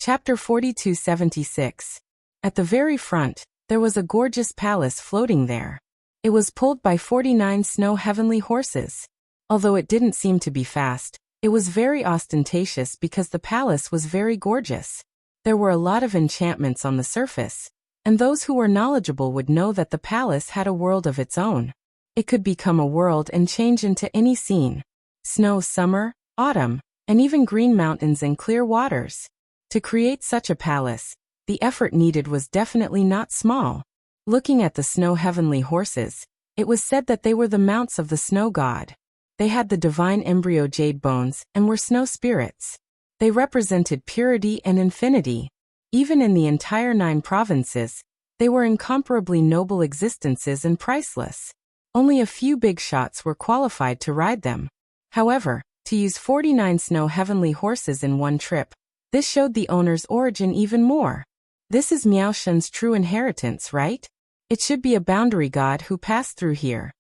Chapter 4276. At the very front, there was a gorgeous palace floating there. It was pulled by 49 snow heavenly horses. Although it didn't seem to be fast, it was very ostentatious because the palace was very gorgeous. There were a lot of enchantments on the surface, and those who were knowledgeable would know that the palace had a world of its own. It could become a world and change into any scene. Snow, summer, autumn, and even green mountains and clear waters. To create such a palace, the effort needed was definitely not small. Looking at the snow heavenly horses, it was said that they were the mounts of the snow god. They had the divine embryo jade bones and were snow spirits. They represented purity and infinity. Even in the entire 9 provinces, they were incomparably noble existences and priceless. Only a few big shots were qualified to ride them. However, to use 49 snow heavenly horses in one trip, this showed the owner's origin even more. This is Miao Shen's true inheritance, right? It should be a boundary god who passed through here.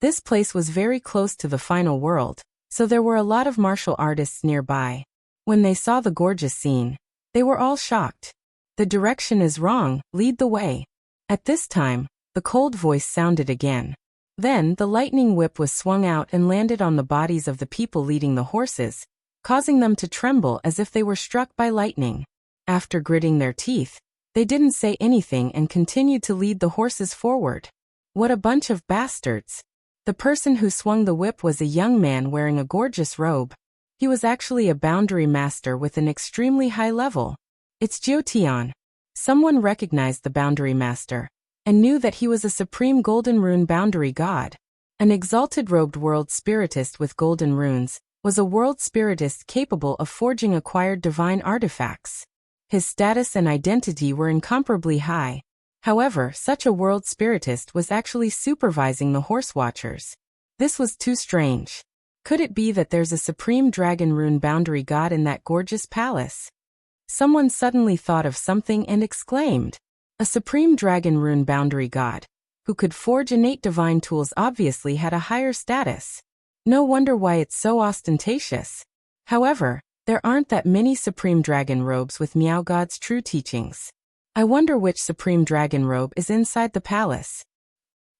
This place was very close to the final world, so there were a lot of martial artists nearby. When they saw the gorgeous scene, they were all shocked. The direction is wrong, lead the way. At this time, the cold voice sounded again. Then the lightning whip was swung out and landed on the bodies of the people leading the horses, causing them to tremble as if they were struck by lightning. After gritting their teeth, they didn't say anything and continued to lead the horses forward. What a bunch of bastards! The person who swung the whip was a young man wearing a gorgeous robe. He was actually a boundary master with an extremely high level. It's Jiu Tian. Someone recognized the boundary master and knew that he was a supreme golden rune boundary god. An exalted robed world spiritist with golden runes was a world spiritist capable of forging acquired divine artifacts. His status and identity were incomparably high. However, such a world spiritist was actually supervising the horse watchers. This was too strange. Could it be that there's a supreme dragon rune boundary god in that gorgeous palace? Someone suddenly thought of something and exclaimed, "A supreme dragon rune boundary god, who could forge innate divine tools obviously had a higher status. No wonder why it's so ostentatious." However, there aren't that many supreme dragon robes with Miao God's true teachings. I wonder which supreme dragon robe is inside the palace.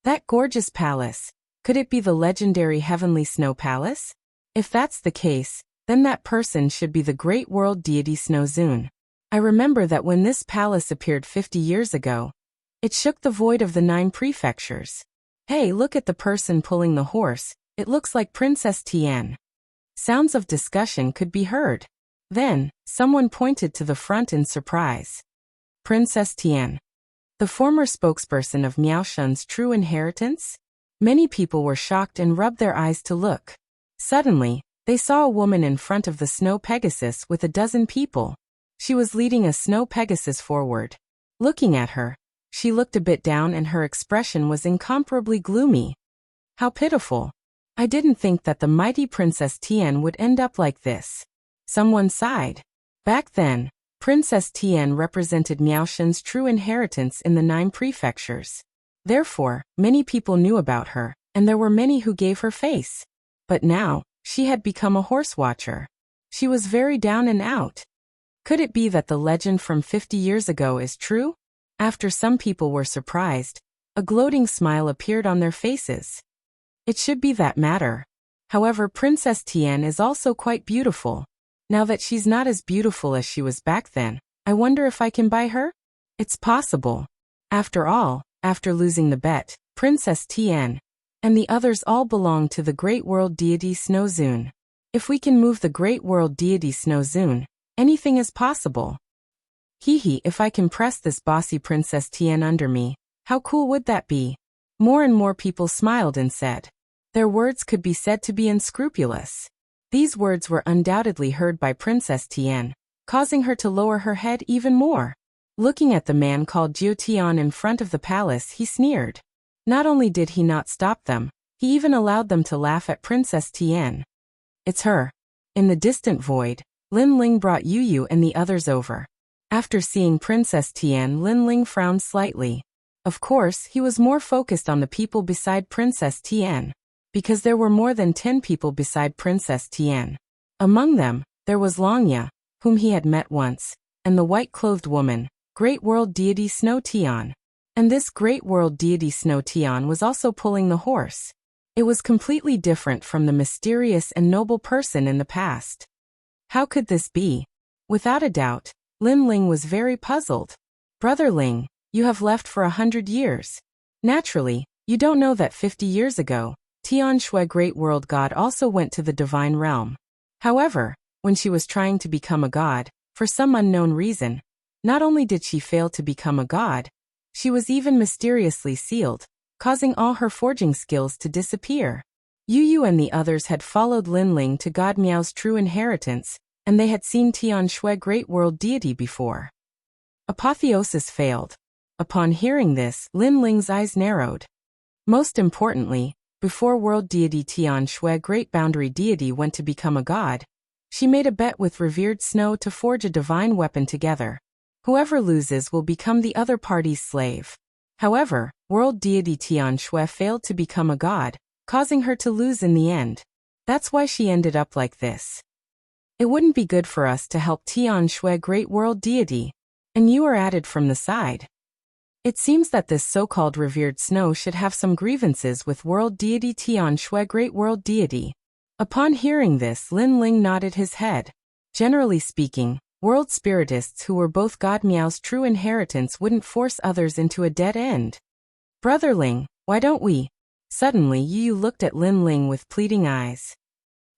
That gorgeous palace, could it be the legendary heavenly snow palace? If that's the case, then that person should be the great world deity Snow Zun. I remember that when this palace appeared 50 years ago, it shook the void of the 9 prefectures. Hey, look at the person pulling the horse, it looks like Princess Tian. Sounds of discussion could be heard. Then, someone pointed to the front in surprise. Princess Tian, the former spokesperson of Miao Shen's true inheritance? Many people were shocked and rubbed their eyes to look. Suddenly, they saw a woman in front of the snow Pegasus with a dozen people. She was leading a snow Pegasus forward. Looking at her, she looked a bit down and her expression was incomparably gloomy. How pitiful. I didn't think that the mighty Princess Tian would end up like this. Someone sighed. Back then, Princess Tian represented Miao Shen's true inheritance in the 9 prefectures. Therefore, many people knew about her, and there were many who gave her face. But now, she had become a horse watcher. She was very down and out. Could it be that the legend from 50 years ago is true? After some people were surprised, a gloating smile appeared on their faces. It should be that matter. However, Princess Tian is also quite beautiful. Now that she's not as beautiful as she was back then, I wonder if I can buy her? It's possible. After all, after losing the bet, Princess Tian and the others all belong to the great world deity Snow Zun. If we can move the great world deity Snow Zun, anything is possible. Hee, if I can press this bossy Princess Tian under me, how cool would that be? More and more people smiled and said. Their words could be said to be unscrupulous. These words were undoubtedly heard by Princess Tian, causing her to lower her head even more. Looking at the man called Jiu Tian in front of the palace, he sneered. Not only did he not stop them, he even allowed them to laugh at Princess Tian. It's her. In the distant void, Lin Ling brought Yu Yu and the others over. After seeing Princess Tian, Lin Ling frowned slightly. Of course, he was more focused on the people beside Princess Tian, because there were more than 10 people beside Princess Tian. Among them, there was Longya, whom he had met once, and the white-clothed woman, great world deity Snow Tian. And this great world deity Snow Tian was also pulling the horse. It was completely different from the mysterious and noble person in the past. How could this be? Without a doubt, Lin Ling was very puzzled. Brother Ling, you have left for 100 years. Naturally, you don't know that 50 years ago, Tian Shui Great World God also went to the divine realm. However, when she was trying to become a god, for some unknown reason, not only did she fail to become a god, she was even mysteriously sealed, causing all her forging skills to disappear. Yu Yu and the others had followed Lin Ling to God Miao's true inheritance, and they had seen Tian Shui Great World Deity before. Apotheosis failed. Upon hearing this, Lin Ling's eyes narrowed. Most importantly, before world deity Tian Shui Great Boundary Deity went to become a god, she made a bet with revered Snow to forge a divine weapon together. Whoever loses will become the other party's slave. However, world deity Tian Shui failed to become a god, causing her to lose in the end. That's why she ended up like this. It wouldn't be good for us to help Tian Shui Great World Deity, and you are added from the side. It seems that this so-called revered Snow should have some grievances with world deity Tian Shui Great World Deity. Upon hearing this, Lin Ling nodded his head. Generally speaking, world spiritists who were both God Miao's true inheritance wouldn't force others into a dead end. Brother Ling, why don't we? Suddenly Yu Yu looked at Lin Ling with pleading eyes.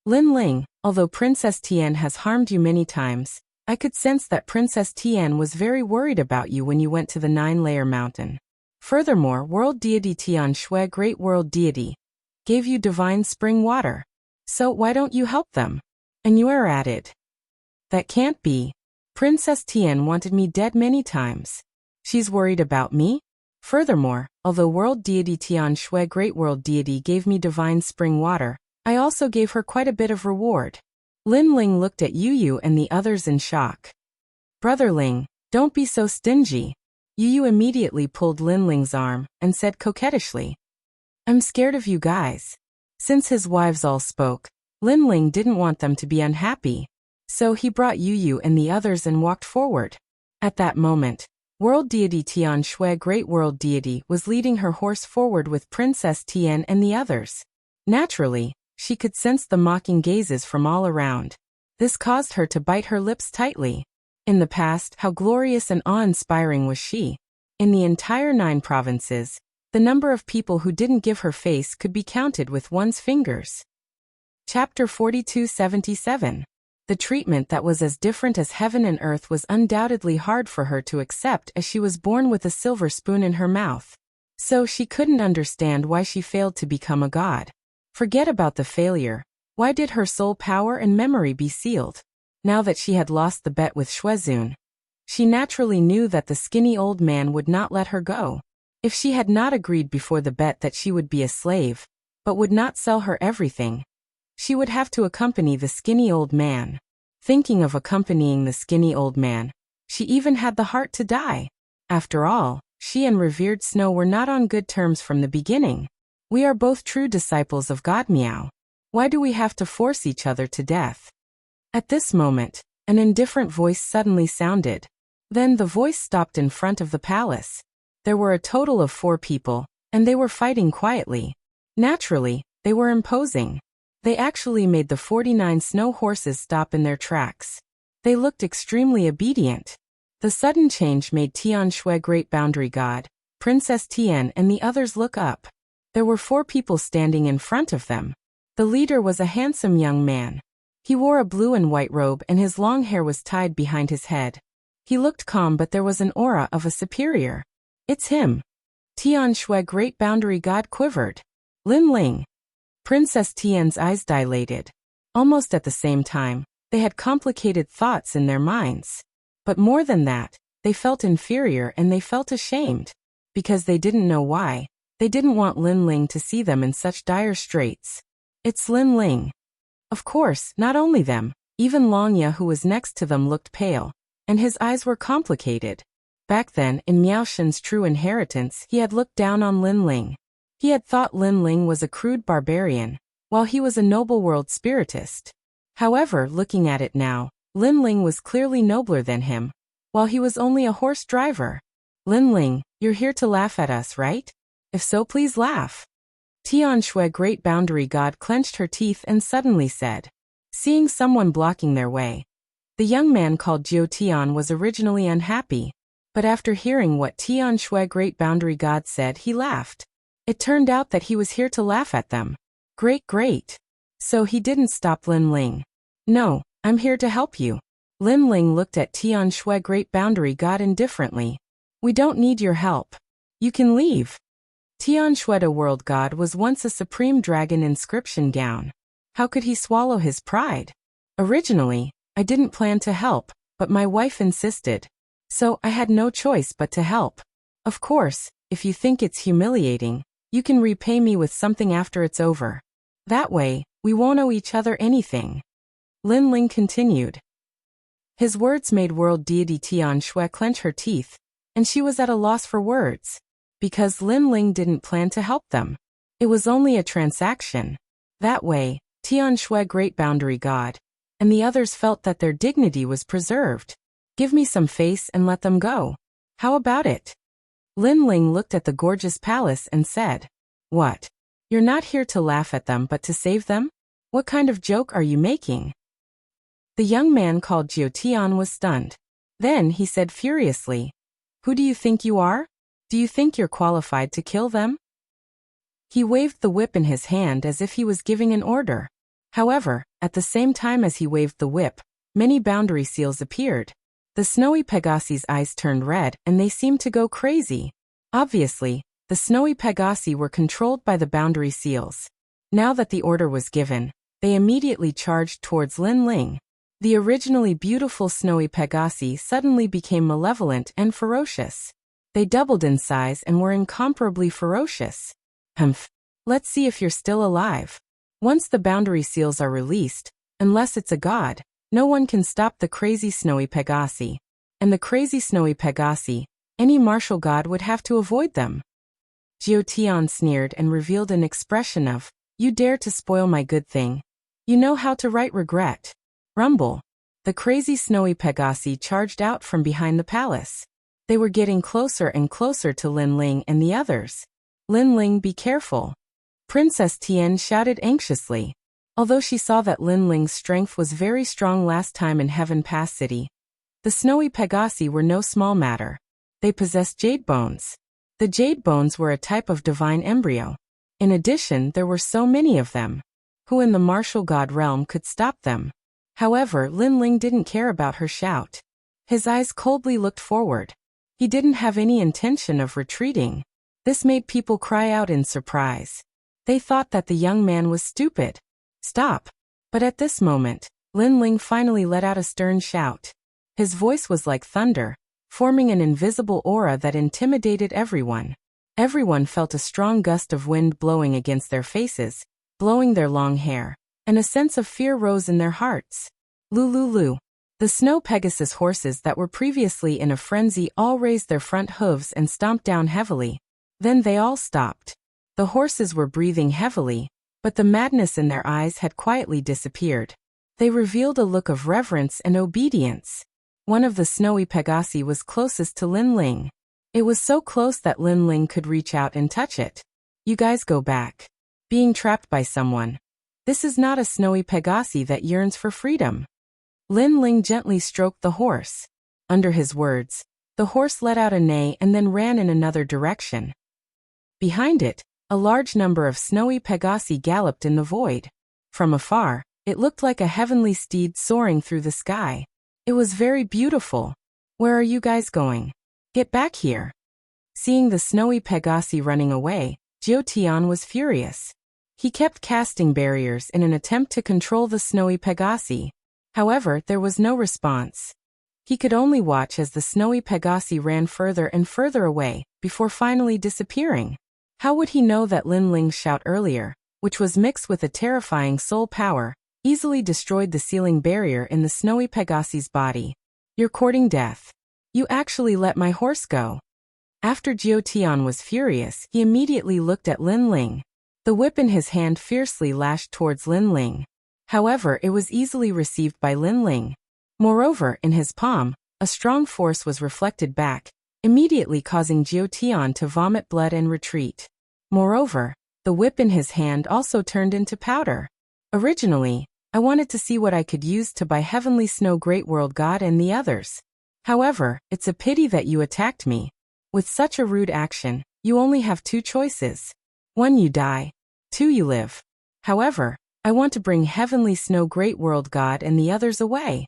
Lin Ling, although Princess Tian has harmed you many times, I could sense that Princess Tian was very worried about you when you went to the 9-layer mountain. Furthermore, world deity Tian Shui Great World Deity gave you divine spring water. So why don't you help them? And you are added. That can't be. Princess Tian wanted me dead many times. She's worried about me? Furthermore, although world deity Tian Shui Great World Deity gave me divine spring water, I also gave her quite a bit of reward. Lin Ling looked at Yu Yu and the others in shock. Brother Ling, don't be so stingy. Yu Yu immediately pulled Lin Ling's arm and said coquettishly, I'm scared of you guys. Since his wives all spoke, Lin Ling didn't want them to be unhappy. So he brought Yu Yu and the others and walked forward. At that moment, world deity Tian Shui Great World Deity was leading her horse forward with Princess Tian and the others. Naturally, she could sense the mocking gazes from all around. This caused her to bite her lips tightly. In the past, how glorious and awe-inspiring was she? In the entire 9 provinces, the number of people who didn't give her face could be counted with one's fingers. Chapter 4277. The treatment that was as different as heaven and earth was undoubtedly hard for her to accept as she was born with a silver spoon in her mouth. So she couldn't understand why she failed to become a god. Forget about the failure. Why did her soul power and memory be sealed? Now that she had lost the bet with Shuezun, she naturally knew that the skinny old man would not let her go. If she had not agreed before the bet that she would be a slave, but would not sell her everything, she would have to accompany the skinny old man. Thinking of accompanying the skinny old man, she even had the heart to die. After all, she and revered Snow were not on good terms from the beginning. We are both true disciples of God Miao. Why do we have to force each other to death? At this moment, an indifferent voice suddenly sounded. Then the voice stopped in front of the palace. There were a total of 4 people, and they were fighting quietly. Naturally, they were imposing. They actually made the 49 snow horses stop in their tracks. They looked extremely obedient. The sudden change made Tian Shui Great Boundary God, Princess Tian and the others look up. There were 4 people standing in front of them. The leader was a handsome young man. He wore a blue and white robe and his long hair was tied behind his head. He looked calm but there was an aura of a superior. It's him. Tian Shui Great Boundary God quivered. Lin Ling. Princess Tian's eyes dilated. Almost at the same time, they had complicated thoughts in their minds. But more than that, they felt inferior and they felt ashamed. Because they didn't know why. They didn't want Lin Ling to see them in such dire straits. It's Lin Ling. Of course, not only them, even Longya who was next to them looked pale, and his eyes were complicated. Back then, in Miao Shen's true inheritance, he had looked down on Lin Ling. He had thought Lin Ling was a crude barbarian, while he was a noble world spiritist. However, looking at it now, Lin Ling was clearly nobler than him. while he was only a horse driver. Lin Ling, you're here to laugh at us, right? If so, please laugh. Tian Shui, Great Boundary God, clenched her teeth and suddenly said, seeing someone blocking their way. The young man called Jiu Tian was originally unhappy, but after hearing what Tian Shui, Great Boundary God, said, he laughed. It turned out that he was here to laugh at them. Great. So he didn't stop Lin Ling. No, I'm here to help you. Lin Ling looked at Tian Shui, Great Boundary God, indifferently. We don't need your help. You can leave. Tian Shui, the World God, was once a supreme dragon inscription gown. How could he swallow his pride? Originally, I didn't plan to help, but my wife insisted. So I had no choice but to help. Of course, if you think it's humiliating, you can repay me with something after it's over. That way, we won't owe each other anything. Lin Ling continued. His words made world deity Tian Shui clench her teeth, and she was at a loss for words. Because Lin Ling didn't plan to help them. It was only a transaction. That way, Tian Shui, Great Boundary God, and the others felt that their dignity was preserved. Give me some face and let them go. How about it? Lin Ling looked at the gorgeous palace and said, What? You're not here to laugh at them but to save them? What kind of joke are you making? The young man called Jiu Tian was stunned. Then he said furiously, Who do you think you are? Do you think you're qualified to kill them? He waved the whip in his hand as if he was giving an order. However, at the same time as he waved the whip, many boundary seals appeared. The snowy Pegasi's eyes turned red and they seemed to go crazy. Obviously, the snowy Pegasi were controlled by the boundary seals. Now that the order was given, they immediately charged towards Lin Ling. The originally beautiful snowy Pegasi suddenly became malevolent and ferocious. They doubled in size and were incomparably ferocious. Let's see if you're still alive. Once the boundary seals are released, unless it's a god, no one can stop the crazy snowy Pegasi. And the crazy snowy Pegasi, any martial god would have to avoid them. Jiu Tian sneered and revealed an expression of, You dare to spoil my good thing. You know how to write regret. Rumble. The crazy snowy Pegasi charged out from behind the palace. They were getting closer and closer to Lin Ling and the others. Lin Ling, be careful. Princess Tian shouted anxiously. Although she saw that Lin Ling's strength was very strong last time in Heaven Pass City, the snowy Pegasi were no small matter. They possessed jade bones. The jade bones were a type of divine embryo. In addition, there were so many of them. Who in the martial god realm could stop them? However, Lin Ling didn't care about her shout. His eyes coldly looked forward. He didn't have any intention of retreating. This made people cry out in surprise. They thought that the young man was stupid. Stop. But at this moment, Lin Ling finally let out a stern shout. His voice was like thunder, forming an invisible aura that intimidated everyone. Everyone felt a strong gust of wind blowing against their faces, blowing their long hair, and a sense of fear rose in their hearts. Lulu. The snow Pegasus horses that were previously in a frenzy all raised their front hooves and stomped down heavily. Then they all stopped. The horses were breathing heavily, but the madness in their eyes had quietly disappeared. They revealed a look of reverence and obedience. One of the snowy Pegasi was closest to Lin Ling. It was so close that Lin Ling could reach out and touch it. You guys go back. Being trapped by someone. This is not a snowy Pegasi that yearns for freedom. Lin Ling gently stroked the horse. Under his words, the horse let out a neigh and then ran in another direction. Behind it, a large number of snowy Pegasi galloped in the void. From afar, it looked like a heavenly steed soaring through the sky. It was very beautiful. Where are you guys going? Get back here. Seeing the snowy Pegasi running away, Jiu Tian was furious. He kept casting barriers in an attempt to control the snowy Pegasi. However, there was no response. He could only watch as the snowy Pegasi ran further and further away, before finally disappearing. How would he know that Lin Ling's shout earlier, which was mixed with a terrifying soul power, easily destroyed the sealing barrier in the snowy Pegasi's body? You're courting death. You actually let my horse go. After Jiu Tian was furious, he immediately looked at Lin Ling. The whip in his hand fiercely lashed towards Lin Ling. However, it was easily received by Lin Ling. Moreover, in his palm, a strong force was reflected back, immediately causing Jiao Tian to vomit blood and retreat. Moreover, the whip in his hand also turned into powder. Originally, I wanted to see what I could use to buy Heavenly Snow Great World God and the others. However, it's a pity that you attacked me. With such a rude action, you only have two choices. 1, you die. 2, you live. However, I want to bring Heavenly Snow Great World God and the others away.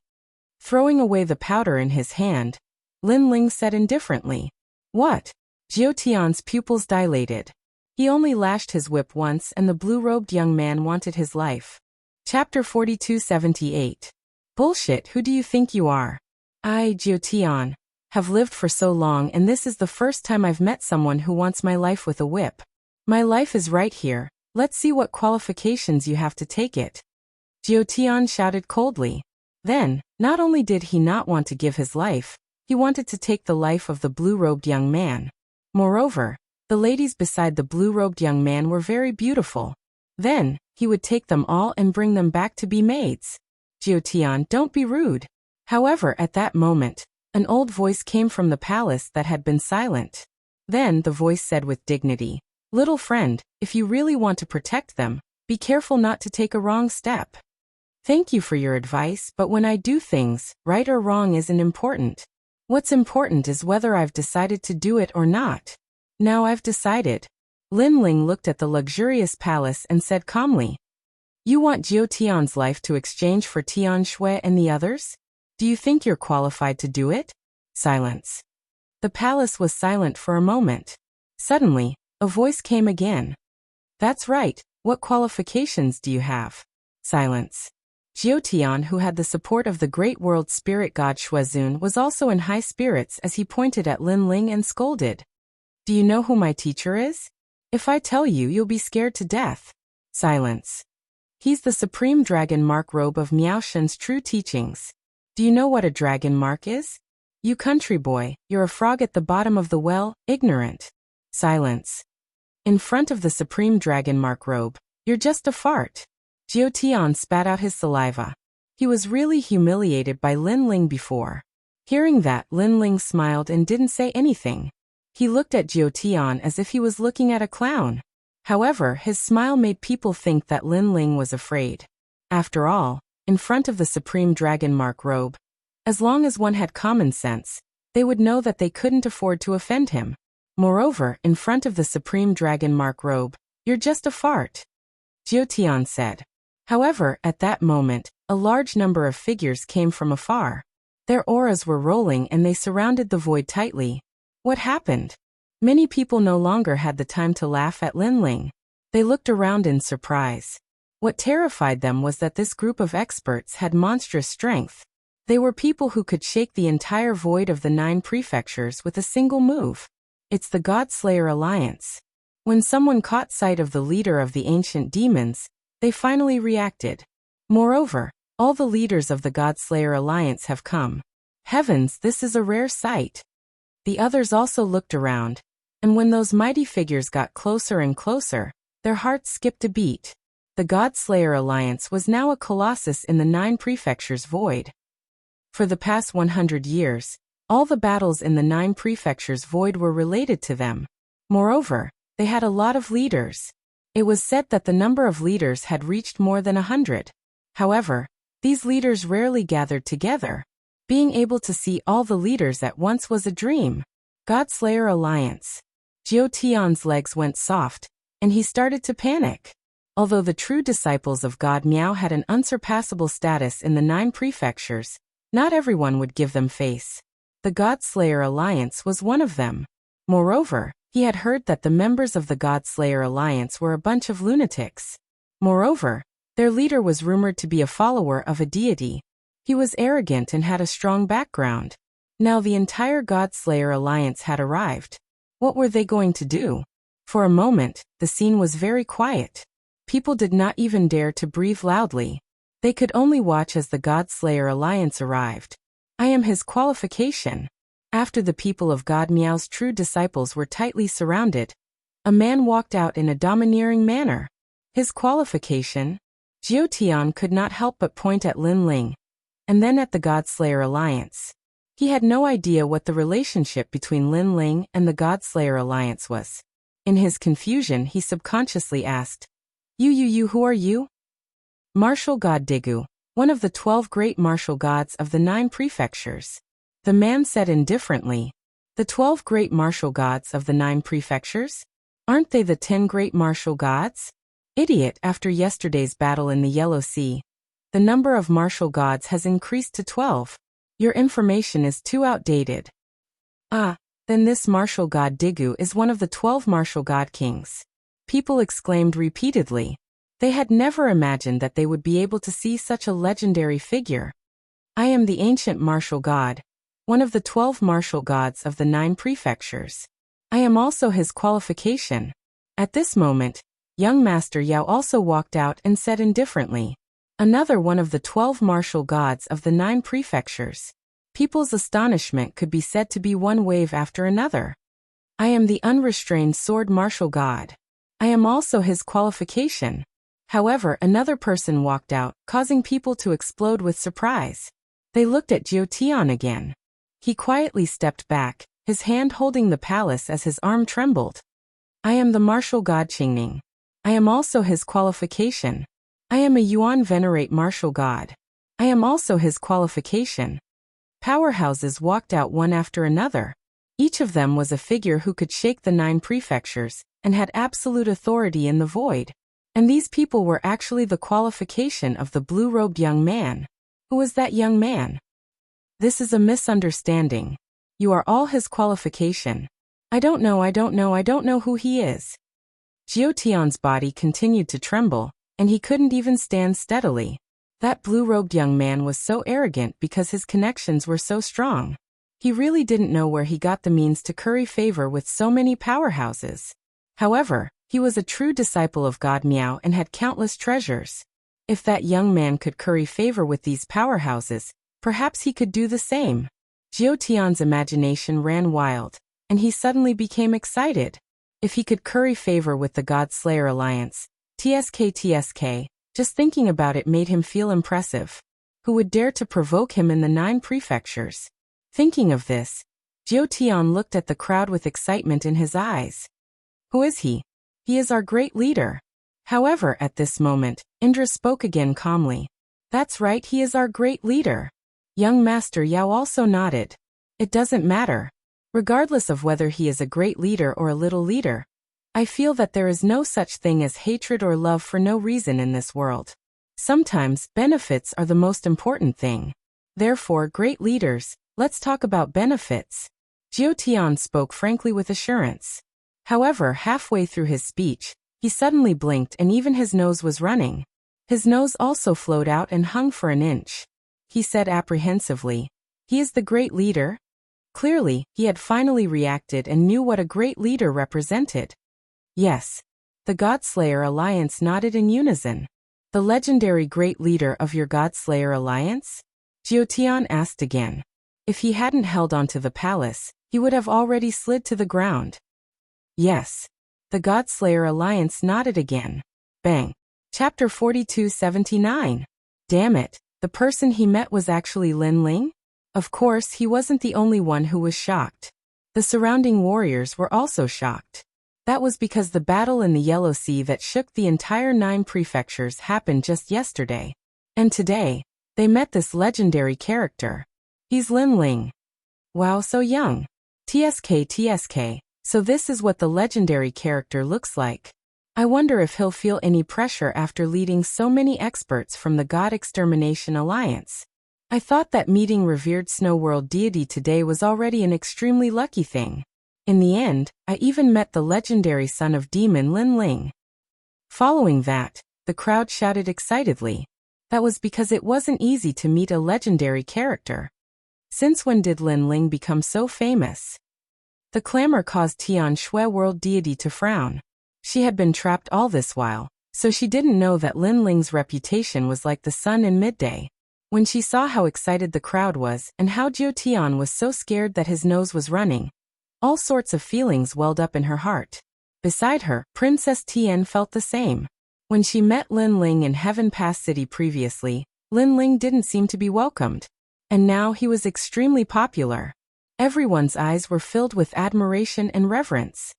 Throwing away the powder in his hand, Lin Ling said indifferently. What? Jiao Tian's pupils dilated. He only lashed his whip once and the blue-robed young man wanted his life. Chapter 4278. Bullshit, who do you think you are? I, Jiao Tian, have lived for so long and this is the first time I've met someone who wants my life with a whip. My life is right here, let's see what qualifications you have to take it. Jiao Tian shouted coldly. Then, not only did he not want to give his life, he wanted to take the life of the blue-robed young man. Moreover, the ladies beside the blue-robed young man were very beautiful. Then, he would take them all and bring them back to be maids. Jiao Tian, don't be rude. However, at that moment, an old voice came from the palace that had been silent. Then the voice said with dignity, "Little friend, if you really want to protect them, be careful not to take a wrong step. Thank you for your advice, but when I do things, right or wrong isn't important. What's important is whether I've decided to do it or not. Now I've decided." Lin Ling looked at the luxurious palace and said calmly, "You want Jiao Tian's life to exchange for Tian Shui and the others? Do you think you're qualified to do it?" Silence. The palace was silent for a moment. Suddenly, a voice came again. "That's right, what qualifications do you have?" Silence. Jiao Tian, who had the support of the great world spirit god Shuezun, was also in high spirits as he pointed at Lin Ling and scolded. "Do you know who my teacher is? If I tell you, you'll be scared to death." Silence. "He's the supreme dragon mark robe of Miao Shen's true teachings. Do you know what a dragon mark is? You country boy, you're a frog at the bottom of the well, ignorant." Silence. "In front of the supreme dragon mark robe, you're just a fart." Jiao Tian spat out his saliva. He was really humiliated by Lin Ling before. Hearing that, Lin Ling smiled and didn't say anything. He looked at Jiao Tian as if he was looking at a clown. However, his smile made people think that Lin Ling was afraid. After all, in front of the supreme dragon mark robe, as long as one had common sense, they would know that they couldn't afford to offend him. Moreover, in front of the supreme dragon mark robe, you're just a fart, Jiao Tian said. However, at that moment, a large number of figures came from afar. Their auras were rolling and they surrounded the void tightly. What happened? Many people no longer had the time to laugh at Lin Ling. They looked around in surprise. What terrified them was that this group of experts had monstrous strength. They were people who could shake the entire void of the 9 prefectures with a single move. It's the God-Slayer Alliance. When someone caught sight of the leader of the ancient demons, they finally reacted. Moreover, all the leaders of the God-Slayer Alliance have come. Heavens, this is a rare sight. The others also looked around, and when those mighty figures got closer and closer, their hearts skipped a beat. The God-Slayer Alliance was now a colossus in the 9 prefectures void. For the past 100 years, all the battles in the 9 prefectures void were related to them. Moreover, they had a lot of leaders. It was said that the number of leaders had reached more than 100. However, these leaders rarely gathered together. Being able to see all the leaders at once was a dream. God-Slayer Alliance. Jiao Tian's legs went soft, and he started to panic. Although the true disciples of God Miao had an unsurpassable status in the 9 prefectures, not everyone would give them face. The God-Slayer Alliance was one of them. Moreover, he had heard that the members of the God-Slayer Alliance were a bunch of lunatics. Moreover, their leader was rumored to be a follower of a deity. He was arrogant and had a strong background. Now the entire God-Slayer Alliance had arrived. What were they going to do? For a moment, the scene was very quiet. People did not even dare to breathe loudly. They could only watch as the God-Slayer Alliance arrived. I am his qualification. After the people of God Miao's true disciples were tightly surrounded, a man walked out in a domineering manner. His qualification? Jiao Tian could not help but point at Lin Ling, and then at the God-Slayer Alliance. He had no idea what the relationship between Lin Ling and the Godslayer Alliance was. In his confusion, he subconsciously asked, You, who are you? Martial God Digu, one of the 12 great martial gods of the 9 prefectures. The man said indifferently, The 12 great martial gods of the 9 prefectures? Aren't they the 10 great martial gods? Idiot, after yesterday's battle in the Yellow Sea, the number of martial gods has increased to 12. Your information is too outdated. Ah, then this martial god Digu is one of the 12 martial god kings. People exclaimed repeatedly. They had never imagined that they would be able to see such a legendary figure. I am the ancient martial god, one of the 12 martial gods of the 9 prefectures. I am also his qualification. At this moment, young Master Yao also walked out and said indifferently, Another one of the 12 martial gods of the 9 prefectures. People's astonishment could be said to be one wave after another. I am the unrestrained sword martial god. I am also his qualification. However, another person walked out, causing people to explode with surprise. They looked at Jiu Tian again. He quietly stepped back, his hand holding the palace as his arm trembled. I am the martial god Qingning. I am also his qualification. I am a Yuan venerate martial god. I am also his qualification. Powerhouses walked out one after another. Each of them was a figure who could shake the 9 prefectures, and had absolute authority in the void. And these people were actually the qualification of the blue-robed young man. Who was that young man? This is a misunderstanding. You are all his qualification. I don't know who he is. Jiu Tian's body continued to tremble, and he couldn't even stand steadily. That blue-robed young man was so arrogant because his connections were so strong. He really didn't know where he got the means to curry favor with so many powerhouses. However, he was a true disciple of God Miao and had countless treasures. If that young man could curry favor with these powerhouses, perhaps he could do the same. Jiu Tian's imagination ran wild, and he suddenly became excited. If he could curry favor with the God-Slayer Alliance, TSK, just thinking about it made him feel impressive. Who would dare to provoke him in the 9 prefectures? Thinking of this, Jiu Tian looked at the crowd with excitement in his eyes. Who is he? He is our great leader. However, at this moment, Indra spoke again calmly. That's right, he is our great leader. Young Master Yao also nodded. It doesn't matter. Regardless of whether he is a great leader or a little leader, I feel that there is no such thing as hatred or love for no reason in this world. Sometimes, benefits are the most important thing. Therefore, great leaders, let's talk about benefits. Jiu Tian spoke frankly with assurance. However, halfway through his speech, he suddenly blinked and even his nose was running. His nose also flowed out and hung for an inch. He said apprehensively, He is the great leader? Clearly, he had finally reacted and knew what a great leader represented. Yes. The Godslayer Alliance nodded in unison. The legendary great leader of your Godslayer Alliance? Jiu Tian asked again. If he hadn't held onto the palace, he would have already slid to the ground. Yes. The Godslayer Alliance nodded again. Bang. Chapter 4279. Damn it, the person he met was actually Lin Ling? Of course, he wasn't the only one who was shocked. The surrounding warriors were also shocked. That was because the battle in the Yellow Sea that shook the entire 9 prefectures happened just yesterday. And today, they met this legendary character. He's Lin Ling. Wow, so young. TSK, so this is what the legendary character looks like. I wonder if he'll feel any pressure after leading so many experts from the God Extermination Alliance. I thought that meeting revered Snow World deity today was already an extremely lucky thing. In the end, I even met the legendary son of demon Lin Ling. Following that, the crowd shouted excitedly. That was because it wasn't easy to meet a legendary character. Since when did Lin Ling become so famous? The clamor caused Tian Shui World deity to frown. She had been trapped all this while, so she didn't know that Lin Ling's reputation was like the sun in midday. When she saw how excited the crowd was and how Jiu Tian was so scared that his nose was running, all sorts of feelings welled up in her heart. Beside her, Princess Tian felt the same. When she met Lin Ling in Heaven Pass City previously, Lin Ling didn't seem to be welcomed. And now he was extremely popular. Everyone's eyes were filled with admiration and reverence.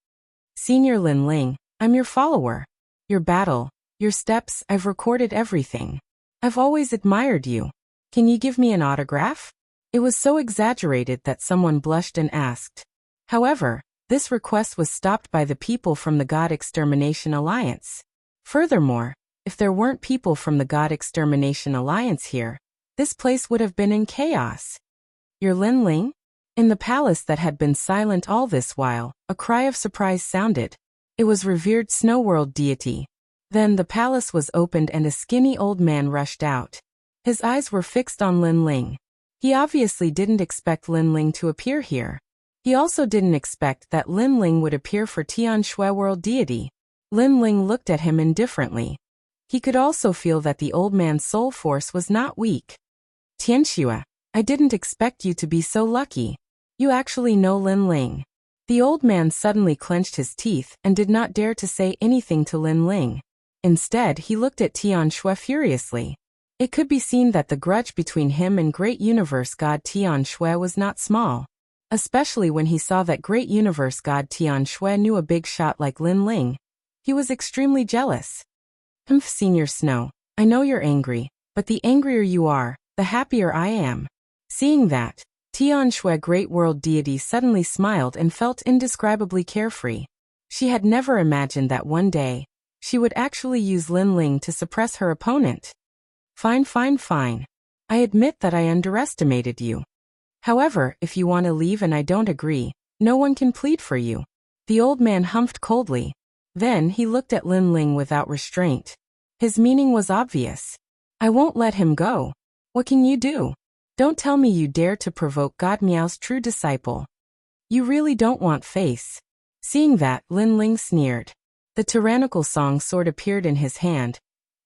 Senior Lin Ling, I'm your follower. Your battle, your steps, I've recorded everything. I've always admired you. Can you give me an autograph? It was so exaggerated that someone blushed and asked. However, this request was stopped by the people from the God Extermination Alliance. Furthermore, if there weren't people from the God Extermination Alliance here, this place would have been in chaos. Your Lin Ling? In the palace that had been silent all this while, a cry of surprise sounded. It was revered Snow World deity. Then the palace was opened and a skinny old man rushed out. His eyes were fixed on Lin Ling. He obviously didn't expect Lin Ling to appear here. He also didn't expect that Lin Ling would appear for Tian Shui World deity. Lin Ling looked at him indifferently. He could also feel that the old man's soul force was not weak. Tianxue, I didn't expect you to be so lucky. You actually know Lin Ling. The old man suddenly clenched his teeth and did not dare to say anything to Lin Ling. Instead, he looked at Tian Shui furiously. It could be seen that the grudge between him and Great Universe God Tian Shui was not small. Especially when he saw that Great Universe God Tian Shui knew a big shot like Lin Ling. He was extremely jealous. Senior Snow, I know you're angry, but the angrier you are, the happier I am. Seeing that, Tian Shui Great World Deity suddenly smiled and felt indescribably carefree. She had never imagined that one day, she would actually use Lin Ling to suppress her opponent. Fine. I admit that I underestimated you. However, if you want to leave and I don't agree, no one can plead for you. The old man humphed coldly. Then he looked at Lin Ling without restraint. His meaning was obvious. I won't let him go. What can you do? Don't tell me you dare to provoke God Miao's true disciple. You really don't want face. Seeing that, Lin Ling sneered. The tyrannical song sword appeared in his hand,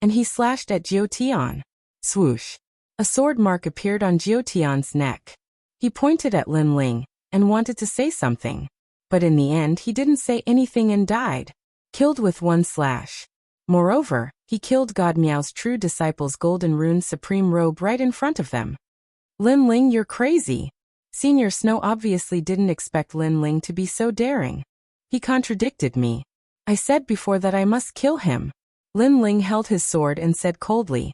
and he slashed at Jiu Tian. Swoosh. A sword mark appeared on Jiu Tian's neck. He pointed at Lin Ling and wanted to say something, but in the end he didn't say anything and died, killed with one slash. Moreover, he killed God Miao's true disciple's golden rune supreme robe right in front of them. Lin Ling, you're crazy. Senior Snow obviously didn't expect Lin Ling to be so daring. He contradicted me. I said before that I must kill him. Lin Ling held his sword and said coldly.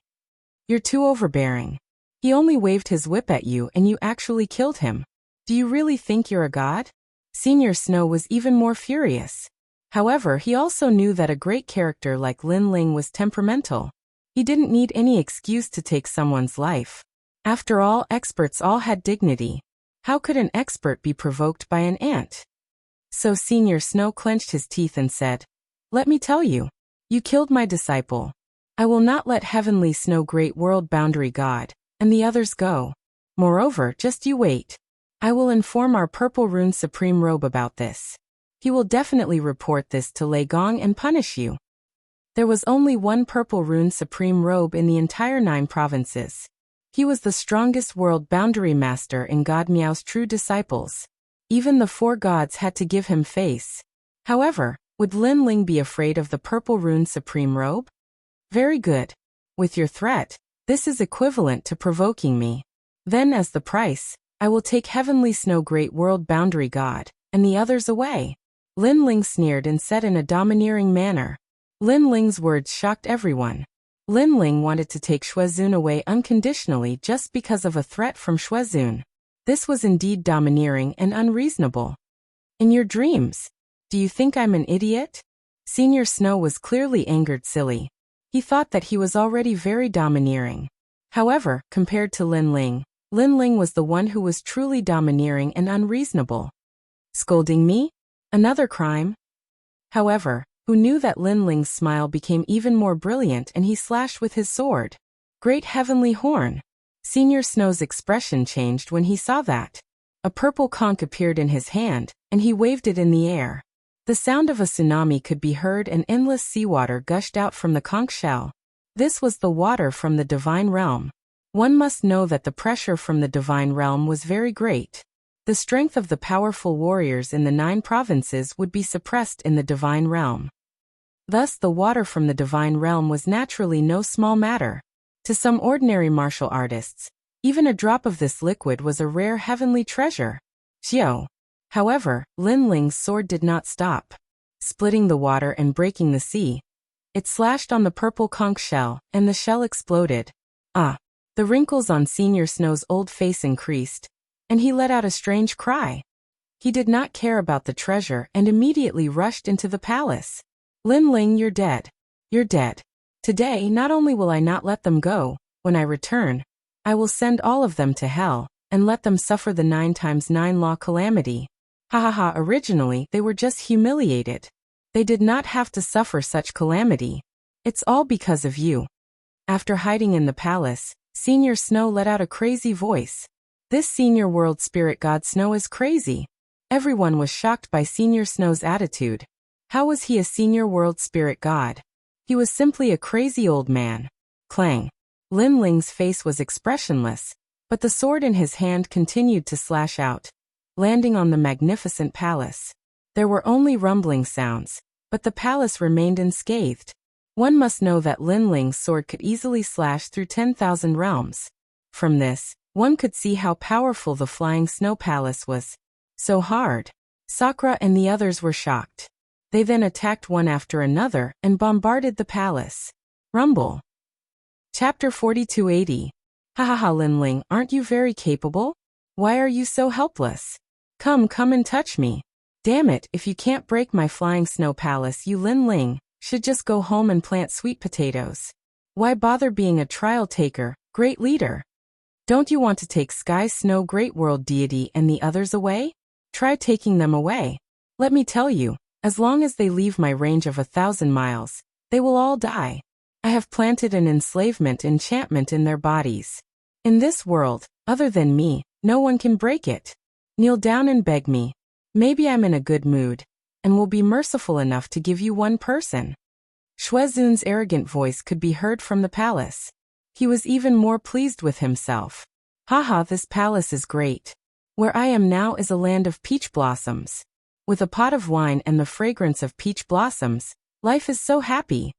You're too overbearing. He only waved his whip at you and you actually killed him. Do you really think you're a god? Senior Snow was even more furious. However, he also knew that a great character like Lin Ling was temperamental. He didn't need any excuse to take someone's life. After all, experts all had dignity. How could an expert be provoked by an ant? So Senior Snow clenched his teeth and said, let me tell you, you killed my disciple. I will not let Heavenly Snow Great World Boundary God and the others go. Moreover, just you wait. I will inform our Purple Rune Supreme Robe about this. He will definitely report this to Lei Gong and punish you. There was only one Purple Rune Supreme Robe in the entire 9 provinces. He was the strongest world boundary master in God Miao's true disciples. Even the 4 gods had to give him face. However, would Lin Ling be afraid of the Purple Rune Supreme Robe? Very good. With your threat, this is equivalent to provoking me. Then as the price, I will take Heavenly Snow Great World Boundary God and the others away. Lin Ling sneered and said in a domineering manner. Lin Ling's words shocked everyone. Lin Ling wanted to take Shuezun away unconditionally just because of a threat from Shuezun. This was indeed domineering and unreasonable. In your dreams, do you think I'm an idiot? Senior Snow was clearly angered silly. He thought that he was already very domineering. However, compared to Lin Ling was the one who was truly domineering and unreasonable. Scolding me? Another crime? However, who knew that Lin Ling's smile became even more brilliant and he slashed with his sword. Great heavenly horn! Senior Snow's expression changed when he saw that. A purple conch appeared in his hand, and he waved it in the air. The sound of a tsunami could be heard and endless seawater gushed out from the conch shell. This was the water from the divine realm. One must know that the pressure from the divine realm was very great. The strength of the powerful warriors in the 9 provinces would be suppressed in the divine realm. Thus the water from the divine realm was naturally no small matter. To some ordinary martial artists, Even a drop of this liquid was a rare heavenly treasure. Xiao. However, Lin Ling's sword did not stop. Splitting the water and breaking the sea, it slashed on the purple conch shell, and the shell exploded. Ah! The wrinkles on Senior Snow's old face increased, and he let out a strange cry. He did not care about the treasure and immediately rushed into the palace. Lin Ling, you're dead. You're dead. Today, not only will I not let them go, when I return, I will send all of them to hell, and let them suffer the 9 times 9 law calamity. Ha ha ha, originally they were just humiliated. They did not have to suffer such calamity. It's all because of you. After hiding in the palace, Senior Snow let out a crazy voice. This Senior World Spirit God Snow is crazy. Everyone was shocked by Senior Snow's attitude. How was he a Senior World Spirit God? He was simply a crazy old man. Clang. Lin Ling's face was expressionless, but the sword in his hand continued to slash out, landing on the magnificent palace. There were only rumbling sounds, but the palace remained unscathed. One must know that Lin Ling's sword could easily slash through 10,000 realms. From this, one could see how powerful the flying snow palace was. So hard. Sakura and the others were shocked. They then attacked one after another and bombarded the palace. Rumble. Chapter 4280. Hahaha, Lin Ling, aren't you very capable? Why are you so helpless? Come and touch me. Damn it, if you can't break my flying snow palace, you Lin Ling should just go home and plant sweet potatoes. Why bother being a trial taker, great leader? Don't you want to take Sky Snow Great World Deity and the others away? Try taking them away. Let me tell you, as long as they leave my range of 1,000 miles, they will all die. I have planted an enslavement enchantment in their bodies. In this world, other than me, no one can break it. Kneel down and beg me. Maybe I'm in a good mood, and will be merciful enough to give you one person. Shuezun's arrogant voice could be heard from the palace. He was even more pleased with himself. Haha, this palace is great. Where I am now is a land of peach blossoms. With a pot of wine and the fragrance of peach blossoms, life is so happy.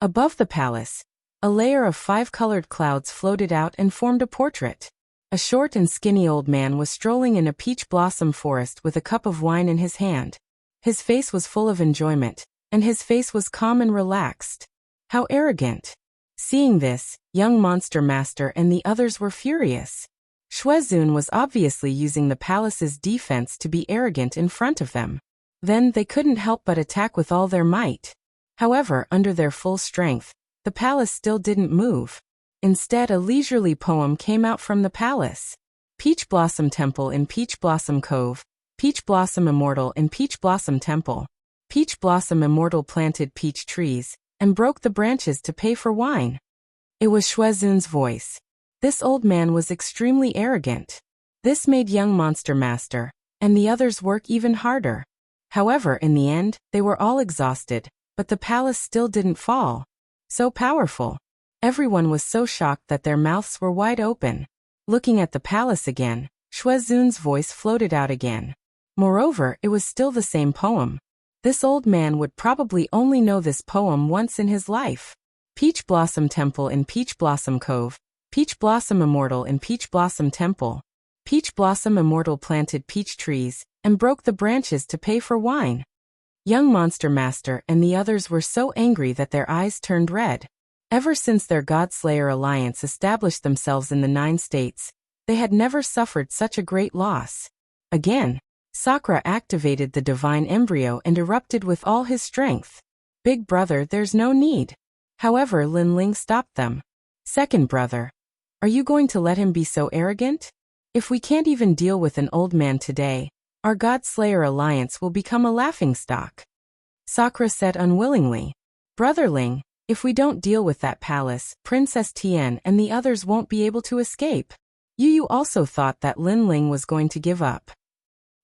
Above the palace, a layer of 5-colored clouds floated out and formed a portrait. A short and skinny old man was strolling in a peach blossom forest with a cup of wine in his hand. His face was full of enjoyment, and his face was calm and relaxed. How arrogant! Seeing this, young Monster Master and the others were furious. Shuezun was obviously using the palace's defense to be arrogant in front of them. Then they couldn't help but attack with all their might. However, under their full strength, the palace still didn't move. Instead, a leisurely poem came out from the palace. Peach Blossom Temple in Peach Blossom Cove, Peach Blossom Immortal in Peach Blossom Temple. Peach Blossom Immortal planted peach trees, and broke the branches to pay for wine. It was Shuezun's voice. This old man was extremely arrogant. This made young Monster Master and the others work even harder. However, in the end, they were all exhausted, but the palace still didn't fall. So powerful. Everyone was so shocked that their mouths were wide open. Looking at the palace again, Shuezun's voice floated out again. Moreover, it was still the same poem. This old man would probably only know this poem once in his life. Peach Blossom Temple in Peach Blossom Cove, Peach Blossom Immortal in Peach Blossom Temple. Peach Blossom Immortal planted peach trees, and broke the branches to pay for wine. Young Monster Master and the others were so angry that their eyes turned red. Ever since their God-Slayer alliance established themselves in the 9 states, they had never suffered such a great loss. Again, Sakura activated the divine embryo and erupted with all his strength. Big brother, there's no need. However, Lin Ling stopped them. Second brother, are you going to let him be so arrogant? If we can't even deal with an old man today, our God-Slayer alliance will become a laughingstock. Sakura said unwillingly. Brother Ling, if we don't deal with that palace, Princess Tian and the others won't be able to escape. You also thought that Lin Ling was going to give up.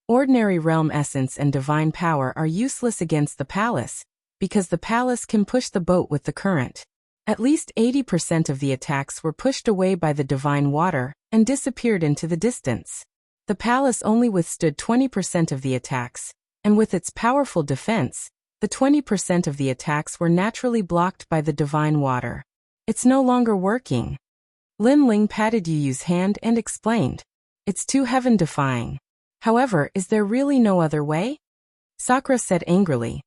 Ordinary realm essence and divine power are useless against the palace, because the palace can push the boat with the current. At least 80% of the attacks were pushed away by the divine water and disappeared into the distance. The palace only withstood 20% of the attacks, and with its powerful defense, the 20% of the attacks were naturally blocked by the divine water. It's no longer working. Lin Ling patted Yu Yu's hand and explained. It's too heaven-defying. However, is there really no other way? Sakura said angrily.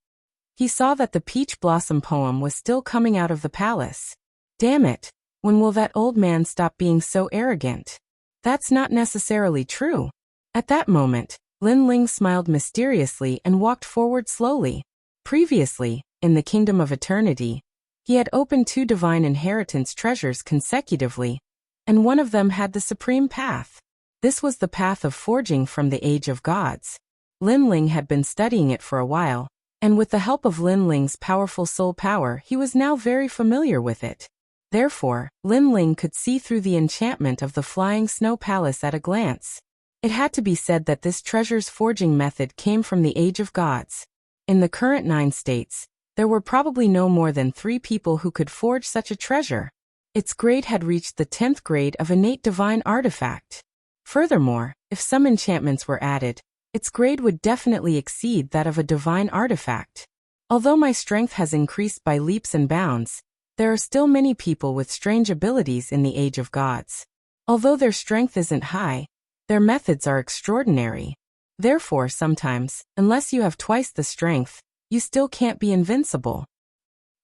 He saw that the peach blossom poem was still coming out of the palace. Damn it, when will that old man stop being so arrogant? That's not necessarily true. At that moment, Lin Ling smiled mysteriously and walked forward slowly. Previously, in the Kingdom of Eternity, he had opened 2 divine inheritance treasures consecutively, and one of them had the supreme path. This was the path of forging from the Age of Gods. Lin Ling had been studying it for a while, and with the help of Lin Ling's powerful soul power, he was now very familiar with it. Therefore, Lin Ling could see through the enchantment of the Flying Snow Palace at a glance. It had to be said that this treasure's forging method came from the Age of Gods. In the current 9 states, there were probably no more than 3 people who could forge such a treasure. Its grade had reached the 10th grade of innate divine artifact. Furthermore, if some enchantments were added, its grade would definitely exceed that of a divine artifact. Although my strength has increased by leaps and bounds, there are still many people with strange abilities in the Age of Gods. Although their strength isn't high, their methods are extraordinary. Therefore, sometimes, unless you have twice the strength, you still can't be invincible.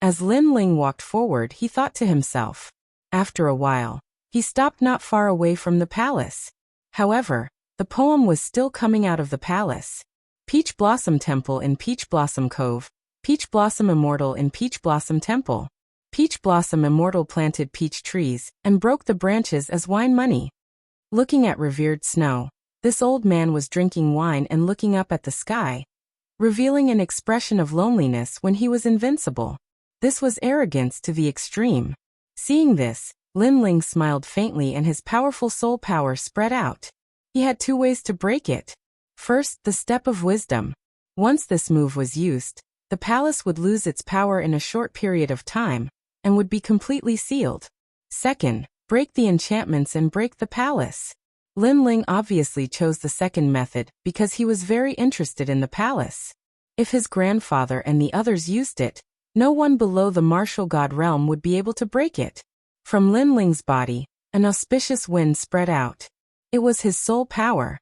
As Lin Ling walked forward, he thought to himself. After a while, he stopped not far away from the palace. However, the poem was still coming out of the palace. Peach Blossom Temple in Peach Blossom Cove, Peach Blossom Immortal in Peach Blossom Temple. Peach Blossom Immortal planted peach trees and broke the branches as wine money. Looking at revered snow, this old man was drinking wine and looking up at the sky, revealing an expression of loneliness when he was invincible. This was arrogance to the extreme. Seeing this, Lin Ling smiled faintly and his powerful soul power spread out. He had 2 ways to break it. First, the step of wisdom. Once this move was used, the palace would lose its power in a short period of time, and would be completely sealed. Second, break the enchantments and break the palace. Lin Ling obviously chose the second method because he was very interested in the palace. If his grandfather and the others used it, no one below the martial god realm would be able to break it. From Lin Ling's body, an auspicious wind spread out. It was his soul power.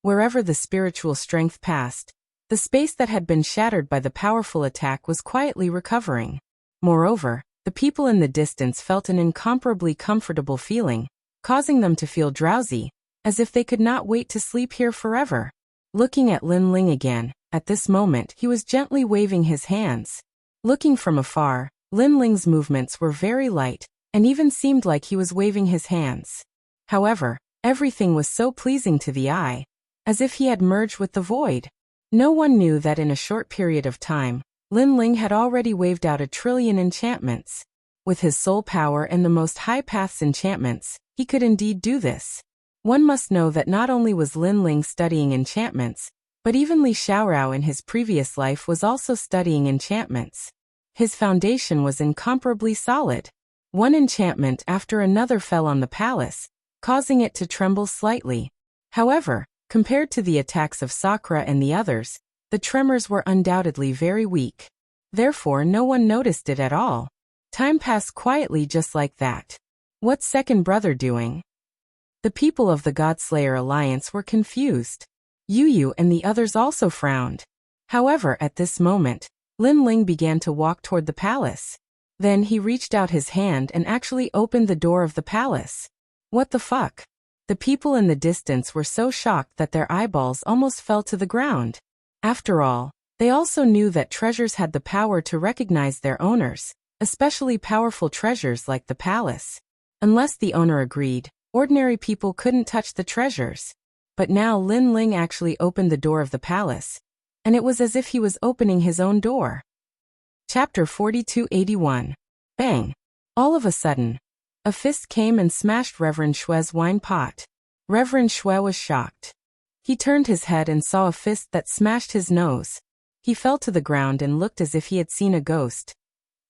Wherever the spiritual strength passed, the space that had been shattered by the powerful attack was quietly recovering. Moreover, the people in the distance felt an incomparably comfortable feeling, causing them to feel drowsy, as if they could not wait to sleep here forever. Looking at Lin Ling again, at this moment he was gently waving his hands. Looking from afar, Lin Ling's movements were very light, and even seemed like he was waving his hands. However, everything was so pleasing to the eye, as if he had merged with the void. No one knew that in a short period of time, Lin Ling had already waved out 1 trillion enchantments. With his soul power and the most high path's enchantments, he could indeed do this. One must know that not only was Lin Ling studying enchantments, but even Li Xiaorao in his previous life was also studying enchantments. His foundation was incomparably solid. One enchantment after another fell on the palace, causing it to tremble slightly. However, compared to the attacks of Sakura and the others, the tremors were undoubtedly very weak. Therefore, no one noticed it at all. Time passed quietly just like that. What's second brother doing? The people of the Godslayer Alliance were confused. Yu Yu and the others also frowned. However, at this moment, Lin Ling began to walk toward the palace. Then he reached out his hand and actually opened the door of the palace. What the fuck? The people in the distance were so shocked that their eyeballs almost fell to the ground. After all, they also knew that treasures had the power to recognize their owners, especially powerful treasures like the palace. Unless the owner agreed, ordinary people couldn't touch the treasures. But now Lin Ling actually opened the door of the palace, and it was as if he was opening his own door. Chapter 4281. Bang! All of a sudden, a fist came and smashed Reverend Shue's wine pot. Reverend Shue was shocked. He turned his head and saw a fist that smashed his nose. He fell to the ground and looked as if he had seen a ghost.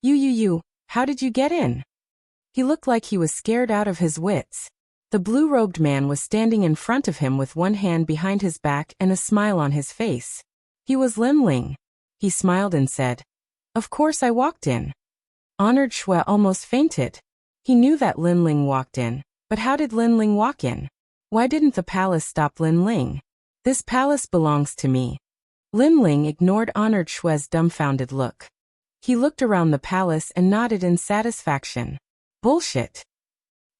You, how did you get in? He looked like he was scared out of his wits. The blue-robed man was standing in front of him with one hand behind his back and a smile on his face. He was Lin Ling. He smiled and said, "Of course I walked in." Honored Shue almost fainted. He knew that Lin Ling walked in, but how did Lin Ling walk in? Why didn't the palace stop Lin Ling? This palace belongs to me. Lin Ling ignored Honored Shue's dumbfounded look. He looked around the palace and nodded in satisfaction. Bullshit.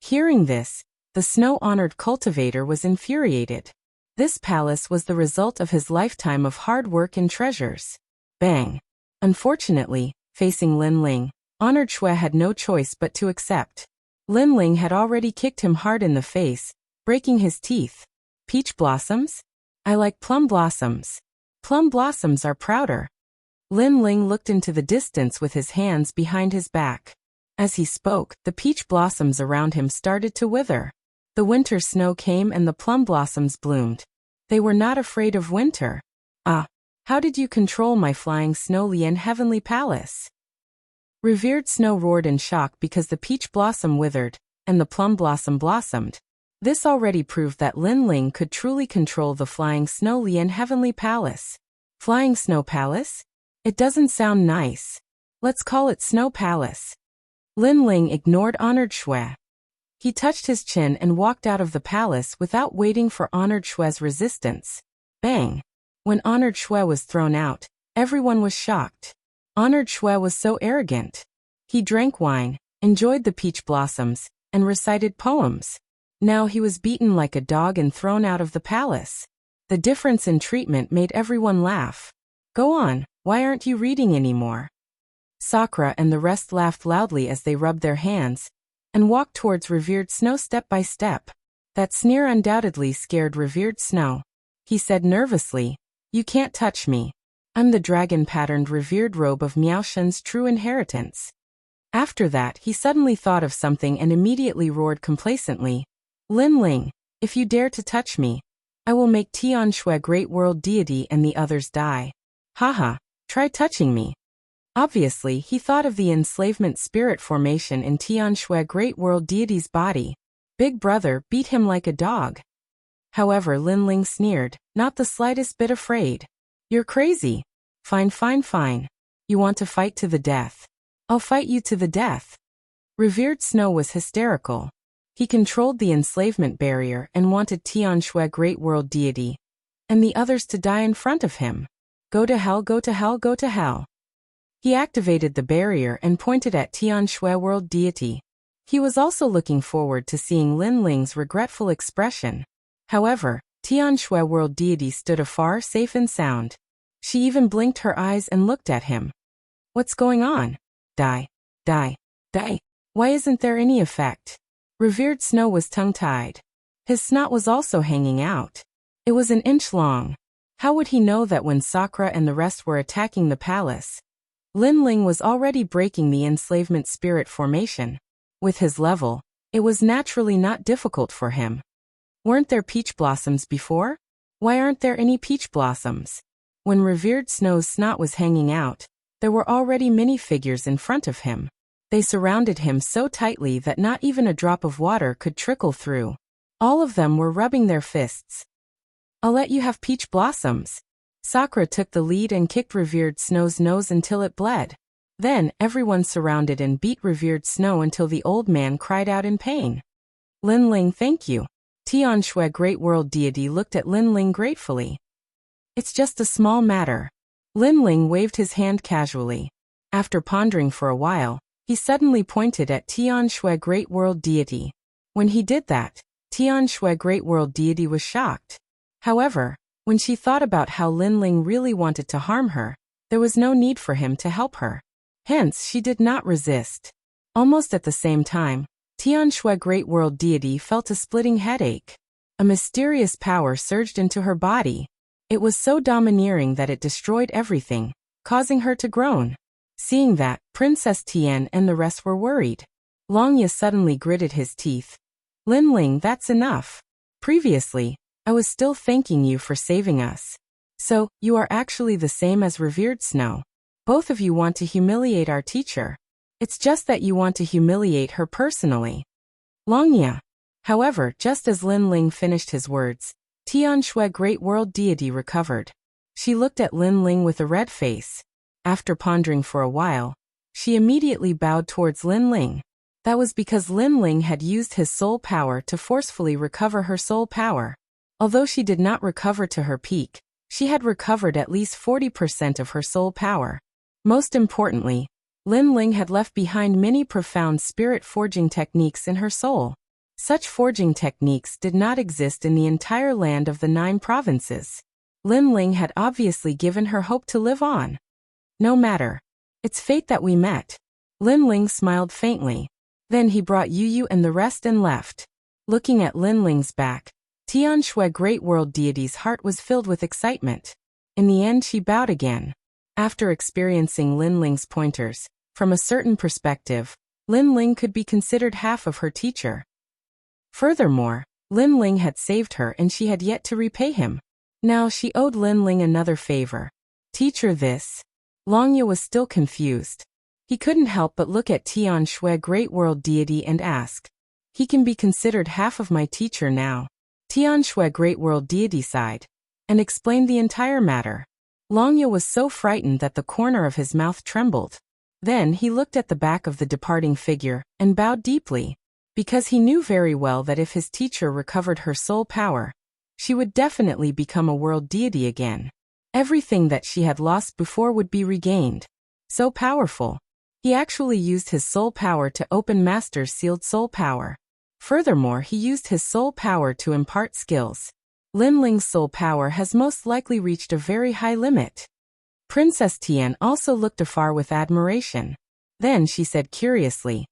Hearing this, the snow-honored cultivator was infuriated. This palace was the result of his lifetime of hard work and treasures. Bang. Unfortunately, facing Lin Ling, Honored Shui had no choice but to accept. Lin Ling had already kicked him hard in the face, breaking his teeth. Peach blossoms? I like plum blossoms. Plum blossoms are prouder. Lin Ling looked into the distance with his hands behind his back. As he spoke, the peach blossoms around him started to wither. The winter snow came and the plum blossoms bloomed. They were not afraid of winter. Ah, how did you control my flying snow Lian heavenly palace? Revered Snow roared in shock because the peach blossom withered, and the plum blossom blossomed. This already proved that Lin Ling could truly control the flying snow Lian heavenly palace. Flying snow palace? It doesn't sound nice. Let's call it Snow Palace. Lin Ling ignored Honored Shui. He touched his chin and walked out of the palace without waiting for Honored Shui's resistance. Bang! When Honored Shui was thrown out, everyone was shocked. Honored Shui was so arrogant. He drank wine, enjoyed the peach blossoms, and recited poems. Now he was beaten like a dog and thrown out of the palace. The difference in treatment made everyone laugh. Go on, why aren't you reading anymore? Sakura and the rest laughed loudly as they rubbed their hands and walked towards Revered Snow step by step. That sneer undoubtedly scared Revered Snow. He said nervously, "You can't touch me. I'm the dragon-patterned revered robe of Miaoshen's true inheritance." After that, he suddenly thought of something and immediately roared complacently, "Lin Ling, if you dare to touch me, I will make Tian Shui Great World Deity and the others die. Haha, try touching me." Obviously, he thought of the enslavement spirit formation in Tian Shui Great World Deity's body. Big Brother beat him like a dog. However, Lin Ling sneered, not the slightest bit afraid. "You're crazy. Fine, fine, fine. You want to fight to the death? I'll fight you to the death." Revered Snow was hysterical. He controlled the enslavement barrier and wanted Tian Shui Great World Deity and the others to die in front of him. Go to hell, go to hell, go to hell. He activated the barrier and pointed at Tian Shui World Deity. He was also looking forward to seeing Lin Ling's regretful expression. However, Tian Shui World Deity stood afar, safe and sound. She even blinked her eyes and looked at him. What's going on? Die. Die. Die. Why isn't there any effect? Revered Snow was tongue-tied. His snot was also hanging out. It was an inch long. How would he know that when Sakura and the rest were attacking the palace, Lin Ling was already breaking the enslavement spirit formation? With his level, it was naturally not difficult for him. Weren't there peach blossoms before? Why aren't there any peach blossoms? When Revered Snow's snot was hanging out, there were already many figures in front of him. They surrounded him so tightly that not even a drop of water could trickle through. All of them were rubbing their fists. "I'll let you have peach blossoms." Sakura took the lead and kicked Revered Snow's nose until it bled. Then, everyone surrounded and beat Revered Snow until the old man cried out in pain. "Lin Ling, thank you." Tian Shui Great World Deity looked at Lin Ling gratefully. "It's just a small matter." Lin Ling waved his hand casually. After pondering for a while, he suddenly pointed at Tian Shui Great World Deity. When he did that, Tian Shui Great World Deity was shocked. However, when she thought about how Lin Ling really wanted to harm her, there was no need for him to help her. Hence, she did not resist. Almost at the same time, Tian Shui Great World Deity felt a splitting headache. A mysterious power surged into her body. It was so domineering that it destroyed everything, causing her to groan. Seeing that, Princess Tian and the rest were worried. Longya suddenly gritted his teeth. "Lin Ling, that's enough. Previously, I was still thanking you for saving us. So, you are actually the same as Revered Snow. Both of you want to humiliate our teacher. It's just that you want to humiliate her personally." Longya. However, just as Lin Ling finished his words, Tian Shui Great World Deity recovered. She looked at Lin Ling with a red face. After pondering for a while, she immediately bowed towards Lin Ling. That was because Lin Ling had used his soul power to forcefully recover her soul power. Although she did not recover to her peak, she had recovered at least 40% of her soul power. Most importantly, Lin Ling had left behind many profound spirit forging techniques in her soul. Such forging techniques did not exist in the entire land of the 9 provinces. Lin Ling had obviously given her hope to live on. No matter. It's fate that we met. Lin Ling smiled faintly. Then he brought Yu and the rest and left. Looking at Lin Ling's back, Tian Shui Great World Deity's heart was filled with excitement. In the end she bowed again. After experiencing Lin Ling's pointers, from a certain perspective, Lin Ling could be considered half of her teacher. Furthermore, Lin Ling had saved her and she had yet to repay him. Now she owed Lin Ling another favor. Teach her this. Longya was still confused. He couldn't help but look at Tian Shui Great World Deity and ask. He can be considered half of my teacher now. Tian Shui Great World Deity sighed and explained the entire matter. Longya was so frightened that the corner of his mouth trembled. Then he looked at the back of the departing figure and bowed deeply, because he knew very well that if his teacher recovered her soul power, she would definitely become a world deity again. Everything that she had lost before would be regained. So powerful. He actually used his soul power to open Master's sealed soul power. Furthermore, he used his soul power to impart skills. Lin Ling's soul power has most likely reached a very high limit. Princess Tian also looked afar with admiration. Then she said curiously,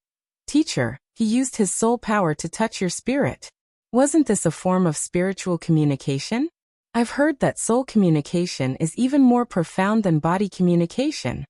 Teacher, he used his soul power to touch your spirit. Wasn't this a form of spiritual communication? I've heard that soul communication is even more profound than body communication.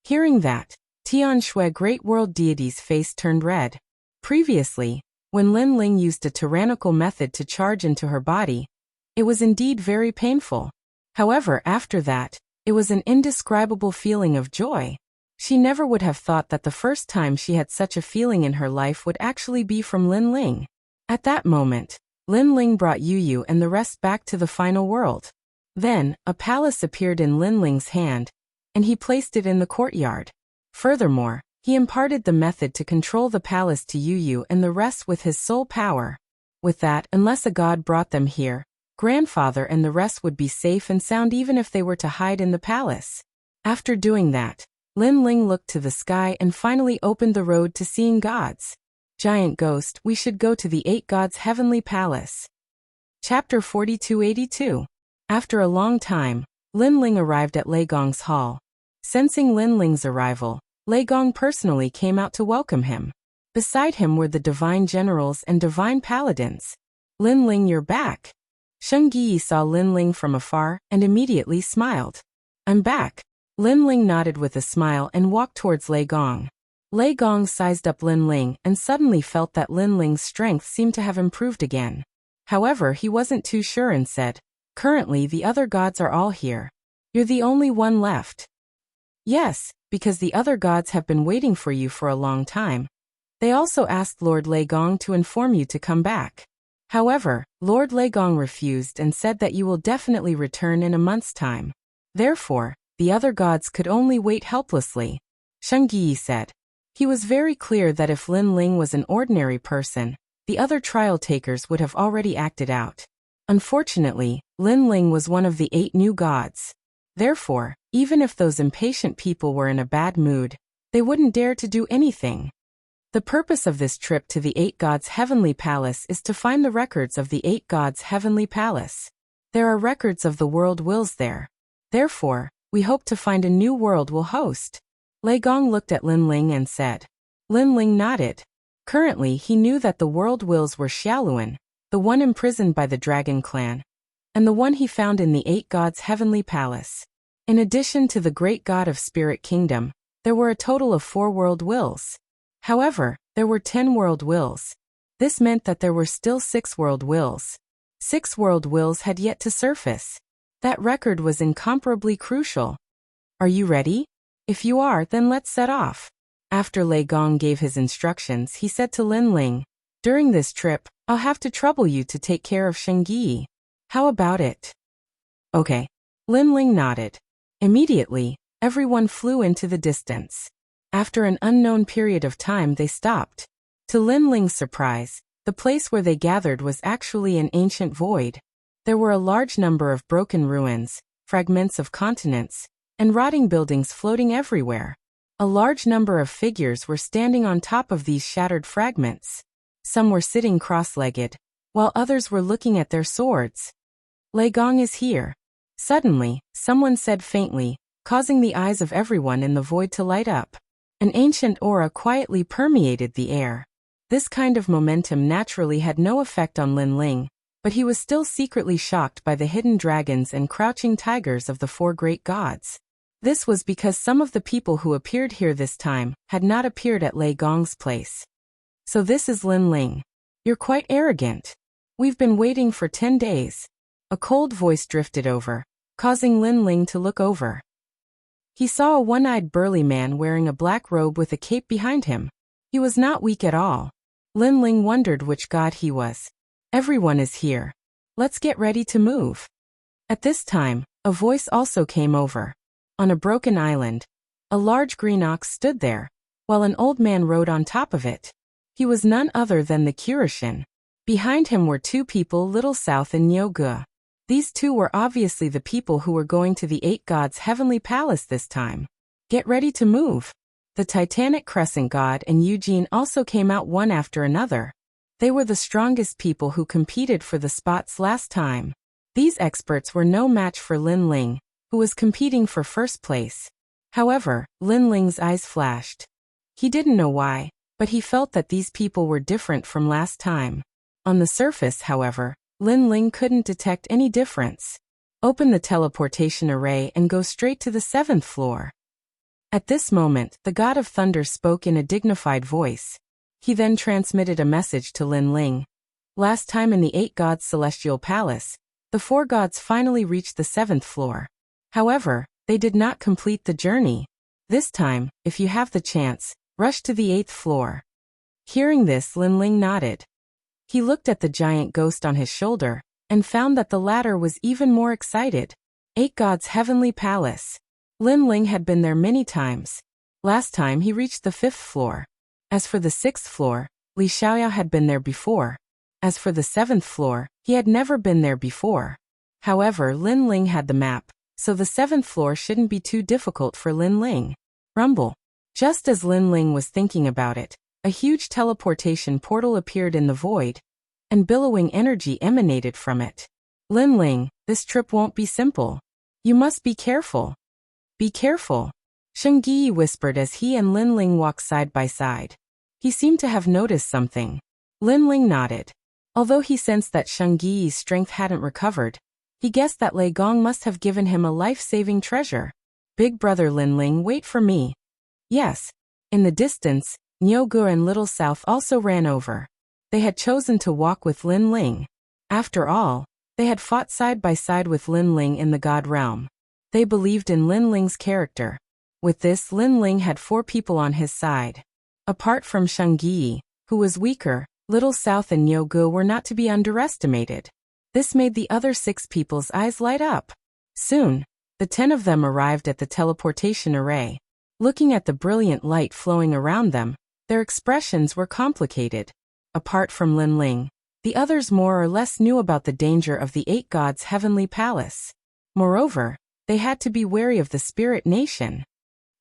Hearing that, Tian Shui Great World Deity's face turned red. Previously, when Lin Ling used a tyrannical method to charge into her body, it was indeed very painful. However, after that, it was an indescribable feeling of joy. She never would have thought that the first time she had such a feeling in her life would actually be from Lin Ling. At that moment, Lin Ling brought Yu and the rest back to the final world. Then, a palace appeared in Lin Ling's hand, and he placed it in the courtyard. Furthermore, he imparted the method to control the palace to Yu and the rest with his soul power. With that, unless a god brought them here, grandfather and the rest would be safe and sound even if they were to hide in the palace. After doing that, Lin Ling looked to the sky and finally opened the road to seeing gods. Giant Ghost, we should go to the 8 gods' heavenly palace. Chapter 4282. After a long time, Lin Ling arrived at Lei Gong's hall. Sensing Lin Ling's arrival, Lei Gong personally came out to welcome him. Beside him were the divine generals and divine paladins. Lin Ling, you're back. Sheng Yi saw Lin Ling from afar and immediately smiled. I'm back. Lin Ling nodded with a smile and walked towards Lei Gong. Lei Gong sized up Lin Ling and suddenly felt that Lin Ling's strength seemed to have improved again. However, he wasn't too sure and said, Currently the other gods are all here. You're the only one left. Yes, because the other gods have been waiting for you for a long time. They also asked Lord Lei Gong to inform you to come back. However, Lord Lei Gong refused and said that you will definitely return in a month's time. Therefore, the other gods could only wait helplessly. Sheng Yi said. He was very clear that if Lin Ling was an ordinary person, the other trial takers would have already acted out. Unfortunately, Lin Ling was one of the 8 new gods. Therefore, even if those impatient people were in a bad mood, they wouldn't dare to do anything. The purpose of this trip to the 8 gods' heavenly palace is to find the records of the 8 gods' heavenly palace. There are records of the world wills there. Therefore, we hope to find a new world will host. Lei Gong looked at Lin Ling and said. Lin Ling nodded. Currently, he knew that the world wills were Xiaoluan, the one imprisoned by the Dragon Clan, and the one he found in the 8 gods' heavenly palace. In addition to the great god of Spirit Kingdom, there were a total of 4 world wills. However, there were 10 world wills. This meant that there were still 6 world wills. 6 world wills had yet to surface. That record was incomparably crucial. Are you ready? If you are, then let's set off. After Lei Gong gave his instructions, he said to Lin Ling, During this trip, I'll have to trouble you to take care of Sheng Yi. How about it? Okay. Lin Ling nodded. Immediately, everyone flew into the distance. After an unknown period of time they stopped. To Lin Ling's surprise, the place where they gathered was actually an ancient void. There were a large number of broken ruins, fragments of continents, and rotting buildings floating everywhere. A large number of figures were standing on top of these shattered fragments. Some were sitting cross-legged, while others were looking at their swords. Lei Gong is here. Suddenly, someone said faintly, causing the eyes of everyone in the void to light up. An ancient aura quietly permeated the air. This kind of momentum naturally had no effect on Lin Ling, but he was still secretly shocked by the hidden dragons and crouching tigers of the four great gods. This was because some of the people who appeared here this time had not appeared at Lei Gong's place. So this is Lin Ling. You're quite arrogant. We've been waiting for 10 days. A cold voice drifted over, causing Lin Ling to look over. He saw a one-eyed burly man wearing a black robe with a cape behind him. He was not weak at all. Lin Ling wondered which god he was. Everyone is here. Let's get ready to move. At this time, a voice also came over. On a broken island, a large green ox stood there, while an old man rode on top of it. He was none other than the Kurishin. Behind him were two people, Little South and Nyogu. These two were obviously the people who were going to the Eight Gods' heavenly palace this time. Get ready to move. The Titanic Crescent God and Eugene also came out one after another. They were the strongest people who competed for the spots last time. These experts were no match for Lin Ling, who was competing for first place. However, Lin Ling's eyes flashed. He didn't know why, but he felt that these people were different from last time. On the surface, however, Lin Ling couldn't detect any difference. Open the teleportation array and go straight to the 7th floor. At this moment, the God of Thunder spoke in a dignified voice. He then transmitted a message to Lin Ling. Last time in the Eight Gods' celestial palace, the four gods finally reached the 7th floor. However, they did not complete the journey. This time, if you have the chance, rush to the 8th floor. Hearing this, Lin Ling nodded. He looked at the giant ghost on his shoulder, and found that the latter was even more excited. Eight Gods' heavenly palace. Lin Ling had been there many times. Last time he reached the 5th floor. As for the 6th floor, Li Xiaoyao had been there before. As for the 7th floor, he had never been there before. However, Lin Ling had the map, so the 7th floor shouldn't be too difficult for Lin Ling. Rumble. Just as Lin Ling was thinking about it, a huge teleportation portal appeared in the void, and billowing energy emanated from it. Lin Ling, this trip won't be simple. You must be careful. Be careful. Sheng Yi whispered as he and Lin Ling walked side by side. He seemed to have noticed something. Lin Ling nodded. Although he sensed that Sheng Yi's strength hadn't recovered, he guessed that Lei Gong must have given him a life-saving treasure. Big brother Lin Ling, wait for me. Yes. In the distance, Nyogu and Little South also ran over. They had chosen to walk with Lin Ling. After all, they had fought side by side with Lin Ling in the God realm. They believed in Lin Ling's character. With this, Lin Ling had 4 people on his side. Apart from Sheng Yi, who was weaker, Little South and Nyogu were not to be underestimated. This made the other 6 people's eyes light up. Soon, the 10 of them arrived at the teleportation array. Looking at the brilliant light flowing around them, their expressions were complicated. Apart from Lin Ling, the others more or less knew about the danger of the Eight Gods' heavenly palace. Moreover, they had to be wary of the Spirit Nation.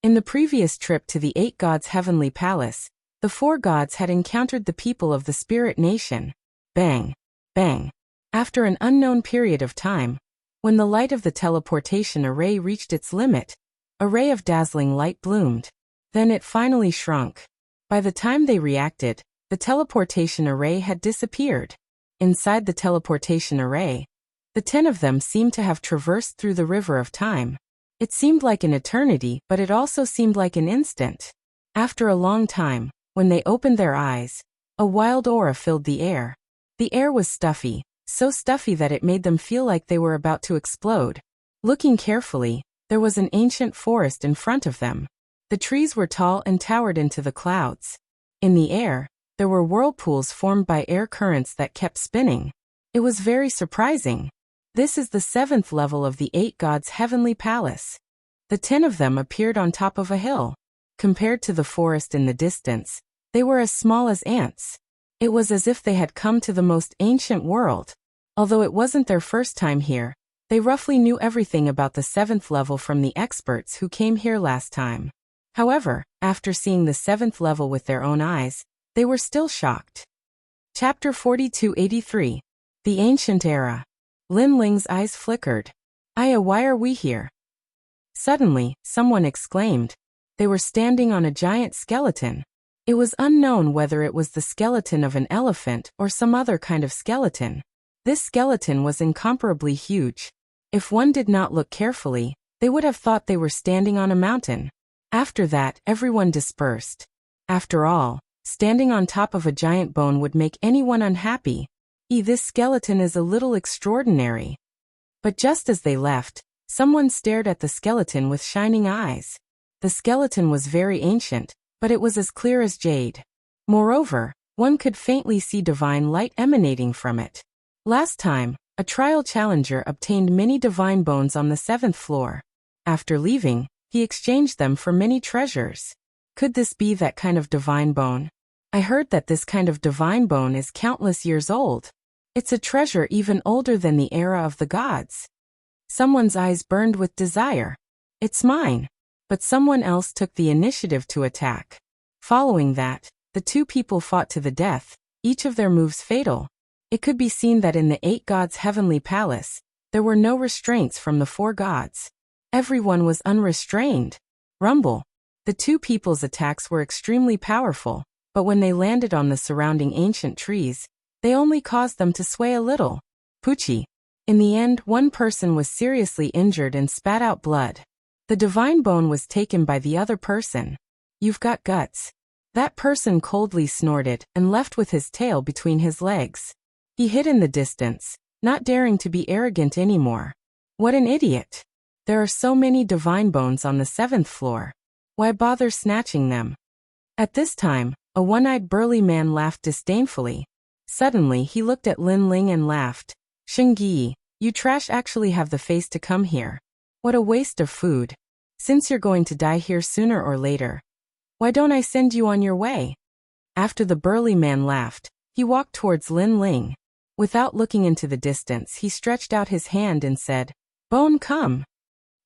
In the previous trip to the Eight Gods' heavenly palace, the 4 gods had encountered the people of the Spirit Nation. Bang! Bang! After an unknown period of time, when the light of the teleportation array reached its limit, a ray of dazzling light bloomed. Then it finally shrunk. By the time they reacted, the teleportation array had disappeared. Inside the teleportation array, the 10 of them seemed to have traversed through the river of time. It seemed like an eternity, but it also seemed like an instant. After a long time, when they opened their eyes, a wild aura filled the air. The air was stuffy, so stuffy that it made them feel like they were about to explode. Looking carefully, there was an ancient forest in front of them. The trees were tall and towered into the clouds. In the air, there were whirlpools formed by air currents that kept spinning. It was very surprising. This is the 7th level of the Eight Gods' heavenly palace. The 10 of them appeared on top of a hill. Compared to the forest in the distance, They were as small as ants. It was as if they had come to the most ancient world. Although it wasn't their first time here, they roughly knew everything about the 7th level from the experts who came here last time. However, after seeing the 7th level with their own eyes, they were still shocked. Chapter 4283. The Ancient Era. Lin Ling's eyes flickered. "Aya, why are we here?" Suddenly, someone exclaimed. They were standing on a giant skeleton. It was unknown whether it was the skeleton of an elephant or some other kind of skeleton. This skeleton was incomparably huge. If one did not look carefully, they would have thought they were standing on a mountain. After that, everyone dispersed. After all, standing on top of a giant bone would make anyone unhappy. This skeleton is a little extraordinary. But just as they left, someone stared at the skeleton with shining eyes. The skeleton was very ancient, but it was as clear as jade. Moreover, one could faintly see divine light emanating from it. Last time, a trial challenger obtained many divine bones on the 7th floor. After leaving, he exchanged them for many treasures. Could this be that kind of divine bone? I heard that this kind of divine bone is countless years old. It's a treasure even older than the era of the gods. Someone's eyes burned with desire. It's mine. But someone else took the initiative to attack. Following that, the two people fought to the death, each of their moves fatal. It could be seen that in the 8 gods' heavenly palace, there were no restraints from the 4 gods. Everyone was unrestrained. Rumble. The two people's attacks were extremely powerful, but when they landed on the surrounding ancient trees, they only caused them to sway a little. Poochie. In the end, one person was seriously injured and spat out blood. The divine bone was taken by the other person. "You've got guts." That person coldly snorted and left with his tail between his legs. He hid in the distance, not daring to be arrogant anymore. What an idiot. There are so many divine bones on the 7th floor. Why bother snatching them? At this time, a one-eyed burly man laughed disdainfully. Suddenly he looked at Lin Ling and laughed. "Shengyi, you trash actually have the face to come here. What a waste of food. Since you're going to die here sooner or later, why don't I send you on your way?" After the burly man laughed, he walked towards Lin Ling. Without looking into the distance, he stretched out his hand and said, "Bone, come."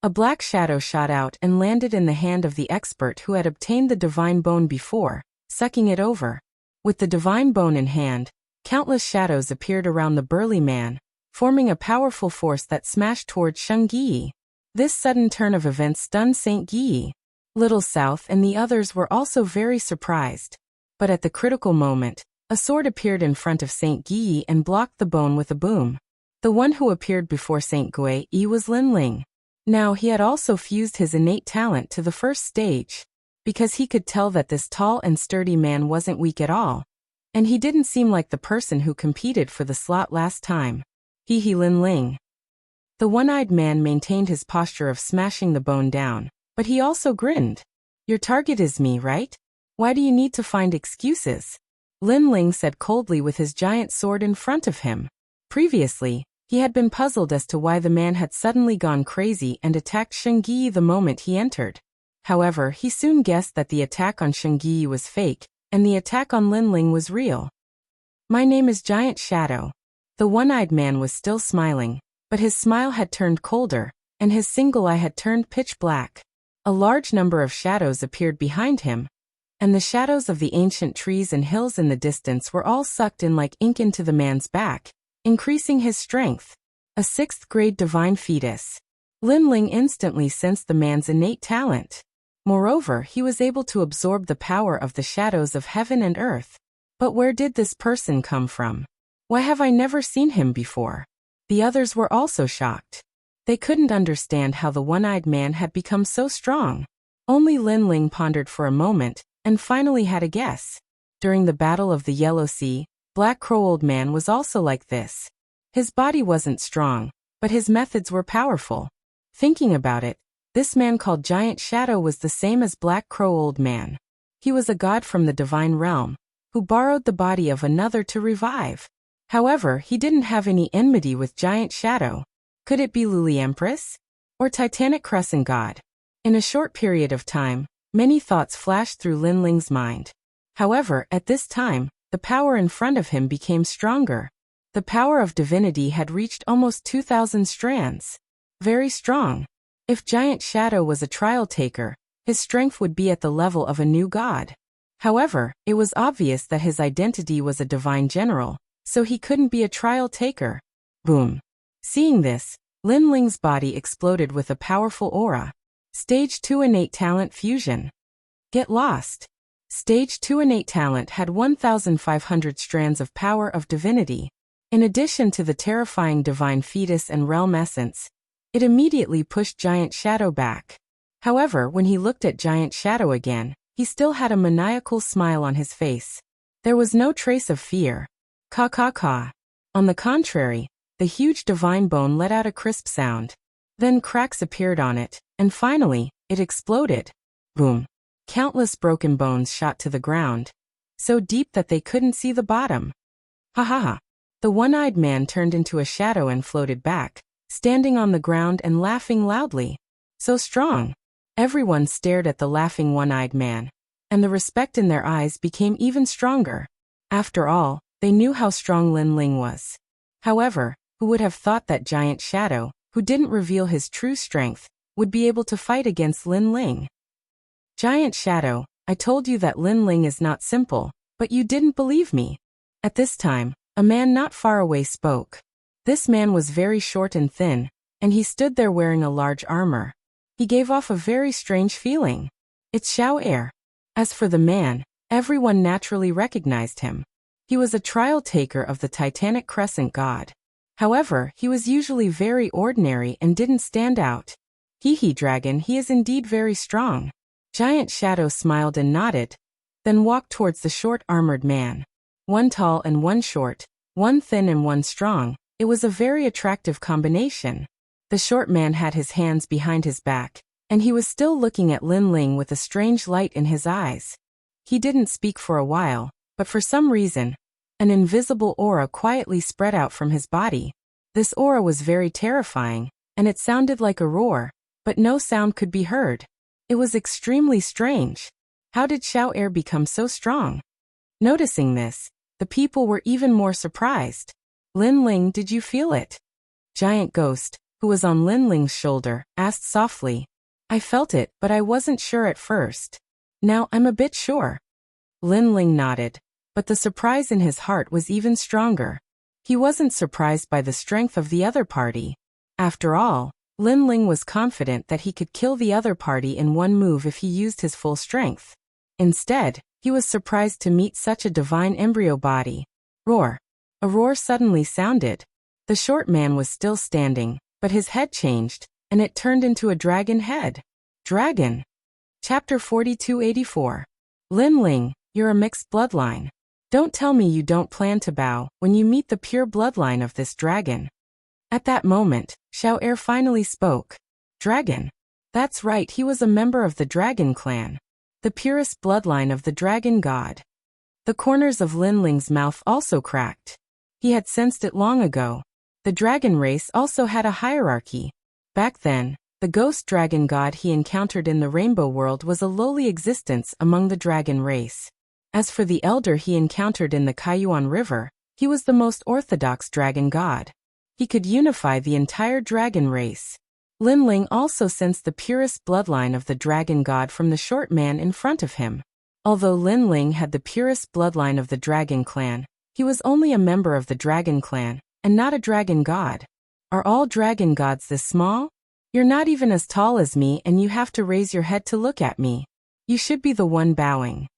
A black shadow shot out and landed in the hand of the expert who had obtained the divine bone before, sucking it over. With the divine bone in hand, countless shadows appeared around the burly man, forming a powerful force that smashed towards Shengyi. This sudden turn of events stunned Saint Yi. Little South and the others were also very surprised. But at the critical moment, a sword appeared in front of Saint Yi and blocked the bone with a boom. The one who appeared before Saint Yi was Lin Ling. Now he had also fused his innate talent to the first stage, because he could tell that this tall and sturdy man wasn't weak at all. And he didn't seem like the person who competed for the slot last time. Lin Ling. The one-eyed man maintained his posture of smashing the bone down, but he also grinned. "Your target is me, right? Why do you need to find excuses?" Lin Ling said coldly with his giant sword in front of him. Previously, he had been puzzled as to why the man had suddenly gone crazy and attacked Shengyi the moment he entered. However, he soon guessed that the attack on Shengyi was fake, and the attack on Lin Ling was real. "My name is Giant Shadow." The one-eyed man was still smiling, but his smile had turned colder, and his single eye had turned pitch black. A large number of shadows appeared behind him, and the shadows of the ancient trees and hills in the distance were all sucked in like ink into the man's back, increasing his strength. A 6th-grade divine fetus. Lin Ling instantly sensed the man's innate talent. Moreover, he was able to absorb the power of the shadows of heaven and earth. But where did this person come from? Why have I never seen him before? The others were also shocked. They couldn't understand how the one-eyed man had become so strong. Only Lin Ling pondered for a moment, and finally had a guess. During the Battle of the Yellow Sea, Black Crow Old Man was also like this. His body wasn't strong, but his methods were powerful. Thinking about it, this man called Giant Shadow was the same as Black Crow Old Man. He was a god from the divine realm, who borrowed the body of another to revive. However, he didn't have any enmity with Giant Shadow. Could it be Luli Empress? Or Titanic Crescent God? In a short period of time, many thoughts flashed through Lin Ling's mind. However, at this time, the power in front of him became stronger. The power of divinity had reached almost 2,000 strands. Very strong. If Giant Shadow was a trial taker, his strength would be at the level of a new god. However, it was obvious that his identity was a divine general, so he couldn't be a trial taker. Boom. Seeing this, Lin Ling's body exploded with a powerful aura. Stage 2 Innate Talent Fusion. Get lost. Stage 2 Innate Talent had 1,500 strands of power of divinity. In addition to the terrifying divine fetus and realm essence, it immediately pushed Giant Shadow back. However, when he looked at Giant Shadow again, he still had a maniacal smile on his face. There was no trace of fear. Ka ka ka. On the contrary, the huge divine bone let out a crisp sound. Then cracks appeared on it, and finally, it exploded. Boom. Countless broken bones shot to the ground, so deep that they couldn't see the bottom. Ha ha ha. The one-eyed man turned into a shadow and floated back, standing on the ground and laughing loudly. So strong. Everyone stared at the laughing one-eyed man, and the respect in their eyes became even stronger. After all, they knew how strong Lin Ling was. However, who would have thought that Giant Shadow, who didn't reveal his true strength, would be able to fight against Lin Ling? Giant Shadow, I told you that Lin Ling is not simple, but you didn't believe me. At this time, a man not far away spoke. This man was very short and thin, and he stood there wearing a large armor. He gave off a very strange feeling. It's Xiao Er. As for the man, everyone naturally recognized him. He was a trial taker of the Titanic Crescent god. However, he was usually very ordinary and didn't stand out. Hee dragon, he is indeed very strong. Giant Shadow smiled and nodded, then walked towards the short armored man. One tall and one short, one thin and one strong. It was a very attractive combination. The short man had his hands behind his back, and he was still looking at Lin Ling with a strange light in his eyes. He didn't speak for a while, but for some reason, an invisible aura quietly spread out from his body. This aura was very terrifying, and it sounded like a roar, but no sound could be heard. It was extremely strange. How did Xiao Er become so strong? Noticing this, the people were even more surprised. Lin Ling, did you feel it? Giant Ghost, who was on Lin Ling's shoulder, asked softly. I felt it, but I wasn't sure at first. Now I'm a bit sure. Lin Ling nodded, but the surprise in his heart was even stronger. He wasn't surprised by the strength of the other party. After all, Lin Ling was confident that he could kill the other party in one move if he used his full strength. Instead, he was surprised to meet such a divine embryo body. Roar. A roar suddenly sounded. The short man was still standing, but his head changed, and it turned into a dragon head. Dragon. Chapter 4284. Lin Ling, you're a mixed bloodline. Don't tell me you don't plan to bow when you meet the pure bloodline of this dragon. At that moment, Xiao Er finally spoke. Dragon. That's right, he was a member of the dragon clan. The purest bloodline of the dragon god. The corners of Lin Ling's mouth also cracked. He had sensed it long ago. The dragon race also had a hierarchy. Back then, the ghost dragon god he encountered in the rainbow world was a lowly existence among the dragon race. As for the elder he encountered in the Kaiyuan River, he was the most orthodox dragon god. He could unify the entire dragon race. Lin Ling also sensed the purest bloodline of the dragon god from the short man in front of him. Although Lin Ling had the purest bloodline of the dragon clan, he was only a member of the dragon clan, and not a dragon god. Are all dragon gods this small? You're not even as tall as me and you have to raise your head to look at me. You should be the one bowing.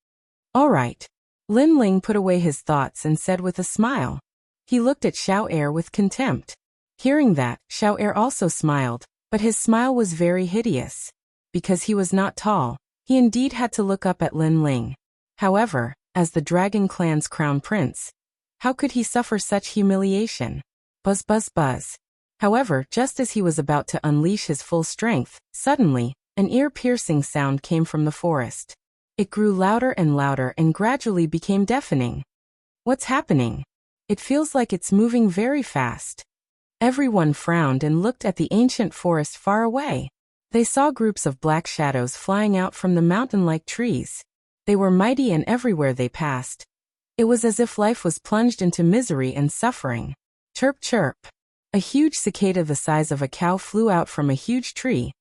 All right. Lin Ling put away his thoughts and said with a smile. He looked at Xiao Er with contempt. Hearing that, Xiao Er also smiled, but his smile was very hideous. Because he was not tall, he indeed had to look up at Lin Ling. However, as the dragon clan's crown prince, how could he suffer such humiliation? Buzz buzz buzz. However, just as he was about to unleash his full strength, suddenly, an ear-piercing sound came from the forest. It grew louder and louder and gradually became deafening. What's happening? It feels like it's moving very fast. Everyone frowned and looked at the ancient forest far away. They saw groups of black shadows flying out from the mountain-like trees. They were mighty and everywhere they passed. It was as if life was plunged into misery and suffering. Chirp chirp. A huge cicada the size of a cow flew out from a huge tree,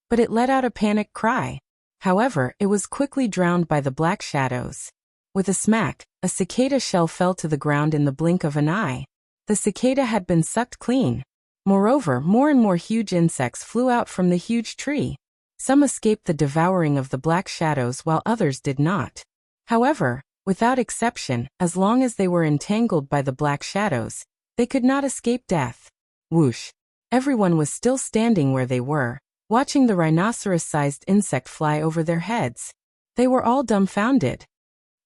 but it let out a panicked cry. However, it was quickly drowned by the black shadows. With a smack, a cicada shell fell to the ground in the blink of an eye. The cicada had been sucked clean. Moreover, more and more huge insects flew out from the huge tree. Some escaped the devouring of the black shadows while others did not. However, without exception, as long as they were entangled by the black shadows, they could not escape death. Whoosh! Everyone was still standing where they were, watching the rhinoceros-sized insect fly over their heads. They were all dumbfounded.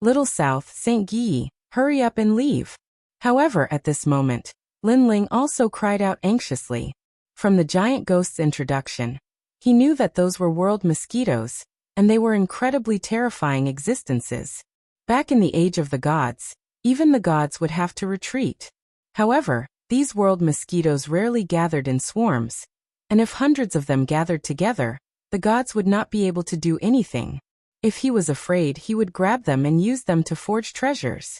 Little South, St. Guy, hurry up and leave. However, at this moment, Lin Ling also cried out anxiously. From the giant ghost's introduction, he knew that those were world mosquitoes, and they were incredibly terrifying existences. Back in the age of the gods, even the gods would have to retreat. However, these world mosquitoes rarely gathered in swarms, and if hundreds of them gathered together, the gods would not be able to do anything. If he was afraid, he would grab them and use them to forge treasures.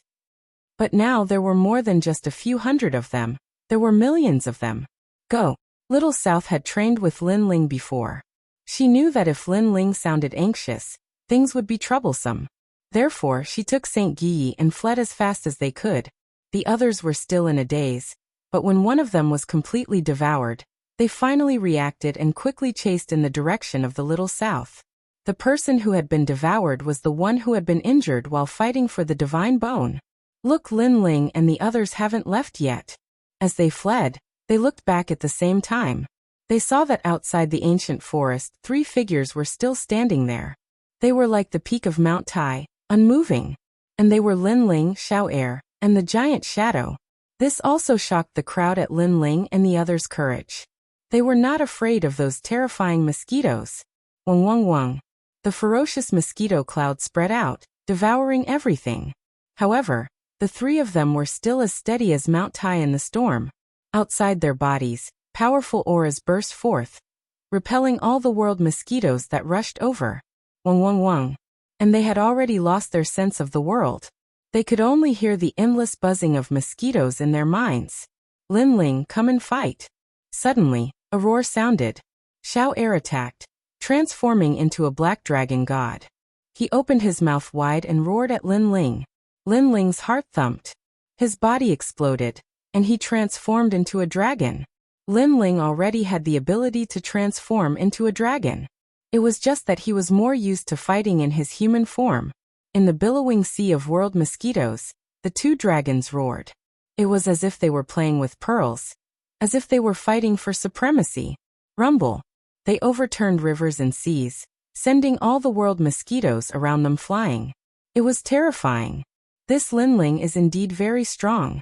But now there were more than just a few hundred of them. There were millions of them. Go! Little South had trained with Lin Ling before. She knew that if Lin Ling sounded anxious, things would be troublesome. Therefore, she took St. Guy and fled as fast as they could. The others were still in a daze, but when one of them was completely devoured, they finally reacted and quickly chased in the direction of the Little South. The person who had been devoured was the one who had been injured while fighting for the divine bone. Look, Lin Ling and the others haven't left yet. As they fled, they looked back at the same time. They saw that outside the ancient forest, 3 figures were still standing there. They were like the peak of Mount Tai, unmoving. And they were Lin Ling, Xiao and the giant shadow. This also shocked the crowd at Lin Ling and the others' courage. They were not afraid of those terrifying mosquitoes. Wang wang wang. The ferocious mosquito cloud spread out, devouring everything. However, the 3 of them were still as steady as Mount Tai in the storm. Outside their bodies, powerful auras burst forth, repelling all the world mosquitoes that rushed over. Wang wang wang. And they had already lost their sense of the world. They could only hear the endless buzzing of mosquitoes in their minds. Lin Ling, come and fight. Suddenly, a roar sounded. Xiao attacked, transforming into a black dragon god. He opened his mouth wide and roared at Lin Ling. Lin Ling's heart thumped. His body exploded, and he transformed into a dragon. Lin Ling already had the ability to transform into a dragon. It was just that he was more used to fighting in his human form. In the billowing sea of world mosquitoes, the 2 dragons roared. It was as if they were playing with pearls, as if they were fighting for supremacy. Rumble. They overturned rivers and seas, sending all the world mosquitoes around them flying. It was terrifying. This Lin Ling is indeed very strong.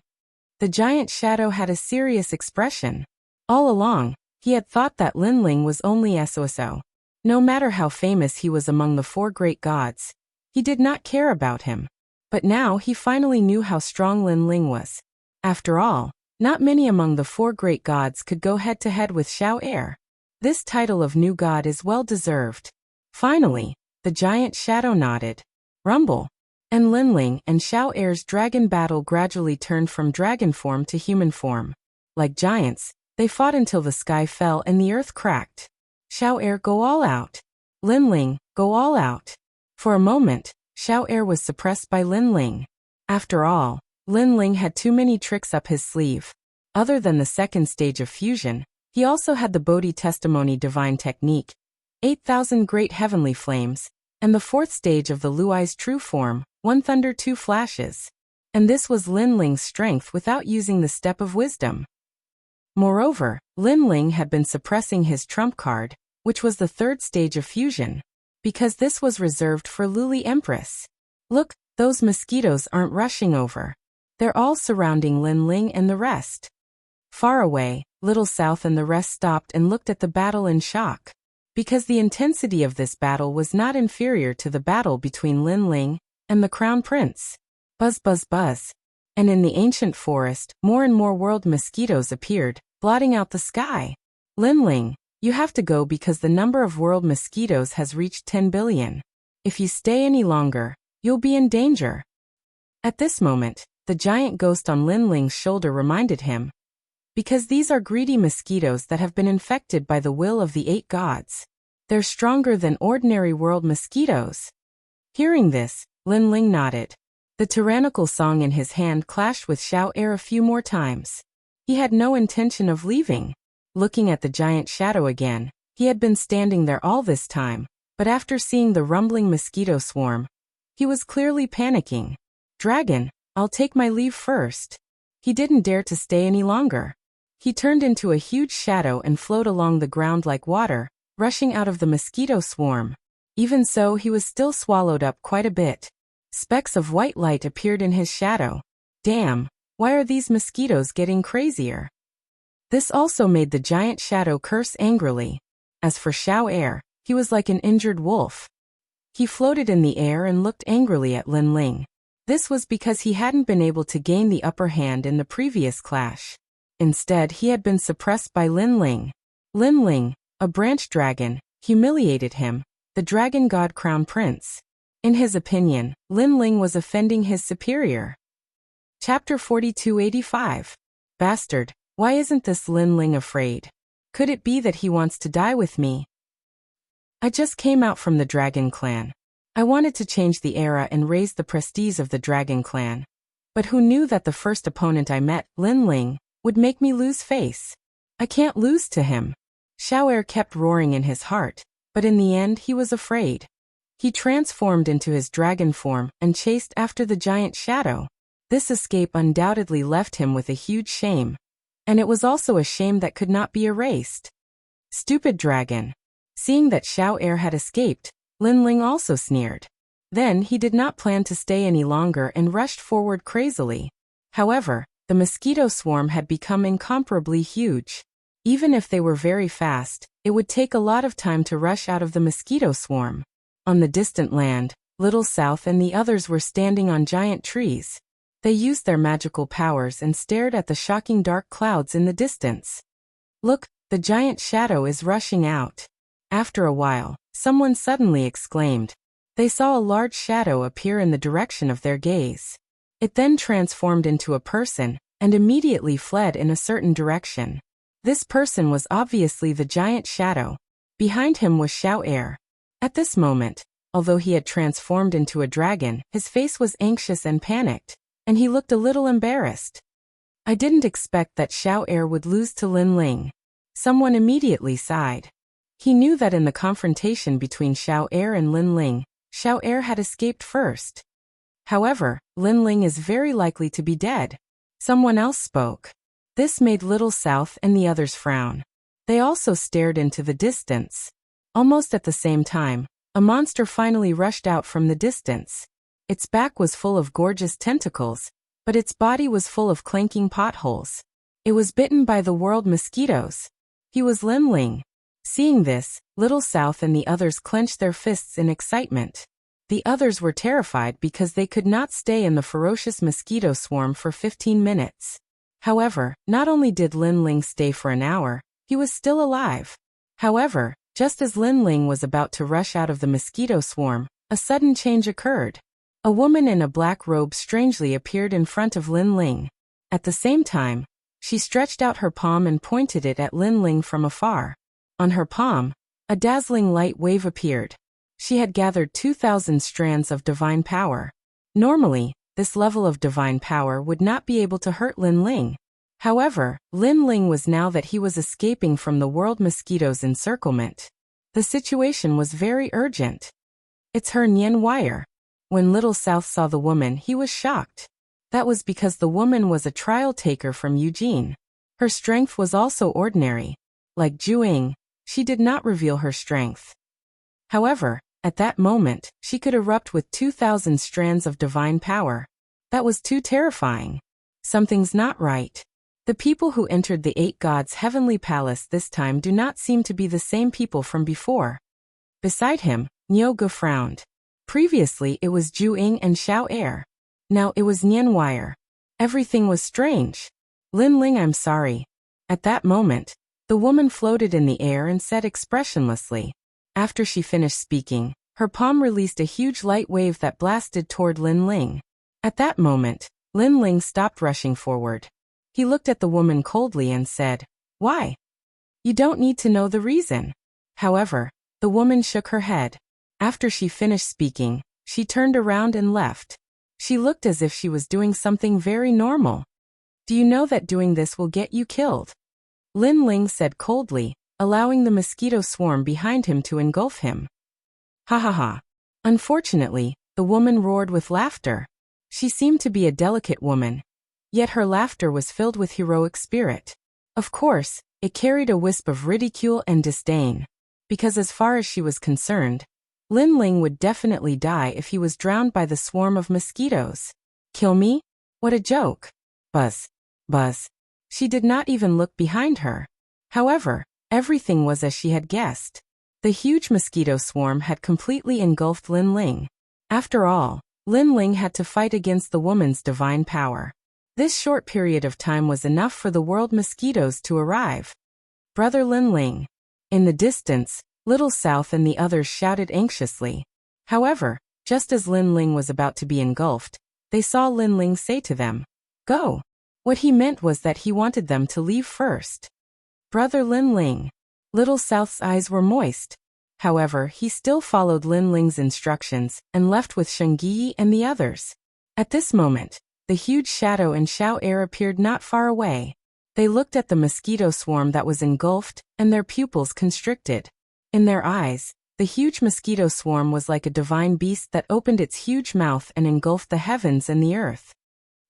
The giant shadow had a serious expression. All along, he had thought that Lin Ling was only so. No matter how famous he was among the 4 great gods, he did not care about him. But now he finally knew how strong Lin Ling was. After all, not many among the 4 great gods could go head-to-head with Xiao. This title of new god is well deserved. Finally, the giant shadow nodded. Rumble. And Lin Ling and Xiao's dragon battle gradually turned from dragon form to human form. Like giants, they fought until the sky fell and the earth cracked. Xiao, go all out. Lin Ling, go all out. For a moment, Xiao was suppressed by Lin Ling. After all, Lin Ling had too many tricks up his sleeve. Other than the 2nd stage of fusion, he also had the Bodhi Testimony divine technique, 8,000 great heavenly flames, and the 4th stage of the Luai's true form, 1 thunder 2 flashes. And this was Lin Ling's strength without using the step of wisdom. Moreover, Lin Ling had been suppressing his trump card, which was the 3rd stage of fusion, because this was reserved for Luli Empress. Look, those mosquitoes aren't rushing over. They're all surrounding Lin Ling and the rest. Far away, Little South and the rest stopped and looked at the battle in shock. Because the intensity of this battle was not inferior to the battle between Lin Ling and the Crown Prince. Buzz buzz buzz. And in the ancient forest, more and more world mosquitoes appeared, blotting out the sky. Lin Ling, you have to go because the number of world mosquitoes has reached 10 billion. If you stay any longer, You'll be in danger. At this moment, the giant ghost on Lin Ling's shoulder reminded him. Because these are greedy mosquitoes that have been infected by the will of the 8 gods. They're stronger than ordinary world mosquitoes. Hearing this, Lin Ling nodded. The tyrannical song in his hand clashed with Xiao Air a few more times. He had no intention of leaving. Looking at the giant shadow again, he had been standing there all this time, but after seeing the rumbling mosquito swarm, he was clearly panicking. Dragon, I'll take my leave first. He didn't dare to stay any longer. He turned into a huge shadow and flowed along the ground like water, rushing out of the mosquito swarm. Even so, he was still swallowed up quite a bit. Specks of white light appeared in his shadow. Damn, why are these mosquitoes getting crazier? This also made the giant shadow curse angrily. As for Xiao Air, he was like an injured wolf. He floated in the air and looked angrily at Lin Ling. This was because he hadn't been able to gain the upper hand in the previous clash. Instead, he had been suppressed by Lin Ling. Lin Ling, a branch dragon, humiliated him, the dragon god crown prince. In his opinion, Lin Ling was offending his superior. Chapter 4285. Bastard, why isn't this Lin Ling afraid? Could it be that he wants to die with me? I just came out from the Dragon Clan. I wanted to change the era and raise the prestige of the Dragon Clan. But who knew that the first opponent I met, Lin Ling, would make me lose face? I can't lose to him. Xiao Air kept roaring in his heart, but in the end he was afraid. He transformed into his dragon form and chased after the giant shadow. This escape undoubtedly left him with a huge shame. And it was also a shame that could not be erased. Stupid dragon. Seeing that Xiao Air had escaped, Lin Ling also sneered. Then he did not plan to stay any longer and rushed forward crazily. However, the mosquito swarm had become incomparably huge. Even if they were very fast, it would take a lot of time to rush out of the mosquito swarm. On the distant land, Little South and the others were standing on giant trees. They used their magical powers and stared at the shocking dark clouds in the distance. Look, the giant shadow is rushing out. After a while, someone suddenly exclaimed. They saw a large shadow appear in the direction of their gaze. It then transformed into a person, and immediately fled in a certain direction. This person was obviously the giant shadow. Behind him was Xiao Air. At this moment, although he had transformed into a dragon, his face was anxious and panicked, and he looked a little embarrassed. I didn't expect that Xiao Air would lose to Lin Ling. Someone immediately sighed. He knew that in the confrontation between Xiao Air and Lin Ling, Xiao Air had escaped first. However, Lin Ling is very likely to be dead. Someone else spoke. This made Little South and the others frown. They also stared into the distance. Almost at the same time, a monster finally rushed out from the distance. Its back was full of gorgeous tentacles, but its body was full of clanking potholes. It was bitten by the world mosquitoes. He was Lin Ling. Seeing this, Little South and the others clenched their fists in excitement. The others were terrified because they could not stay in the ferocious mosquito swarm for 15 minutes. However, not only did Lin Ling stay for an hour, he was still alive. However, just as Lin Ling was about to rush out of the mosquito swarm, a sudden change occurred. A woman in a black robe strangely appeared in front of Lin Ling. At the same time, she stretched out her palm and pointed it at Lin Ling from afar. On her palm, a dazzling light wave appeared. She had gathered 2,000 strands of divine power. Normally, this level of divine power would not be able to hurt Lin Ling. However, Lin Ling was now that he was escaping from the world mosquito's encirclement. The situation was very urgent. It's her Nian wire. When Little South saw the woman, he was shocked. That was because the woman was a trial taker from Eugene. Her strength was also ordinary. Like Juing, she did not reveal her strength. However, at that moment, she could erupt with 2,000 strands of divine power. That was too terrifying. Something's not right. The people who entered the 8 gods' heavenly palace this time do not seem to be the same people from before. Beside him, Nyoga frowned. Previously it was Ju Ying and Xiao Air. Now it was Nian Wire. Everything was strange. Lin Ling, I'm sorry. At that moment, the woman floated in the air and said expressionlessly. After she finished speaking, Her palm released a huge light wave that blasted toward Lin Ling. At that moment, Lin Ling stopped rushing forward. He looked at the woman coldly and said, "Why? You don't need to know the reason." However, the woman shook her head. After she finished speaking, she turned around and left. She looked as if she was doing something very normal. "Do you know that doing this will get you killed?" Lin Ling said coldly, allowing the mosquito swarm behind him to engulf him. "Ha ha ha." Unfortunately, the woman roared with laughter. She seemed to be a delicate woman, yet her laughter was filled with heroic spirit. Of course, it carried a wisp of ridicule and disdain, because as far as she was concerned, Lin Ling would definitely die if he was drowned by the swarm of mosquitoes. "Kill me? What a joke." Buzz. Buzz. She did not even look behind her. However, everything was as she had guessed. The huge mosquito swarm had completely engulfed Lin Ling. After all, Lin Ling had to fight against the woman's divine power. This short period of time was enough for the world mosquitoes to arrive. "Brother Lin Ling." In the distance, Little South and the others shouted anxiously. However, just as Lin Ling was about to be engulfed, they saw Lin Ling say to them, "Go." What he meant was that he wanted them to leave first. "Brother Lin Ling." Little South's eyes were moist. However, he still followed Lin Ling's instructions and left with Shengyi and the others. At this moment, the huge shadow and Xiao Air appeared not far away. They looked at the mosquito swarm that was engulfed, and their pupils constricted. In their eyes, the huge mosquito swarm was like a divine beast that opened its huge mouth and engulfed the heavens and the earth.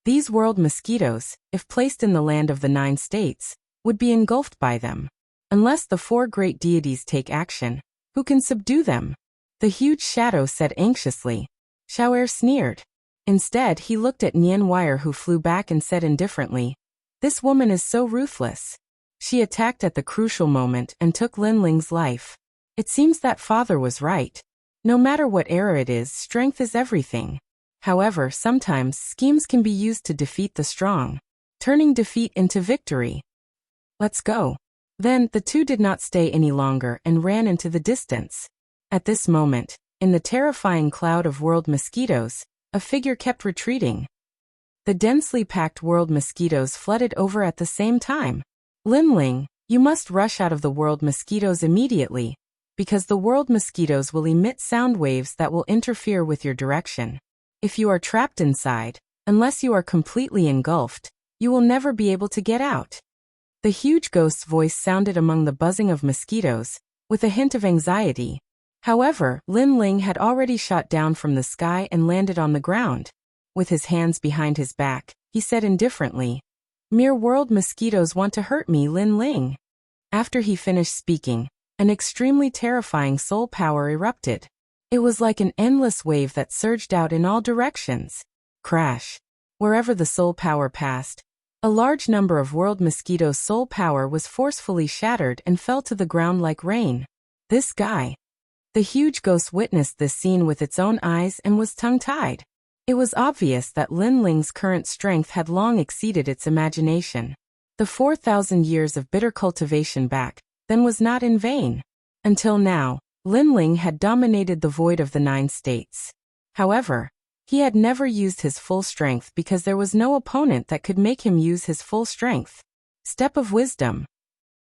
These world mosquitoes, if placed in the land of the 9 states, would be engulfed by them. Unless the 4 great deities take action, who can subdue them? The huge shadow said anxiously. Xiaoer sneered. Instead, he looked at Nian Wire, who flew back and said indifferently, "This woman is so ruthless. She attacked at the crucial moment and took Lin Ling's life. It seems that father was right. No matter what era it is, strength is everything. However, sometimes schemes can be used to defeat the strong, turning defeat into victory. Let's go." Then, the two did not stay any longer and ran into the distance. At this moment, in the terrifying cloud of world mosquitoes, a figure kept retreating. The densely packed world mosquitoes flooded over at the same time. "Lin Ling, you must rush out of the world mosquitoes immediately, because the world mosquitoes will emit sound waves that will interfere with your direction. If you are trapped inside, unless you are completely engulfed, you will never be able to get out." The huge ghost's voice sounded among the buzzing of mosquitoes, with a hint of anxiety. However, Lin Ling had already shot down from the sky and landed on the ground. With his hands behind his back, he said indifferently, "Mere world mosquitoes want to hurt me, Lin Ling." After he finished speaking, an extremely terrifying soul power erupted. It was like an endless wave that surged out in all directions. Crash. Wherever the soul power passed, a large number of world mosquitoes' soul power was forcefully shattered and fell to the ground like rain. This guy. The huge ghost witnessed this scene with its own eyes and was tongue-tied. It was obvious that Lin Ling's current strength had long exceeded its imagination. The 4,000 years of bitter cultivation back then was not in vain. Until now, Lin Ling had dominated the void of the 9 states. However, he had never used his full strength because there was no opponent that could make him use his full strength. "Step of wisdom,"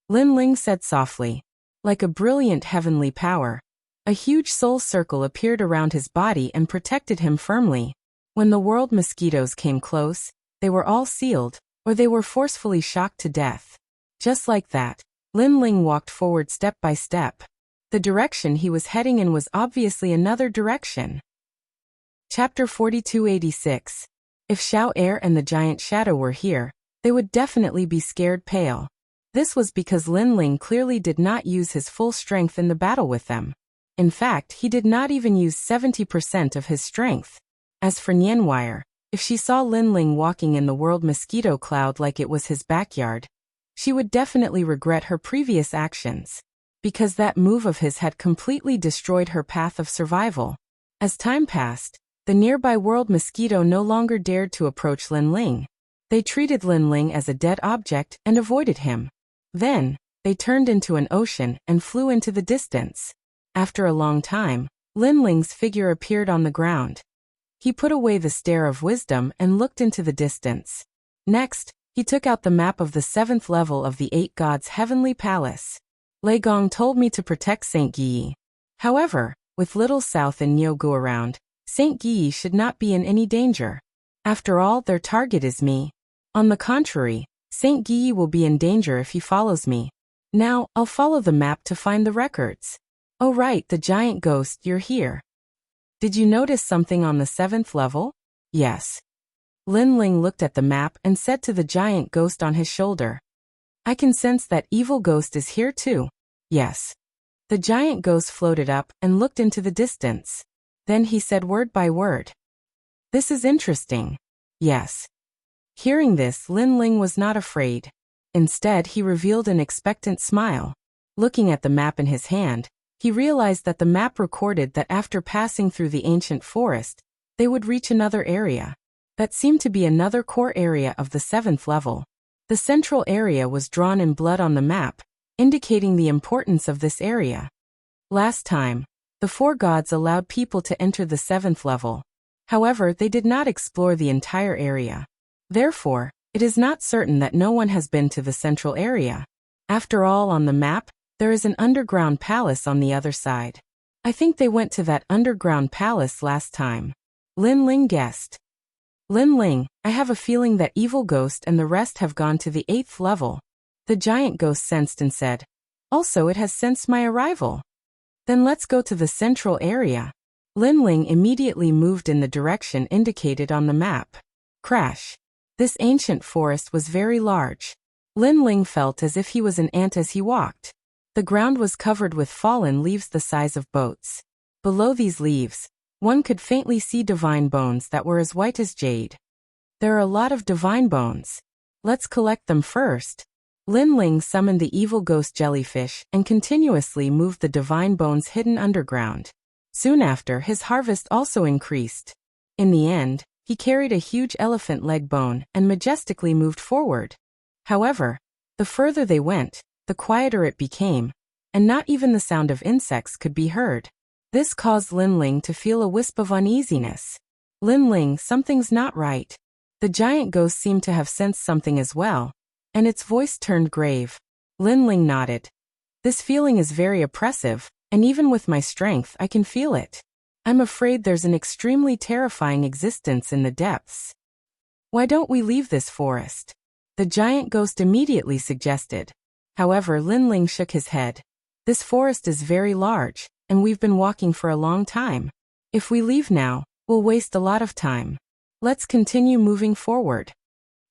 Lin Ling said softly. Like a brilliant heavenly power, a huge soul circle appeared around his body and protected him firmly. When the world mosquitoes came close, they were all sealed, or they were forcefully shocked to death. Just like that, Lin Ling walked forward step by step. The direction he was heading in was obviously another direction. Chapter 4286. If Xiao Air and the giant shadow were here, they would definitely be scared pale. This was because Lin Ling clearly did not use his full strength in the battle with them. In fact, he did not even use 70% of his strength. As for Nianwire, if she saw Lin Ling walking in the world mosquito cloud like it was his backyard, she would definitely regret her previous actions, because that move of his had completely destroyed her path of survival. As time passed, the nearby world mosquito no longer dared to approach Lin Ling. They treated Lin Ling as a dead object and avoided him. Then, they turned into an ocean and flew into the distance. After a long time, Lin Ling's figure appeared on the ground. He put away the stare of wisdom and looked into the distance. Next, he took out the map of the 7th level of the 8 gods' heavenly palace. Lei Gong told me to protect St. Guyi. However, with Little South and Nyogu around, St. Guyi should not be in any danger. After all, their target is me. On the contrary, St. Guyi will be in danger if he follows me. Now, I'll follow the map to find the records. Oh right, the giant ghost, you're here. Did you notice something on the 7th level? Yes. Lin Ling looked at the map and said to the giant ghost on his shoulder. I can sense that evil ghost is here too. Yes. The giant ghost floated up and looked into the distance. Then he said word by word. This is interesting. Yes. Hearing this, Lin Ling was not afraid. Instead, he revealed an expectant smile. Looking at the map in his hand, he realized that the map recorded that after passing through the ancient forest, they would reach another area. That seemed to be another core area of the 7th level. The central area was drawn in blood on the map, indicating the importance of this area. Last time, the 4 gods allowed people to enter the 7th level. However, they did not explore the entire area. Therefore, it is not certain that no one has been to the central area. After all, on the map, there is an underground palace on the other side. I think they went to that underground palace last time. Lin Ling guessed. Lin Ling, I have a feeling that Evil Ghost and the rest have gone to the 8th level. The giant ghost sensed and said. Also, it has sensed my arrival. Then let's go to the central area. Lin Ling immediately moved in the direction indicated on the map. Crash. This ancient forest was very large. Lin Ling felt as if he was an ant as he walked. The ground was covered with fallen leaves the size of boats. Below these leaves, one could faintly see divine bones that were as white as jade. There are a lot of divine bones. Let's collect them first. Lin Ling summoned the evil ghost jellyfish and continuously moved the divine bones hidden underground. Soon after, his harvest also increased. In the end, he carried a huge elephant leg bone and majestically moved forward. However, the further they went, the quieter it became, and not even the sound of insects could be heard. This caused Lin Ling to feel a wisp of uneasiness. Lin Ling, something's not right. The giant ghost seemed to have sensed something as well, and its voice turned grave. Lin Ling nodded. This feeling is very oppressive, and even with my strength I can feel it. I'm afraid there's an extremely terrifying existence in the depths. Why don't we leave this forest? The giant ghost immediately suggested. However, Lin Ling shook his head. This forest is very large, and we've been walking for a long time. If we leave now, we'll waste a lot of time. Let's continue moving forward.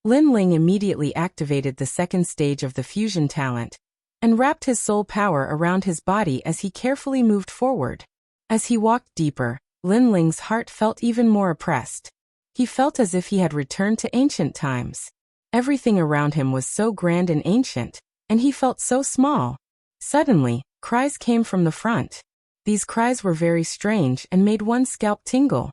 Lin Ling immediately activated the 2nd stage of the fusion talent, and wrapped his soul power around his body as he carefully moved forward. As he walked deeper, Lin Ling's heart felt even more oppressed. He felt as if he had returned to ancient times. Everything around him was so grand and ancient, and he felt so small. Suddenly, cries came from the front. These cries were very strange and made one's scalp tingle.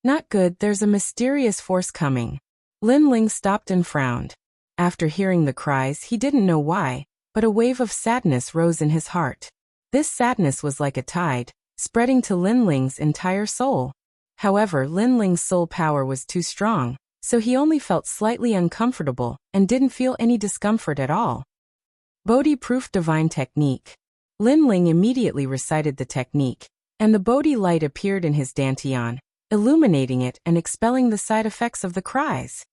Not good, there's a mysterious force coming. Lin Ling stopped and frowned. After hearing the cries, he didn't know why, but a wave of sadness rose in his heart. This sadness was like a tide, spreading to Lin Ling's entire soul. However, Lin Ling's soul power was too strong, so he only felt slightly uncomfortable and didn't feel any discomfort at all. Bodhi-proof divine technique. Lin Ling immediately recited the technique, and the Bodhi light appeared in his dantian, illuminating it and expelling the side effects of the cries.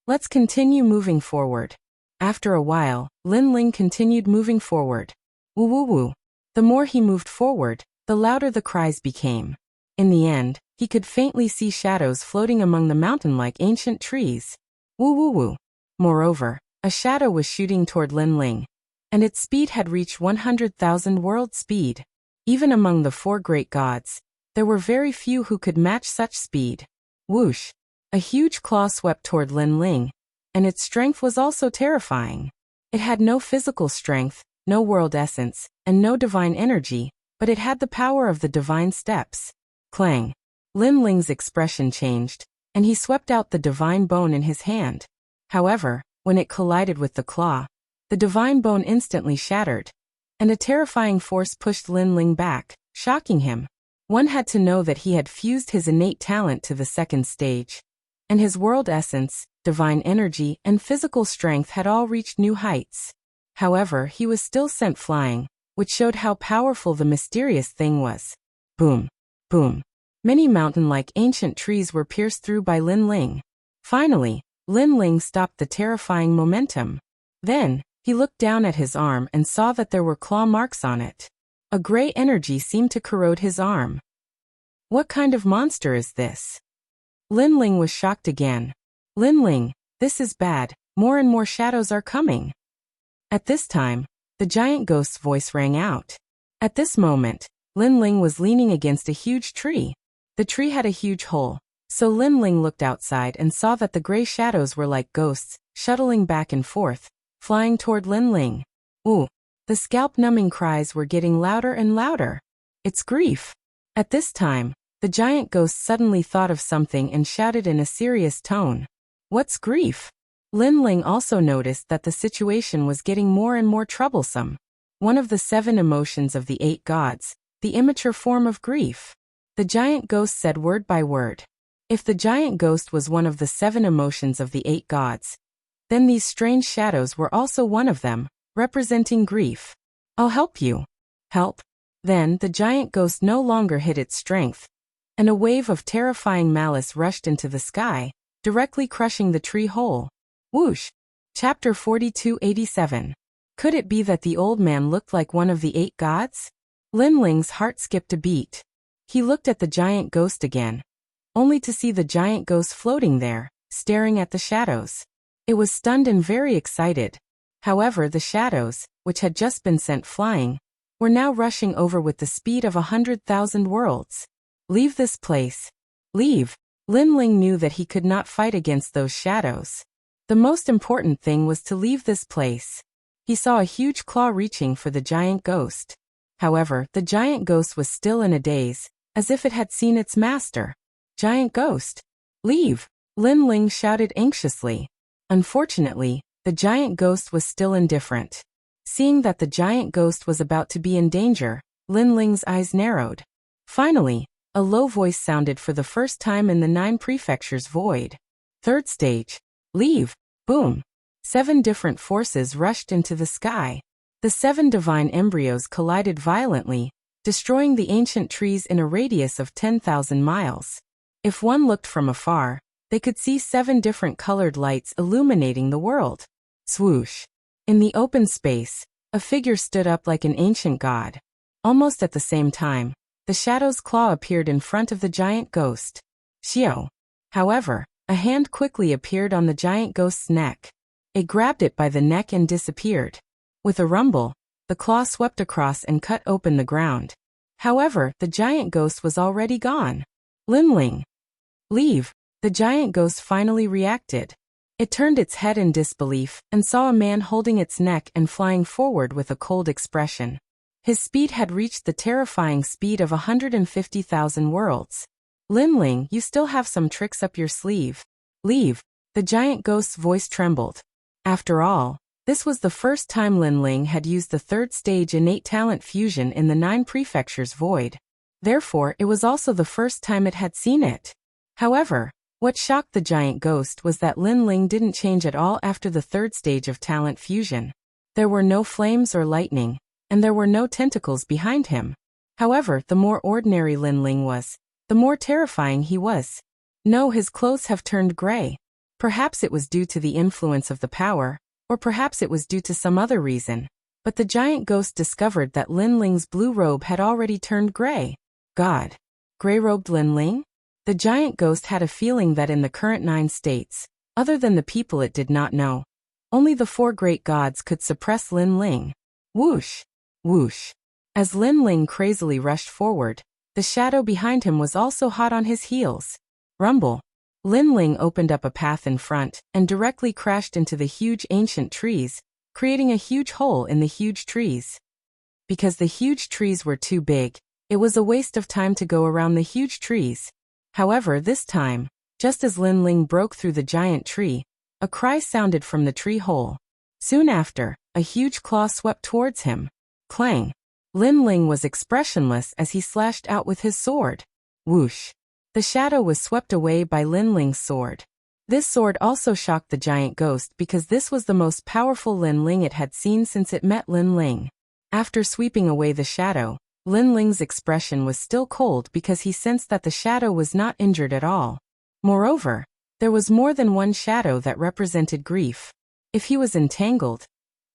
Let's continue moving forward. After a while, Lin Ling continued moving forward. Woo woo woo. The more he moved forward, the louder the cries became. In the end, he could faintly see shadows floating among the mountain-like ancient trees. Woo woo woo. Moreover, a shadow was shooting toward Lin Ling, and its speed had reached 100,000 world speed. Even among the 4 great gods, there were very few who could match such speed. Whoosh! A huge claw swept toward Lin Ling, and its strength was also terrifying. It had no physical strength, no world essence, and no divine energy, but it had the power of the divine steps. Clang! Lin Ling's expression changed, and he swept out the divine bone in his hand. However, when it collided with the claw, the divine bone instantly shattered, and a terrifying force pushed Lin Ling back, shocking him. One had to know that he had fused his innate talent to the second stage, and his world essence, divine energy, and physical strength had all reached new heights. However, he was still sent flying, which showed how powerful the mysterious thing was. Boom! Boom! Many mountain-like ancient trees were pierced through by Lin Ling. Finally, Lin Ling stopped the terrifying momentum. Then, he looked down at his arm and saw that there were claw marks on it. A gray energy seemed to corrode his arm. What kind of monster is this? Lin Ling was shocked again. Lin Ling, this is bad, more and more shadows are coming. At this time, the giant ghost's voice rang out. At this moment, Lin Ling was leaning against a huge tree. The tree had a huge hole, so Lin Ling looked outside and saw that the gray shadows were like ghosts, shuttling back and forth, flying toward Lin Ling. Ooh! The scalp-numbing cries were getting louder and louder. It's grief. At this time, the giant ghost suddenly thought of something and shouted in a serious tone. What's grief? Lin Ling also noticed that the situation was getting more and more troublesome. One of the 7 emotions of the 8 gods, the immature form of grief. The giant ghost said word by word. If the giant ghost was one of the 7 emotions of the 8 gods, then these strange shadows were also one of them, representing grief. I'll help you. Help? Then the giant ghost no longer hid its strength, and a wave of terrifying malice rushed into the sky, directly crushing the tree whole. Whoosh! Chapter 4287. Could it be that the old man looked like one of the 8 gods? Lin Ling's heart skipped a beat. He looked at the giant ghost again, only to see the giant ghost floating there, staring at the shadows. It was stunned and very excited. However, the shadows, which had just been sent flying, were now rushing over with the speed of 100,000 worlds. Leave this place. Leave. Lin Ling knew that he could not fight against those shadows. The most important thing was to leave this place. He saw a huge claw reaching for the giant ghost. However, the giant ghost was still in a daze, as if it had seen its master. Giant ghost! Leave! Lin Ling shouted anxiously. Unfortunately, the giant ghost was still indifferent. Seeing that the giant ghost was about to be in danger, Lin Ling's eyes narrowed. Finally, a low voice sounded for the first time in the 9 prefectures void. Third stage. Leave. Boom. 7 different forces rushed into the sky. The 7 divine embryos collided violently, destroying the ancient trees in a radius of 10,000 miles. If one looked from afar, they could see 7 different colored lights illuminating the world. Swoosh! In the open space, a figure stood up like an ancient god. Almost at the same time, the shadow's claw appeared in front of the giant ghost. Xiao! However, a hand quickly appeared on the giant ghost's neck. It grabbed it by the neck and disappeared. With a rumble, the claw swept across and cut open the ground. However, the giant ghost was already gone. Lin Ling! Leave! The giant ghost finally reacted. It turned its head in disbelief and saw a man holding its neck and flying forward with a cold expression. His speed had reached the terrifying speed of 150,000 worlds. Lin Ling, you still have some tricks up your sleeve. Leave. The giant ghost's voice trembled. After all, this was the first time Lin Ling had used the 3rd stage innate talent fusion in the 9 prefectures void. Therefore, it was also the first time it had seen it. However, what shocked the giant ghost was that Lin Ling didn't change at all after the 3rd stage of talent fusion. There were no flames or lightning, and there were no tentacles behind him. However, the more ordinary Lin Ling was, the more terrifying he was. No, his clothes have turned gray. Perhaps it was due to the influence of the power, or perhaps it was due to some other reason. But the giant ghost discovered that Lin Ling's blue robe had already turned gray. God! Gray-robed Lin Ling? The giant ghost had a feeling that in the current 9 states, other than the people it did not know, only the 4 great gods could suppress Lin Ling. Whoosh! Whoosh! As Lin Ling crazily rushed forward, the shadow behind him was also hot on his heels. Rumble! Lin Ling opened up a path in front and directly crashed into the huge ancient trees, creating a huge hole in the huge trees. Because the huge trees were too big, it was a waste of time to go around the huge trees. However, this time, just as Lin Ling broke through the giant tree, a cry sounded from the tree hole. Soon after, a huge claw swept towards him. Clang! Lin Ling was expressionless as he slashed out with his sword. Whoosh! The shadow was swept away by Lin Ling's sword. This sword also shocked the giant ghost because this was the most powerful Lin Ling it had seen since it met Lin Ling. After sweeping away the shadow, Lin Ling's expression was still cold because he sensed that the shadow was not injured at all. Moreover, there was more than one shadow that represented grief. If he was entangled,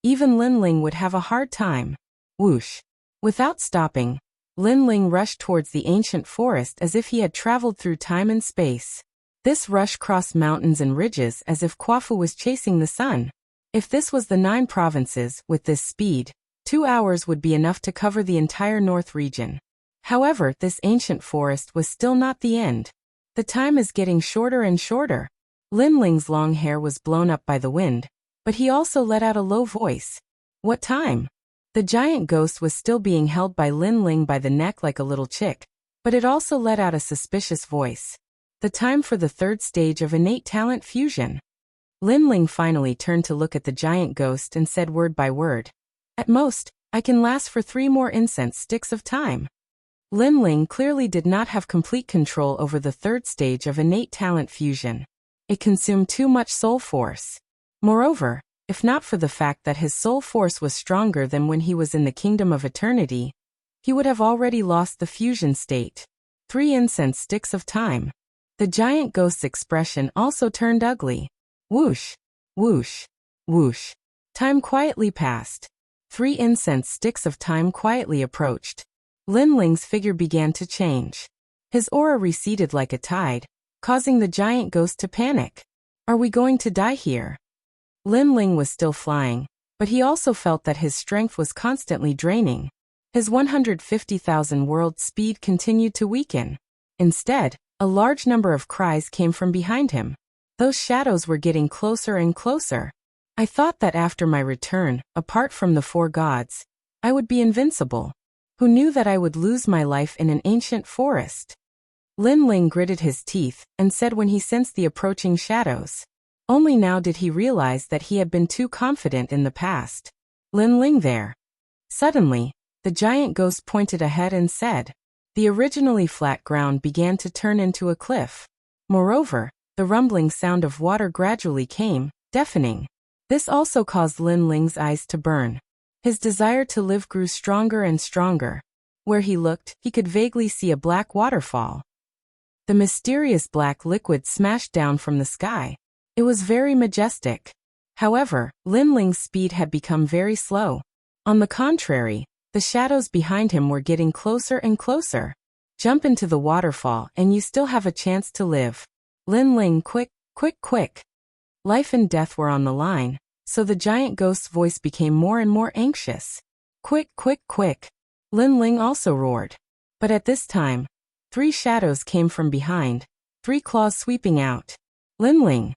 even Lin Ling would have a hard time. Whoosh! Without stopping, Lin Ling rushed towards the ancient forest as if he had traveled through time and space. This rush crossed mountains and ridges as if Quafu was chasing the sun. If this was the 9 provinces, with this speed, 2 hours would be enough to cover the entire north region. However, this ancient forest was still not the end. The time is getting shorter and shorter. Lin Ling's long hair was blown up by the wind, but he also let out a low voice. What time? The giant ghost was still being held by Lin Ling by the neck like a little chick, but it also let out a suspicious voice. The time for the 3rd stage of innate talent fusion. Lin Ling finally turned to look at the giant ghost and said word by word. At most, I can last for 3 more incense sticks of time. Lin Ling clearly did not have complete control over the 3rd stage of innate talent fusion. It consumed too much soul force. Moreover, if not for the fact that his soul force was stronger than when he was in the Kingdom of Eternity, he would have already lost the fusion state. 3 incense sticks of time. The giant ghost's expression also turned ugly. Whoosh! Whoosh! Whoosh! Time quietly passed. 3 incense sticks of time quietly approached. Lin Ling's figure began to change. His aura receded like a tide, causing the giant ghost to panic. Are we going to die here? Lin Ling was still flying, but he also felt that his strength was constantly draining. His 150,000 world speed continued to weaken. Instead, a large number of cries came from behind him. Those shadows were getting closer and closer. I thought that after my return, apart from the 4 gods, I would be invincible. Who knew that I would lose my life in an ancient forest? Lin Ling gritted his teeth and said when he sensed the approaching shadows. Only now did he realize that he had been too confident in the past. Lin Ling there. Suddenly, the giant ghost pointed ahead and said. The originally flat ground began to turn into a cliff. Moreover, the rumbling sound of water gradually came, deafening. This also caused Lin Ling's eyes to burn. His desire to live grew stronger and stronger. Where he looked, he could vaguely see a black waterfall. The mysterious black liquid smashed down from the sky. It was very majestic. However, Lin Ling's speed had become very slow. On the contrary, the shadows behind him were getting closer and closer. Jump into the waterfall and you still have a chance to live. Lin Ling, quick, quick, quick. Life and death were on the line, so the giant ghost's voice became more and more anxious. Quick, quick, quick. Lin Ling also roared. But at this time, 3 shadows came from behind, 3 claws sweeping out. Lin Ling.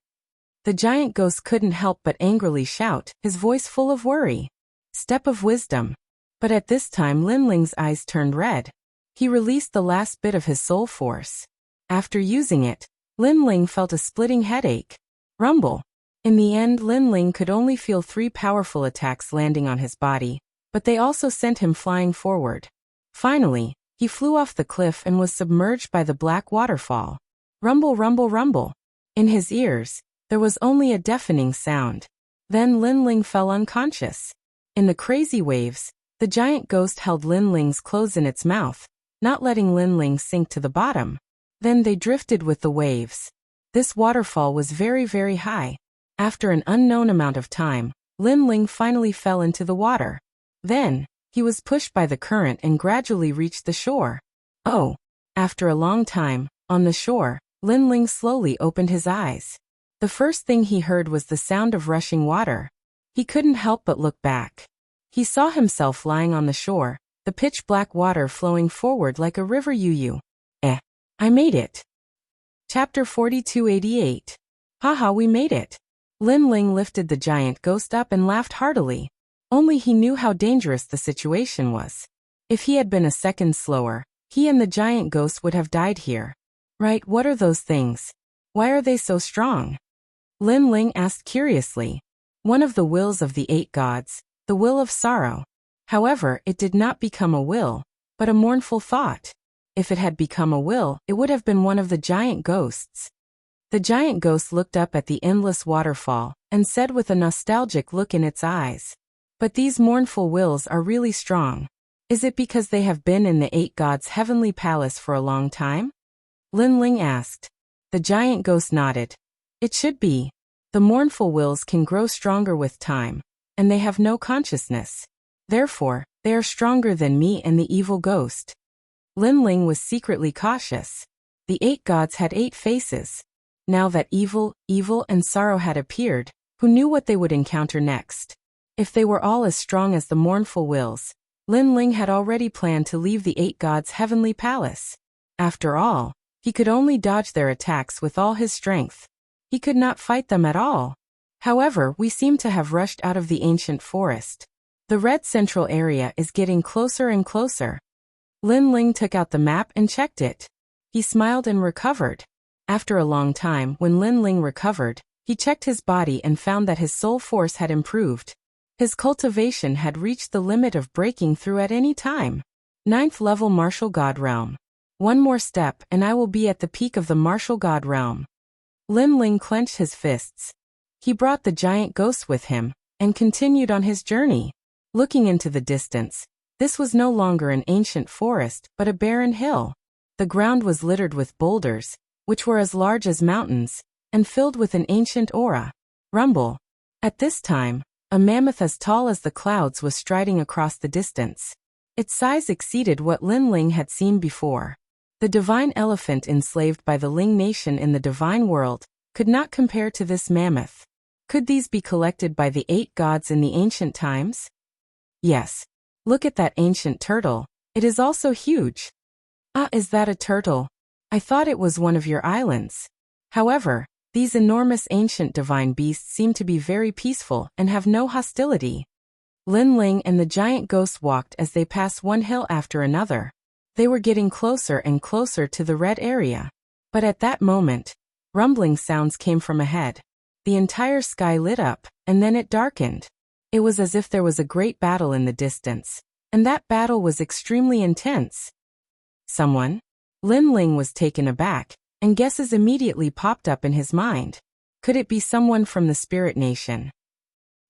The giant ghost couldn't help but angrily shout, his voice full of worry. Step of wisdom. But at this time Lin Ling's eyes turned red. He released the last bit of his soul force. After using it, Lin Ling felt a splitting headache. Rumble. In the end, Lin Ling could only feel 3 powerful attacks landing on his body, but they also sent him flying forward. Finally, he flew off the cliff and was submerged by the black waterfall. Rumble, rumble, rumble. In his ears, there was only a deafening sound. Then Lin Ling fell unconscious. In the crazy waves, the giant ghost held Lin Ling's clothes in its mouth, not letting Lin Ling sink to the bottom. Then they drifted with the waves. This waterfall was very, very high. After an unknown amount of time, Lin Ling finally fell into the water. Then, he was pushed by the current and gradually reached the shore. Oh! After a long time, on the shore, Lin Ling slowly opened his eyes. The first thing he heard was the sound of rushing water. He couldn't help but look back. He saw himself lying on the shore, the pitch-black water flowing forward like a river yu-yu. I made it. Chapter 4288. Haha, we made it. Lin Ling lifted the giant ghost up and laughed heartily. Only he knew how dangerous the situation was. If he had been a second slower, he and the giant ghost would have died here. Right, what are those things? Why are they so strong? Lin Ling asked curiously. One of the wills of the 8 gods, the will of sorrow. However, it did not become a will, but a mournful thought. If it had become a will, it would have been one of the giant ghosts. The giant ghost looked up at the endless waterfall and said with a nostalgic look in its eyes, "But these mournful wills are really strong. Is it because they have been in the 8 gods' heavenly palace for a long time?" Lin Ling asked. The giant ghost nodded. "It should be. The mournful wills can grow stronger with time, and they have no consciousness. Therefore, they are stronger than me and the evil ghost." Lin Ling was secretly cautious. The 8 gods had 8 faces. Now that evil, and sorrow had appeared, who knew what they would encounter next? If they were all as strong as the mournful wills, Lin Ling had already planned to leave the 8 gods' heavenly palace. After all, he could only dodge their attacks with all his strength. He could not fight them at all. However, we seem to have rushed out of the ancient forest. The red central area is getting closer and closer. Lin Ling took out the map and checked it. He smiled and recovered. After a long time, when Lin Ling recovered, he checked his body and found that his soul force had improved. His cultivation had reached the limit of breaking through at any time. 9th level Martial God Realm. One more step and I will be at the peak of the Martial God Realm. Lin Ling clenched his fists. He brought the giant ghost with him and continued on his journey. Looking into the distance, this was no longer an ancient forest but a barren hill. The ground was littered with boulders, which were as large as mountains, and filled with an ancient aura. Rumble. At this time, a mammoth as tall as the clouds was striding across the distance. Its size exceeded what Lin Ling had seen before. The divine elephant enslaved by the Ling nation in the divine world could not compare to this mammoth. Could these be collected by the 8 gods in the ancient times? Yes. Look at that ancient turtle. It is also huge. Ah, is that a turtle? I thought it was one of your islands. However, these enormous ancient divine beasts seem to be very peaceful and have no hostility. Lin Ling and the giant ghost walked as they passed one hill after another. They were getting closer and closer to the red area. But at that moment, rumbling sounds came from ahead. The entire sky lit up, and then it darkened. It was as if there was a great battle in the distance, and that battle was extremely intense. Someone? Lin Ling was taken aback, and guesses immediately popped up in his mind. Could it be someone from the Spirit Nation?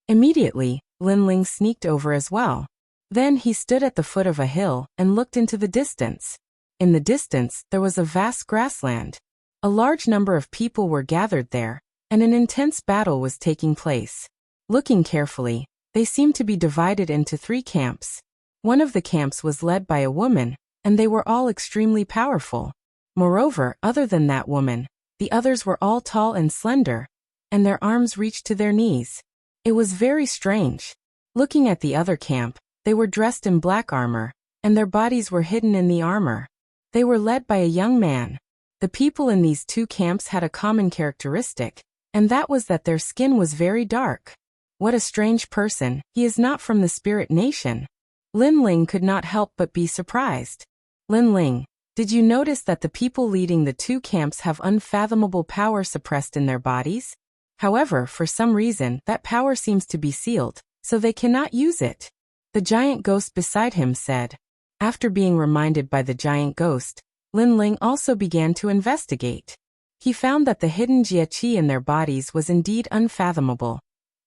Immediately, Lin Ling sneaked over as well. Then he stood at the foot of a hill and looked into the distance. In the distance, there was a vast grassland. A large number of people were gathered there, and an intense battle was taking place. Looking carefully, they seemed to be divided into 3 camps. One of the camps was led by a woman, and they were all extremely powerful. Moreover, other than that woman, the others were all tall and slender, and their arms reached to their knees. It was very strange. Looking at the other camp, they were dressed in black armor, and their bodies were hidden in the armor. They were led by a young man. The people in these 2 camps had a common characteristic, and that was that their skin was very dark. What a strange person, he is not from the Spirit Nation. Lin Ling could not help but be surprised. Lin Ling, did you notice that the people leading the 2 camps have unfathomable power suppressed in their bodies? However, for some reason, that power seems to be sealed, so they cannot use it. The giant ghost beside him said. After being reminded by the giant ghost, Lin Ling also began to investigate. He found that the hidden jia-qi in their bodies was indeed unfathomable,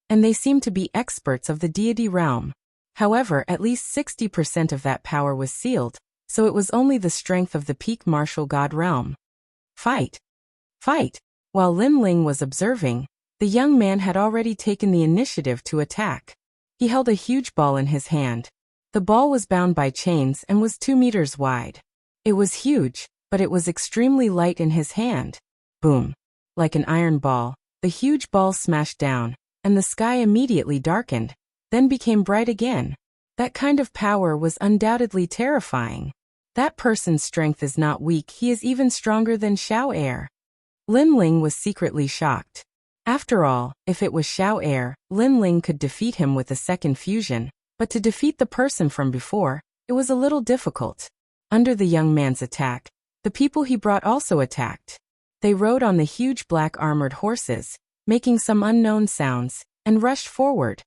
and they seemed to be experts of the deity realm. However, at least 60% of that power was sealed, so it was only the strength of the peak martial god realm. Fight! Fight! While Lin Ling was observing, the young man had already taken the initiative to attack. He held a huge ball in his hand. The ball was bound by chains and was 2 meters wide. It was huge, but it was extremely light in his hand. Boom! Like an iron ball, the huge ball smashed down, and the sky immediately darkened, then became bright again. That kind of power was undoubtedly terrifying. That person's strength is not weak, he is even stronger than Xiao Air. Lin Ling was secretly shocked. After all, if it was Xiao Air, Lin Ling could defeat him with a second fusion, but to defeat the person from before, it was a little difficult. Under the young man's attack, the people he brought also attacked. They rode on the huge black armored horses, making some unknown sounds, and rushed forward.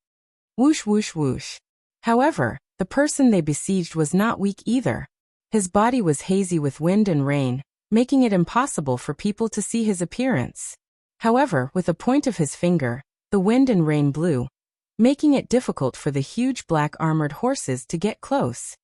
Whoosh whoosh whoosh. However, The person they besieged was not weak either. His body was hazy with wind and rain, making it impossible for people to see his appearance. However, with a point of his finger, the wind and rain blew, making it difficult for the huge black armored horses to get close.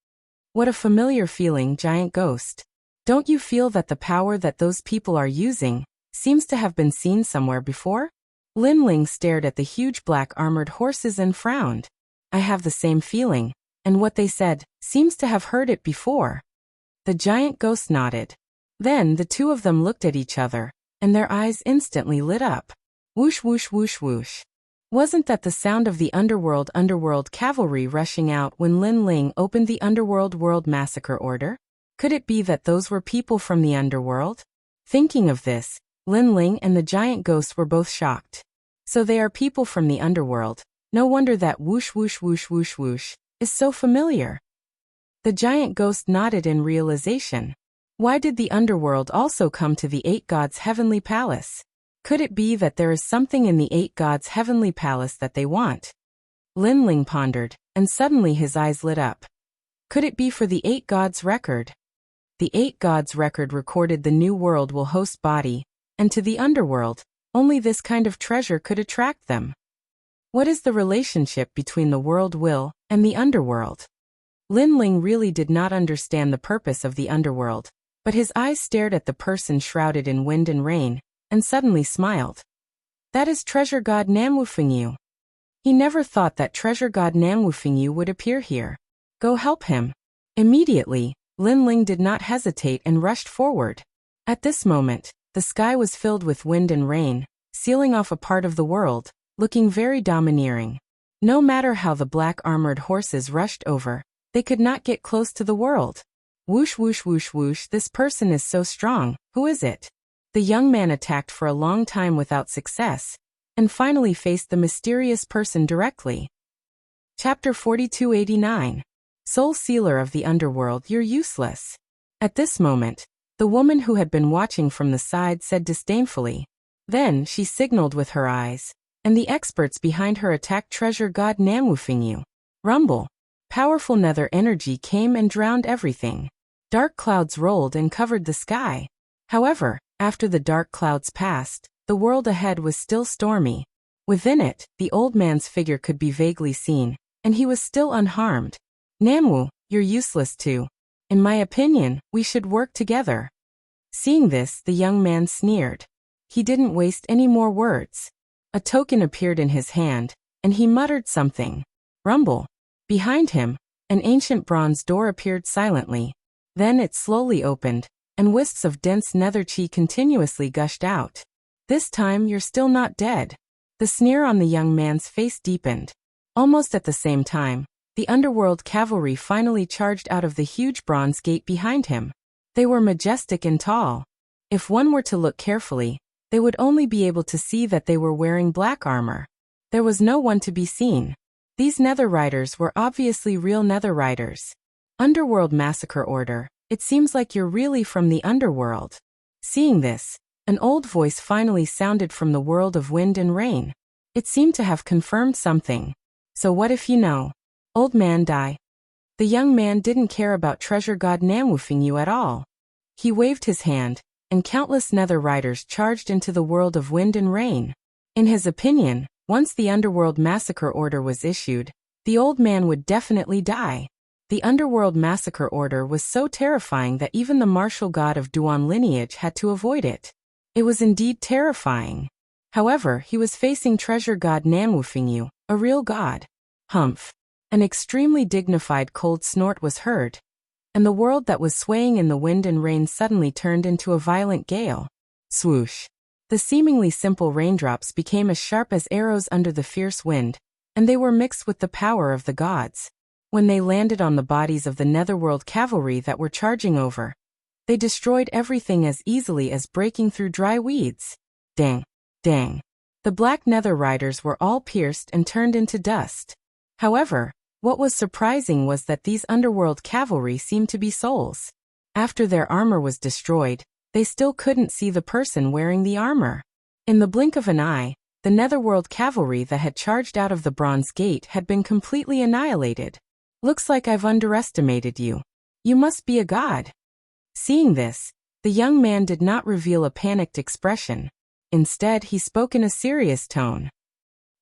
What a familiar feeling, giant ghost. Don't you feel that the power that those people are using seems to have been seen somewhere before? Lin Ling stared at the huge black armored horses and frowned. I have the same feeling, and what they said seems to have heard it before. The giant ghost nodded. Then the two of them looked at each other, and their eyes instantly lit up. Whoosh whoosh whoosh whoosh. Wasn't that the sound of the underworld cavalry rushing out when Lin Ling opened the World Massacre Order? Could it be that those were people from the underworld? Thinking of this, Lin Ling and the giant ghost were both shocked. So they are people from the underworld. No wonder that whoosh whoosh whoosh whoosh whoosh is so familiar. The giant ghost nodded in realization. Why did the underworld also come to the eight gods' heavenly palace? Could it be that there is something in the eight gods' heavenly palace that they want? Lin Ling pondered, and suddenly his eyes lit up. Could it be for the eight gods' record? The eight gods' record recorded the new world will host body, and to the underworld, only this kind of treasure could attract them. What is the relationship between the world will and the underworld? Lin Ling really did not understand the purpose of the underworld, but his eyes stared at the person shrouded in wind and rain, and suddenly smiled. That is treasure god Namwufengyu. He never thought that treasure god Namwufengyu would appear here. Go help him. Immediately, Lin Ling did not hesitate and rushed forward. At this moment, the sky was filled with wind and rain, sealing off a part of the world, looking very domineering. No matter how the black armored horses rushed over, they could not get close to the world. Whoosh whoosh whoosh whoosh, this person is so strong, who is it? The young man attacked for a long time without success, and finally faced the mysterious person directly. Chapter 4289. Soul Sealer of the Underworld, you're useless. At this moment, the woman who had been watching from the side said disdainfully. Then she signaled with her eyes, and the experts behind her attacked treasure god Namwufengyu. Rumble. Powerful nether energy came and drowned everything. Dark clouds rolled and covered the sky. However, after the dark clouds passed, the world ahead was still stormy. Within it, the old man's figure could be vaguely seen, and he was still unharmed. Namwu, you're useless too. In my opinion, we should work together. Seeing this, the young man sneered. He didn't waste any more words. A token appeared in his hand, and he muttered something. Rumble. Behind him, an ancient bronze door appeared silently. Then it slowly opened, and wisps of dense nether chi continuously gushed out. This time you're still not dead. The sneer on the young man's face deepened. Almost at the same time, the underworld cavalry finally charged out of the huge bronze gate behind him. They were majestic and tall. If one were to look carefully, they would only be able to see that they were wearing black armor. There was no one to be seen. These nether riders were obviously real nether riders. Underworld Massacre Order, it seems like you're really from the underworld. Seeing this, an old voice finally sounded from the world of wind and rain. It seemed to have confirmed something. So what if you know? Old man die. The young man didn't care about treasure god Namwufengyu at all. He waved his hand, and countless nether riders charged into the world of wind and rain. In his opinion, once the Underworld Massacre Order was issued, the old man would definitely die. The Underworld Massacre Order was so terrifying that even the martial god of Duan lineage had to avoid it. It was indeed terrifying. However, he was facing treasure god Namwufengyu, a real god. Humph. An extremely dignified cold snort was heard, and the world that was swaying in the wind and rain suddenly turned into a violent gale. Swoosh. The seemingly simple raindrops became as sharp as arrows under the fierce wind, and they were mixed with the power of the gods. When they landed on the bodies of the netherworld cavalry that were charging over, they destroyed everything as easily as breaking through dry weeds. Dang. Dang. The black nether riders were all pierced and turned into dust. However, what was surprising was that these underworld cavalry seemed to be souls. After their armor was destroyed, they still couldn't see the person wearing the armor. In the blink of an eye, the netherworld cavalry that had charged out of the bronze gate had been completely annihilated. Looks like I've underestimated you. You must be a god. Seeing this, the young man did not reveal a panicked expression. Instead, he spoke in a serious tone.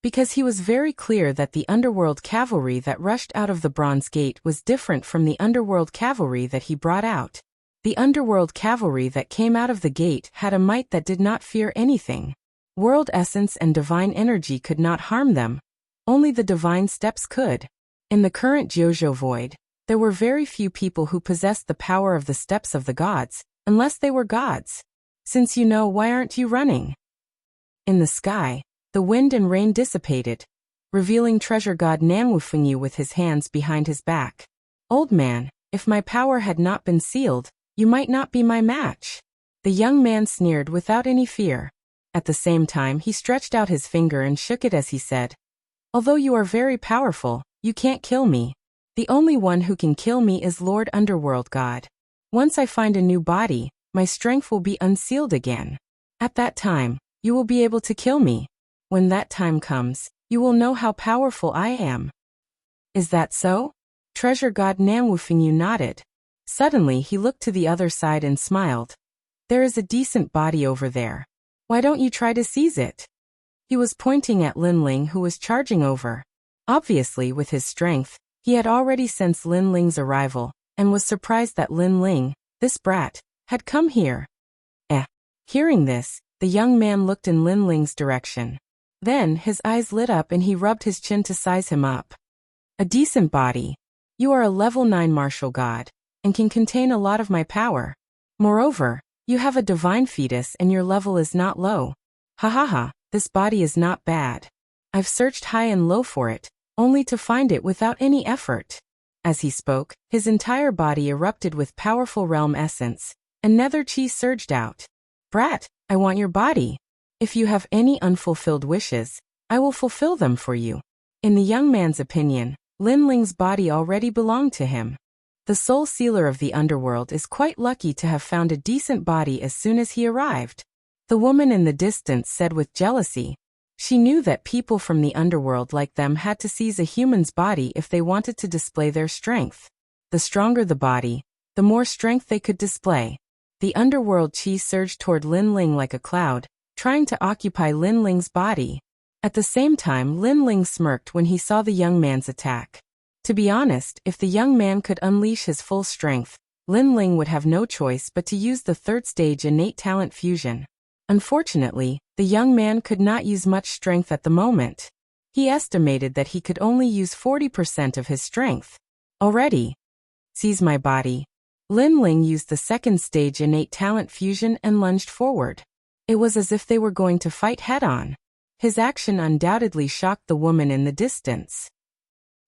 Because he was very clear that the underworld cavalry that rushed out of the Bronze Gate was different from the underworld cavalry that he brought out. The underworld cavalry that came out of the gate had a might that did not fear anything. World essence and divine energy could not harm them. Only the divine steps could. In the current Jojo void, there were very few people who possessed the power of the steps of the gods, unless they were gods. Since you know, why aren't you running? In the sky, the wind and rain dissipated, revealing treasure god Nanwufengyu with his hands behind his back. Old man, if my power had not been sealed, you might not be my match. The young man sneered without any fear. At the same time, he stretched out his finger and shook it as he said, although you are very powerful, you can't kill me. The only one who can kill me is Lord Underworld God. Once I find a new body, my strength will be unsealed again. At that time, you will be able to kill me. When that time comes, you will know how powerful I am. Is that so? Treasure god Nanwufengyu nodded. Suddenly he looked to the other side and smiled. There is a decent body over there. Why don't you try to seize it? He was pointing at Linling, who was charging over. Obviously, with his strength, he had already sensed Linling's arrival, and was surprised that Linling, this brat, had come here. Hearing this, the young man looked in Linling's direction. Then his eyes lit up and he rubbed his chin to size him up. A decent body. You are a level 9 martial god, and can contain a lot of my power. Moreover, you have a divine fetus and your level is not low. Ha ha ha, this body is not bad. I've searched high and low for it, only to find it without any effort. As he spoke, his entire body erupted with powerful realm essence, and nether chi surged out. Brat, I want your body. If you have any unfulfilled wishes, I will fulfill them for you. In the young man's opinion, Linling's body already belonged to him. The soul sealer of the underworld is quite lucky to have found a decent body as soon as he arrived. The woman in the distance said with jealousy. She knew that people from the underworld like them had to seize a human's body if they wanted to display their strength. The stronger the body, the more strength they could display. The underworld chi surged toward Linling like a cloud, trying to occupy Linling's body. At the same time, Linling smirked when he saw the young man's attack. To be honest, if the young man could unleash his full strength, Linling would have no choice but to use the third stage innate talent fusion. Unfortunately, the young man could not use much strength at the moment. He estimated that he could only use 40% of his strength. Already. Seize my body. Linling used the second stage innate talent fusion and lunged forward. It was as if they were going to fight head-on. His action undoubtedly shocked the woman in the distance.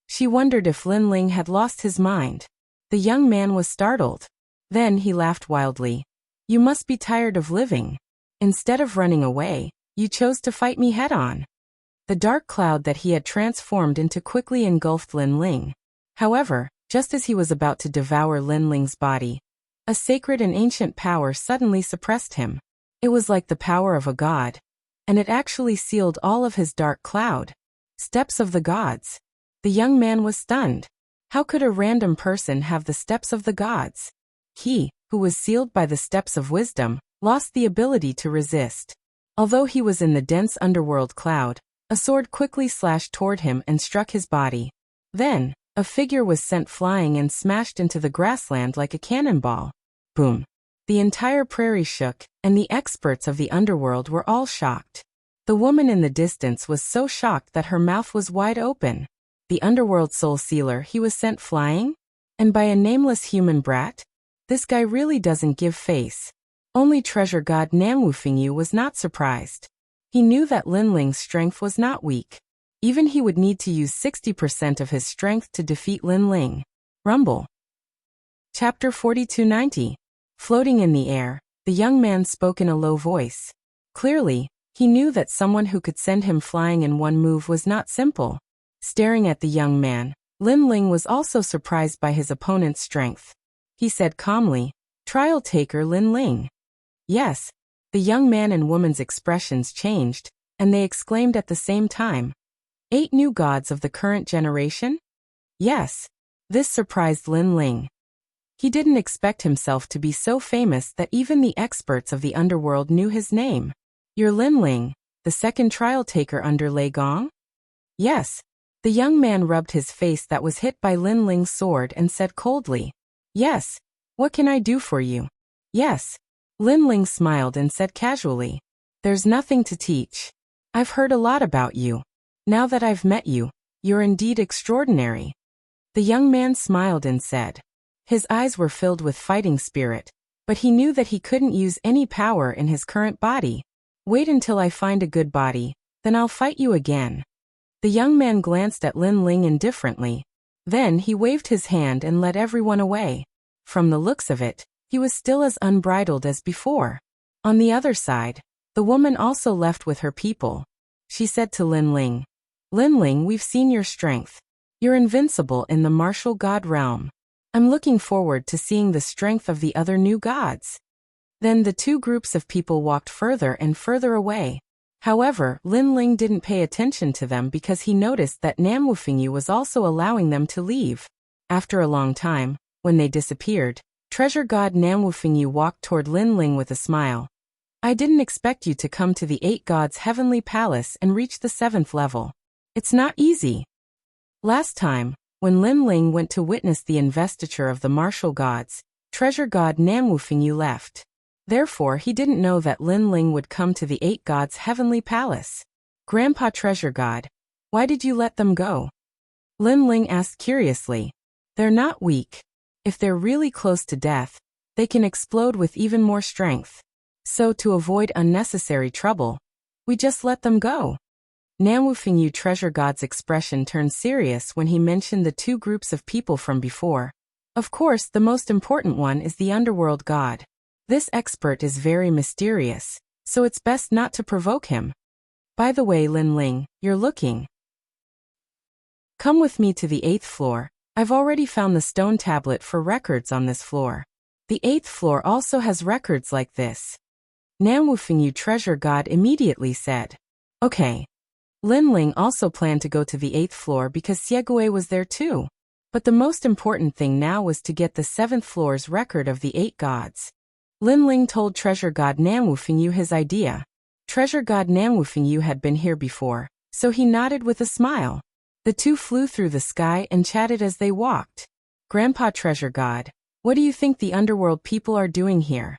She wondered if Linling had lost his mind. The young man was startled. Then he laughed wildly. You must be tired of living. Instead of running away, you chose to fight me head-on. The dark cloud that he had transformed into quickly engulfed Linling. However, just as he was about to devour Linling's body, a sacred and ancient power suddenly suppressed him. It was like the power of a god, and it actually sealed all of his dark cloud. Steps of the gods. The young man was stunned. How could a random person have the steps of the gods? He, who was sealed by the steps of wisdom, lost the ability to resist. Although he was in the dense underworld cloud, a sword quickly slashed toward him and struck his body. Then, a figure was sent flying and smashed into the grassland like a cannonball. Boom. The entire prairie shook, and the experts of the underworld were all shocked. The woman in the distance was so shocked that her mouth was wide open. The underworld soul sealer, he was sent flying? And by a nameless human brat? This guy really doesn't give face. Only treasure god Nanwufengyu was not surprised. He knew that Linling's strength was not weak. Even he would need to use 60% of his strength to defeat Linling. Rumble. Chapter 4290. Floating in the air, the young man spoke in a low voice. Clearly, he knew that someone who could send him flying in one move was not simple. Staring at the young man, Linling was also surprised by his opponent's strength. He said calmly, "Trial taker Linling." Yes. The young man and woman's expressions changed, and they exclaimed at the same time. 8 new gods of the current generation? Yes. This surprised Lin Ling. He didn't expect himself to be so famous that even the experts of the underworld knew his name. You're Lin Ling, the second trial taker under Lei Gong? Yes. The young man rubbed his face that was hit by Lin Ling's sword and said coldly. Yes. What can I do for you? Yes. Lin Ling smiled and said casually. There's nothing to teach. I've heard a lot about you. Now that I've met you, you're indeed extraordinary. The young man smiled and said. His eyes were filled with fighting spirit, but he knew that he couldn't use any power in his current body. Wait until I find a good body, then I'll fight you again. The young man glanced at Lin Ling indifferently. Then he waved his hand and led everyone away. From the looks of it, he was still as unbridled as before. On the other side, the woman also left with her people. She said to Lin Ling, Lin Ling, we've seen your strength. You're invincible in the martial god realm. I'm looking forward to seeing the strength of the other new gods. Then the two groups of people walked further and further away. However, Lin Ling didn't pay attention to them because he noticed that Nam Wufingyu was also allowing them to leave. After a long time, when they disappeared, treasure god Nam Wufingyu walked toward Lin Ling with a smile. I didn't expect you to come to the 8 gods' heavenly palace and reach the 7th level. It's not easy. Last time, when Lin Ling went to witness the investiture of the martial gods, treasure god Nam Wufingyu left. Therefore he didn't know that Lin Ling would come to the 8 gods' heavenly palace. Grandpa treasure god, why did you let them go? Lin Ling asked curiously. They're not weak. If they're really close to death, they can explode with even more strength. So to avoid unnecessary trouble, we just let them go. Nam Wufingyu treasure god's expression turned serious when he mentioned the two groups of people from before. Of course, the most important one is the underworld god. This expert is very mysterious, so it's best not to provoke him. By the way, Lin Ling, you're looking. Come with me to the 8th floor. I've already found the stone tablet for records on this floor. The 8th floor also has records like this. Nam Wufingyu treasure god immediately said. Okay. Lin Ling also planned to go to the 8th floor because Xiegue was there too. But the most important thing now was to get the 7th floor's record of the 8 gods. Lin Ling told treasure god Nam Wufingyu his idea. Treasure god Nam Wufingyu had been here before, so he nodded with a smile. The two flew through the sky and chatted as they walked. Grandpa treasure god, what do you think the underworld people are doing here?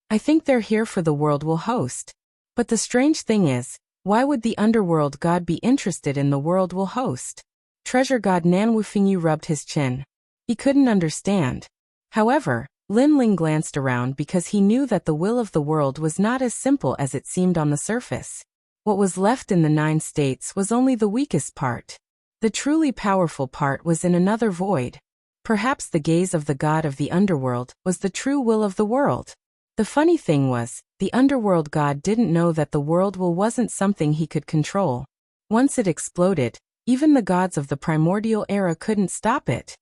I think they're here for the world we'll host. But the strange thing is, why would the underworld god be interested in the world we'll host? Treasure god Nam Wufingyu rubbed his chin. He couldn't understand. However, Lin Ling glanced around because he knew that the will of the world was not as simple as it seemed on the surface. What was left in the 9 states was only the weakest part. The truly powerful part was in another void. Perhaps the gaze of the god of the underworld was the true will of the world. The funny thing was, the underworld god didn't know that the world will wasn't something he could control. Once it exploded, even the gods of the primordial era couldn't stop it.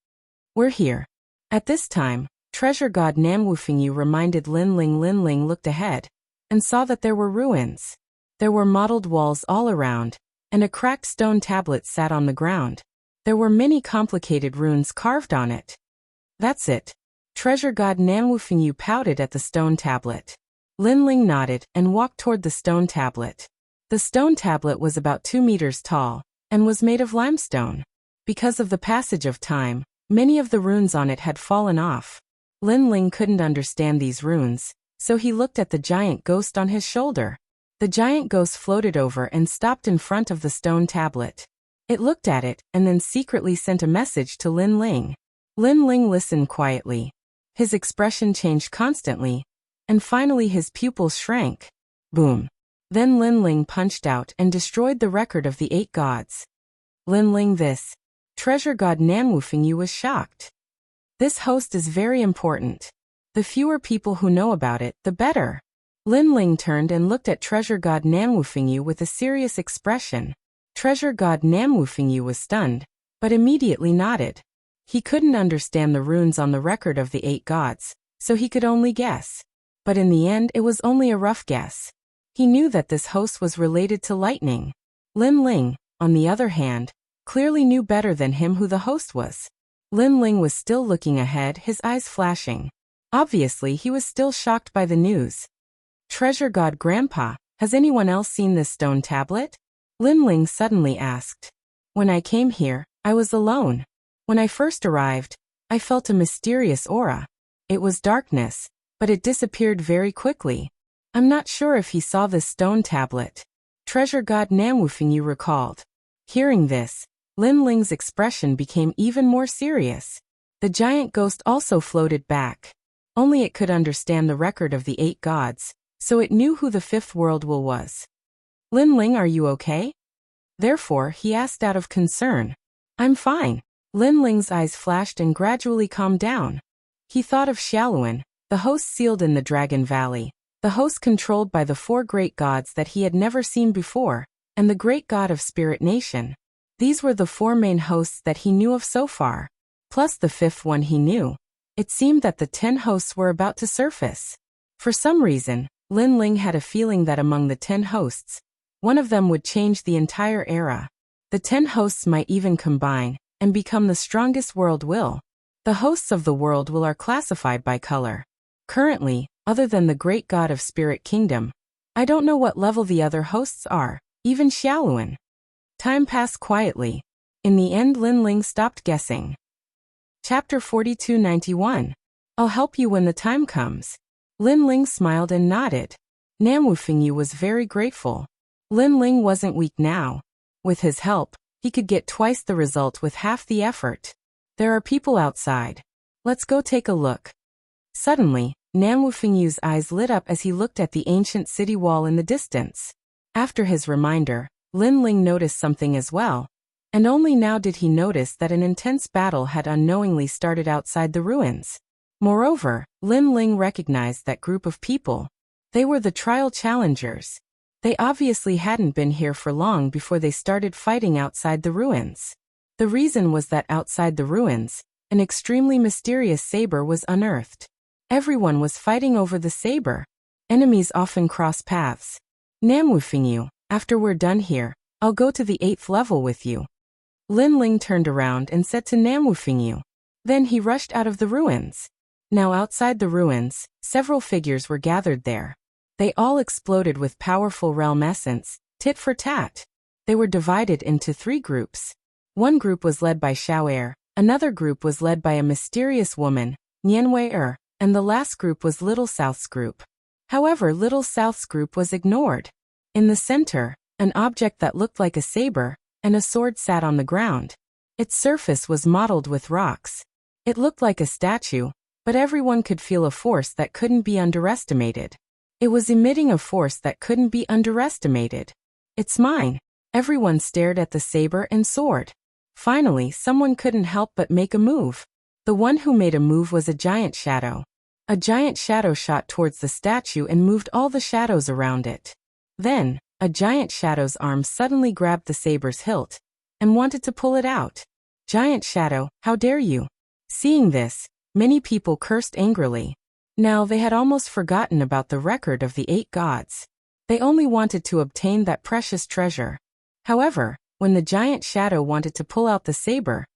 We're here. At this time, treasure god Nam Wufingyu reminded Lin Ling. Lin Ling looked ahead and saw that there were ruins. There were mottled walls all around, and a cracked stone tablet sat on the ground. There were many complicated runes carved on it. That's it. Treasure god Nam Wufingyu pouted at the stone tablet. Lin Ling nodded and walked toward the stone tablet. The stone tablet was about 2 meters tall, and was made of limestone. Because of the passage of time, many of the runes on it had fallen off. Lin Ling couldn't understand these runes, so he looked at the giant ghost on his shoulder. The giant ghost floated over and stopped in front of the stone tablet. It looked at it and then secretly sent a message to Lin Ling. Lin Ling listened quietly. His expression changed constantly, and finally his pupils shrank. Boom. Then Lin Ling punched out and destroyed the record of the 8 gods. Lin Ling this. Treasure god Nam Wufingyu was shocked. This host is very important. The fewer people who know about it, the better. Lin Ling turned and looked at treasure god Nam Wufingyu with a serious expression. Treasure god Nam Wufingyu was stunned, but immediately nodded. He couldn't understand the runes on the record of the 8 gods, so he could only guess. But in the end it was only a rough guess. He knew that this host was related to lightning. Lin Ling, on the other hand, clearly knew better than him who the host was. Lin Ling was still looking ahead, his eyes flashing. Obviously, he was still shocked by the news. Treasure God Grandpa, has anyone else seen this stone tablet? Lin Ling suddenly asked. When I came here, I was alone. When I first arrived, I felt a mysterious aura. It was darkness, but it disappeared very quickly. I'm not sure if he saw this stone tablet. Treasure God Namwufingyu recalled. Hearing this, Lin Ling's expression became even more serious. The giant ghost also floated back. Only it could understand the record of the 8 gods, so it knew who the 5th world will was. Lin Ling, are you okay? Therefore, he asked out of concern. I'm fine. Lin Ling's eyes flashed and gradually calmed down. He thought of Xiaoluan, the host sealed in the Dragon Valley, the host controlled by the 4 great gods that he had never seen before, and the great god of Spirit Nation. These were the 4 main hosts that he knew of so far, plus the 5th one he knew. It seemed that the 10 hosts were about to surface. For some reason, Lin Ling had a feeling that among the 10 hosts, one of them would change the entire era. The 10 hosts might even combine and become the strongest world will. The hosts of the world will are classified by color. Currently, other than the great god of Spirit Kingdom, I don't know what level the other hosts are, even Xiaoluan. Time passed quietly. In the end, Lin Ling stopped guessing. Chapter 4291. I'll help you when the time comes. Lin Ling smiled and nodded. Namwufingyu was very grateful. Lin Ling wasn't weak now. With his help, he could get twice the result with half the effort. There are people outside. Let's go take a look. Suddenly, Namwufengyu's eyes lit up as he looked at the ancient city wall in the distance. After his reminder, Lin Ling noticed something as well. And only now did he notice that an intense battle had unknowingly started outside the ruins. Moreover, Lin Ling recognized that group of people. They were the trial challengers. They obviously hadn't been here for long before they started fighting outside the ruins. The reason was that outside the ruins, an extremely mysterious saber was unearthed. Everyone was fighting over the saber. Enemies often cross paths. Namwufingyu, after we're done here, I'll go to the 8th level with you. Lin Ling turned around and said to Namwufingyu. Then he rushed out of the ruins. Now outside the ruins, several figures were gathered there. They all exploded with powerful realm essence, tit for tat. They were divided into 3 groups. One group was led by Xiao, another group was led by a mysterious woman, Nianwei, and the last group was Little South's group. However, Little South's group was ignored. In the center, an object that looked like a saber and a sword sat on the ground. Its surface was mottled with rocks. It looked like a statue, but everyone could feel a force that couldn't be underestimated. It was emitting a force that couldn't be underestimated. It's mine. Everyone stared at the saber and sword. Finally, someone couldn't help but make a move. The one who made a move was a giant shadow. A giant shadow shot towards the statue and moved all the shadows around it. Then, a giant shadow's arm suddenly grabbed the saber's hilt and wanted to pull it out. Giant shadow, how dare you? Seeing this, many people cursed angrily. Now they had almost forgotten about the record of the 8 gods. They only wanted to obtain that precious treasure. However, when the giant shadow wanted to pull out the saber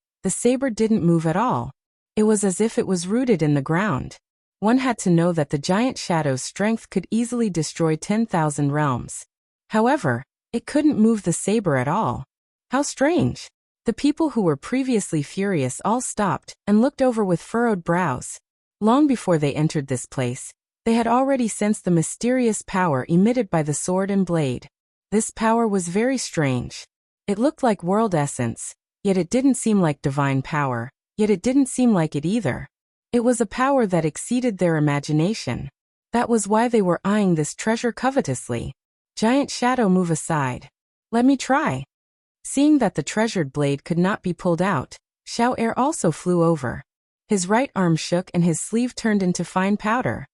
didn't move at all. It was as if it was rooted in the ground. One had to know that the giant shadow's strength could easily destroy 10,000 realms. However, it couldn't move the saber at all. How strange! The people who were previously furious all stopped and looked over with furrowed brows. Long before they entered this place, they had already sensed the mysterious power emitted by the sword and blade. This power was very strange. It looked like world essence, yet it didn't seem like divine power, yet it didn't seem like it either. It was a power that exceeded their imagination. That was why they were eyeing this treasure covetously. Giant shadow, move aside. Let me try. Seeing that the treasured blade could not be pulled out, Xiao also flew over. His right arm shook and his sleeve turned into fine powder.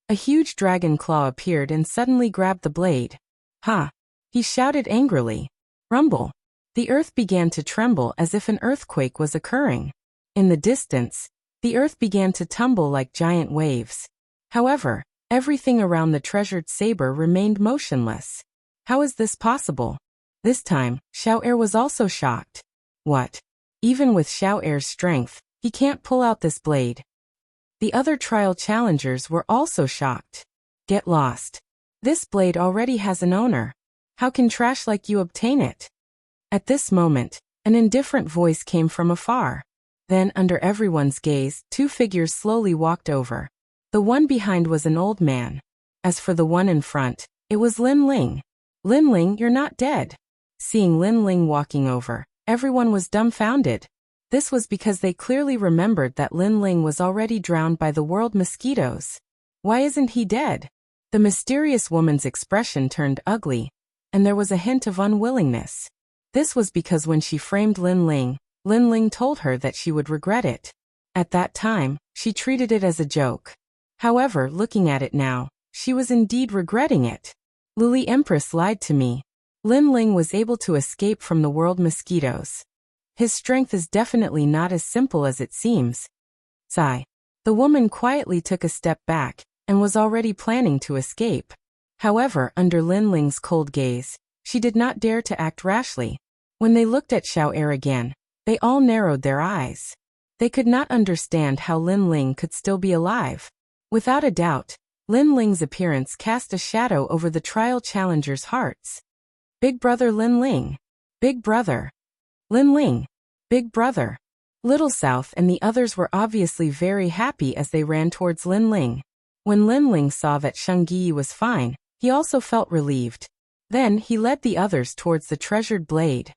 A huge dragon claw appeared and suddenly grabbed the blade. Ha! He shouted angrily. Rumble! The earth began to tremble as if an earthquake was occurring. In the distance, the earth began to tumble like giant waves. However, everything around the treasured saber remained motionless. How is this possible? This time, Xiao was also shocked. What? Even with Xiao Er's strength, he can't pull out this blade. The other trial challengers were also shocked. Get lost. This blade already has an owner. How can trash like you obtain it? At this moment, an indifferent voice came from afar. Then, under everyone's gaze, two figures slowly walked over. The one behind was an old man. As for the one in front, it was Lin Ling. Lin Ling, you're not dead. Seeing Lin Ling walking over, everyone was dumbfounded. This was because they clearly remembered that Lin Ling was already drowned by the world mosquitoes. Why isn't he dead? The mysterious woman's expression turned ugly, and there was a hint of unwillingness. This was because when she framed Lin Ling told her that she would regret it. At that time, she treated it as a joke. However, looking at it now, she was indeed regretting it. Lily Empress lied to me. Lin Ling was able to escape from the world mosquitoes. His strength is definitely not as simple as it seems. Sigh. The woman quietly took a step back, and was already planning to escape. However, under Lin Ling's cold gaze, she did not dare to act rashly. When they looked at Xiao Er again, they all narrowed their eyes. They could not understand how Lin Ling could still be alive. Without a doubt, Lin Ling's appearance cast a shadow over the trial challengers' hearts. Big brother Lin Ling. Big brother. Lin Ling. Big brother. Little South and the others were obviously very happy as they ran towards Lin Ling. When Lin Ling saw that Sheng Yi was fine, he also felt relieved. Then he led the others towards the treasured blade.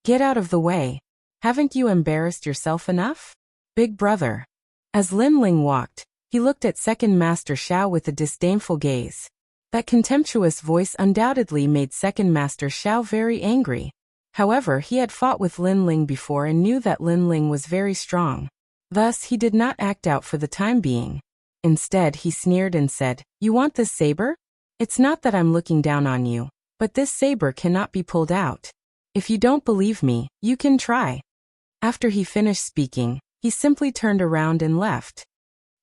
Get out of the way. Haven't you embarrassed yourself enough? Big brother. As Lin Ling walked, he looked at Second Master Xiao with a disdainful gaze. That contemptuous voice undoubtedly made Second Master Xiao very angry. However, he had fought with Lin Ling before and knew that Lin Ling was very strong. Thus, he did not act out for the time being. Instead, he sneered and said, "You want this saber? It's not that I'm looking down on you, but this saber cannot be pulled out. If you don't believe me, you can try." After he finished speaking, he simply turned around and left.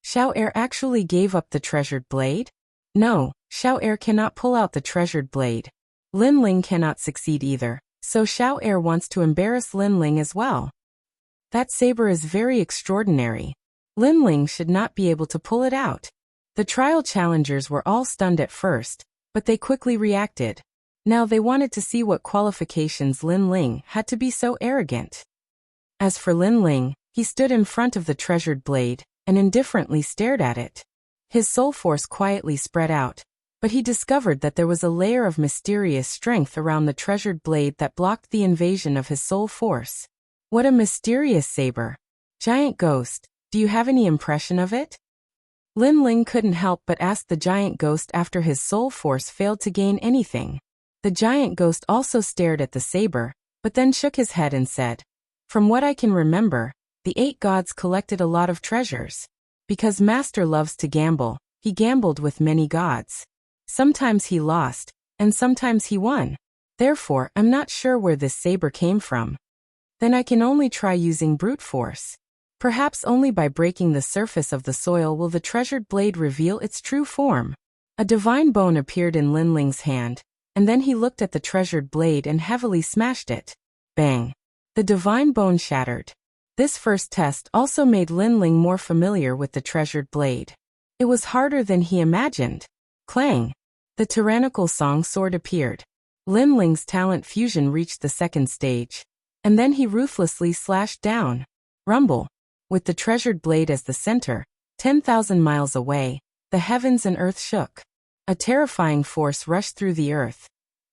Xiao Er actually gave up the treasured blade? No, Xiao Er cannot pull out the treasured blade. Lin Ling cannot succeed either, so Xiao Er wants to embarrass Lin Ling as well. That saber is very extraordinary. Lin Ling should not be able to pull it out. The trial challengers were all stunned at first, but they quickly reacted. Now they wanted to see what qualifications Lin Ling had to be so arrogant. As for Lin Ling, he stood in front of the treasured blade, and indifferently stared at it. His soul force quietly spread out, but he discovered that there was a layer of mysterious strength around the treasured blade that blocked the invasion of his soul force. What a mysterious saber. Giant Ghost, do you have any impression of it? Lin Ling couldn't help but ask the giant ghost after his soul force failed to gain anything. The giant ghost also stared at the saber, but then shook his head and said, "From what I can remember, the 8 gods collected a lot of treasures. Because Master loves to gamble, he gambled with many gods. Sometimes he lost, and sometimes he won. Therefore, I'm not sure where this saber came from. Then I can only try using brute force. Perhaps only by breaking the surface of the soil will the treasured blade reveal its true form." A divine bone appeared in Lin Ling's hand, and then he looked at the treasured blade and heavily smashed it. Bang! The divine bone shattered. This first test also made Lin Ling more familiar with the treasured blade. It was harder than he imagined. Clang! The tyrannical song sword appeared. Lin Ling's talent fusion reached the second stage, and then he ruthlessly slashed down. Rumble! With the treasured blade as the center, 10,000 miles away, the heavens and earth shook. A terrifying force rushed through the earth,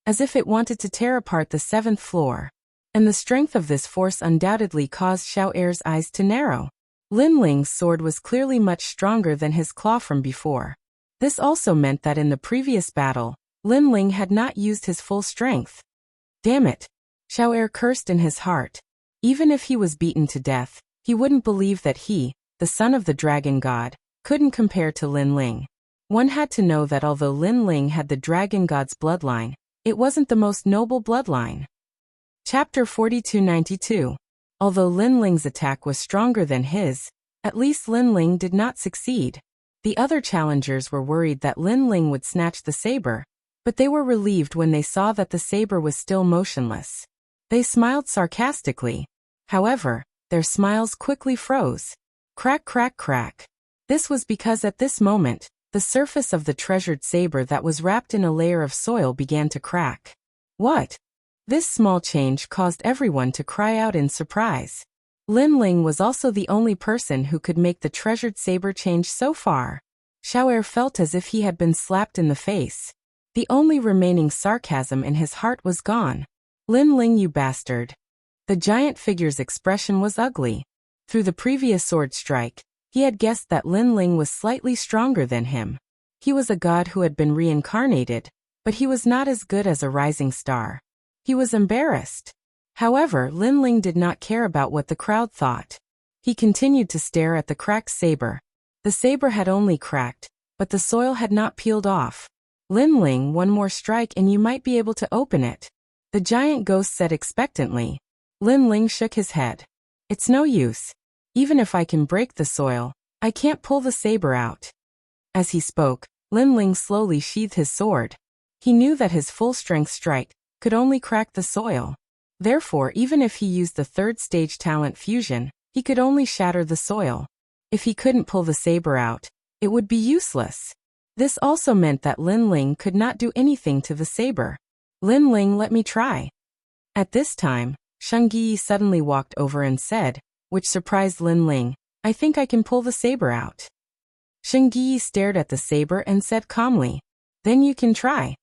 as if it wanted to tear apart the 7th floor. And the strength of this force undoubtedly caused Xiao Er's eyes to narrow. Lin Ling's sword was clearly much stronger than his claw from before. This also meant that in the previous battle, Lin Ling had not used his full strength. Damn it! Xiao Er cursed in his heart. Even if he was beaten to death, he wouldn't believe that he, the son of the dragon god, couldn't compare to Lin Ling. One had to know that although Lin Ling had the dragon god's bloodline, it wasn't the most noble bloodline. Chapter 4292. Although Lin Ling's attack was stronger than his, at least Lin Ling did not succeed. The other challengers were worried that Lin Ling would snatch the saber, but they were relieved when they saw that the saber was still motionless. They smiled sarcastically. However, their smiles quickly froze. Crack, crack, crack. This was because at this moment, the surface of the treasured saber that was wrapped in a layer of soil began to crack. What? This small change caused everyone to cry out in surprise. Lin Ling was also the only person who could make the treasured saber change so far. Xiao'er felt as if he had been slapped in the face. The only remaining sarcasm in his heart was gone. Lin Ling, you bastard. The giant figure's expression was ugly. Through the previous sword strike, he had guessed that Lin Ling was slightly stronger than him. He was a god who had been reincarnated, but he was not as good as a rising star. He was embarrassed. However, Lin Ling did not care about what the crowd thought. He continued to stare at the cracked saber. The saber had only cracked, but the soil had not peeled off. Lin Ling, one more strike and you might be able to open it. The giant ghost said expectantly. Lin Ling shook his head. It's no use. Even if I can break the soil, I can't pull the saber out. As he spoke, Lin Ling slowly sheathed his sword. He knew that his full-strength strike could only crack the soil. Therefore, even if he used the third-stage talent fusion, he could only shatter the soil. If he couldn't pull the saber out, it would be useless. This also meant that Lin Ling could not do anything to the saber. Lin Ling, let me try. At this time, Sheng Yi suddenly walked over and said, which surprised Lin Ling, I think I can pull the saber out. Sheng Yi stared at the saber and said calmly, then you can try.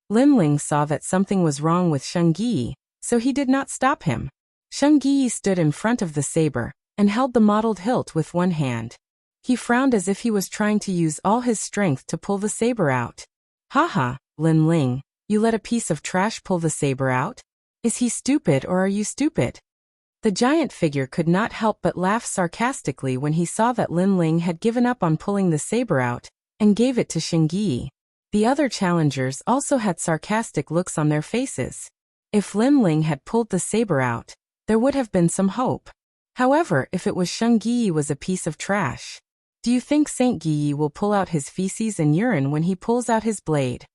Lin Ling saw that something was wrong with Sheng Yi, so he did not stop him. Sheng Yi stood in front of the saber and held the mottled hilt with one hand. He frowned as if he was trying to use all his strength to pull the saber out. Haha, Lin Ling, you let a piece of trash pull the saber out? Is he stupid or are you stupid? The giant figure could not help but laugh sarcastically when he saw that Lin Ling had given up on pulling the saber out and gave it to Sheng Yi. The other challengers also had sarcastic looks on their faces. If Lin Ling had pulled the saber out, there would have been some hope. However, if it was Sheng Yi was a piece of trash. Do you think Saint Yi will pull out his feces and urine when he pulls out his blade?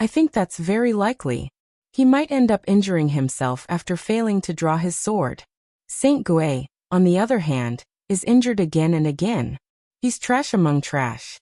I think that's very likely. He might end up injuring himself after failing to draw his sword. Saint Gui, on the other hand, is injured again and again. He's trash among trash.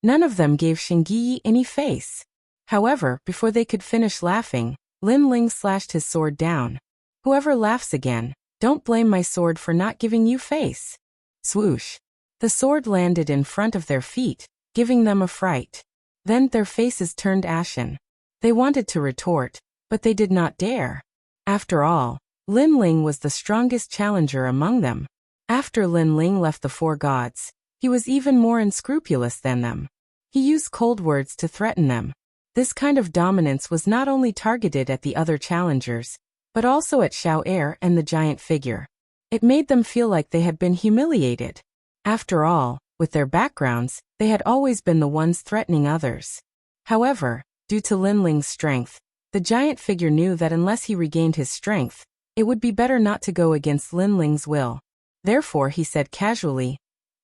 None of them gave Sheng Yi any face. However, before they could finish laughing, Lin Ling slashed his sword down. Whoever laughs again, don't blame my sword for not giving you face. Swoosh. The sword landed in front of their feet, giving them a fright. Then their faces turned ashen. They wanted to retort, but they did not dare. After all, Lin Ling was the strongest challenger among them. After Lin Ling left the four gods, he was even more unscrupulous than them. He used cold words to threaten them. This kind of dominance was not only targeted at the other challengers, but also at Xiao'er and the giant figure. It made them feel like they had been humiliated. After all, with their backgrounds, they had always been the ones threatening others. However, due to Lin Ling's strength, the giant figure knew that unless he regained his strength, it would be better not to go against Lin Ling's will. Therefore he said casually,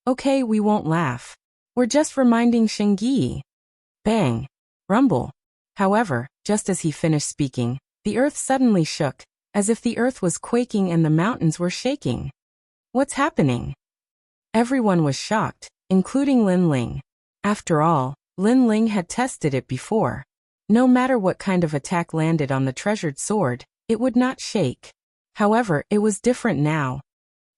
okay, we won't laugh. We're just reminding Sheng Yi. Bang! Rumble. However, just as he finished speaking, the earth suddenly shook, as if the earth was quaking and the mountains were shaking. What's happening? Everyone was shocked, including Lin Ling. After all, Lin Ling had tested it before. No matter what kind of attack landed on the treasured sword, it would not shake. However, it was different now.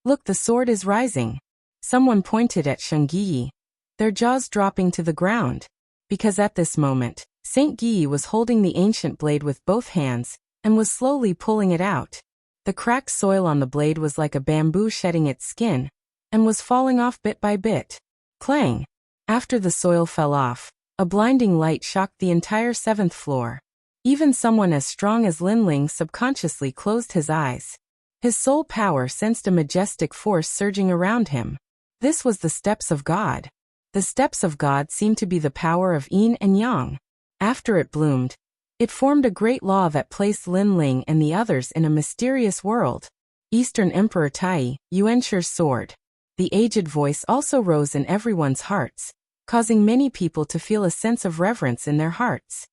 Look, the sword is rising. Someone pointed at Sheng Yi, their jaws dropping to the ground. Because at this moment, Saint Yi was holding the ancient blade with both hands, and was slowly pulling it out. The cracked soil on the blade was like a bamboo shedding its skin, and was falling off bit by bit. Clang! After the soil fell off, a blinding light shocked the entire 7th floor. Even someone as strong as Lin Ling subconsciously closed his eyes. His soul power sensed a majestic force surging around him. This was the steps of God. The steps of God seemed to be the power of yin and yang. After it bloomed, it formed a great law that placed Lin Ling and the others in a mysterious world. Eastern Emperor Tai, Yuanshir's sword. The aged voice also rose in everyone's hearts, causing many people to feel a sense of reverence in their hearts.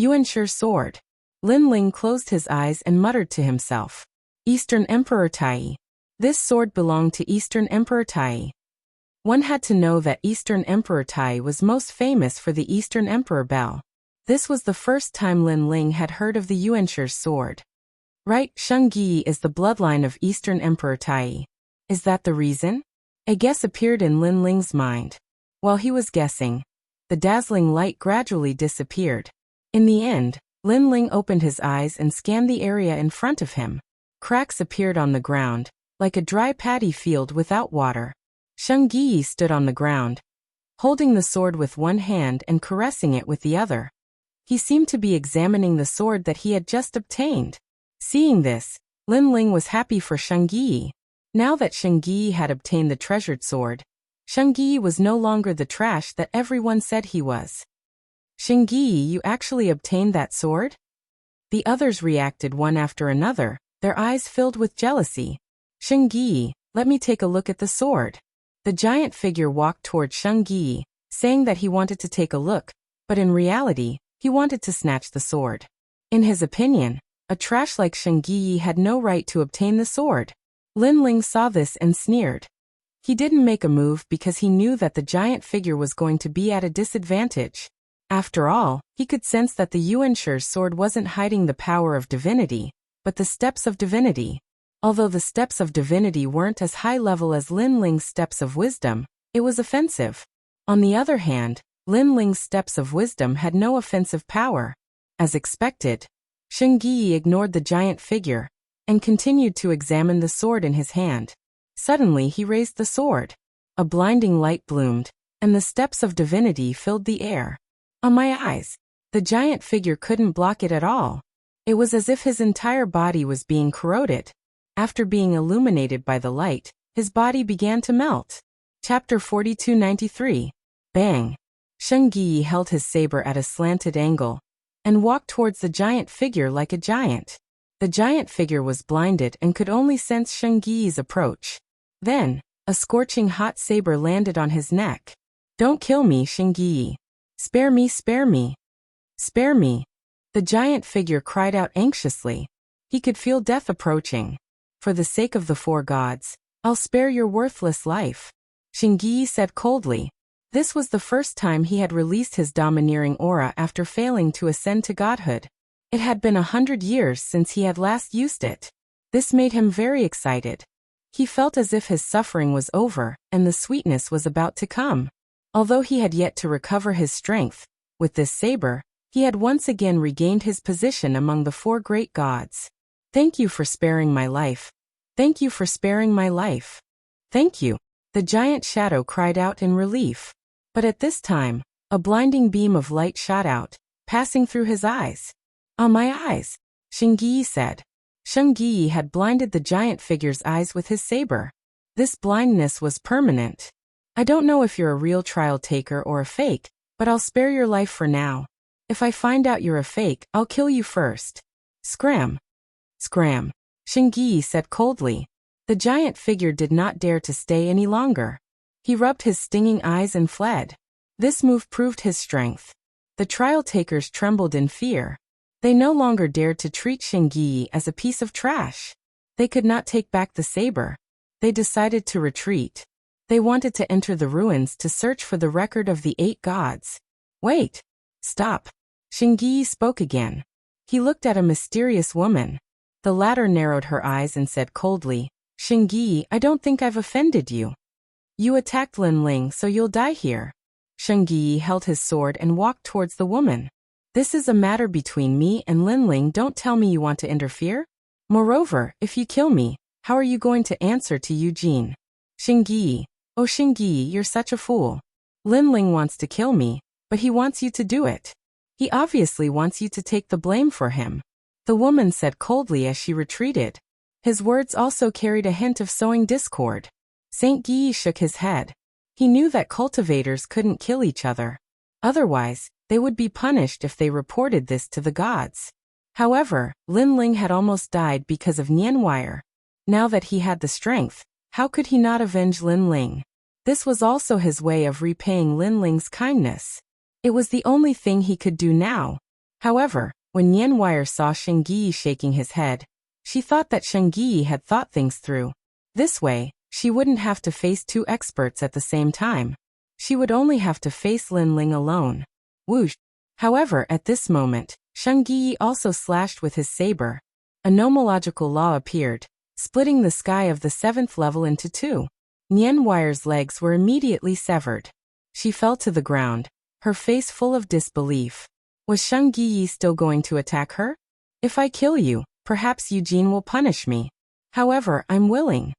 Yuanshir's sword. Lin Ling closed his eyes and muttered to himself. Eastern Emperor Tai. This sword belonged to Eastern Emperor Tai. One had to know that Eastern Emperor Tai was most famous for the Eastern Emperor bell. This was the first time Lin Ling had heard of the Yuanshir's sword. Right, Sheng Yi is the bloodline of Eastern Emperor Tai. Is that the reason? A guess appeared in Lin Ling's mind. While he was guessing, the dazzling light gradually disappeared. In the end, Lin Ling opened his eyes and scanned the area in front of him. Cracks appeared on the ground, like a dry paddy field without water. Sheng Yi stood on the ground, holding the sword with one hand and caressing it with the other. He seemed to be examining the sword that he had just obtained. Seeing this, Lin Ling was happy for Sheng Yi. Now that Sheng Yi had obtained the treasured sword, Sheng Yi was no longer the trash that everyone said he was. Sheng Yi, you actually obtained that sword? The others reacted one after another, their eyes filled with jealousy. Sheng Yi, let me take a look at the sword. The giant figure walked toward Sheng Yi, saying that he wanted to take a look, but in reality, he wanted to snatch the sword. In his opinion, a trash like Sheng Yi had no right to obtain the sword. Lin Ling saw this and sneered. He didn't make a move because he knew that the giant figure was going to be at a disadvantage. After all, he could sense that the Yuanshir's sword wasn't hiding the power of divinity, but the steps of divinity. Although the steps of divinity weren't as high level as Lin Ling's steps of wisdom, it was offensive. On the other hand, Lin Ling's steps of wisdom had no offensive power. As expected, Sheng Yi ignored the giant figure and continued to examine the sword in his hand. Suddenly he raised the sword. A blinding light bloomed, and the steps of divinity filled the air. On my eyes, the giant figure couldn't block it at all. It was as if his entire body was being corroded. After being illuminated by the light, his body began to melt. Chapter 4293. Bang! Sheng Yi held his saber at a slanted angle and walked towards the giant figure like a giant. The giant figure was blinded and could only sense Sheng Yi's approach. Then, a scorching hot saber landed on his neck. Don't kill me, Sheng Yi. Spare me, spare me. Spare me. The giant figure cried out anxiously. He could feel death approaching. For the sake of the four gods, I'll spare your worthless life. Sheng Yi said coldly. This was the first time he had released his domineering aura after failing to ascend to godhood. It had been 100 years since he had last used it. This made him very excited. He felt as if his suffering was over and the sweetness was about to come. Although he had yet to recover his strength, with this saber, he had once again regained his position among the four great gods. Thank you for sparing my life. Thank you for sparing my life. Thank you. The giant shadow cried out in relief. But at this time, a blinding beam of light shot out, passing through his eyes. On my eyes, Sheng Yi said. Sheng Yi had blinded the giant figure's eyes with his saber. This blindness was permanent. I don't know if you're a real trial taker or a fake, but I'll spare your life for now. If I find out you're a fake, I'll kill you first. Scram. Scram. Sheng Yi said coldly. The giant figure did not dare to stay any longer. He rubbed his stinging eyes and fled. This move proved his strength. The trial takers trembled in fear. They no longer dared to treat Sheng Yi as a piece of trash. They could not take back the saber. They decided to retreat. They wanted to enter the ruins to search for the record of the 8 gods. Wait. Stop. Sheng Yi spoke again. He looked at a mysterious woman. The latter narrowed her eyes and said coldly, Sheng Yi, I don't think I've offended you. You attacked Lin Ling, so you'll die here. Sheng Yi held his sword and walked towards the woman. This is a matter between me and Lin Ling. Don't tell me you want to interfere. Moreover, if you kill me, how are you going to answer to Eugene? Sheng Yi. Oh Sheng Yi, you're such a fool. Lin Ling wants to kill me, but he wants you to do it. He obviously wants you to take the blame for him. The woman said coldly as she retreated. His words also carried a hint of sowing discord. Saint Yi shook his head. He knew that cultivators couldn't kill each other. Otherwise, they would be punished if they reported this to the gods. However, Lin Ling had almost died because of Nianwire. Now that he had the strength, how could he not avenge Lin Ling? This was also his way of repaying Lin Ling's kindness. It was the only thing he could do now. However, when Nianwire saw Sheng Yi shaking his head, She thought that Shengyi had thought things through. This way, she wouldn't have to face two experts at the same time. She would only have to face Lin Ling alone. Whoosh! However, at this moment, Shengyi also slashed with his saber. A nomological law appeared, splitting the sky of the 7th level into two. Nian Wire's legs were immediately severed. She fell to the ground, her face full of disbelief. Was Shengyi still going to attack her? If I kill you, perhaps Eugene will punish me. However, I'm willing.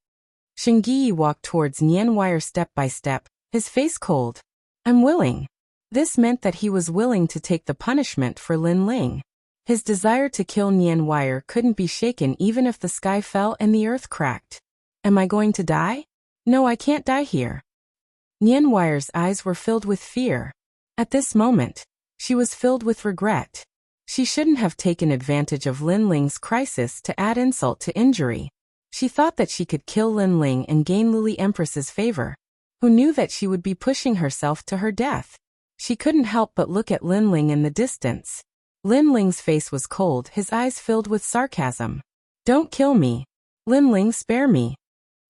Shengyi walked towards Nian Wire step by step, his face cold. I'm willing. This meant that he was willing to take the punishment for Lin Ling. His desire to kill Nian Wire couldn't be shaken even if the sky fell and the earth cracked. Am I going to die? No, I can't die here. Nian Wire's eyes were filled with fear. At this moment, she was filled with regret. She shouldn't have taken advantage of Lin Ling's crisis to add insult to injury. She thought that she could kill Lin Ling and gain Lily Empress's favor. Who knew that she would be pushing herself to her death? She couldn't help but look at Lin Ling in the distance. Lin Ling's face was cold, his eyes filled with sarcasm. Don't kill me. Lin Ling, spare me.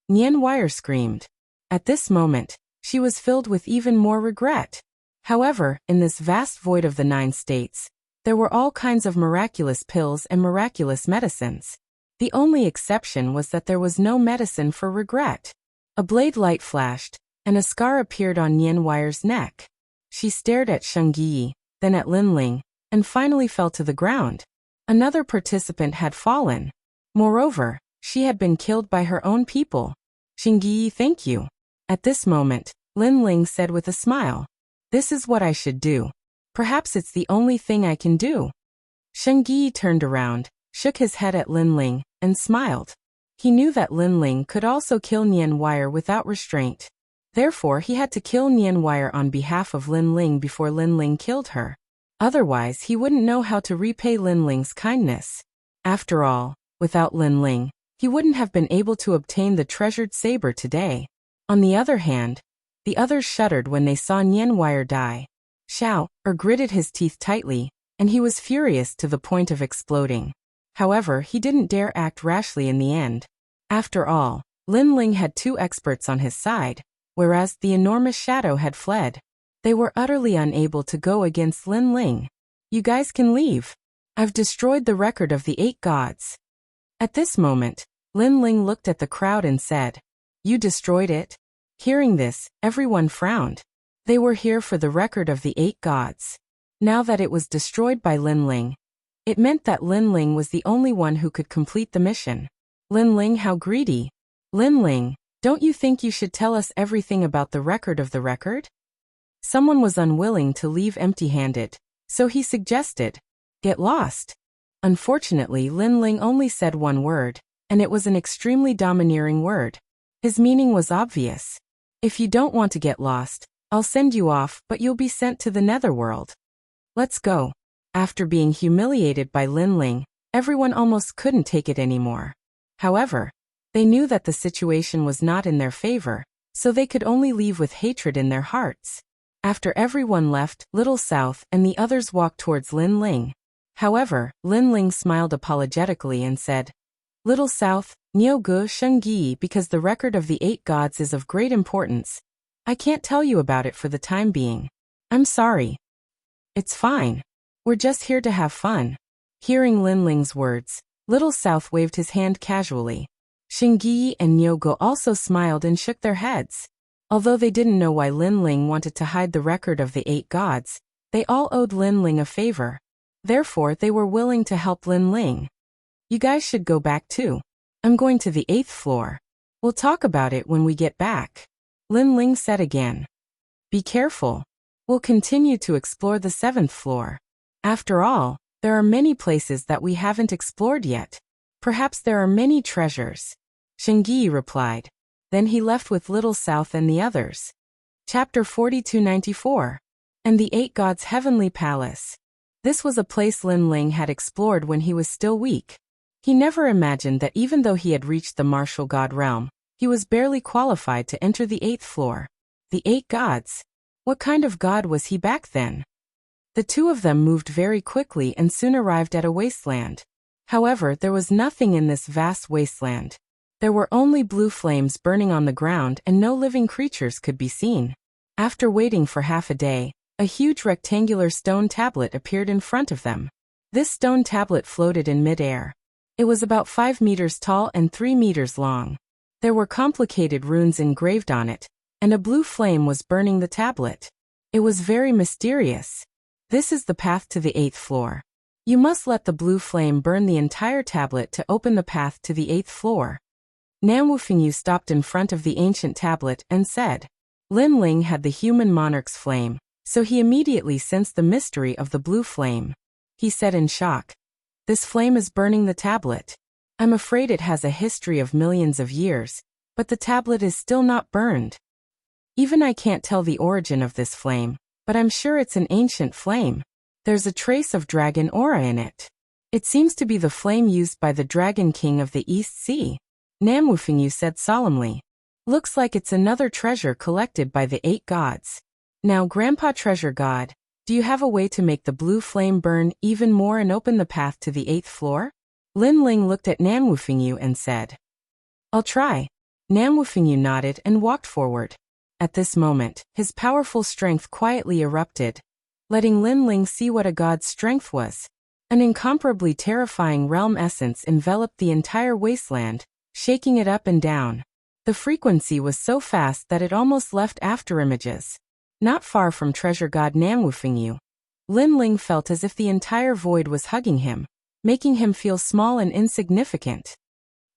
Nian Wire screamed. At this moment, she was filled with even more regret. However, in this vast void of the 9 states, there were all kinds of miraculous pills and miraculous medicines. The only exception was that there was no medicine for regret. A blade light flashed, and a scar appeared on Nian Wire's neck. She stared at Shengyi, then at Lin Ling, and finally fell to the ground. Another participant had fallen. Moreover, she had been killed by her own people. Shengyi, thank you. At this moment, Lin Ling said with a smile. This is what I should do. Perhaps it's the only thing I can do. Shengyi turned around, shook his head at Lin Ling, and smiled. He knew that Lin Ling could also kill Nian Wire without restraint. Therefore, he had to kill Nian Wire on behalf of Lin Ling before Lin Ling killed her. Otherwise, he wouldn't know how to repay Lin Ling's kindness. After all, without Lin Ling, he wouldn't have been able to obtain the treasured saber today. On the other hand, the others shuddered when they saw Nian Wire die. Xiao gritted his teeth tightly, and he was furious to the point of exploding. However, he didn't dare act rashly in the end. After all, Lin Ling had 2 experts on his side, whereas the enormous shadow had fled. They were utterly unable to go against Lin Ling. You guys can leave. I've destroyed the record of the 8 gods. At this moment, Lin Ling looked at the crowd and said, You destroyed it? Hearing this, everyone frowned. They were here for the record of the 8 gods. Now that it was destroyed by Lin Ling, it meant that Lin Ling was the only one who could complete the mission. Lin Ling, how greedy. Lin Ling, don't you think you should tell us everything about the record of the record? Someone was unwilling to leave empty-handed, so he suggested, Get lost. Unfortunately, Lin Ling only said one word, and it was an extremely domineering word. His meaning was obvious. If you don't want to get lost, I'll send you off, but you'll be sent to the netherworld. Let's go. After being humiliated by Lin Ling, everyone almost couldn't take it anymore. However, they knew that the situation was not in their favor, so they could only leave with hatred in their hearts. After everyone left, Little South and the others walked towards Lin Ling. However, Lin Ling smiled apologetically and said, Little South, Niu Gu Shengyi, because the record of the 8 gods is of great importance. I can't tell you about it for the time being. I'm sorry. It's fine. We're just here to have fun. Hearing Lin Ling's words, Little South waved his hand casually. Shengyi and Niu Gu also smiled and shook their heads. Although they didn't know why Lin Ling wanted to hide the record of the 8 gods, they all owed Lin Ling a favor. Therefore, they were willing to help Lin Ling. You guys should go back too. I'm going to the 8th floor. We'll talk about it when we get back. Lin Ling said again. Be careful. We'll continue to explore the 7th floor. After all, there are many places that we haven't explored yet. Perhaps there are many treasures. Shengyi replied. Then he left with Little South and the others. Chapter 4294. And the 8 Gods' Heavenly Palace. This was a place Lin Ling had explored when he was still weak. He never imagined that even though he had reached the martial god realm, he was barely qualified to enter the 8th floor. The 8 gods? What kind of god was he back then? The 2 of them moved very quickly and soon arrived at a wasteland. However, there was nothing in this vast wasteland. There were only blue flames burning on the ground and no living creatures could be seen. After waiting for half a day, a huge rectangular stone tablet appeared in front of them. This stone tablet floated in mid-air. It was about 5 meters tall and 3 meters long. There were complicated runes engraved on it, and a blue flame was burning the tablet. It was very mysterious. This is the path to the 8th floor. You must let the blue flame burn the entire tablet to open the path to the 8th floor. Nan Wufingyu stopped in front of the ancient tablet and said, Lin Ling had the human monarch's flame, so he immediately sensed the mystery of the blue flame. He said in shock, This flame is burning the tablet. I'm afraid it has a history of millions of years, but the tablet is still not burned. Even I can't tell the origin of this flame, but I'm sure it's an ancient flame. There's a trace of dragon aura in it. It seems to be the flame used by the Dragon King of the East Sea. Nan Wufingyu said solemnly. Looks like it's another treasure collected by the 8 gods. Now, Grandpa Treasure God, do you have a way to make the blue flame burn even more and open the path to the 8th floor? Lin Ling looked at Nan Wufingyu and said, I'll try. Nan Wufingyu nodded and walked forward. At this moment, his powerful strength quietly erupted, letting Lin Ling see what a god's strength was. An incomparably terrifying realm essence enveloped the entire wasteland, shaking it up and down. The frequency was so fast that it almost left afterimages. Not far from Treasure God Nan Wufingyu, Lin Ling felt as if the entire void was hugging him, making him feel small and insignificant.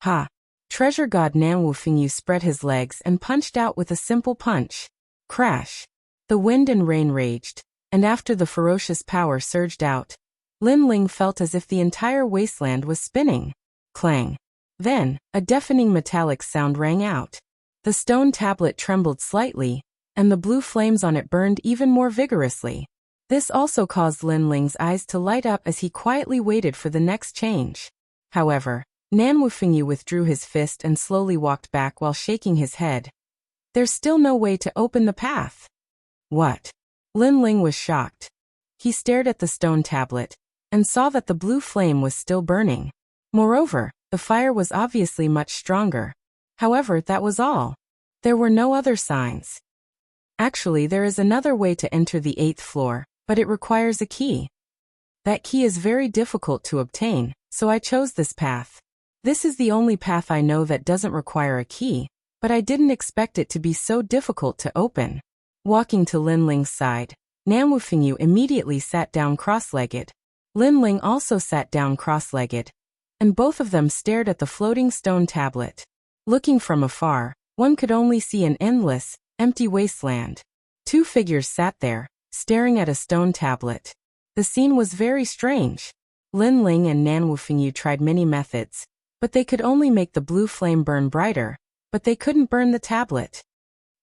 Ha! Treasure God Nan Wufingyu spread his legs and punched out with a simple punch. Crash! The wind and rain raged, and after the ferocious power surged out, Lin Ling felt as if the entire wasteland was spinning. Clang! Then, a deafening metallic sound rang out. The stone tablet trembled slightly, and the blue flames on it burned even more vigorously. This also caused Lin Ling's eyes to light up as he quietly waited for the next change. However, Nan Wufingyu withdrew his fist and slowly walked back while shaking his head. There's still no way to open the path. What? Lin Ling was shocked. He stared at the stone tablet, and saw that the blue flame was still burning. Moreover, the fire was obviously much stronger. However, that was all. There were no other signs. Actually, there is another way to enter the 8th floor, but it requires a key. That key is very difficult to obtain, so I chose this path. This is the only path I know that doesn't require a key, but I didn't expect it to be so difficult to open. Walking to Lin Ling's side, Nan Wufingyu immediately sat down cross-legged. Lin Ling also sat down cross-legged, and both of them stared at the floating stone tablet. Looking from afar, one could only see an endless, empty wasteland. 2 figures sat there, staring at a stone tablet. The scene was very strange. Lin Ling and Nan Wufingyu tried many methods, but they could only make the blue flame burn brighter, but they couldn't burn the tablet.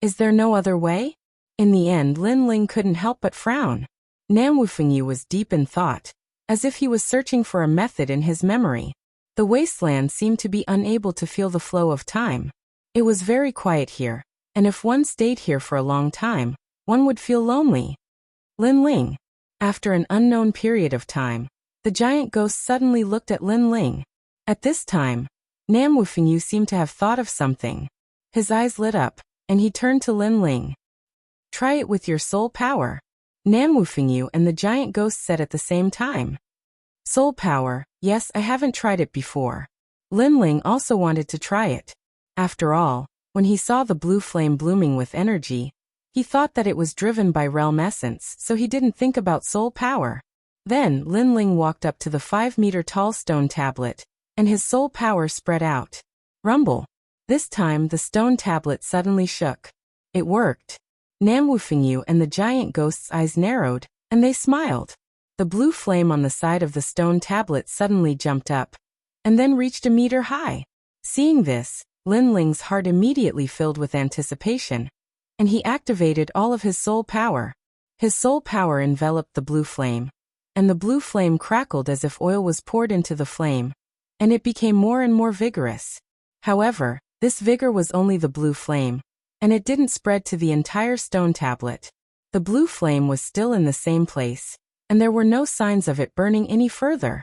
Is there no other way? In the end, Lin Ling couldn't help but frown. Nan Wufingyu was deep in thought, as if he was searching for a method in his memory. The wasteland seemed to be unable to feel the flow of time. It was very quiet here, and if one stayed here for a long time, one would feel lonely. Lin Ling. After an unknown period of time, the giant ghost suddenly looked at Lin Ling. At this time, Nan Wufingyu seemed to have thought of something. His eyes lit up, and he turned to Lin Ling. Try it with your soul power. Nan Wufingyu and the giant ghost said at the same time. Soul power, yes, I haven't tried it before. Lin Ling also wanted to try it. After all, when he saw the blue flame blooming with energy, he thought that it was driven by realm essence, so he didn't think about soul power. Then, Lin Ling walked up to the 5-meter-tall stone tablet, and his soul power spread out. Rumble. This time, the stone tablet suddenly shook. It worked. Nan Wufingyu and the giant ghost's eyes narrowed, and they smiled. The blue flame on the side of the stone tablet suddenly jumped up, and then reached a meter high. Seeing this, Lin Ling's heart immediately filled with anticipation, and he activated all of his soul power. His soul power enveloped the blue flame, and the blue flame crackled as if oil was poured into the flame, and it became more and more vigorous. However, this vigor was only the blue flame, and it didn't spread to the entire stone tablet. The blue flame was still in the same place, and there were no signs of it burning any further.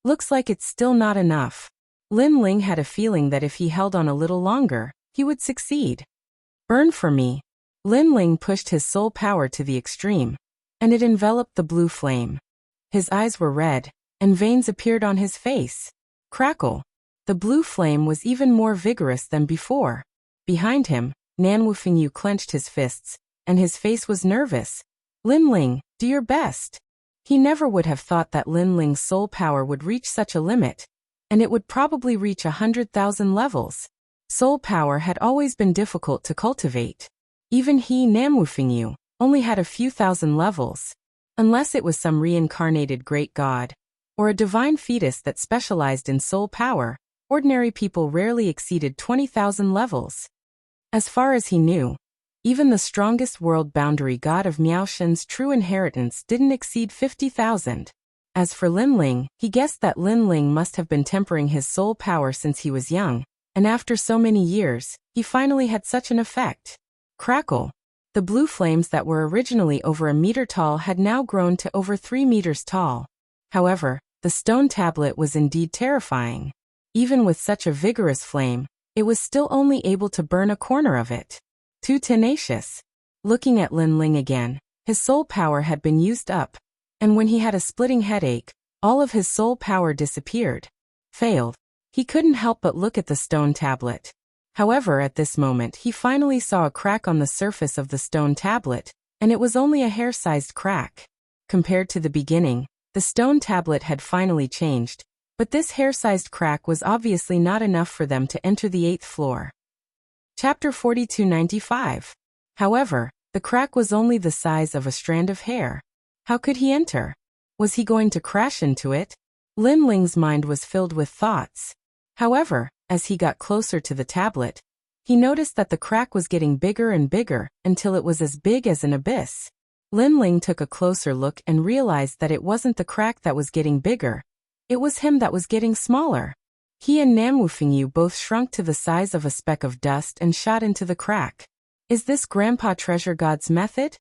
Looks like it's still not enough. Lin Ling had a feeling that if he held on a little longer, he would succeed. Burn for me. Lin Ling pushed his soul power to the extreme, and it enveloped the blue flame. His eyes were red, and veins appeared on his face. Crackle. The blue flame was even more vigorous than before. Behind him, Nan Wufingyu clenched his fists, and his face was nervous. Lin Ling, do your best. He never would have thought that Lin Ling's soul power would reach such a limit, and it would probably reach 100,000 levels. Soul power had always been difficult to cultivate. Even he, Nan Wufingyu, only had a few thousand levels. Unless it was some reincarnated great god, or a divine fetus that specialized in soul power, ordinary people rarely exceeded 20,000 levels. As far as he knew, even the strongest world boundary god of Miaoshen's true inheritance didn't exceed 50,000. As for Lin Ling, he guessed that Lin Ling must have been tempering his soul power since he was young, and after so many years, he finally had such an effect. Crackle. The blue flames that were originally over a meter tall had now grown to over 3 meters tall. However, the stone tablet was indeed terrifying. Even with such a vigorous flame, it was still only able to burn a corner of it. Too tenacious. Looking at Lin Ling again, his soul power had been used up, and when he had a splitting headache, all of his soul power disappeared. Failed. He couldn't help but look at the stone tablet. However, at this moment he finally saw a crack on the surface of the stone tablet, and it was only a hair-sized crack. Compared to the beginning, the stone tablet had finally changed, but this hair-sized crack was obviously not enough for them to enter the 8th floor. Chapter 4295. However, the crack was only the size of a strand of hair. How could he enter? Was he going to crash into it? Lin Ling's mind was filled with thoughts. However, as he got closer to the tablet, he noticed that the crack was getting bigger and bigger until it was as big as an abyss. Lin Ling took a closer look and realized that it wasn't the crack that was getting bigger. It was him that was getting smaller. He and Nan Wufingyu both shrunk to the size of a speck of dust and shot into the crack. Is this Grandpa Treasure God's method?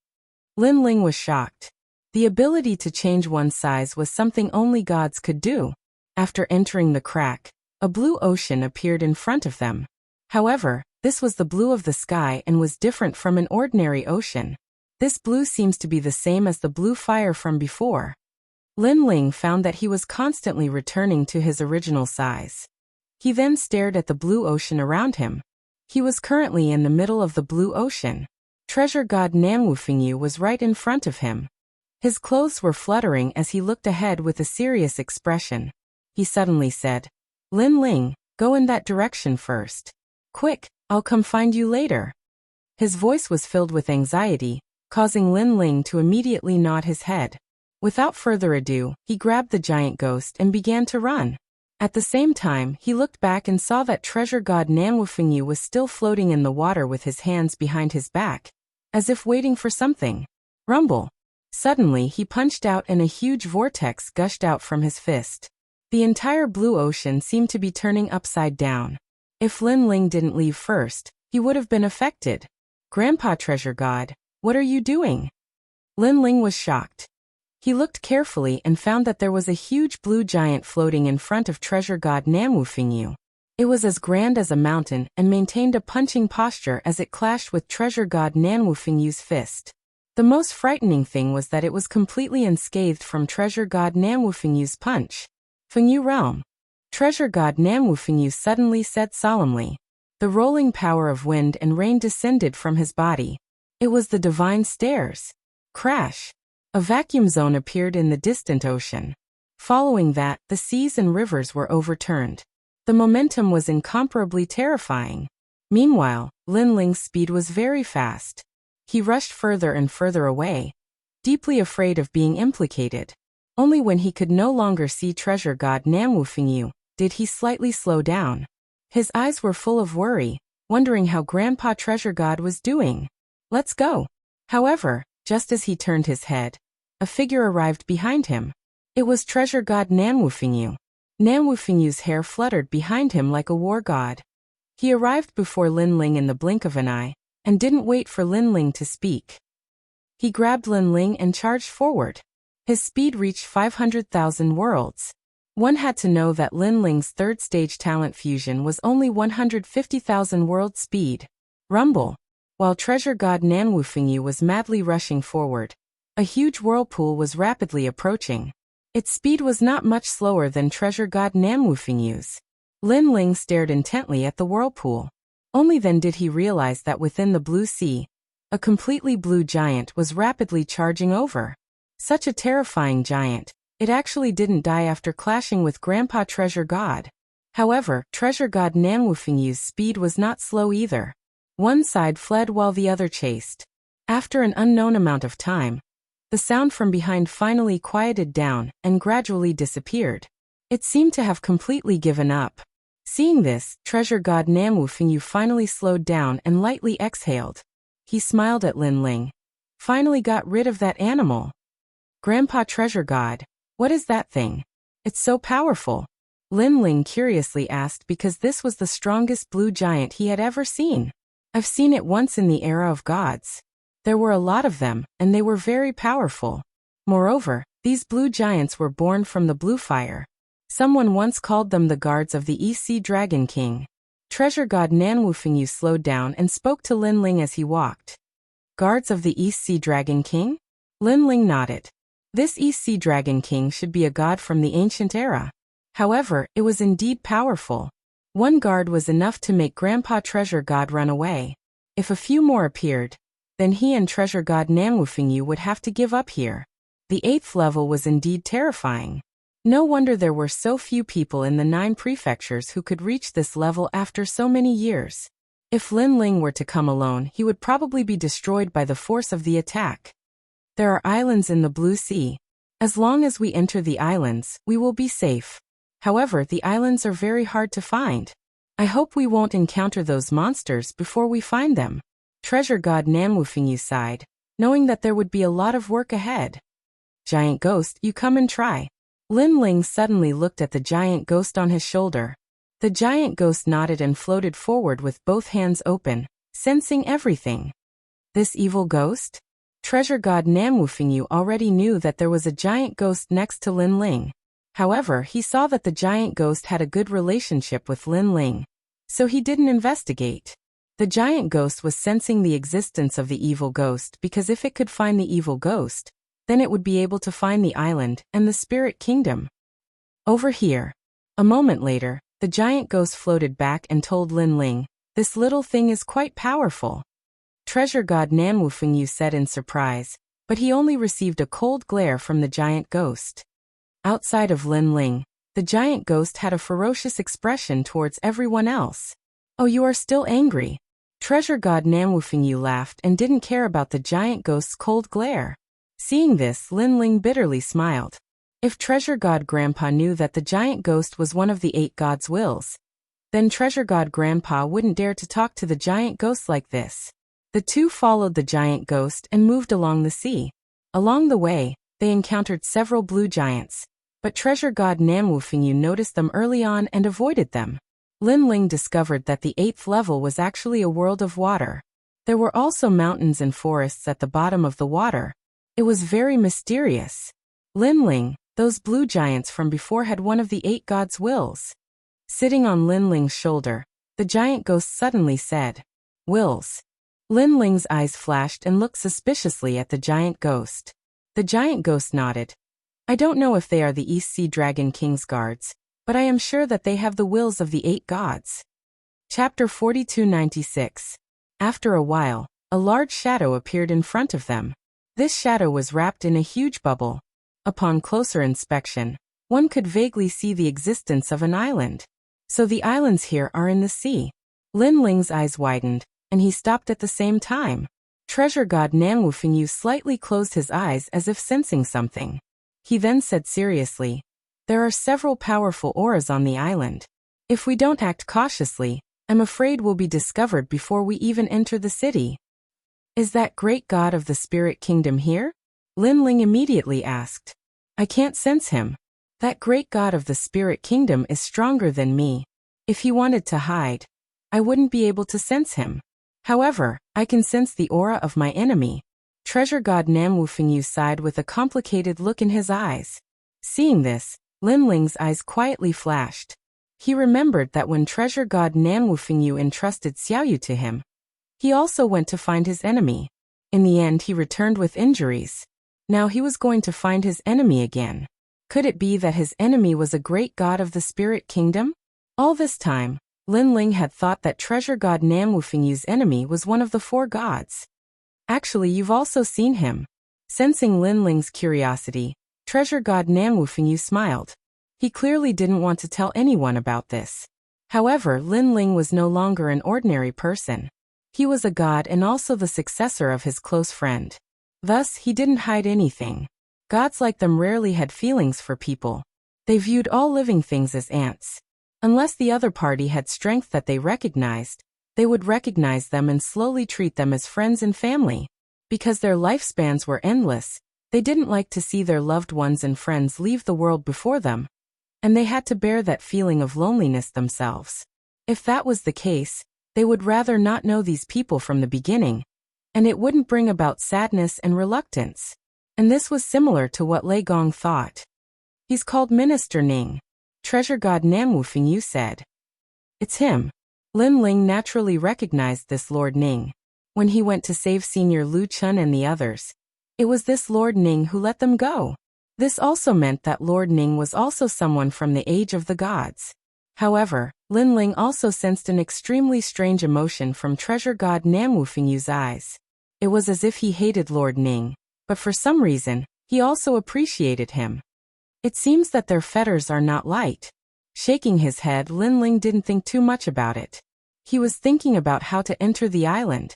Lin Ling was shocked. The ability to change one's size was something only gods could do. After entering the crack, a blue ocean appeared in front of them. However, this was the blue of the sky and was different from an ordinary ocean. This blue seems to be the same as the blue fire from before. Lin Ling found that he was constantly returning to his original size. He then stared at the blue ocean around him. He was currently in the middle of the blue ocean. Treasure god Nan Wufingyu was right in front of him. His clothes were fluttering as he looked ahead with a serious expression. He suddenly said, Lin Ling, go in that direction first. Quick, I'll come find you later. His voice was filled with anxiety, causing Lin Ling to immediately nod his head. Without further ado, he grabbed the giant ghost and began to run. At the same time, he looked back and saw that treasure god Nan Wufingyu was still floating in the water with his hands behind his back, as if waiting for something. Rumble. Suddenly, he punched out and a huge vortex gushed out from his fist. The entire blue ocean seemed to be turning upside down. If Lin Ling didn't leave first, he would have been affected. Grandpa Treasure God, what are you doing? Lin Ling was shocked. He looked carefully and found that there was a huge blue giant floating in front of treasure god Nan Wufingyu. It was as grand as a mountain and maintained a punching posture as it clashed with treasure god Nan Wufingyu's fist. The most frightening thing was that it was completely unscathed from treasure god Nan Wufingyu's punch. Fengyu realm. Treasure god Nan Wufingyu suddenly said solemnly. The rolling power of wind and rain descended from his body. It was the divine stairs. Crash. A vacuum zone appeared in the distant ocean. Following that, the seas and rivers were overturned. The momentum was incomparably terrifying. Meanwhile, Lin Ling's speed was very fast. He rushed further and further away, deeply afraid of being implicated. Only when he could no longer see treasure god Nan Wufingyu did he slightly slow down. His eyes were full of worry, wondering how Grandpa Treasure God was doing. Let's go. However, just as he turned his head, a figure arrived behind him. It was treasure god Nan Wufingyu. Nan Wufingyu's hair fluttered behind him like a war god. He arrived before Lin Ling in the blink of an eye, and didn't wait for Lin Ling to speak. He grabbed Lin Ling and charged forward. His speed reached 500,000 worlds. One had to know that Lin Ling's third-stage talent fusion was only 150,000 world speed. Rumble. While treasure god Nanwu Fengyu was madly rushing forward, a huge whirlpool was rapidly approaching. Its speed was not much slower than treasure god Nanwu Fengyu's. Lin Ling stared intently at the whirlpool. Only then did he realize that within the blue sea, a completely blue giant was rapidly charging over. Such a terrifying giant, it actually didn't die after clashing with Grandpa Treasure God. However, Treasure God Nanwu Fengyu's speed was not slow either. One side fled while the other chased. After an unknown amount of time, the sound from behind finally quieted down and gradually disappeared. It seemed to have completely given up. Seeing this, Treasure God Nanwu Fengyu finally slowed down and lightly exhaled. He smiled at Lin Ling. Finally got rid of that animal. Grandpa Treasure God, what is that thing? It's so powerful. Lin Ling curiously asked because this was the strongest blue giant he had ever seen. I've seen it once in the era of gods. There were a lot of them, and they were very powerful. Moreover, these blue giants were born from the blue fire. Someone once called them the guards of the East Sea Dragon King. Treasure god Nanwu Fengyu slowed down and spoke to Lin Ling as he walked. Guards of the East Sea Dragon King? Lin Ling nodded. This East Sea Dragon King should be a god from the ancient era. However, it was indeed powerful. One guard was enough to make Grandpa Treasure God run away. If a few more appeared, then he and Treasure God Nanwu Fengyu would have to give up here. The 8th level was indeed terrifying. No wonder there were so few people in the 9 prefectures who could reach this level after so many years. If Lin Ling were to come alone, he would probably be destroyed by the force of the attack. There are islands in the Blue Sea. As long as we enter the islands, we will be safe. However, the islands are very hard to find. I hope we won't encounter those monsters before we find them. Treasure god Nanwu Fengyu sighed, knowing that there would be a lot of work ahead. Giant ghost, you come and try. Lin Ling suddenly looked at the giant ghost on his shoulder. The giant ghost nodded and floated forward with both hands open, sensing everything. This evil ghost? Treasure god Nanwu Fengyu already knew that there was a giant ghost next to Lin Ling. However, he saw that the giant ghost had a good relationship with Lin Ling, so he didn't investigate. The giant ghost was sensing the existence of the evil ghost because if it could find the evil ghost, then it would be able to find the island and the spirit kingdom. Over here. A moment later, the giant ghost floated back and told Lin Ling, this little thing is quite powerful. Treasure god Nanwu Fengyu said in surprise, but he only received a cold glare from the giant ghost. Outside of Lin Ling, the giant ghost had a ferocious expression towards everyone else. Oh, you are still angry. Treasure god Nanwu Fengyu laughed and didn't care about the giant ghost's cold glare. Seeing this, Lin Ling bitterly smiled. If Treasure God Grandpa knew that the giant ghost was one of the 8 gods' wills, then Treasure God Grandpa wouldn't dare to talk to the giant ghost like this. The two followed the giant ghost and moved along the sea. Along the way, they encountered several blue giants, but Treasure God Nanwu Fengyu noticed them early on and avoided them. Lin Ling discovered that the 8th level was actually a world of water. There were also mountains and forests at the bottom of the water. It was very mysterious. Lin Ling, those blue giants from before had one of the 8 gods' wills. Sitting on Lin Ling's shoulder, the giant ghost suddenly said, wills. Lin Ling's eyes flashed and looked suspiciously at the giant ghost. The giant ghost nodded. I don't know if they are the East Sea Dragon King's guards, but I am sure that they have the wills of the 8 gods. Chapter 4296. After a while, a large shadow appeared in front of them. This shadow was wrapped in a huge bubble. Upon closer inspection, one could vaguely see the existence of an island. So the islands here are in the sea. Lin Ling's eyes widened, and he stopped at the same time. Treasure god Nanwu Fengyu slightly closed his eyes as if sensing something. He then said seriously, there are several powerful auras on the island. If we don't act cautiously, I'm afraid we'll be discovered before we even enter the city. Is that great god of the spirit kingdom here? Lin Ling immediately asked. I can't sense him. That great god of the spirit kingdom is stronger than me. If he wanted to hide, I wouldn't be able to sense him. However, I can sense the aura of my enemy. Treasure god Nanwu Fengyu sighed with a complicated look in his eyes. Seeing this, Lin Ling's eyes quietly flashed. He remembered that when treasure god Nan Wufingyu entrusted Xiaoyu to him, he also went to find his enemy. In the end he returned with injuries. Now he was going to find his enemy again. Could it be that his enemy was a great god of the spirit kingdom? All this time, Lin Ling had thought that treasure god Nan Wufingyu's enemy was one of the 4 gods. Actually, you've also seen him. Sensing Lin Ling's curiosity, treasure god Nan Wufingyu smiled. He clearly didn't want to tell anyone about this. However, Lin Ling was no longer an ordinary person. He was a god and also the successor of his close friend. Thus, he didn't hide anything. Gods like them rarely had feelings for people. They viewed all living things as ants. Unless the other party had strength that they recognized, they would recognize them and slowly treat them as friends and family. Because their lifespans were endless, they didn't like to see their loved ones and friends leave the world before them, and they had to bear that feeling of loneliness themselves. If that was the case, they would rather not know these people from the beginning, and it wouldn't bring about sadness and reluctance. And this was similar to what Lei Gong thought. He's called Minister Ning, treasure god Nan Wufingyu said. It's him. Lin Ling naturally recognized this Lord Ning. When he went to save Senior Lu Chun and the others, it was this Lord Ning who let them go. This also meant that Lord Ning was also someone from the age of the gods. However, Lin Ling also sensed an extremely strange emotion from treasure god Nan Wufingyu's eyes. It was as if he hated Lord Ning, but for some reason, he also appreciated him. It seems that their fetters are not light. Shaking his head, Lin Ling didn't think too much about it. He was thinking about how to enter the island.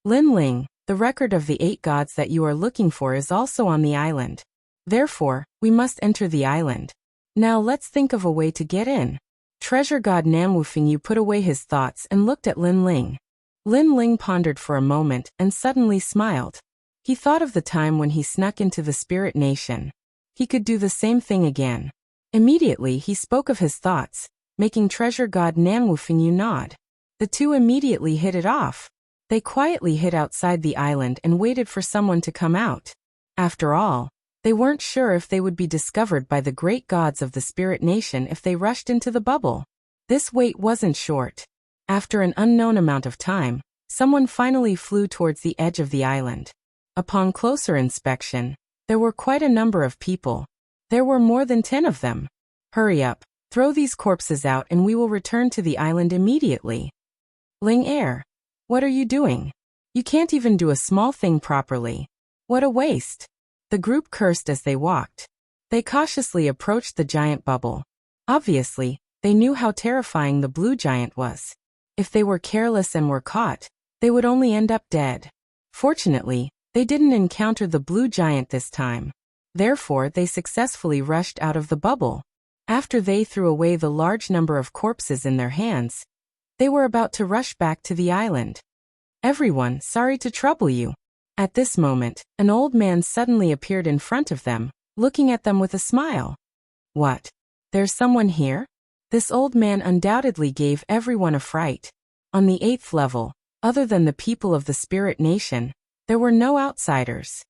Lin Ling, the record of the 8 gods that you are looking for is also on the island. Therefore, we must enter the island. Now let's think of a way to get in. Treasure god Nan Wufingyu put away his thoughts and looked at Lin Ling. Lin Ling pondered for a moment and suddenly smiled. He thought of the time when he snuck into the spirit nation. He could do the same thing again. Immediately he spoke of his thoughts, making treasure god Nan Wufingyu nod. The two immediately hit it off. They quietly hid outside the island and waited for someone to come out. After all, they weren't sure if they would be discovered by the great gods of the spirit nation if they rushed into the bubble. This wait wasn't short. After an unknown amount of time, someone finally flew towards the edge of the island. Upon closer inspection, there were quite a number of people. There were more than 10 of them. Hurry up, throw these corpses out and we will return to the island immediately. Ling Er, what are you doing? You can't even do a small thing properly. What a waste. The group cursed as they walked. They cautiously approached the giant bubble. Obviously, they knew how terrifying the blue giant was. If they were careless and were caught, they would only end up dead. Fortunately, they didn't encounter the blue giant this time. Therefore, they successfully rushed out of the bubble. After they threw away the large number of corpses in their hands, they were about to rush back to the island. Everyone, sorry to trouble you. At this moment, an old man suddenly appeared in front of them, looking at them with a smile. What? There's someone here? This old man undoubtedly gave everyone a fright. On the 8th level, other than the people of the spirit nation, there were no outsiders.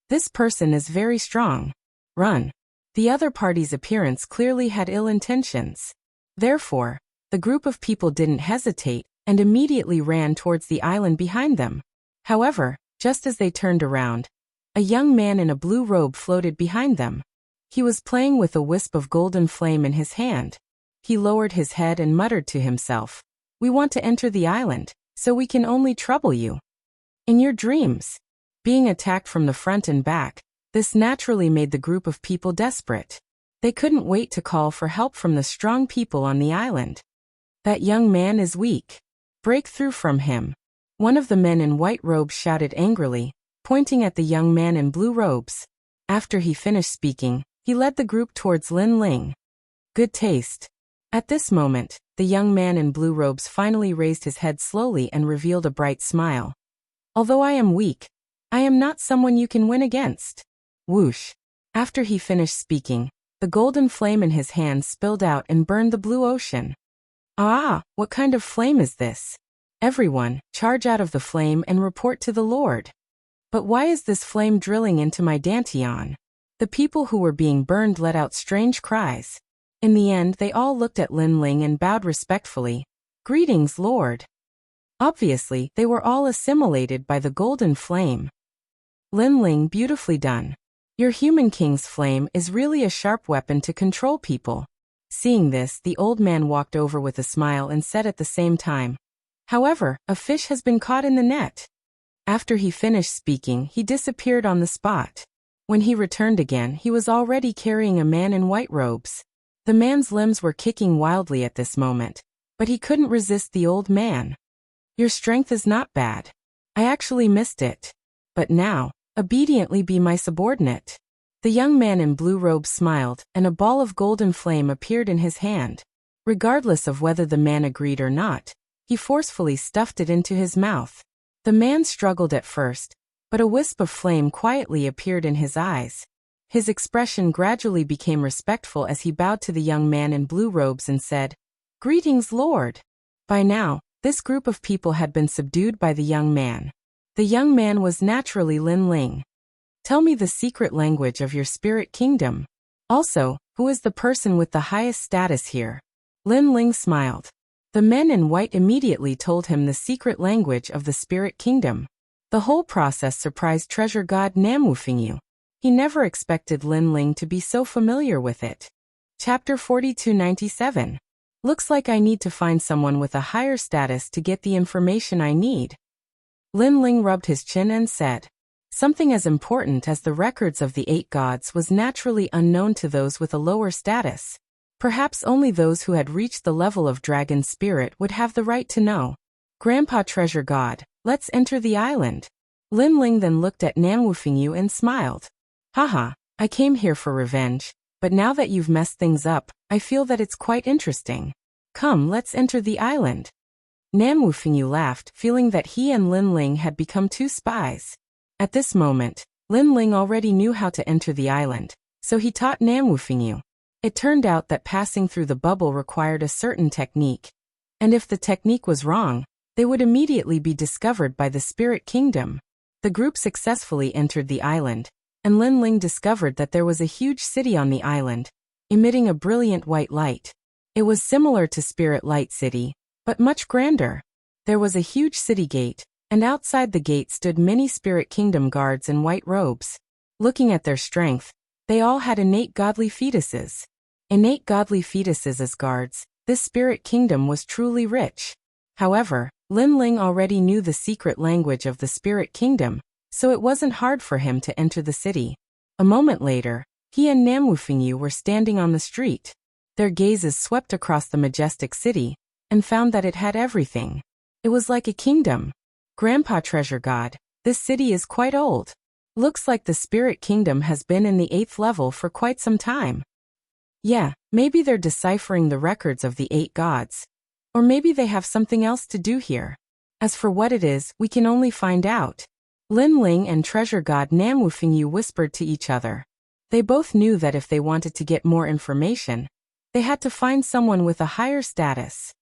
This person is very strong. Run. The other party's appearance clearly had ill intentions. Therefore, the group of people didn't hesitate and immediately ran towards the island behind them. However, just as they turned around, a young man in a blue robe floated behind them. He was playing with a wisp of golden flame in his hand. He lowered his head and muttered to himself, "We want to enter the island, so we can only trouble you. In your dreams." Being attacked from the front and back, this naturally made the group of people desperate. They couldn't wait to call for help from the strong people on the island. That young man is weak. Break through from him. One of the men in white robes shouted angrily, pointing at the young man in blue robes. After he finished speaking, he led the group towards Lin Ling. Good taste. At this moment, the young man in blue robes finally raised his head slowly and revealed a bright smile. Although I am weak, I am not someone you can win against. Whoosh. After he finished speaking, the golden flame in his hand spilled out and burned the blue ocean. Ah, what kind of flame is this? Everyone, charge out of the flame and report to the Lord. But why is this flame drilling into my dantian? The people who were being burned let out strange cries. In the end, they all looked at Lin Ling and bowed respectfully. "Greetings, Lord." Obviously, they were all assimilated by the golden flame. Lin Ling, beautifully done. Your human king's flame is really a sharp weapon to control people. Seeing this, the old man walked over with a smile and said at the same time, "However, a fish has been caught in the net." After he finished speaking, he disappeared on the spot. When he returned again, he was already carrying a man in white robes. The man's limbs were kicking wildly at this moment, but he couldn't resist the old man. "Your strength is not bad. I actually missed it. But now, obediently be my subordinate." The young man in blue robes smiled, and a ball of golden flame appeared in his hand. Regardless of whether the man agreed or not, he forcefully stuffed it into his mouth. The man struggled at first, but a wisp of flame quietly appeared in his eyes. His expression gradually became respectful as he bowed to the young man in blue robes and said, "Greetings, Lord." By now, this group of people had been subdued by the young man. The young man was naturally Lin Ling. "Tell me the secret language of your spirit kingdom. Also, who is the person with the highest status here?" Lin Ling smiled. The men in white immediately told him the secret language of the spirit kingdom. The whole process surprised treasure god Namwufingyu. He never expected Lin Ling to be so familiar with it. Chapter 4297. Looks like I need to find someone with a higher status to get the information I need. Lin Ling rubbed his chin and said, something as important as the records of the 8 gods was naturally unknown to those with a lower status. Perhaps only those who had reached the level of dragon spirit would have the right to know. "Grandpa Treasure God, let's enter the island." Lin Ling then looked at Namwufingyu and smiled. "Haha, I came here for revenge, but now that you've messed things up, I feel that it's quite interesting. Come, let's enter the island." Namwufingyu laughed, feeling that he and Lin Ling had become 2 spies. At this moment, Lin Ling already knew how to enter the island, so he taught Namwufingyu. It turned out that passing through the bubble required a certain technique, and if the technique was wrong, they would immediately be discovered by the spirit kingdom. The group successfully entered the island, and Lin Ling discovered that there was a huge city on the island, emitting a brilliant white light. It was similar to Spirit Light City, but much grander. There was a huge city gate, and outside the gate stood many spirit kingdom guards in white robes. Looking at their strength, they all had innate godly fetuses. Innate godly fetuses as guards, this spirit kingdom was truly rich. However, Lin Ling already knew the secret language of the spirit kingdom, so it wasn't hard for him to enter the city. A moment later, he and Namwufingyu were standing on the street. Their gazes swept across the majestic city, and found that it had everything. It was like a kingdom. "Grandpa Treasure God, this city is quite old. Looks like the spirit kingdom has been in the 8th level for quite some time." "Yeah, maybe they're deciphering the records of the 8 gods. Or maybe they have something else to do here. As for what it is, we can only find out." Lin Ling and treasure god Namwufingyu whispered to each other. They both knew that if they wanted to get more information, they had to find someone with a higher status.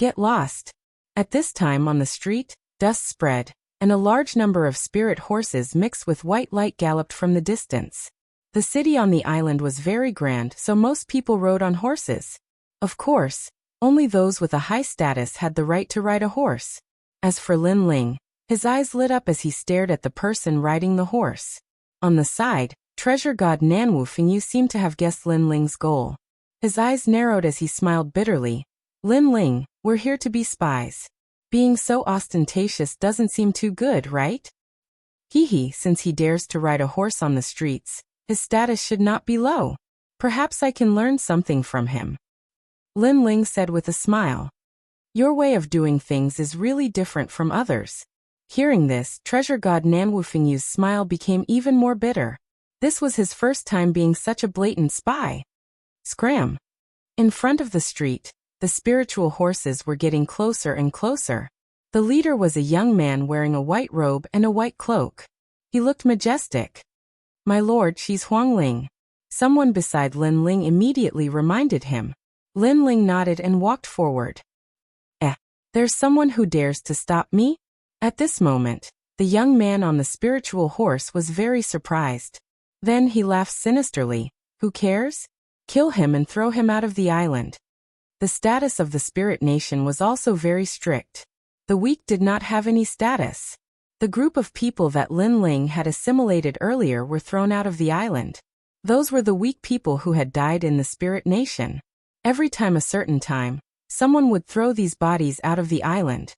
Get lost. At this time on the street, dust spread, and a large number of spirit horses mixed with white light galloped from the distance. The city on the island was very grand, so most people rode on horses. Of course, only those with a high status had the right to ride a horse. As for Lin Ling, his eyes lit up as he stared at the person riding the horse. On the side, treasure god Namwufingyu seemed to have guessed Lin Ling's goal. His eyes narrowed as he smiled bitterly. "Lin Ling, we're here to be spies. Being so ostentatious doesn't seem too good, right? Hee, since he dares to ride a horse on the streets, his status should not be low. Perhaps I can learn something from him." Lin Ling said with a smile. "Your way of doing things is really different from others." Hearing this, treasure god Namwufingyu's smile became even more bitter. This was his first time being such a blatant spy. Scram! In front of the street, the spiritual horses were getting closer and closer. The leader was a young man wearing a white robe and a white cloak. He looked majestic. "My lord, she's Huang Ling." Someone beside Lin Ling immediately reminded him. Lin Ling nodded and walked forward. There's someone who dares to stop me?" At this moment, the young man on the spiritual horse was very surprised. Then he laughed sinisterly. Who cares? Kill him and throw him out of the island. The status of the spirit nation was also very strict. The weak did not have any status. The group of people that Lin Ling had assimilated earlier were thrown out of the island. Those were the weak people who had died in the spirit nation. Every time a certain time, someone would throw these bodies out of the island.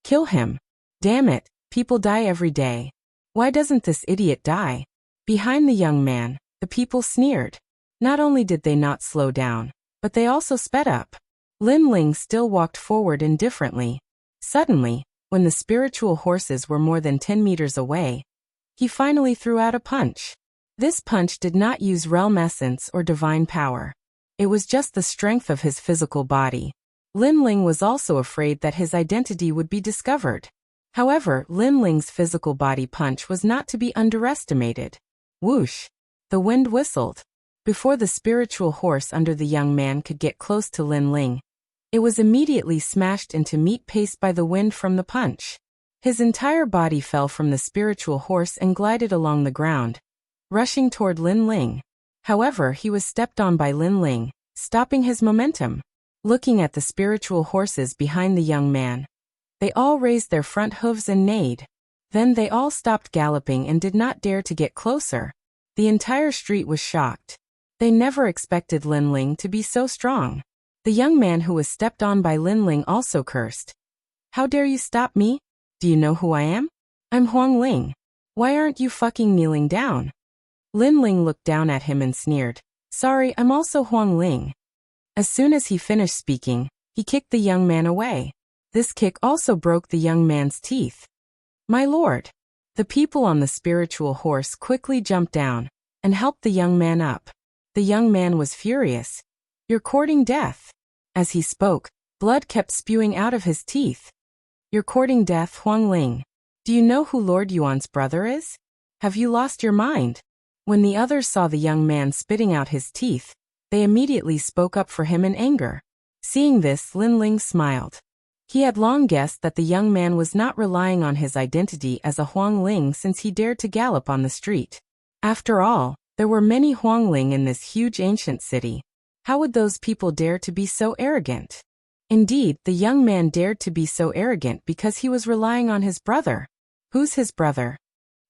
Kill him. Damn it, people die every day. Why doesn't this idiot die? Behind the young man, the people sneered. Not only did they not slow down, but they also sped up. Lin Ling still walked forward indifferently. Suddenly, when the spiritual horses were more than 10 meters away, he finally threw out a punch. This punch did not use realm essence or divine power. It was just the strength of his physical body. Lin Ling was also afraid that his identity would be discovered. However, Lin Ling's physical body punch was not to be underestimated. Whoosh! The wind whistled. Before the spiritual horse under the young man could get close to Lin Ling, it was immediately smashed into meat paste by the wind from the punch. His entire body fell from the spiritual horse and glided along the ground, rushing toward Lin Ling. However, he was stepped on by Lin Ling, stopping his momentum. Looking at the spiritual horses behind the young man, they all raised their front hooves and neighed. Then they all stopped galloping and did not dare to get closer. The entire street was shocked. They never expected Lin Ling to be so strong. The young man who was stepped on by Lin Ling also cursed. How dare you stop me? Do you know who I am? I'm Huang Ling. Why aren't you fucking kneeling down? Lin Ling looked down at him and sneered. Sorry, I'm also Huang Ling. As soon as he finished speaking, he kicked the young man away. This kick also broke the young man's teeth. My lord! The people on the spiritual horse quickly jumped down and helped the young man up. The young man was furious. You're courting death. As he spoke, blood kept spewing out of his teeth. You're courting death, Huang Ling. Do you know who Lord Yuan's brother is? Have you lost your mind? When the others saw the young man spitting out his teeth, they immediately spoke up for him in anger. Seeing this, Lin Ling smiled. He had long guessed that the young man was not relying on his identity as a Huang Ling since he dared to gallop on the street. After all, there were many Huang Ling in this huge ancient city. How would those people dare to be so arrogant? Indeed, the young man dared to be so arrogant because he was relying on his brother. Who's his brother?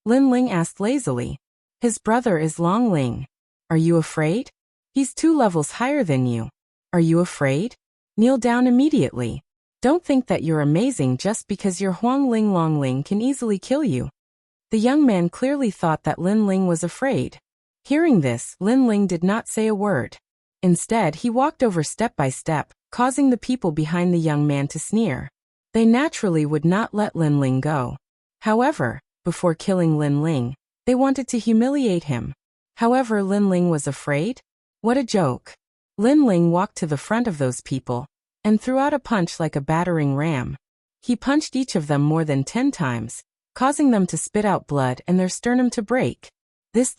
Lin Ling asked lazily. His brother is Long Ling. Are you afraid? He's 2 levels higher than you. Are you afraid? Kneel down immediately. Don't think that you're amazing just because your Huang Ling Long Ling can easily kill you. The young man clearly thought that Lin Ling was afraid. Hearing this, Lin Ling did not say a word. Instead, he walked over step by step, causing the people behind the young man to sneer. They naturally would not let Lin Ling go. However, before killing Lin Ling, they wanted to humiliate him. However, Lin Ling was afraid? What a joke. Lin Ling walked to the front of those people and threw out a punch like a battering ram. He punched each of them more than 10 times, causing them to spit out blood and their sternum to break. This.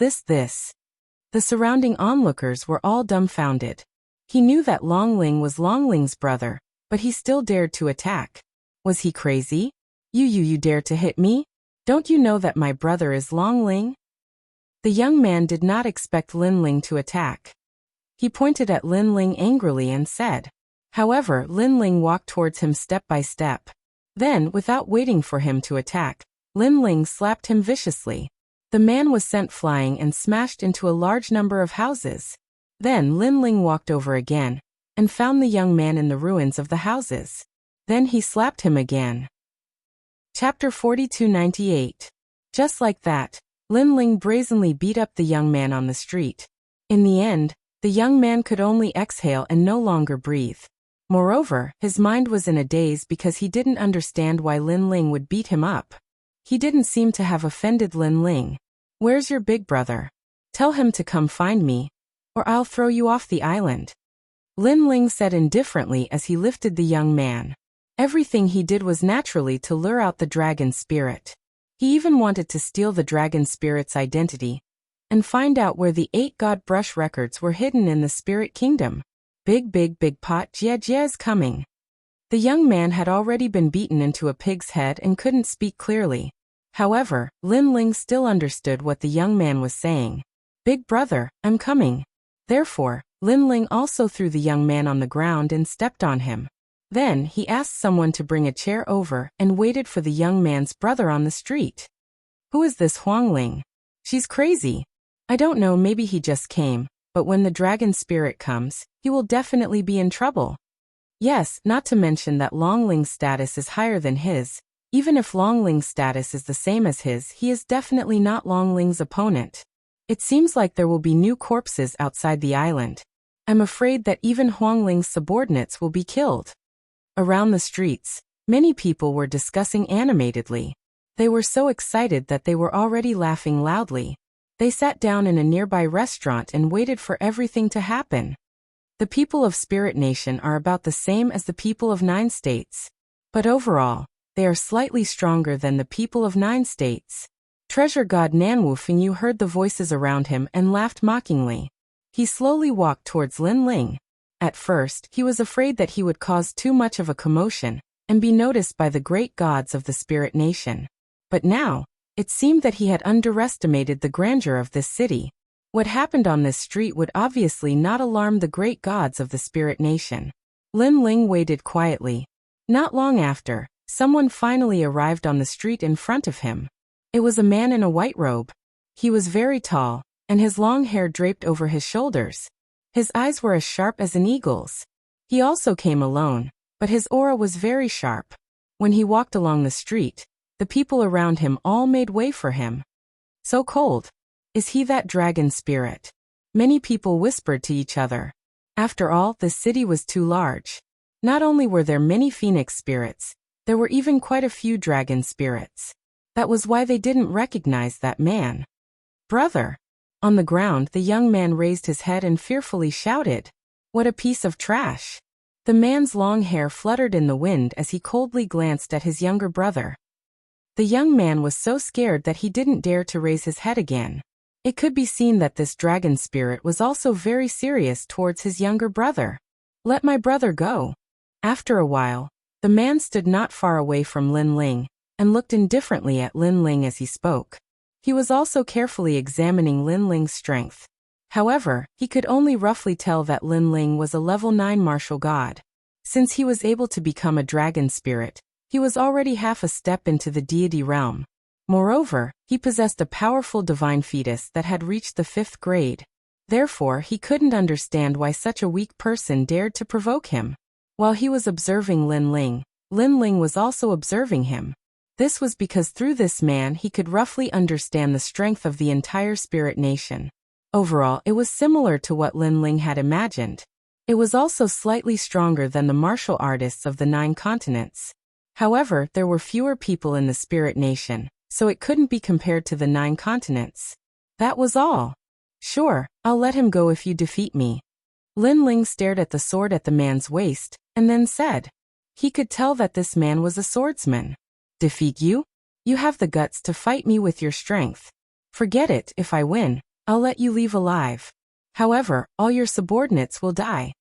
The surrounding onlookers were all dumbfounded. He knew that Long Ling was Long Ling's brother, but he still dared to attack. Was he crazy? You dare to hit me? Don't you know that my brother is Long Ling? The young man did not expect Lin Ling to attack. He pointed at Lin Ling angrily and said. However, Lin Ling walked towards him step by step. Then, without waiting for him to attack, Lin Ling slapped him viciously. The man was sent flying and smashed into a large number of houses. Then Lin Ling walked over again and found the young man in the ruins of the houses. Then he slapped him again. Chapter 4298. Just like that, Lin Ling brazenly beat up the young man on the street. In the end, the young man could only exhale and no longer breathe. Moreover, his mind was in a daze because he didn't understand why Lin Ling would beat him up. He didn't seem to have offended Lin Ling. Where's your big brother? Tell him to come find me, or I'll throw you off the island. Lin Ling said indifferently as he lifted the young man. Everything he did was naturally to lure out the dragon spirit. He even wanted to steal the dragon spirit's identity and find out where the 8 god brush records were hidden in the spirit kingdom. Big pot, Jia is coming. The young man had already been beaten into a pig's head and couldn't speak clearly. However, Lin Ling still understood what the young man was saying. Big brother, I'm coming. Therefore, Lin Ling also threw the young man on the ground and stepped on him. Then he asked someone to bring a chair over and waited for the young man's brother on the street. Who is this Huang Ling? She's crazy. I don't know, maybe he just came, but when the dragon spirit comes, he will definitely be in trouble. Yes, not to mention that Long Ling's status is higher than his. Even if Long Ling's status is the same as his, he is definitely not Long Ling's opponent. It seems like there will be new corpses outside the island. I'm afraid that even Huang Ling's subordinates will be killed. Around the streets, many people were discussing animatedly. They were so excited that they were already laughing loudly. They sat down in a nearby restaurant and waited for everything to happen. The people of Spirit Nation are about the same as the people of 9 states. But overall, they are slightly stronger than the people of 9 states. Treasure God Nanwu Fengyu heard the voices around him and laughed mockingly. He slowly walked towards Lin Ling. At first, he was afraid that he would cause too much of a commotion and be noticed by the great gods of the Spirit Nation. But now, it seemed that he had underestimated the grandeur of this city. What happened on this street would obviously not alarm the great gods of the Spirit Nation. Lin Ling waited quietly. Not long after, someone finally arrived on the street in front of him. It was a man in a white robe. He was very tall, and his long hair draped over his shoulders. His eyes were as sharp as an eagle's. He also came alone, but his aura was very sharp. When he walked along the street, the people around him all made way for him. So cold. Is he that dragon spirit? Many people whispered to each other. After all, the city was too large. Not only were there many phoenix spirits, there were even quite a few dragon spirits. That was why they didn't recognize that man. Brother! On the ground, the young man raised his head and fearfully shouted, "What a piece of trash!" The man's long hair fluttered in the wind as he coldly glanced at his younger brother. The young man was so scared that he didn't dare to raise his head again. It could be seen that this dragon spirit was also very serious towards his younger brother. "Let my brother go." After a while, the man stood not far away from Lin Ling and looked indifferently at Lin Ling as he spoke. He was also carefully examining Lin Ling's strength. However, he could only roughly tell that Lin Ling was a level 9 martial god. Since he was able to become a dragon spirit, he was already half a step into the deity realm. Moreover, he possessed a powerful divine fetus that had reached the 5th grade. Therefore, he couldn't understand why such a weak person dared to provoke him. While he was observing Lin Ling was also observing him. This was because through this man he could roughly understand the strength of the entire Spirit Nation. Overall, it was similar to what Lin Ling had imagined. It was also slightly stronger than the martial artists of the 9 continents. However, there were fewer people in the Spirit Nation, so it couldn't be compared to the 9 continents. That was all. "Sure, I'll let him go if you defeat me." Lin Ling stared at the sword at the man's waist, and then said. He could tell that this man was a swordsman. "Defeat you? You have the guts to fight me with your strength. Forget it, if I win, I'll let you leave alive. However, all your subordinates will die."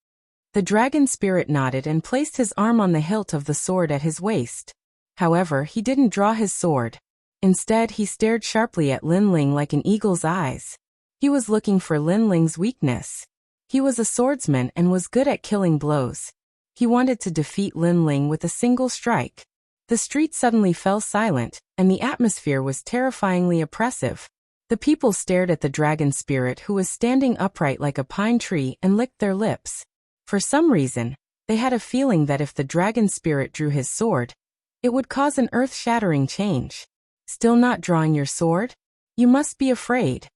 The dragon spirit nodded and placed his arm on the hilt of the sword at his waist. However, he didn't draw his sword. Instead, he stared sharply at Lin Ling like an eagle's eyes. He was looking for Lin Ling's weakness. He was a swordsman and was good at killing blows. He wanted to defeat Lin Ling with a single strike. The street suddenly fell silent, and the atmosphere was terrifyingly oppressive. The people stared at the dragon spirit who was standing upright like a pine tree and licked their lips. For some reason, they had a feeling that if the dragon spirit drew his sword, it would cause an earth-shattering change. "Still not drawing your sword? You must be afraid."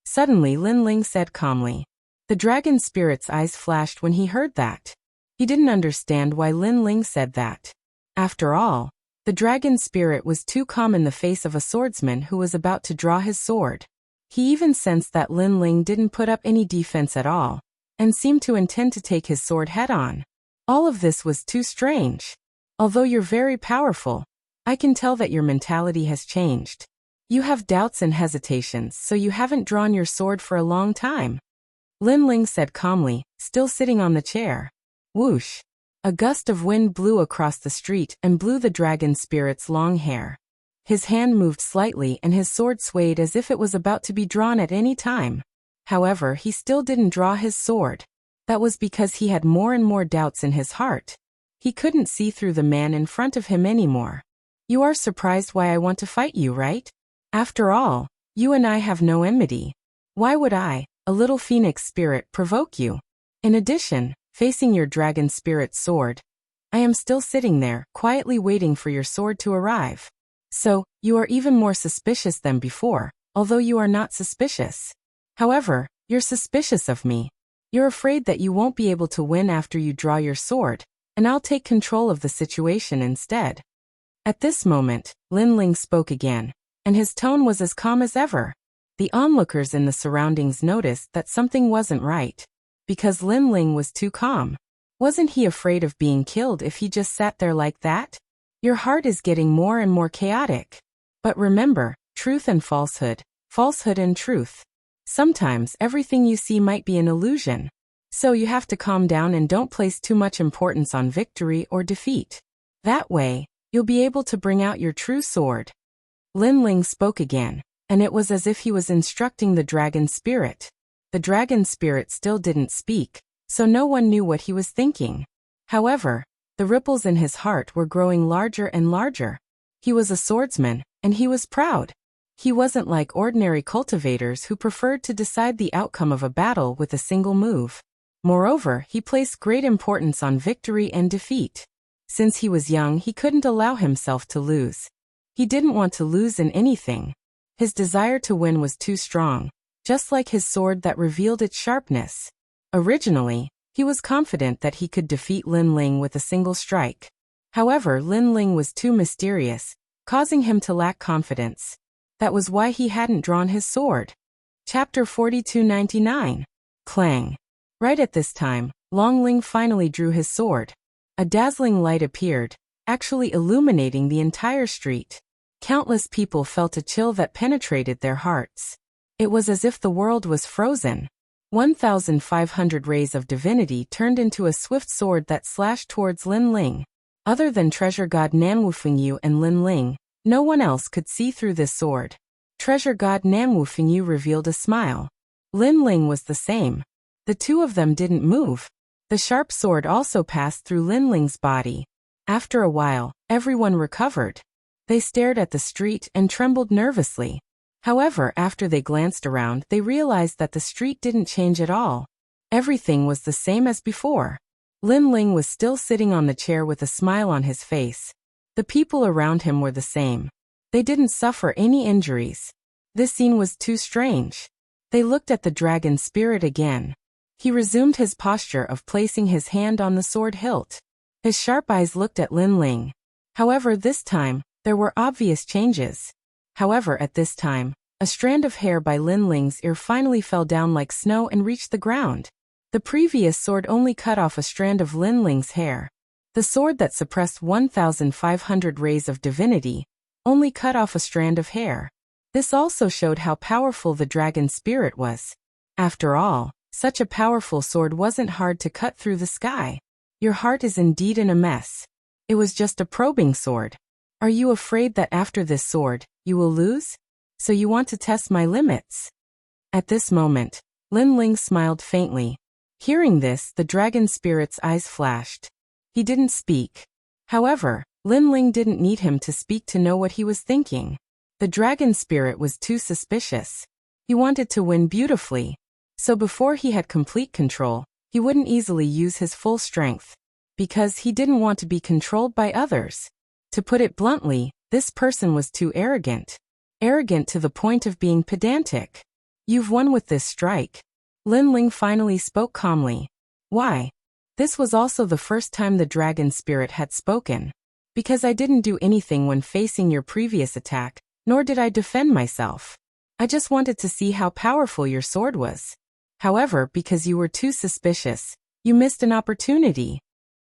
Suddenly Lin Ling said calmly. The dragon spirit's eyes flashed when he heard that. He didn't understand why Lin Ling said that. After all, the dragon spirit was too calm in the face of a swordsman who was about to draw his sword. He even sensed that Lin Ling didn't put up any defense at all, and seemed to intend to take his sword head-on. All of this was too strange. Although you're very powerful, I can tell that your mentality has changed. You have doubts and hesitations, so you haven't drawn your sword for a long time. Lin Ling said calmly, still sitting on the chair. Whoosh! A gust of wind blew across the street and blew the dragon spirit's long hair. His hand moved slightly and his sword swayed as if it was about to be drawn at any time. However, he still didn't draw his sword. That was because he had more and more doubts in his heart. He couldn't see through the man in front of him anymore. You are surprised why I want to fight you, right? After all, you and I have no enmity. Why would I, a little phoenix spirit, provoke you? In addition, facing your dragon spirit sword, I am still sitting there, quietly waiting for your sword to arrive. So, you are even more suspicious than before, although you are not suspicious. However, you're suspicious of me. You're afraid that you won't be able to win after you draw your sword, and I'll take control of the situation instead. At this moment, Lin Ling spoke again, and his tone was as calm as ever. The onlookers in the surroundings noticed that something wasn't right, because Lin Ling was too calm. Wasn't he afraid of being killed if he just sat there like that? Your heart is getting more and more chaotic. But remember, truth and falsehood and truth. Sometimes everything you see might be an illusion. So you have to calm down and don't place too much importance on victory or defeat. That way, you'll be able to bring out your true sword. Lin Ling spoke again, and it was as if he was instructing the dragon spirit. The dragon spirit still didn't speak, so no one knew what he was thinking. However, the ripples in his heart were growing larger and larger. He was a swordsman, and he was proud. He wasn't like ordinary cultivators who preferred to decide the outcome of a battle with a single move. Moreover, he placed great importance on victory and defeat. Since he was young, he couldn't allow himself to lose. He didn't want to lose in anything. His desire to win was too strong, just like his sword that revealed its sharpness. Originally, he was confident that he could defeat Lin Ling with a single strike. However, Lin Ling was too mysterious, causing him to lack confidence. That was why he hadn't drawn his sword. Chapter 4299. Clang. Right at this time, Long Ling finally drew his sword. A dazzling light appeared, actually illuminating the entire street. Countless people felt a chill that penetrated their hearts. It was as if the world was frozen. 1,500 rays of divinity turned into a swift sword that slashed towards Lin Ling. Other than treasure god Nanwufengyu and Lin Ling, no one else could see through this sword. Treasure god Nanwufengyu revealed a smile. Lin Ling was the same. The two of them didn't move. The sharp sword also passed through Lin Ling's body. After a while, everyone recovered. They stared at the street and trembled nervously. However, after they glanced around, they realized that the street didn't change at all. Everything was the same as before. Lin Ling was still sitting on the chair with a smile on his face. The people around him were the same. They didn't suffer any injuries. This scene was too strange. They looked at the dragon spirit again. He resumed his posture of placing his hand on the sword hilt. His sharp eyes looked at Lin Ling. However, this time, there were obvious changes. However, at this time, a strand of hair by Lin Ling's ear finally fell down like snow and reached the ground. The previous sword only cut off a strand of Lin Ling's hair. The sword that suppressed 1,500 rays of divinity only cut off a strand of hair. This also showed how powerful the dragon spirit was. After all, such a powerful sword wasn't hard to cut through the sky. Your heart is indeed in a mess. It was just a probing sword. Are you afraid that after this sword, you will lose? So you want to test my limits? At this moment, Lin Ling smiled faintly. Hearing this, the dragon spirit's eyes flashed. He didn't speak. However, Lin Ling didn't need him to speak to know what he was thinking. The dragon spirit was too suspicious. He wanted to win beautifully. So before he had complete control, he wouldn't easily use his full strength. Because he didn't want to be controlled by others. To put it bluntly, this person was too arrogant. Arrogant to the point of being pedantic. You've won with this strike. Lin Ling finally spoke calmly. Why? This was also the first time the dragon spirit had spoken. Because I didn't do anything when facing your previous attack, nor did I defend myself. I just wanted to see how powerful your sword was. However, because you were too suspicious, you missed an opportunity.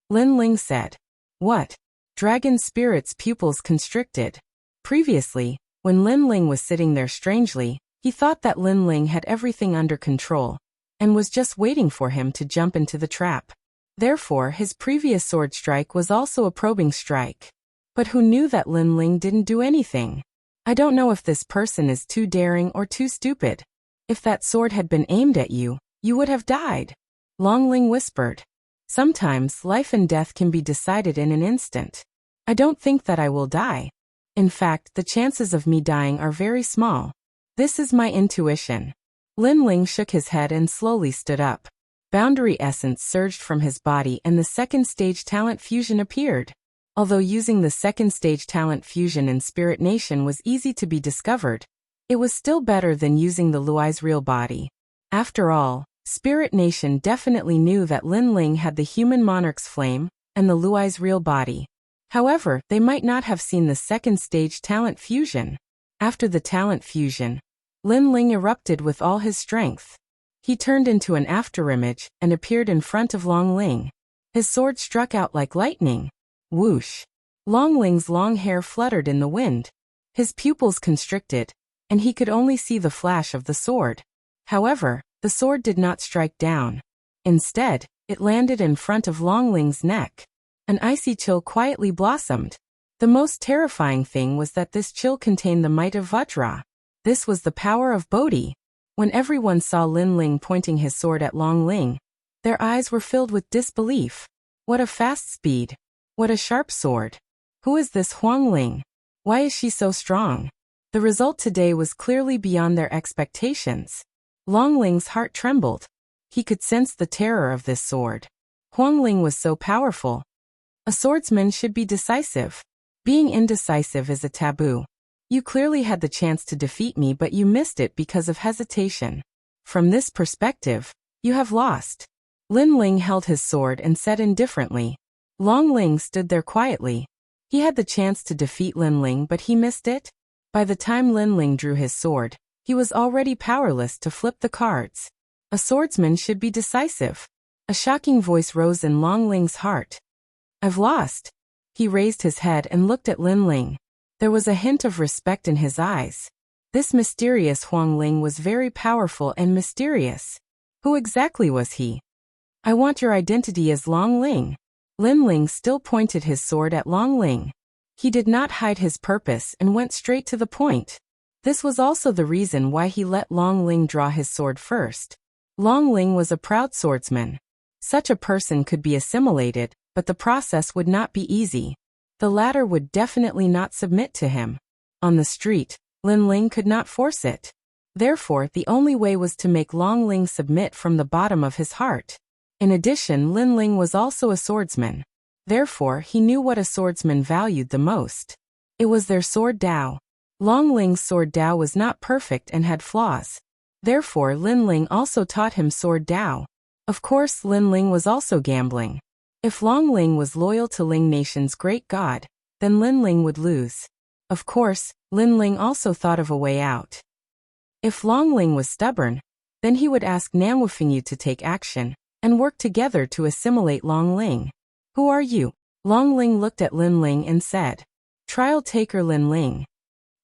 Lin Ling said. What? Dragon spirit's pupils constricted. Previously, when Lin Ling was sitting there strangely, he thought that Lin Ling had everything under control, and was just waiting for him to jump into the trap. Therefore, his previous sword strike was also a probing strike. But who knew that Lin Ling didn't do anything? I don't know if this person is too daring or too stupid. If that sword had been aimed at you, you would have died. Longling whispered. Sometimes life and death can be decided in an instant. I don't think that I will die. In fact, the chances of me dying are very small. This is my intuition. Linling shook his head and slowly stood up. Boundary essence surged from his body and the second stage talent fusion appeared. Although using the second stage talent fusion in Spirit Nation was easy to be discovered, it was still better than using the Luai's real body. After all, Spirit Nation definitely knew that Linling had the human monarch's flame and the Luai's real body. However, they might not have seen the second stage talent fusion. After the talent fusion, Linling erupted with all his strength. He turned into an afterimage and appeared in front of Longling. His sword struck out like lightning. Whoosh! Longling's long hair fluttered in the wind. His pupils constricted, and he could only see the flash of the sword. However, the sword did not strike down. Instead, it landed in front of Longling's neck. An icy chill quietly blossomed. The most terrifying thing was that this chill contained the might of Vajra. This was the power of Bodhi. When everyone saw Linling pointing his sword at Longling, their eyes were filled with disbelief. What a fast speed! What a sharp sword! Who is this Huangling? Why is she so strong? The result today was clearly beyond their expectations. Longling's heart trembled. He could sense the terror of this sword. Huangling was so powerful. A swordsman should be decisive. Being indecisive is a taboo. You clearly had the chance to defeat me, but you missed it because of hesitation. From this perspective, you have lost. Linling held his sword and said indifferently. Longling stood there quietly. He had the chance to defeat Linling, but he missed it. By the time Linling drew his sword, he was already powerless to flip the cards. A swordsman should be decisive. A shocking voice rose in Longling's heart. I've lost. He raised his head and looked at Linling. There was a hint of respect in his eyes. This mysterious Huangling was very powerful and mysterious. Who exactly was he? I want your identity as Longling. Linling still pointed his sword at Longling. He did not hide his purpose and went straight to the point. This was also the reason why he let Longling draw his sword first. Longling was a proud swordsman. Such a person could be assimilated, but the process would not be easy. The latter would definitely not submit to him. On the street, Linling could not force it. Therefore, the only way was to make Longling submit from the bottom of his heart. In addition, Linling was also a swordsman. Therefore, he knew what a swordsman valued the most. It was their sword Dao. Longling's sword Dao was not perfect and had flaws. Therefore, Linling also taught him sword Dao. Of course, Linling was also gambling. If Longling was loyal to Ling Nation's great god, then Linling would lose. Of course, Linling also thought of a way out. If Longling was stubborn, then he would ask Namwafingyu to take action and work together to assimilate Longling. Who are you? Longling looked at Linling and said. Trial taker Linling.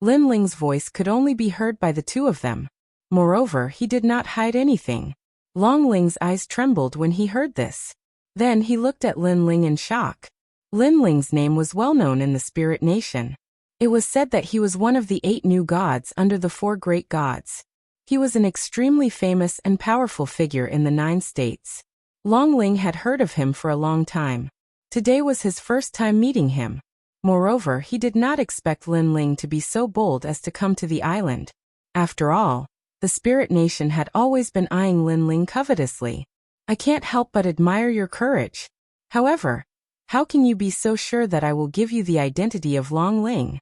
Linling's voice could only be heard by the two of them. Moreover, he did not hide anything. Longling's eyes trembled when he heard this. Then he looked at Linling in shock. Linling's name was well known in the Spirit Nation. It was said that he was one of the 8 new gods under the 4 great gods. He was an extremely famous and powerful figure in the 9 states. Longling had heard of him for a long time. Today was his first time meeting him. Moreover, he did not expect Linling to be so bold as to come to the island. After all, the Spirit Nation had always been eyeing Linling covetously. I can't help but admire your courage. However, how can you be so sure that I will give you the identity of Longling?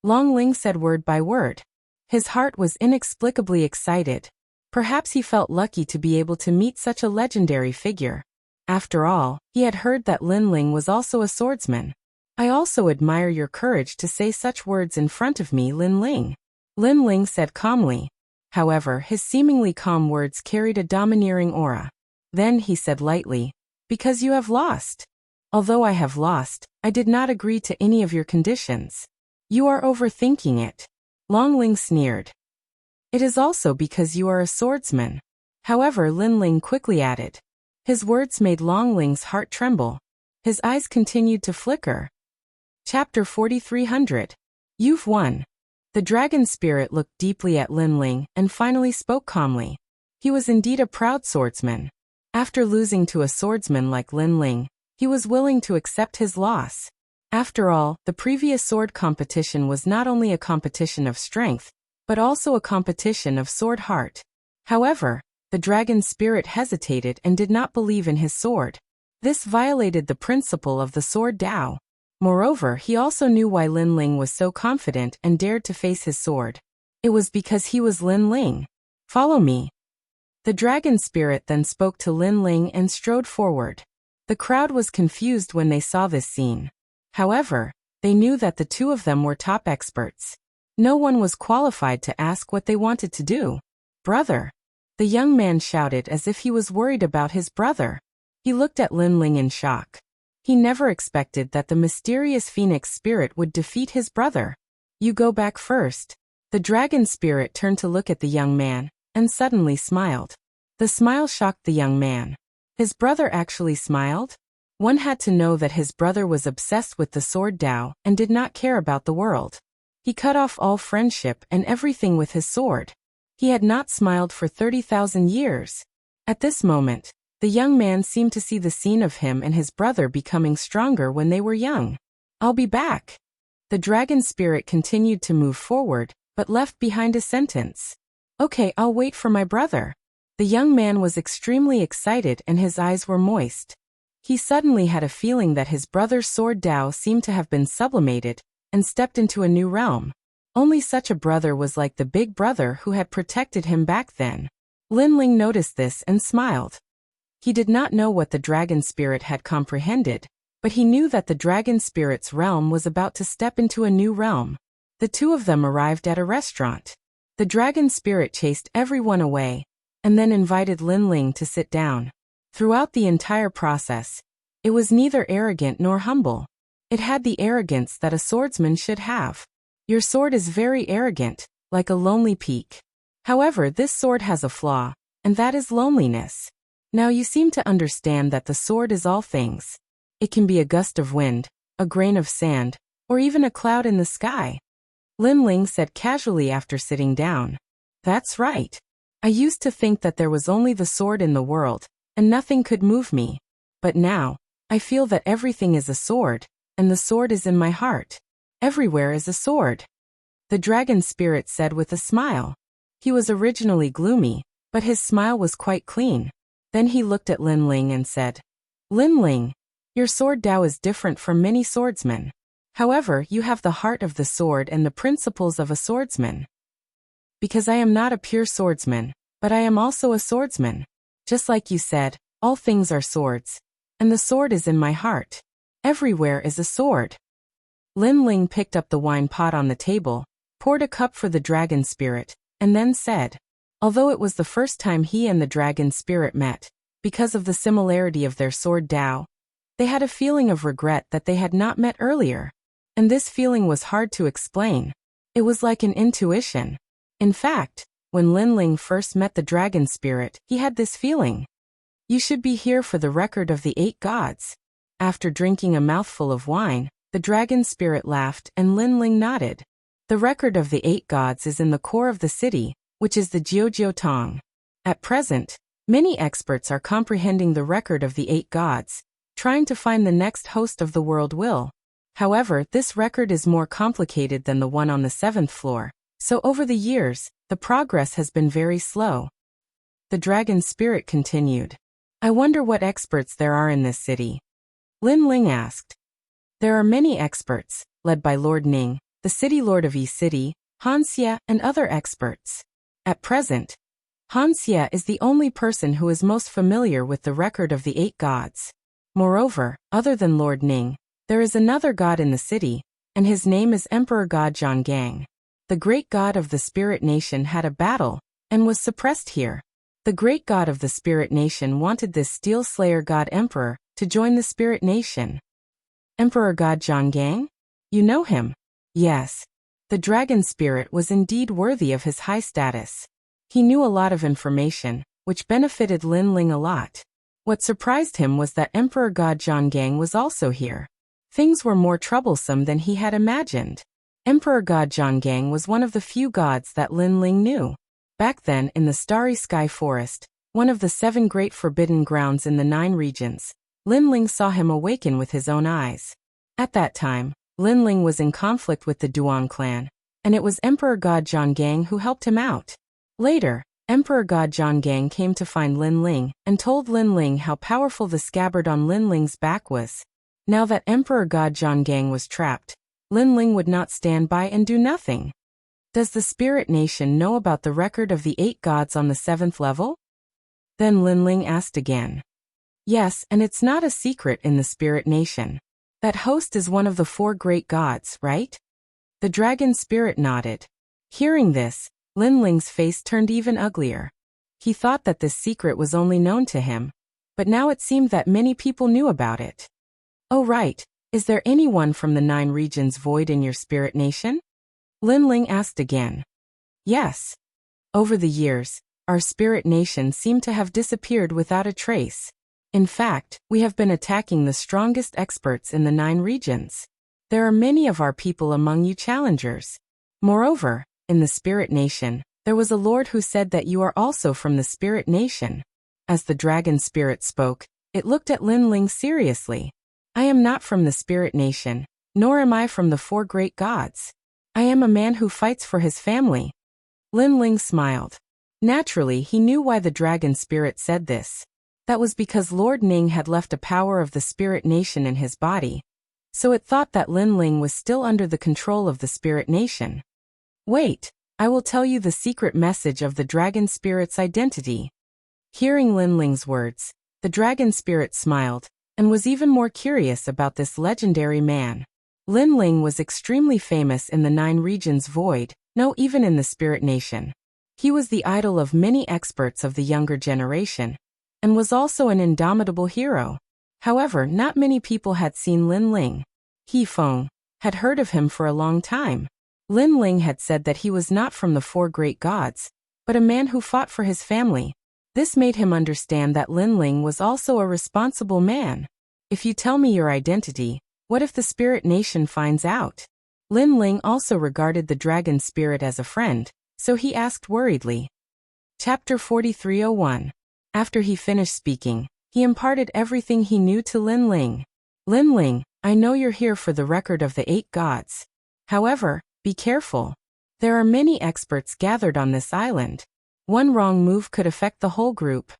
Longling said word by word. His heart was inexplicably excited. Perhaps he felt lucky to be able to meet such a legendary figure. After all, he had heard that Linling was also a swordsman. I also admire your courage to say such words in front of me, Linling. Linling said calmly. However, his seemingly calm words carried a domineering aura. Then he said lightly, because you have lost. Although I have lost, I did not agree to any of your conditions. You are overthinking it. Longling sneered. It is also because you are a swordsman. However, Linling quickly added. His words made Longling's heart tremble. His eyes continued to flicker. Chapter 4300. You've won. The dragon spirit looked deeply at Lin Ling and finally spoke calmly. He was indeed a proud swordsman. After losing to a swordsman like Lin Ling, he was willing to accept his loss. After all, the previous sword competition was not only a competition of strength, but also a competition of sword heart. However, the dragon spirit hesitated and did not believe in his sword. This violated the principle of the sword Tao. Moreover, he also knew why Lin Ling was so confident and dared to face his sword. It was because he was Lin Ling. Follow me. The dragon spirit then spoke to Lin Ling and strode forward. The crowd was confused when they saw this scene. However, they knew that the two of them were top experts. No one was qualified to ask what they wanted to do. Brother. The young man shouted as if he was worried about his brother. He looked at Lin Ling in shock. He never expected that the mysterious phoenix spirit would defeat his brother. You go back first. The dragon spirit turned to look at the young man, and suddenly smiled. The smile shocked the young man. His brother actually smiled? One had to know that his brother was obsessed with the sword Tao and did not care about the world. He cut off all friendship and everything with his sword. He had not smiled for 30,000 years. At this moment, the young man seemed to see the scene of him and his brother becoming stronger when they were young. I'll be back. The dragon spirit continued to move forward, but left behind a sentence. Okay, I'll wait for my brother. The young man was extremely excited and his eyes were moist. He suddenly had a feeling that his brother's sword Tao seemed to have been sublimated and stepped into a new realm. Only such a brother was like the big brother who had protected him back then. Lin Ling noticed this and smiled. He did not know what the dragon spirit had comprehended, but he knew that the dragon spirit's realm was about to step into a new realm. The two of them arrived at a restaurant. The dragon spirit chased everyone away, and then invited Lin Ling to sit down. Throughout the entire process, it was neither arrogant nor humble. It had the arrogance that a swordsman should have. Your sword is very arrogant, like a lonely peak. However, this sword has a flaw, and that is loneliness. Now you seem to understand that the sword is all things. It can be a gust of wind, a grain of sand, or even a cloud in the sky. Lin Ling said casually after sitting down. That's right. I used to think that there was only the sword in the world, and nothing could move me. But now, I feel that everything is a sword, and the sword is in my heart. Everywhere is a sword. The dragon spirit said with a smile. He was originally gloomy, but his smile was quite clean. Then he looked at Lin Ling and said, Lin Ling, your sword Tao is different from many swordsmen. However, you have the heart of the sword and the principles of a swordsman. Because I am not a pure swordsman, but I am also a swordsman. Just like you said, all things are swords. And the sword is in my heart. Everywhere is a sword. Lin Ling picked up the wine pot on the table, poured a cup for the dragon spirit, and then said, although it was the first time he and the dragon spirit met, because of the similarity of their sword Tao, they had a feeling of regret that they had not met earlier. And this feeling was hard to explain. It was like an intuition. In fact, when Lin Ling first met the dragon spirit, he had this feeling. You should be here for the record of the 8 gods. After drinking a mouthful of wine, the dragon spirit laughed and Lin Ling nodded. The record of the 8 gods is in the core of the city, which is the Jiujiu Tong. At present, many experts are comprehending the record of the 8 gods, trying to find the next host of the world will. However, this record is more complicated than the one on the 7th floor, so over the years, the progress has been very slow. The dragon spirit continued. I wonder what experts there are in this city. Lin Ling asked. There are many experts, led by Lord Ning, the city lord of Yi City, Wuxia, and other experts. At present, Wuxia is the only person who is most familiar with the record of the 8 gods. Moreover, other than Lord Ning, there is another god in the city, and his name is Emperor God Zhonggang. The great god of the spirit nation had a battle, and was suppressed here. The great god of the spirit nation wanted this steel slayer god emperor to join the spirit nation. Emperor God Zhonggang? You know him? Yes. The dragon spirit was indeed worthy of his high status. He knew a lot of information, which benefited Lin Ling a lot. What surprised him was that Emperor God Zhonggang was also here. Things were more troublesome than he had imagined. Emperor God Zhonggang was one of the few gods that Lin Ling knew. Back then, in the Starry Sky Forest, one of the 7 great forbidden grounds in the 9 regions, Lin Ling saw him awaken with his own eyes. At that time, Lin Ling was in conflict with the Duan clan, and it was Emperor God Zhonggang who helped him out. Later, Emperor God Zhonggang came to find Lin Ling and told Lin Ling how powerful the scabbard on Lin Ling's back was. Now that Emperor God Zhonggang was trapped, Lin Ling would not stand by and do nothing. Does the Spirit Nation know about the record of the 8 gods on the 7th level? Then Lin Ling asked again. Yes, and it's not a secret in the Spirit Nation. That host is one of the 4 great gods, right? The dragon spirit nodded. Hearing this, Lin Ling's face turned even uglier. He thought that this secret was only known to him, but now it seemed that many people knew about it. Oh right, is there anyone from the 9 regions void in your Spirit Nation? Lin Ling asked again. Yes. Over the years, our Spirit Nation seemed to have disappeared without a trace. In fact, we have been attacking the strongest experts in the 9 regions. There are many of our people among you challengers. Moreover, in the Spirit Nation, there was a lord who said that you are also from the Spirit Nation. As the dragon spirit spoke, it looked at Lin Ling seriously. I am not from the Spirit Nation, nor am I from the 4 great gods. I am a man who fights for his family. Lin Ling smiled. Naturally, he knew why the dragon spirit said this. That was because Lord Ning had left a power of the Spirit Nation in his body, so it thought that Lin Ling was still under the control of the Spirit Nation. Wait, I will tell you the secret message of the dragon spirit's identity. Hearing Lin Ling's words, the dragon spirit smiled, and was even more curious about this legendary man. Lin Ling was extremely famous in the 9 regions void, no even in the Spirit Nation. He was the idol of many experts of the younger generation, and was also an indomitable hero. However, not many people had seen Lin Ling. He Feng had heard of him for a long time. Lin Ling had said that he was not from the 4 great gods, but a man who fought for his family. This made him understand that Lin Ling was also a responsible man. If you tell me your identity, what if the Spirit Nation finds out? Lin Ling also regarded the dragon spirit as a friend, so he asked worriedly. Chapter 4301. After he finished speaking, he imparted everything he knew to Lin Ling. Lin Ling, I know you're here for the record of the 8 gods. However, be careful. There are many experts gathered on this island. One wrong move could affect the whole group.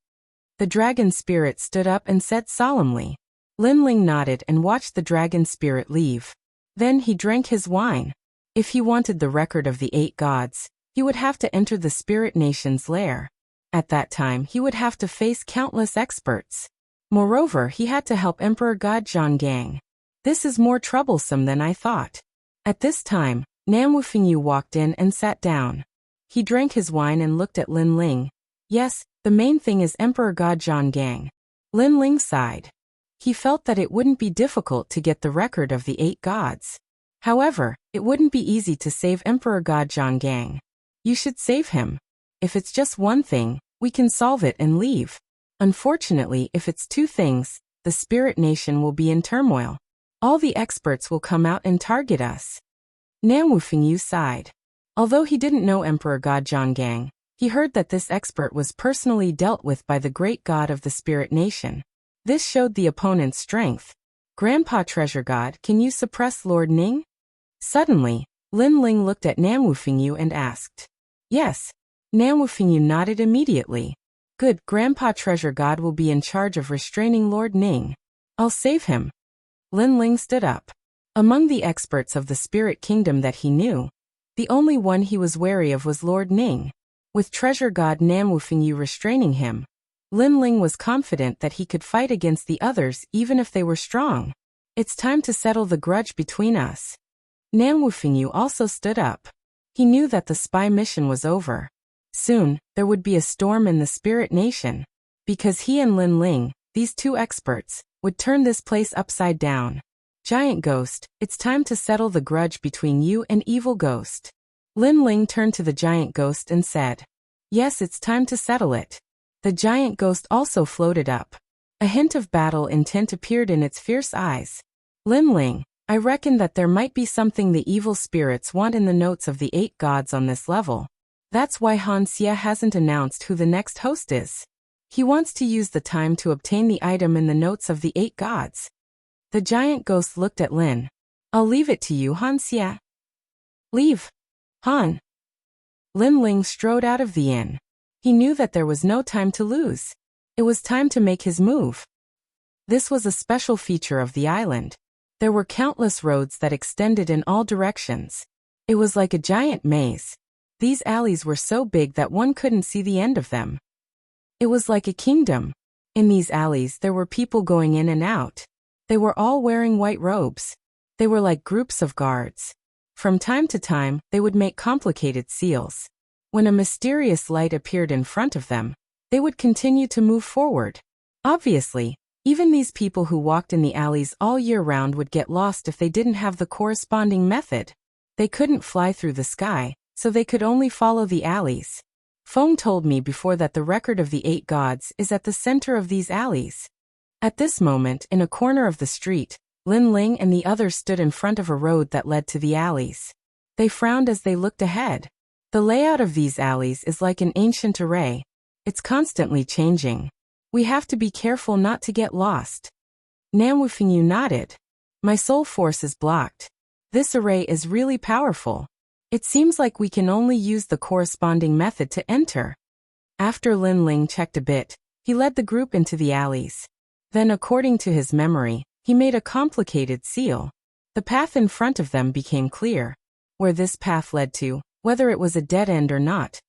The dragon spirit stood up and said solemnly. Lin Ling nodded and watched the dragon spirit leave. Then he drank his wine. If he wanted the record of the 8 gods, he would have to enter the Spirit Nation's lair. At that time, he would have to face countless experts. Moreover, he had to help Emperor God Zhonggang. This is more troublesome than I thought. At this time, Nam Wufingyu walked in and sat down. He drank his wine and looked at Lin Ling. Yes, the main thing is Emperor God Zhonggang. Lin Ling sighed. He felt that it wouldn't be difficult to get the record of the 8 gods. However, it wouldn't be easy to save Emperor God Zhonggang. You should save him. If it's just one thing, we can solve it and leave. Unfortunately, if it's 2 things, the Spirit Nation will be in turmoil. All the experts will come out and target us. Nam Wufingyu sighed. Although he didn't know Emperor God Zhonggang, he heard that this expert was personally dealt with by the great god of the Spirit Nation. This showed the opponent's strength. Grandpa Treasure God, can you suppress Lord Ning? Suddenly, Lin Ling looked at Nam Wufingyu and asked. Yes. Nam Wufingyu nodded immediately. Good, Grandpa Treasure God will be in charge of restraining Lord Ning. I'll save him. Lin Ling stood up. Among the experts of the Spirit Kingdom that he knew, the only one he was wary of was Lord Ning. With Treasure God Nam Wufingyu restraining him, Lin Ling was confident that he could fight against the others even if they were strong. It's time to settle the grudge between us. Nam Wufingyu also stood up. He knew that the spy mission was over. Soon, there would be a storm in the Spirit Nation. Because he and Lin Ling, these 2 experts, would turn this place upside down. Giant Ghost, it's time to settle the grudge between you and Evil Ghost. Lin Ling turned to the Giant Ghost and said. Yes, it's time to settle it. The Giant Ghost also floated up. A hint of battle intent appeared in its fierce eyes. Lin Ling, I reckon that there might be something the evil spirits want in the notes of the 8 gods on this level. That's why Wuxia hasn't announced who the next host is. He wants to use the time to obtain the item in the notes of the 8 gods. The giant ghost looked at Lin. I'll leave it to you, Wuxia. Leave. Han. Lin Ling strode out of the inn. He knew that there was no time to lose. It was time to make his move. This was a special feature of the island. There were countless roads that extended in all directions. It was like a giant maze. These alleys were so big that one couldn't see the end of them. It was like a kingdom. In these alleys there were people going in and out. They were all wearing white robes. They were like groups of guards. From time to time, they would make complicated seals. When a mysterious light appeared in front of them, they would continue to move forward. Obviously, even these people who walked in the alleys all year round would get lost if they didn't have the corresponding method. They couldn't fly through the sky, so they could only follow the alleys. Feng told me before that the record of the 8 gods is at the center of these alleys. At this moment, in a corner of the street, Lin Ling and the others stood in front of a road that led to the alleys. They frowned as they looked ahead. The layout of these alleys is like an ancient array. It's constantly changing. We have to be careful not to get lost. Nam Wufingyu nodded. My soul force is blocked. This array is really powerful. It seems like we can only use the corresponding method to enter. After Lin Ling checked a bit, he led the group into the alleys. Then, according to his memory, he made a complicated seal. The path in front of them became clear. Where this path led to, whether it was a dead end or not.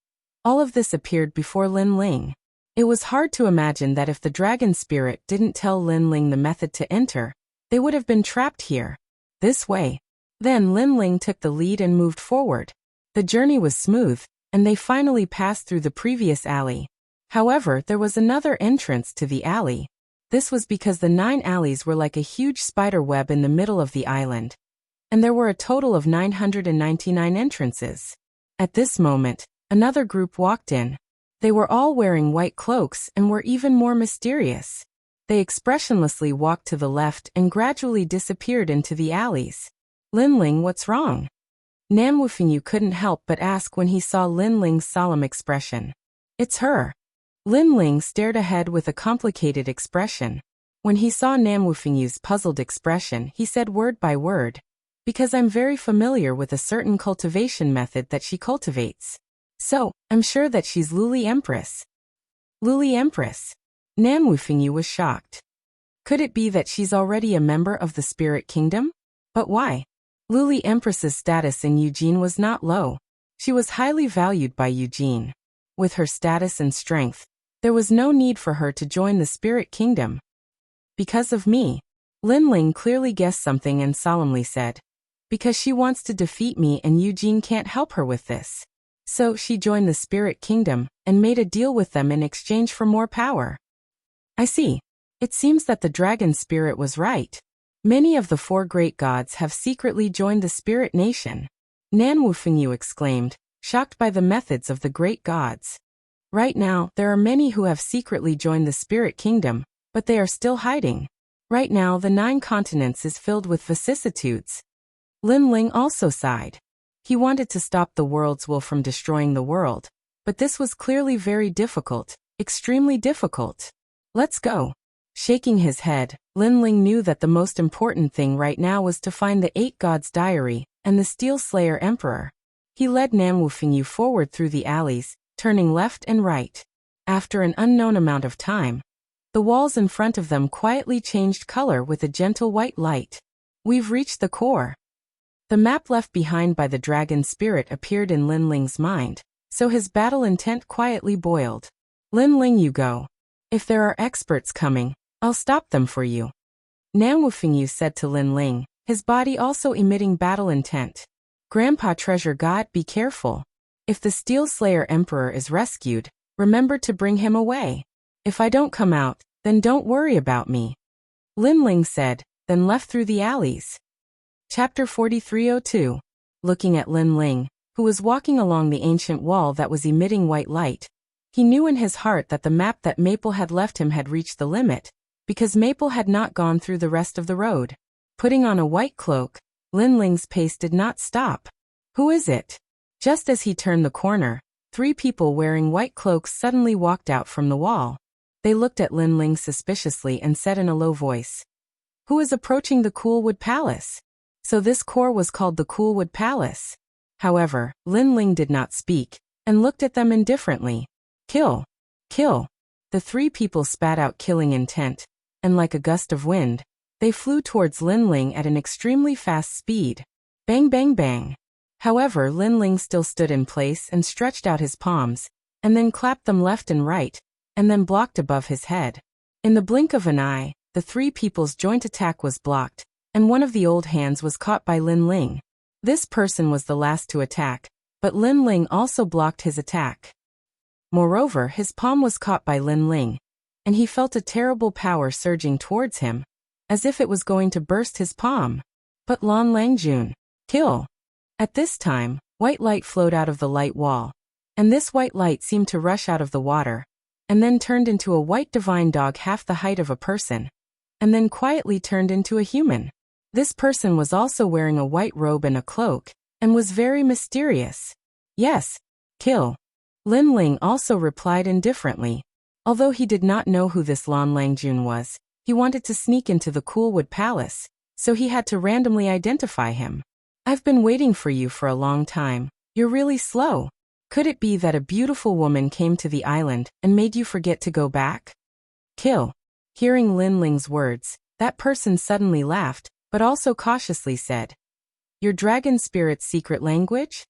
All of this appeared before Lin Ling. It was hard to imagine that if the dragon spirit didn't tell Lin Ling the method to enter, they would have been trapped here. This way. Then Lin Ling took the lead and moved forward. The journey was smooth, and they finally passed through the previous alley. However, there was another entrance to the alley. This was because the 9 alleys were like a huge spider web in the middle of the island. And there were a total of 999 entrances. At this moment, another group walked in. They were all wearing white cloaks and were even more mysterious. They expressionlessly walked to the left and gradually disappeared into the alleys. Lin Ling, what's wrong? Nam Wufingyu couldn't help but ask when he saw Lin Ling's solemn expression. It's her. Lin Ling stared ahead with a complicated expression. When he saw Nam Wufingyu's puzzled expression, he said word by word, because I'm very familiar with a certain cultivation method that she cultivates. So, I'm sure that she's Luli Empress. Luli Empress? Nam Wufingyu was shocked. Could it be that she's already a member of the Spirit Kingdom? But why? Luli Empress's status in Eugene was not low. She was highly valued by Eugene. With her status and strength, there was no need for her to join the Spirit Kingdom. Because of me. Lin Ling clearly guessed something and solemnly said. Because she wants to defeat me and Eugene can't help her with this. So she joined the Spirit Kingdom and made a deal with them in exchange for more power. I see. It seems that the dragon spirit was right. Many of the 4 great gods have secretly joined the Spirit Nation. Nan Wufingyu exclaimed, shocked by the methods of the great gods. Right now, there are many who have secretly joined the Spirit Kingdom, but they are still hiding. Right now, the 9 continents is filled with vicissitudes. Lin Ling also sighed. He wanted to stop the world's will from destroying the world, but this was clearly very difficult, extremely difficult. Let's go. Shaking his head, Lin Ling knew that the most important thing right now was to find the 8 gods' diary and the Steel Slayer Emperor. He led Nam Wufingyu forward through the alleys, turning left and right. After an unknown amount of time, the walls in front of them quietly changed color with a gentle white light. We've reached the core. The map left behind by the dragon spirit appeared in Lin Ling's mind, so his battle intent quietly boiled. Lin Ling, you go. If there are experts coming, I'll stop them for you. Nam Wufingyu said to Lin Ling, his body also emitting battle intent. Grandpa Treasure God, be careful. If the Steel Slayer Emperor is rescued, remember to bring him away. If I don't come out, then don't worry about me. Lin Ling said, then left through the alleys. Chapter 4302. Looking at Lin Ling, who was walking along the ancient wall that was emitting white light, he knew in his heart that the map that Maple had left him had reached the limit, because Maple had not gone through the rest of the road. Putting on a white cloak, Lin Ling's pace did not stop. Who is it? Just as he turned the corner, 3 people wearing white cloaks suddenly walked out from the wall. They looked at Lin Ling suspiciously and said in a low voice, "Who is approaching the Coolwood Palace?" So this core was called the Coolwood Palace. However, Lin Ling did not speak, and looked at them indifferently. Kill! Kill! The 3 people spat out killing intent, and like a gust of wind, they flew towards Lin Ling at an extremely fast speed. Bang bang bang! However, Lin Ling still stood in place and stretched out his palms, and then clapped them left and right, and then blocked above his head. In the blink of an eye, the 3 people's joint attack was blocked, and one of the old hands was caught by Lin Ling. This person was the last to attack, but Lin Ling also blocked his attack. Moreover, his palm was caught by Lin Ling, and he felt a terrible power surging towards him, as if it was going to burst his palm. But Lan Langjun, kill! At this time, white light flowed out of the light wall, and this white light seemed to rush out of the water, and then turned into a white divine dog half the height of a person, and then quietly turned into a human. This person was also wearing a white robe and a cloak, and was very mysterious. Yes, kill. Lin Ling also replied indifferently. Although he did not know who this Lan Langjun was, he wanted to sneak into the Coolwood Palace, so he had to randomly identify him. I've been waiting for you for a long time. You're really slow. Could it be that a beautiful woman came to the island and made you forget to go back? Kill. Hearing Lin Ling's words, that person suddenly laughed, but also cautiously said, "Your dragon spirit's secret language?"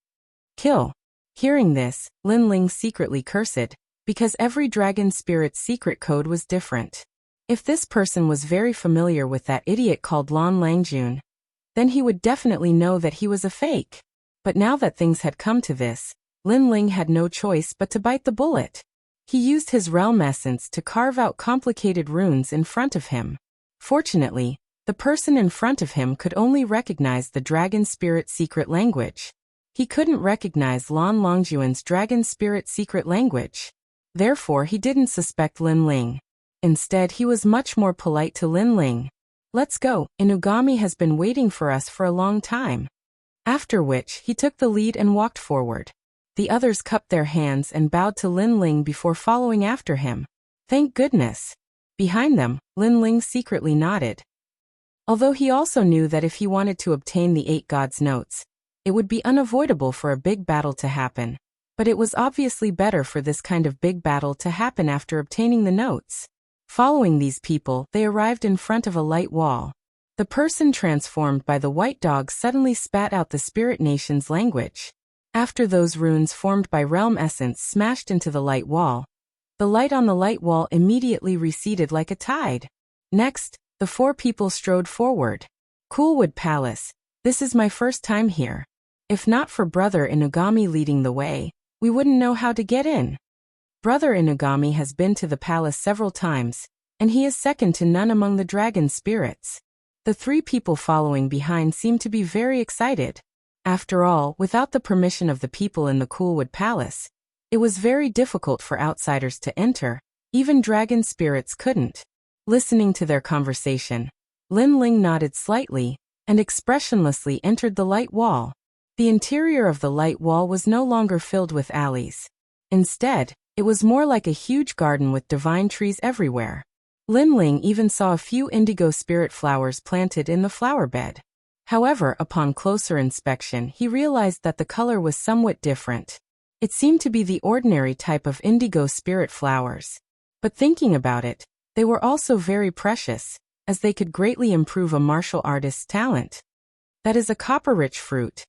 Kill. Hearing this, Lin Ling secretly cursed, because every dragon spirit's secret code was different. If this person was very familiar with that idiot called Lan Langjun, then he would definitely know that he was a fake. But now that things had come to this, Lin Ling had no choice but to bite the bullet. He used his realm essence to carve out complicated runes in front of him. Fortunately, the person in front of him could only recognize the dragon spirit secret language. He couldn't recognize Lan Langjun's dragon spirit secret language. Therefore, he didn't suspect Lin Ling. Instead, he was much more polite to Lin Ling. "Let's go, Inugami has been waiting for us for a long time." After which, he took the lead and walked forward. The others cupped their hands and bowed to Lin Ling before following after him. Thank goodness. Behind them, Lin Ling secretly nodded. Although he also knew that if he wanted to obtain the 8 gods' notes, it would be unavoidable for a big battle to happen. But it was obviously better for this kind of big battle to happen after obtaining the notes. Following these people, they arrived in front of a light wall. The person transformed by the white dog suddenly spat out the spirit nation's language. After those runes formed by realm essence smashed into the light wall, the light on the light wall immediately receded like a tide. Next, the 4 people strode forward. Coolwood Palace, this is my first time here. If not for Brother Inugami leading the way, we wouldn't know how to get in. Brother Inugami has been to the palace several times, and he is second to none among the dragon spirits. The 3 people following behind seemed to be very excited. After all, without the permission of the people in the Coolwood Palace, it was very difficult for outsiders to enter. Even dragon spirits couldn't. Listening to their conversation, Lin Ling nodded slightly, and expressionlessly entered the light wall. The interior of the light wall was no longer filled with alleys. Instead, it was more like a huge garden with divine trees everywhere. Lin Ling even saw a few indigo spirit flowers planted in the flower bed. However, upon closer inspection, he realized that the color was somewhat different. It seemed to be the ordinary type of indigo spirit flowers. But thinking about it, they were also very precious, as they could greatly improve a martial artist's talent. That is a copper-rich fruit.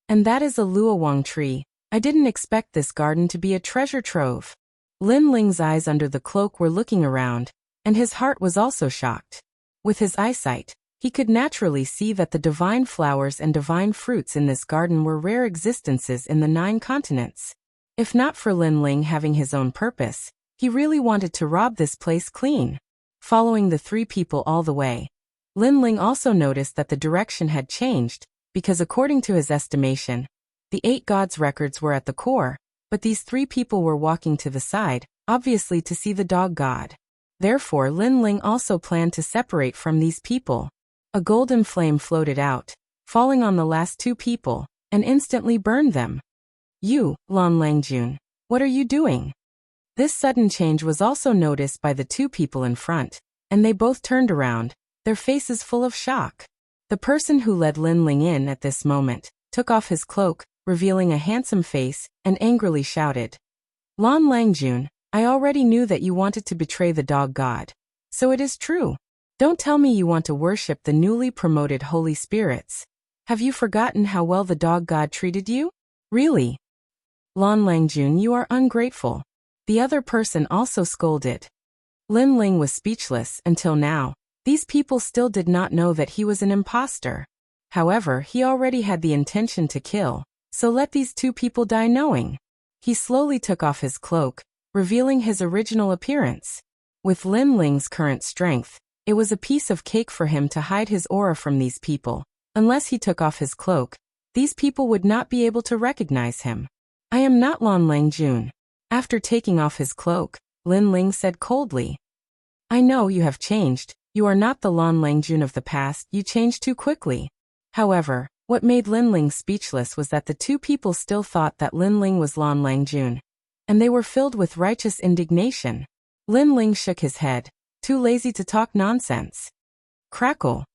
And that is a luowang tree. I didn't expect this garden to be a treasure trove. Lin Ling's eyes under the cloak were looking around, and his heart was also shocked. With his eyesight, he could naturally see that the divine flowers and divine fruits in this garden were rare existences in the 9 continents. If not for Lin Ling having his own purpose, he really wanted to rob this place clean. Following the 3 people all the way, Lin Ling also noticed that the direction had changed, because according to his estimation, the 8 gods' records were at the core, but these 3 people were walking to the side, obviously to see the dog god. Therefore, Lin Ling also planned to separate from these people. A golden flame floated out, falling on the last two people, and instantly burned them. You, Lan Langjun, what are you doing? This sudden change was also noticed by the two people in front, and they both turned around, their faces full of shock. The person who led Lin Ling in at this moment took off his cloak, revealing a handsome face, and angrily shouted, Lan Langjun, I already knew that you wanted to betray the dog god. So it is true. Don't tell me you want to worship the newly promoted holy spirits. Have you forgotten how well the dog god treated you? Really? Lan Langjun, you are ungrateful. The other person also scolded. Lin Ling was speechless until now. These people still did not know that he was an imposter. However, he already had the intention to kill, so let these two people die knowing. He slowly took off his cloak, revealing his original appearance. With Lin Ling's current strength, it was a piece of cake for him to hide his aura from these people. Unless he took off his cloak, these people would not be able to recognize him. I am not Lan Langjun. After taking off his cloak, Lin Ling said coldly. I know you have changed. You are not the Lan Langjun of the past, you changed too quickly. However, what made Lin Ling speechless was that the two people still thought that Lin Ling was Lan Langjun, and they were filled with righteous indignation. Lin Ling shook his head, too lazy to talk nonsense. Crackle.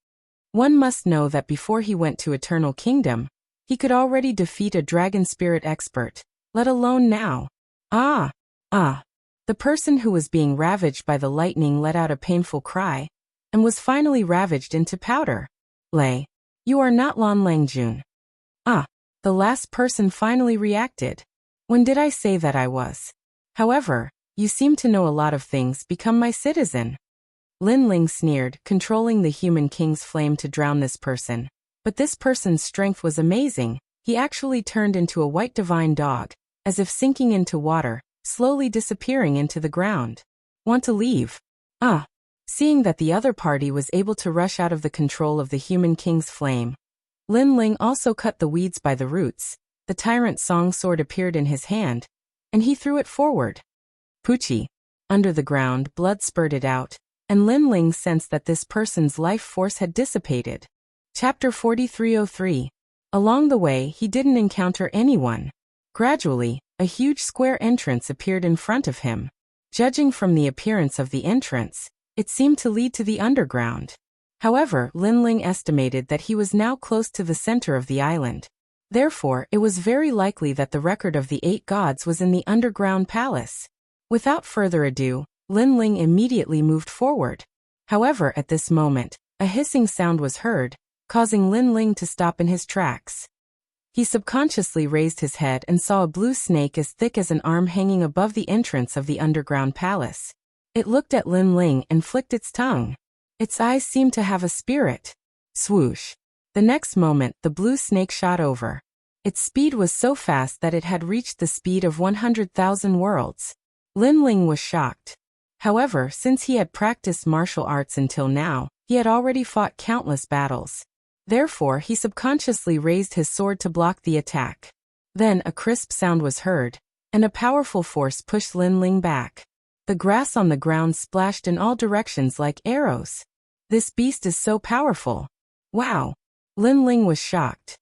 One must know that before he went to Eternal Kingdom, he could already defeat a dragon spirit expert, let alone now. Ah! The person who was being ravaged by the lightning let out a painful cry, and was finally ravaged into powder. Lei, you are not Lan Langjun. The last person finally reacted. When did I say that I was? However, you seem to know a lot of things. Become my citizen. Lin Ling sneered, controlling the human king's flame to drown this person. But this person's strength was amazing. He actually turned into a white divine dog, as if sinking into water, slowly disappearing into the ground. Want to leave? Seeing that the other party was able to rush out of the control of the human king's flame, Lin Ling also cut the weeds by the roots. The tyrant song sword appeared in his hand, and he threw it forward. Poochie. Under the ground, blood spurted out, and Lin Ling sensed that this person's life force had dissipated. Chapter 4303. Along the way, he didn't encounter anyone. Gradually, a huge square entrance appeared in front of him. Judging from the appearance of the entrance, it seemed to lead to the underground. However, Lin Ling estimated that he was now close to the center of the island. Therefore, it was very likely that the record of the 8 gods was in the underground palace. Without further ado, Lin Ling immediately moved forward. However, at this moment, a hissing sound was heard, causing Lin Ling to stop in his tracks. He subconsciously raised his head and saw a blue snake as thick as an arm hanging above the entrance of the underground palace. It looked at Lin Ling and flicked its tongue. Its eyes seemed to have a spirit. Swoosh. The next moment, the blue snake shot over. Its speed was so fast that it had reached the speed of 100,000 worlds. Lin Ling was shocked. However, since he had practiced martial arts until now, he had already fought countless battles. Therefore, he subconsciously raised his sword to block the attack. Then a crisp sound was heard, and a powerful force pushed Lin Ling back. The grass on the ground splashed in all directions like arrows. This beast is so powerful. Wow! Lin Ling was shocked.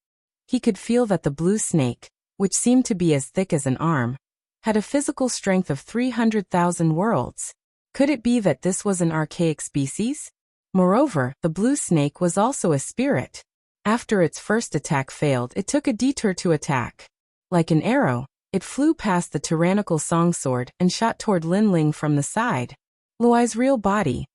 He could feel that the blue snake, which seemed to be as thick as an arm, had a physical strength of 300,000 worlds. Could it be that this was an archaic species? Moreover, the blue snake was also a spirit. After its first attack failed, it took a detour to attack. Like an arrow, it flew past the tyrannical song sword and shot toward Lin Ling from the side. Luai's real body.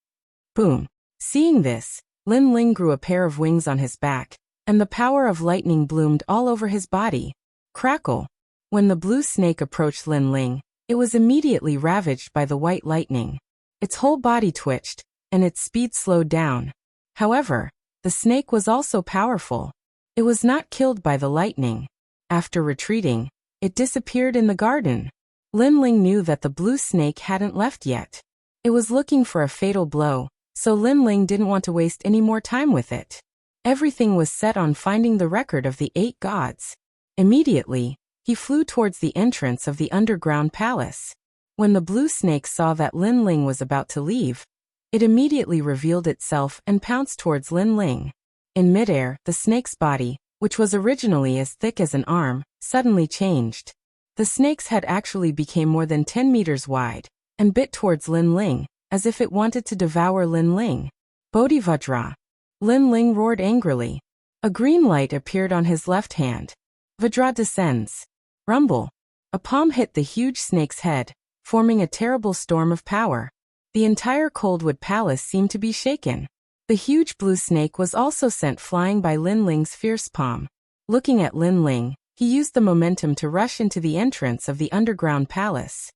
Boom. Seeing this, Lin Ling grew a pair of wings on his back, and the power of lightning bloomed all over his body. Crackle. When the blue snake approached Lin Ling, it was immediately ravaged by the white lightning. Its whole body twitched, and its speed slowed down. However, the snake was also powerful. It was not killed by the lightning. After retreating, it disappeared in the garden. Lin Ling knew that the blue snake hadn't left yet. It was looking for a fatal blow, so Lin Ling didn't want to waste any more time with it. Everything was set on finding the record of the 8 gods. Immediately, he flew towards the entrance of the underground palace. When the blue snake saw that Lin Ling was about to leave, It immediately revealed itself and pounced towards Lin Ling. In midair, the snake's body, which was originally as thick as an arm, suddenly changed. The snake's head actually became more than 10 meters wide, and bit towards Lin Ling, as if it wanted to devour Lin Ling. Bodhivajra! Lin Ling roared angrily. A green light appeared on his left hand. Vajra descends. Rumble! A palm hit the huge snake's head, forming a terrible storm of power. The entire Coldwood Palace seemed to be shaken. The huge blue snake was also sent flying by Lin Ling's fierce palm. Looking at Lin Ling, he used the momentum to rush into the entrance of the underground palace.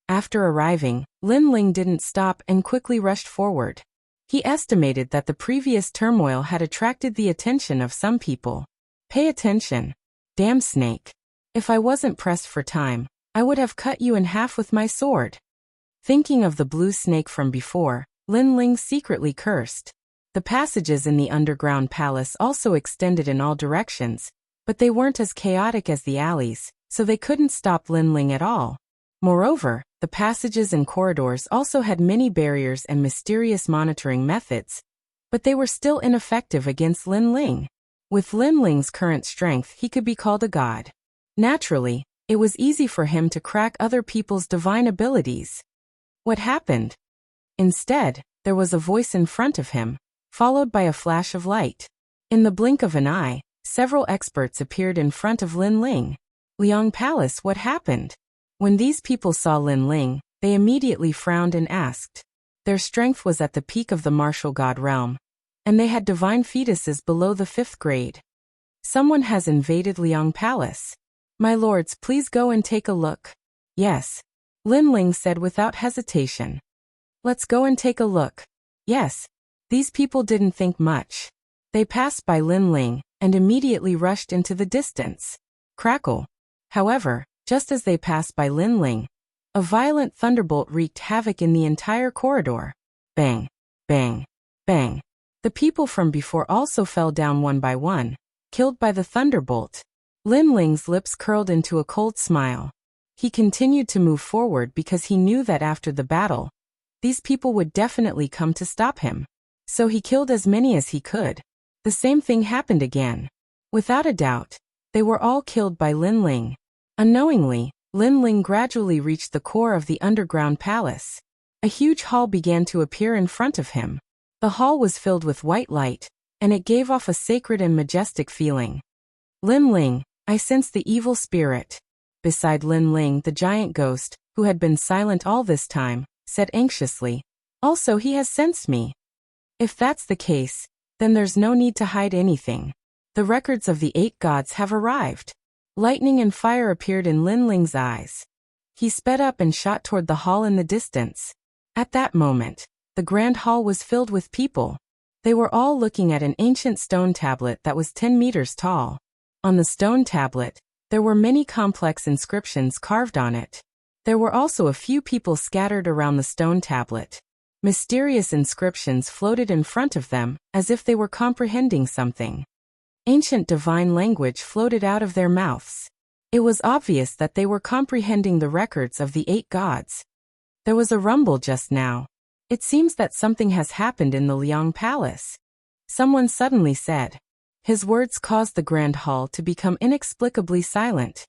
After arriving, Lin Ling didn't stop and quickly rushed forward. He estimated that the previous turmoil had attracted the attention of some people. Pay attention. Damn snake. If I wasn't pressed for time, I would have cut you in half with my sword. Thinking of the blue snake from before, Lin Ling secretly cursed. The passages in the underground palace also extended in all directions, but they weren't as chaotic as the alleys, so they couldn't stop Lin Ling at all. Moreover, the passages and corridors also had many barriers and mysterious monitoring methods, but they were still ineffective against Lin Ling. With Lin Ling's current strength, he could be called a god. Naturally, it was easy for him to crack other people's divine abilities. What happened? Instead, there was a voice in front of him, followed by a flash of light. In the blink of an eye, several experts appeared in front of Lin Ling. Liang Palace, what happened? When these people saw Lin Ling, they immediately frowned and asked. Their strength was at the peak of the martial god realm, and they had divine fetuses below the 5th grade. Someone has invaded Liang Palace. My lords, please go and take a look. Yes. Lin Ling said without hesitation. Let's go and take a look. Yes. These people didn't think much. They passed by Lin Ling and immediately rushed into the distance. Crackle. However, just as they passed by Lin Ling, a violent thunderbolt wreaked havoc in the entire corridor. Bang, bang, bang. The people from before also fell down one by one, killed by the thunderbolt. Lin Ling's lips curled into a cold smile. He continued to move forward because he knew that after the battle, these people would definitely come to stop him. So he killed as many as he could. The same thing happened again. Without a doubt, they were all killed by Lin Ling. Unknowingly, Lin Ling gradually reached the core of the underground palace. A huge hall began to appear in front of him. The hall was filled with white light, and it gave off a sacred and majestic feeling. Lin Ling, I sense the evil spirit. Beside Lin Ling, the giant ghost, who had been silent all this time, said anxiously, also he has sensed me. If that's the case, then there's no need to hide anything. The records of the 8 gods have arrived. Lightning and fire appeared in Lin Ling's eyes. He sped up and shot toward the hall in the distance. At that moment, the grand hall was filled with people. They were all looking at an ancient stone tablet that was 10 meters tall. On the stone tablet, there were many complex inscriptions carved on it. There were also a few people scattered around the stone tablet. Mysterious inscriptions floated in front of them, as if they were comprehending something. Ancient divine language floated out of their mouths. It was obvious that they were comprehending the records of the 8 gods. There was a rumble just now. It seems that something has happened in the Liang Palace. Someone suddenly said. His words caused the grand hall to become inexplicably silent.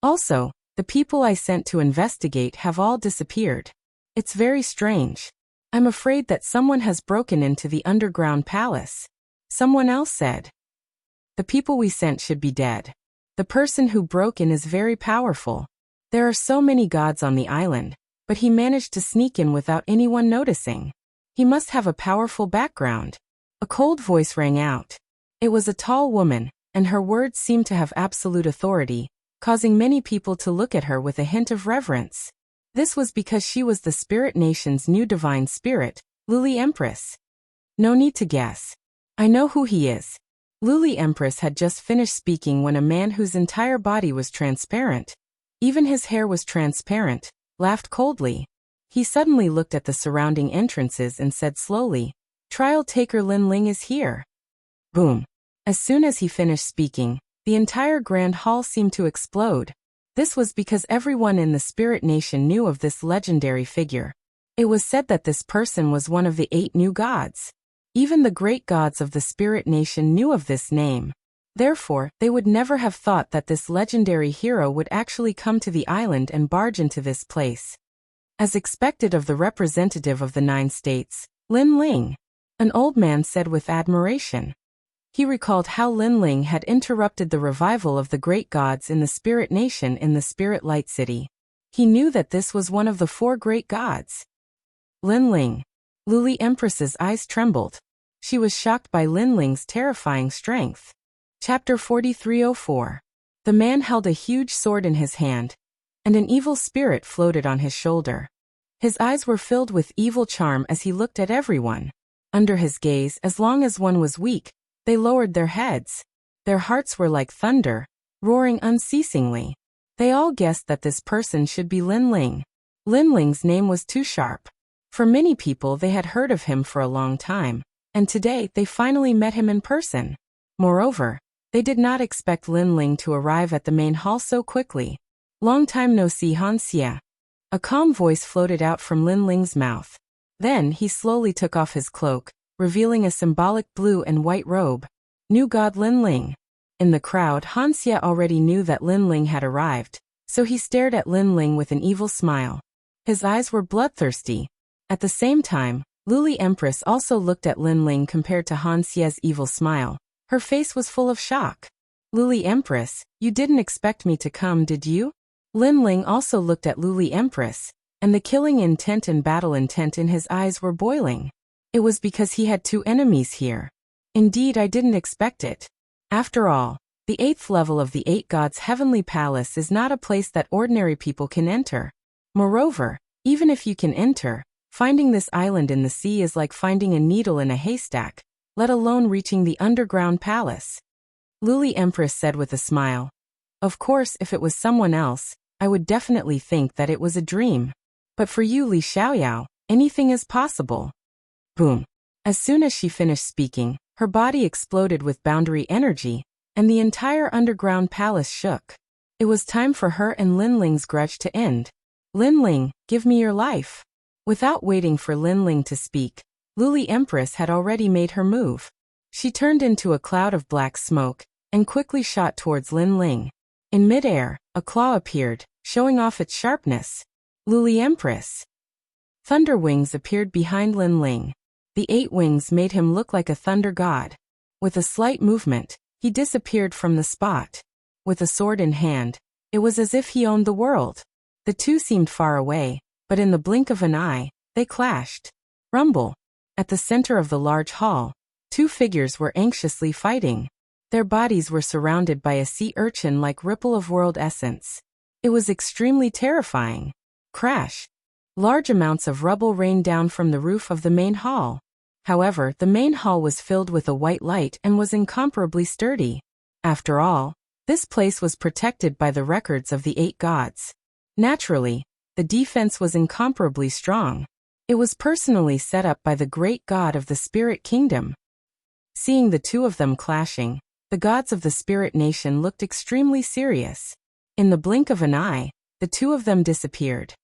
Also, the people I sent to investigate have all disappeared. It's very strange. I'm afraid that someone has broken into the underground palace. Someone else said. The people we sent should be dead. The person who broke in is very powerful. There are so many gods on the island, but he managed to sneak in without anyone noticing. He must have a powerful background. A cold voice rang out. It was a tall woman, and her words seemed to have absolute authority, causing many people to look at her with a hint of reverence. This was because she was the Spirit Nation's new divine spirit, Luli Empress. No need to guess. I know who he is. Luli Empress had just finished speaking when a man whose entire body was transparent, even his hair was transparent, laughed coldly. He suddenly looked at the surrounding entrances and said slowly, Trial taker Lin Ling is here. Boom. As soon as he finished speaking, the entire grand hall seemed to explode. This was because everyone in the Spirit Nation knew of this legendary figure. It was said that this person was one of the 8 new gods. Even the great gods of the spirit nation knew of this name. Therefore, they would never have thought that this legendary hero would actually come to the island and barge into this place. As expected of the representative of the 9 states, Lin Ling, an old man said with admiration. He recalled how Lin Ling had interrupted the revival of the great gods in the spirit nation in the Spirit Light City. He knew that this was one of the 4 great gods. Lin Ling. Luli Empress's eyes trembled. She was shocked by Lin Ling's terrifying strength. Chapter 4304. The man held a huge sword in his hand, and an evil spirit floated on his shoulder. His eyes were filled with evil charm as he looked at everyone. Under his gaze, as long as one was weak, they lowered their heads. Their hearts were like thunder, roaring unceasingly. They all guessed that this person should be Lin Ling. Lin Ling's name was too sharp. For many people, they had heard of him for a long time, and today they finally met him in person. Moreover, they did not expect Lin Ling to arrive at the main hall so quickly. Long time no see, Wuxia. A calm voice floated out from Lin Ling's mouth. Then he slowly took off his cloak, revealing a symbolic blue and white robe. New god Lin Ling. In the crowd, Wuxia already knew that Lin Ling had arrived, so he stared at Lin Ling with an evil smile. His eyes were bloodthirsty. At the same time, Luli Empress also looked at Lin Ling. Compared to Wuxia's evil smile, her face was full of shock. Luli Empress, you didn't expect me to come, did you? Lin Ling also looked at Luli Empress, and the killing intent and battle intent in his eyes were boiling. It was because he had 2 enemies here. Indeed, I didn't expect it. After all, the 8th level of the 8 gods' heavenly palace is not a place that ordinary people can enter. Moreover, even if you can enter, finding this island in the sea is like finding a needle in a haystack, let alone reaching the underground palace. Luli Empress said with a smile. Of course, if it was someone else, I would definitely think that it was a dream. But for you, Li Xiaoyao, anything is possible. Boom. As soon as she finished speaking, her body exploded with boundary energy, and the entire underground palace shook. It was time for her and Lin Ling's grudge to end. Lin Ling, give me your life. Without waiting for Lin Ling to speak, Luli Empress had already made her move. She turned into a cloud of black smoke, and quickly shot towards Lin Ling. In midair, a claw appeared, showing off its sharpness. Luli Empress. Thunder wings appeared behind Lin Ling. The 8 wings made him look like a thunder god. With a slight movement, he disappeared from the spot. With a sword in hand, it was as if he owned the world. The 2 seemed far away, but in the blink of an eye, they clashed. Rumble. At the center of the large hall, 2 figures were anxiously fighting. Their bodies were surrounded by a sea urchin-like ripple of world essence. It was extremely terrifying. Crash. Large amounts of rubble rained down from the roof of the main hall. However, the main hall was filled with a white light and was incomparably sturdy. After all, this place was protected by the records of the 8 gods. Naturally, the defense was incomparably strong. It was personally set up by the great god of the spirit kingdom. Seeing the 2 of them clashing, the gods of the spirit nation looked extremely serious. In the blink of an eye, the 2 of them disappeared.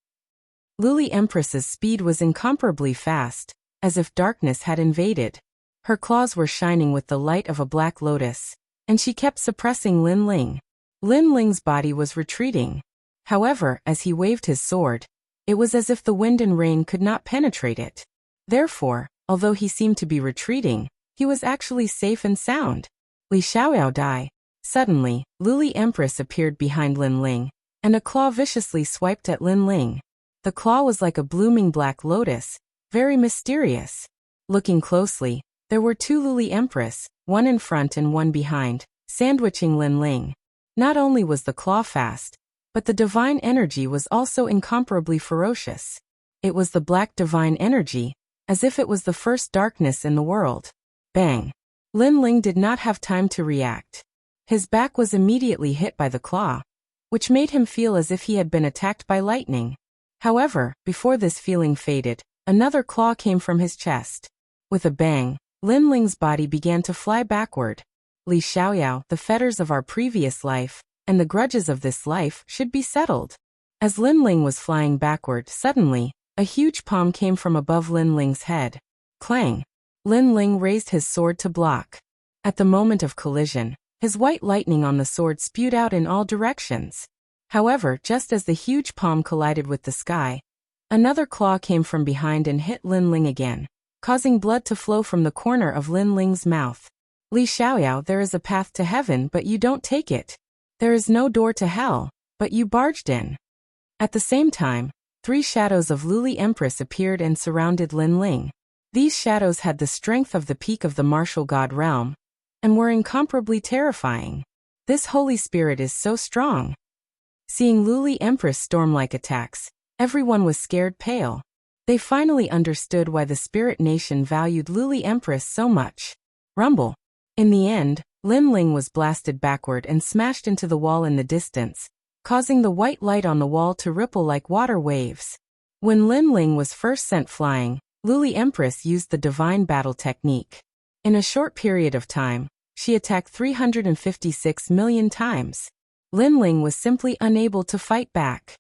Luli Empress's speed was incomparably fast, as if darkness had invaded. Her claws were shining with the light of a black lotus, and she kept suppressing Lin Ling. Lin Ling's body was retreating. However, as he waved his sword, it was as if the wind and rain could not penetrate it. Therefore, although he seemed to be retreating, he was actually safe and sound. Li Xiaoyao died. Suddenly, Luli Empress appeared behind Lin Ling, and a claw viciously swiped at Lin Ling. The claw was like a blooming black lotus, very mysterious. Looking closely, there were 2 Luli Empress, one in front and one behind, sandwiching Lin Ling. Not only was the claw fast, but the divine energy was also incomparably ferocious. It was the black divine energy, as if it was the first darkness in the world. Bang! Lin Ling did not have time to react. His back was immediately hit by the claw, which made him feel as if he had been attacked by lightning. However, before this feeling faded, another claw came from his chest. With a bang, Lin Ling's body began to fly backward. Li Xiaoyao, the fetters of our previous life, and the grudges of this life should be settled. As Lin Ling was flying backward, suddenly, A huge palm came from above Lin Ling's head. Clang! Lin Ling raised his sword to block. At the moment of collision, his white lightning on the sword spewed out in all directions. However, just as the huge palm collided with the sky, another claw came from behind and hit Lin Ling again, causing blood to flow from the corner of Lin Ling's mouth. Li Xiaoyao, there is a path to heaven, but you don't take it. There is no door to hell, but you barged in. At the same time, 3 shadows of Luli Empress appeared and surrounded Lin Ling. These shadows had the strength of the peak of the martial god realm, and were incomparably terrifying. This holy spirit is so strong. Seeing Luli Empress storm-like attacks, everyone was scared pale. They finally understood why the spirit nation valued Luli Empress so much. Rumble. In the end, Lin Ling was blasted backward and smashed into the wall in the distance, causing the white light on the wall to ripple like water waves. When Lin Ling was first sent flying, Luli Empress used the divine battle technique. In a short period of time, she attacked 356 million times. Lin Ling was simply unable to fight back.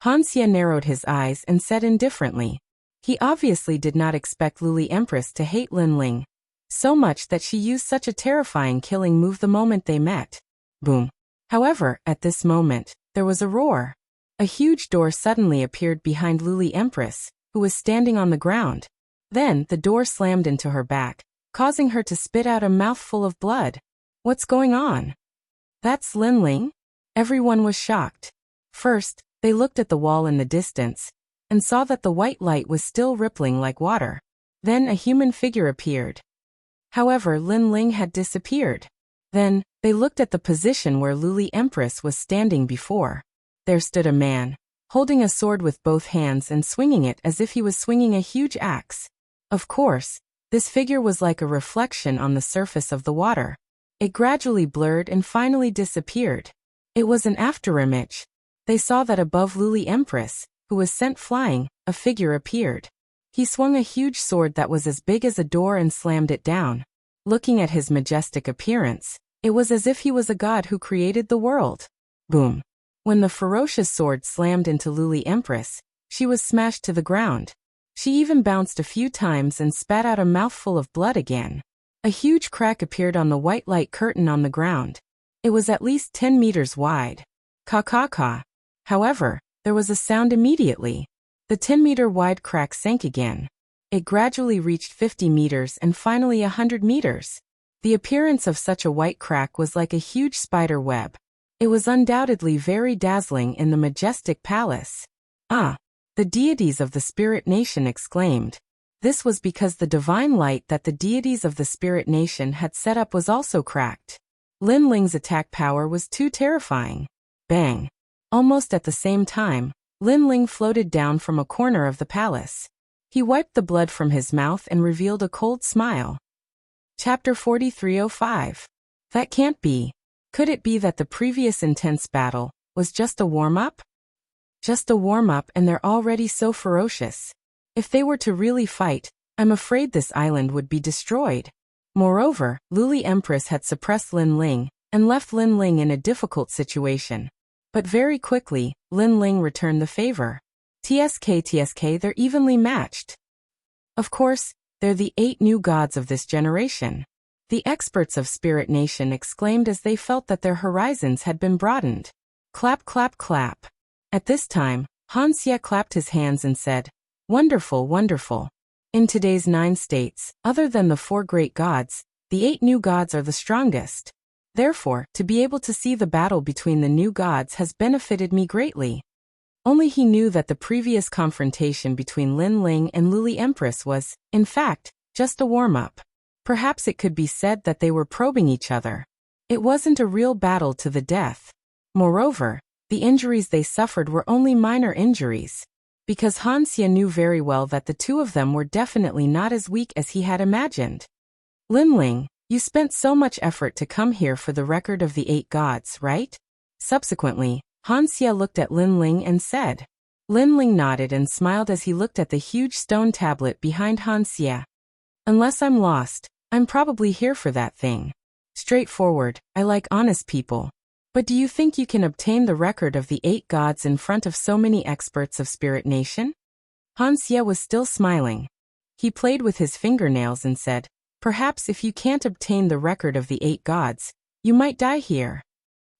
Han Xie narrowed his eyes and said indifferently. He obviously did not expect Luli Empress to hate Lin Ling so much that she used such a terrifying killing move the moment they met. Boom. However, at this moment, there was a roar. A huge door suddenly appeared behind Luli Empress, who was standing on the ground. Then, the door slammed into her back, causing her to spit out a mouthful of blood. What's going on? That's Lin Ling? Everyone was shocked. First, they looked at the wall in the distance, and saw that the white light was still rippling like water. Then a human figure appeared. However, Lin Ling had disappeared. Then, they looked at the position where Luli Empress was standing before. There stood a man, holding a sword with both hands and swinging it as if he was swinging a huge axe. Of course, this figure was like a reflection on the surface of the water. It gradually blurred and finally disappeared. It was an afterimage. They saw that above Luli Empress, who was sent flying, a figure appeared. He swung a huge sword that was as big as a door and slammed it down. Looking at his majestic appearance, it was as if he was a god who created the world. Boom. When the ferocious sword slammed into Luli Empress, she was smashed to the ground. She even bounced a few times and spat out a mouthful of blood again. A huge crack appeared on the white light curtain on the ground. It was at least 10 meters wide. Ka. However, there was a sound immediately. The 10-meter-wide crack sank again. It gradually reached 50 meters and finally 100 meters. The appearance of such a white crack was like a huge spider web. It was undoubtedly very dazzling in the majestic palace. Ah! The deities of the spirit nation exclaimed. This was because the divine light that the deities of the spirit nation had set up was also cracked. Lin Ling's attack power was too terrifying. Bang! Almost at the same time, Lin Ling floated down from a corner of the palace. He wiped the blood from his mouth and revealed a cold smile. Chapter 4305. That can't be. Could it be that the previous intense battle was just a warm-up? Just a warm-up and they're already so ferocious. If they were to really fight, I'm afraid this island would be destroyed. Moreover, Luli Empress had suppressed Lin Ling and left Lin Ling in a difficult situation. But very quickly, Lin Ling returned the favor. TSK, they're evenly matched. Of course, they're the 8 new gods of this generation. The experts of Spirit Nation exclaimed as they felt that their horizons had been broadened. Clap, clap, clap. At this time, Han Xie clapped his hands and said, Wonderful, wonderful. In today's 9 states, other than the 4 great gods, the 8 new gods are the strongest. Therefore, to be able to see the battle between the new gods has benefited me greatly. Only he knew that the previous confrontation between Lin Ling and Luli Empress was, in fact, just a warm-up. Perhaps it could be said that they were probing each other. It wasn't a real battle to the death. Moreover, the injuries they suffered were only minor injuries. Because Han Xie knew very well that the two of them were definitely not as weak as he had imagined. Lin Ling, you spent so much effort to come here for the record of the 8 gods, right? Subsequently, Han Xie looked at Lin Ling and said. Lin Ling nodded and smiled as he looked at the huge stone tablet behind Han Xie. Unless I'm lost, I'm probably here for that thing. Straightforward, I like honest people. But do you think you can obtain the record of the 8 gods in front of so many experts of Spirit Nation? Han Xie was still smiling. He played with his fingernails and said, "Perhaps if you can't obtain the record of the 8 gods, you might die here.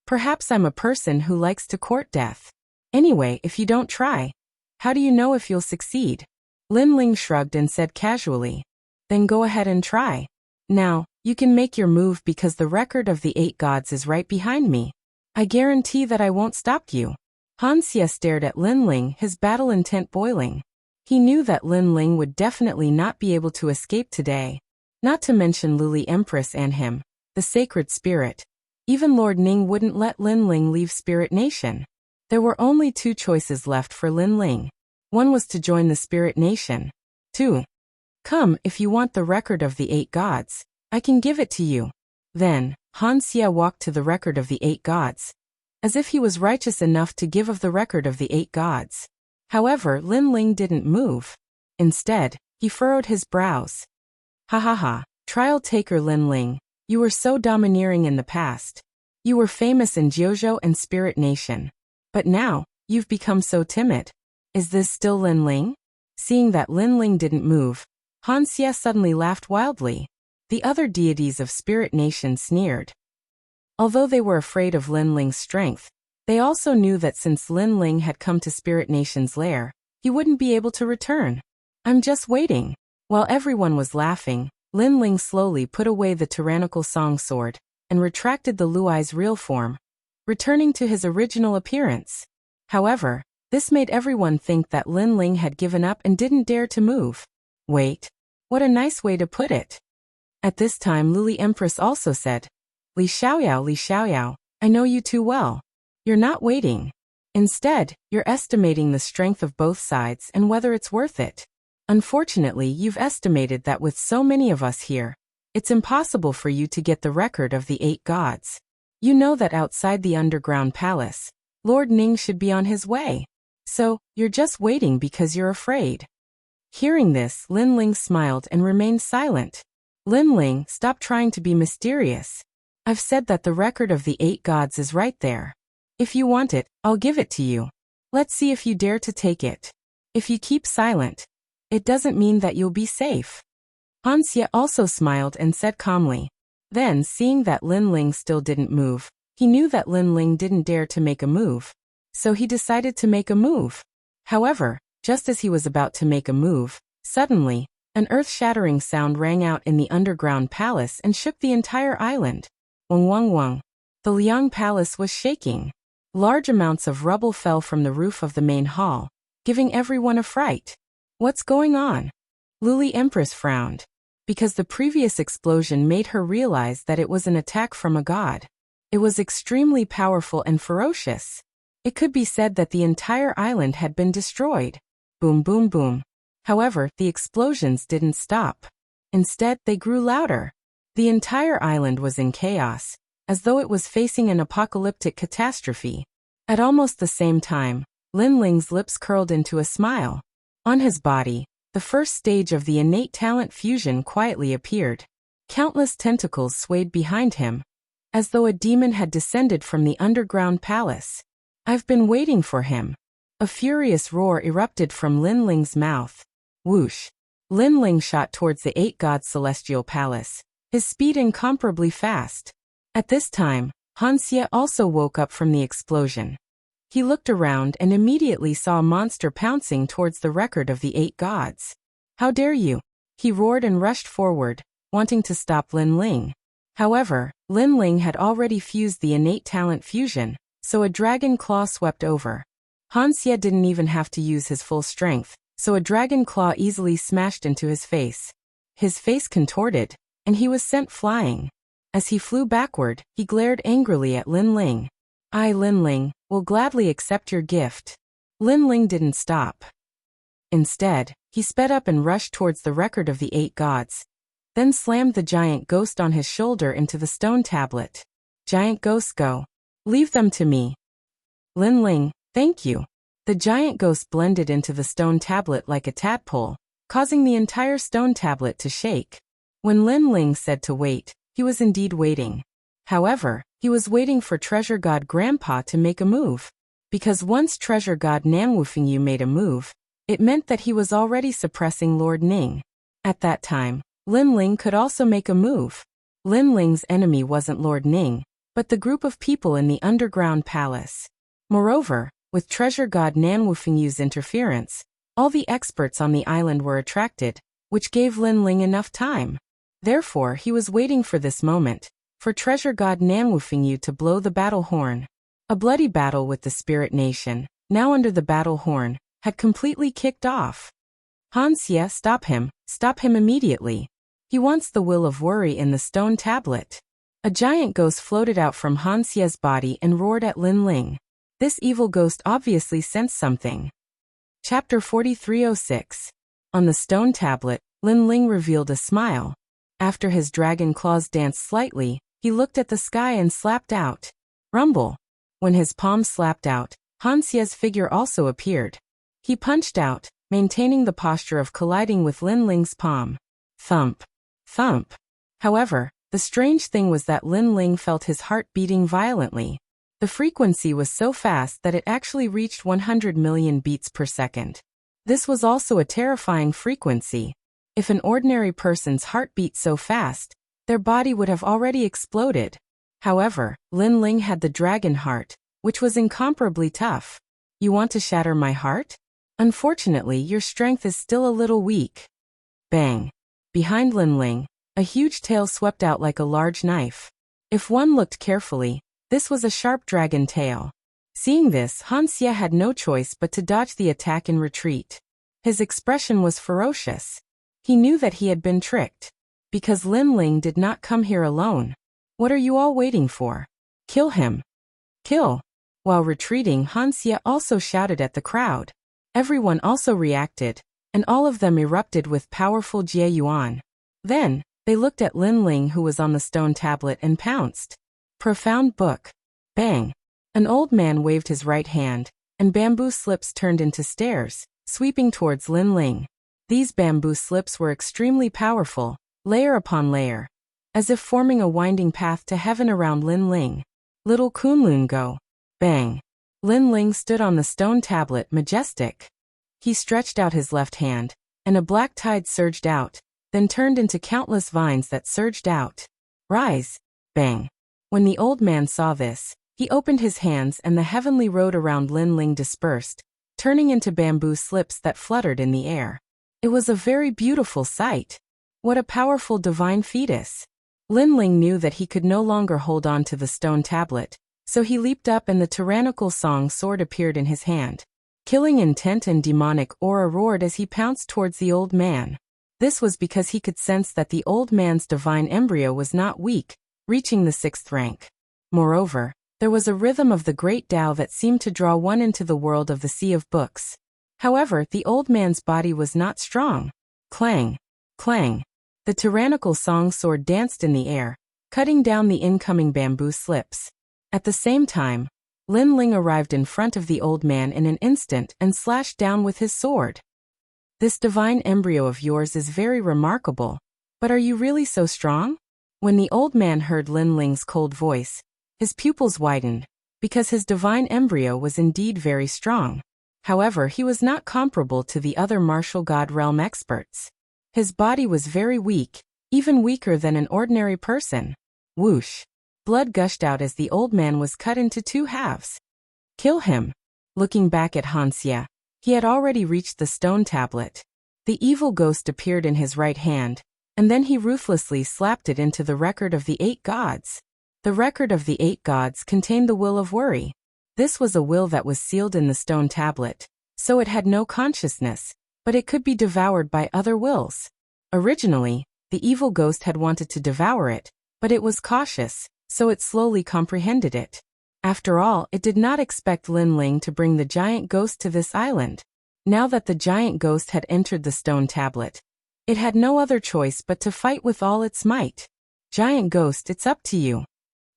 Perhaps I'm a person who likes to court death. Anyway, if you don't try, how do you know if you'll succeed?" Lin Ling shrugged and said casually, "Then go ahead and try. Now, you can make your move because the record of the 8 gods is right behind me. I guarantee that I won't stop you." Han Xie stared at Lin Ling, his battle intent boiling. He knew that Lin Ling would definitely not be able to escape today. Not to mention Luli Empress and him, the sacred spirit. Even Lord Ning wouldn't let Lin Ling leave Spirit Nation. There were only 2 choices left for Lin Ling. One was to join the Spirit Nation. 2. Come, if you want the record of the 8 gods, I can give it to you. Then, Han Xie walked to the record of the 8 gods, as if he was righteous enough to give of the record of the 8 gods. However, Lin Ling didn't move. Instead, he furrowed his brows. "Ha ha ha, trial taker Lin Ling, you were so domineering in the past. You were famous in Jiuzhou and Spirit Nation. But now, you've become so timid. Is this still Lin Ling?" Seeing that Lin Ling didn't move, Han Xie suddenly laughed wildly. The other deities of Spirit Nation sneered. Although they were afraid of Lin Ling's strength, they also knew that since Lin Ling had come to Spirit Nation's lair, he wouldn't be able to return. "I'm just waiting." While everyone was laughing, Lin Ling slowly put away the tyrannical song sword and retracted the Luai's real form, returning to his original appearance. However, this made everyone think that Lin Ling had given up and didn't dare to move. Wait. What a nice way to put it. At this time Luli Empress also said, Li Xiaoyao, I know you too well. You're not waiting. Instead, you're estimating the strength of both sides and whether it's worth it. Unfortunately, you've estimated that with so many of us here, it's impossible for you to get the record of the 8 gods. You know that outside the underground palace, Lord Ning should be on his way. So, you're just waiting because you're afraid. Hearing this, Lin Ling smiled and remained silent. Lin Ling, stop trying to be mysterious. I've said that the record of the 8 gods is right there. If you want it, I'll give it to you. Let's see if you dare to take it. If you keep silent, it doesn't mean that you'll be safe. Han Xie also smiled and said calmly. Then, seeing that Lin Ling still didn't move, he knew that Lin Ling didn't dare to make a move. So he decided to make a move. However, just as he was about to make a move, suddenly, an earth-shattering sound rang out in the underground palace and shook the entire island. Wang wang wang. The Liang Palace was shaking. Large amounts of rubble fell from the roof of the main hall, giving everyone a fright. What's going on? Luli Empress frowned, because the previous explosion made her realize that it was an attack from a god. It was extremely powerful and ferocious. It could be said that the entire island had been destroyed. Boom boom boom. However, the explosions didn't stop. Instead, they grew louder. The entire island was in chaos, as though it was facing an apocalyptic catastrophe. At almost the same time, Lin Ling's lips curled into a smile. On his body, the first stage of the innate talent fusion quietly appeared. Countless tentacles swayed behind him, as though a demon had descended from the underground palace. I've been waiting for him. A furious roar erupted from Lin Ling's mouth. Whoosh! Lin Ling shot towards the 8 gods' celestial palace, his speed incomparably fast. At this time, Han Xie also woke up from the explosion. He looked around and immediately saw a monster pouncing towards the record of the 8 gods. How dare you! He roared and rushed forward, wanting to stop Lin Ling. However, Lin Ling had already fused the innate talent fusion, so a dragon claw swept over. Han Xie didn't even have to use his full strength, so a dragon claw easily smashed into his face. His face contorted, and he was sent flying. As he flew backward, he glared angrily at Lin Ling. I, Lin Ling, will gladly accept your gift. Lin Ling didn't stop. Instead, he sped up and rushed towards the record of the 8 gods, then slammed the giant ghost on his shoulder into the stone tablet. Giant ghosts go. Leave them to me. Lin Ling, thank you. The giant ghost blended into the stone tablet like a tadpole, causing the entire stone tablet to shake. When Lin Ling said to wait, he was indeed waiting. However, he was waiting for Treasure God Grandpa to make a move. Because once Treasure God Nanwufingyu made a move, It meant that he was already suppressing Lord Ning. At that time, Lin Ling could also make a move. Lin Ling's enemy wasn't Lord Ning, but the group of people in the underground palace. Moreover, with treasure god Nan Wufengyu's interference, all the experts on the island were attracted, which gave Lin Ling enough time. Therefore, he was waiting for this moment, for treasure god Nan Wufengyu to blow the battle horn. A bloody battle with the spirit nation, now under the battle horn, had completely kicked off. Han Xie, stop him immediately. He wants the will of worry in the stone tablet. A giant ghost floated out from Han Xie's body and roared at Lin Ling. This evil ghost obviously sensed something. Chapter 4306. On the stone tablet, Lin Ling revealed a smile. After his dragon claws danced slightly, he looked at the sky and slapped out. Rumble. When his palm slapped out, Han Xie's figure also appeared. He punched out, maintaining the posture of colliding with Lin Ling's palm. Thump. Thump. However, the strange thing was that Lin Ling felt his heart beating violently. The frequency was so fast that it actually reached 100 million beats per second. This was also a terrifying frequency. If an ordinary person's heart beat so fast, their body would have already exploded. However, Lin Ling had the dragon heart, which was incomparably tough. You want to shatter my heart? Unfortunately, your strength is still a little weak. Bang. Behind Lin Ling, a huge tail swept out like a large knife. If one looked carefully, this was a sharp dragon tail. Seeing this, Han Xie had no choice but to dodge the attack and retreat. His expression was ferocious. He knew that he had been tricked. Because Lin Ling did not come here alone. What are you all waiting for? Kill him. Kill. While retreating, Han Xie also shouted at the crowd. Everyone also reacted, and all of them erupted with powerful Jie Yuan. Then, they looked at Lin Ling who was on the stone tablet and pounced. Profound book. Bang. An old man waved his right hand, and bamboo slips turned into stairs, sweeping towards Lin Ling. These bamboo slips were extremely powerful, layer upon layer, as if forming a winding path to heaven around Lin Ling. Little Kunlun go. Bang. Lin Ling stood on the stone tablet majestic. He stretched out his left hand, and a black tide surged out, then turned into countless vines that surged out. Rise. Bang. When the old man saw this, he opened his hands and the heavenly road around Lin Ling dispersed, turning into bamboo slips that fluttered in the air. It was a very beautiful sight. What a powerful divine fetus. Lin Ling knew that he could no longer hold on to the stone tablet, so he leaped up and the tyrannical song sword appeared in his hand. Killing intent and demonic aura roared as he pounced towards the old man. This was because he could sense that the old man's divine embryo was not weak, reaching the 6th rank. Moreover, there was a rhythm of the great Tao that seemed to draw one into the world of the Sea of Books. However, the old man's body was not strong. Clang. Clang. The tyrannical song sword danced in the air, cutting down the incoming bamboo slips. At the same time, Lin Ling arrived in front of the old man in an instant and slashed down with his sword. This divine embryo of yours is very remarkable, but are you really so strong? When the old man heard Lin Ling's cold voice, his pupils widened, because his divine embryo was indeed very strong. However, he was not comparable to the other martial god realm experts. His body was very weak, even weaker than an ordinary person. Whoosh. Blood gushed out as the old man was cut into 2 halves. Kill him. Looking back at Han Xie, he had already reached the stone tablet. The evil ghost appeared in his right hand, and then he ruthlessly slapped it into the record of the 8 gods. The record of the 8 gods contained the will of worry. This was a will that was sealed in the stone tablet, so it had no consciousness, but it could be devoured by other wills. Originally, the evil ghost had wanted to devour it, but it was cautious, so it slowly comprehended it. After all, it did not expect Lin Ling to bring the giant ghost to this island. Now that the giant ghost had entered the stone tablet, it had no other choice but to fight with all its might. Giant ghost, it's up to you.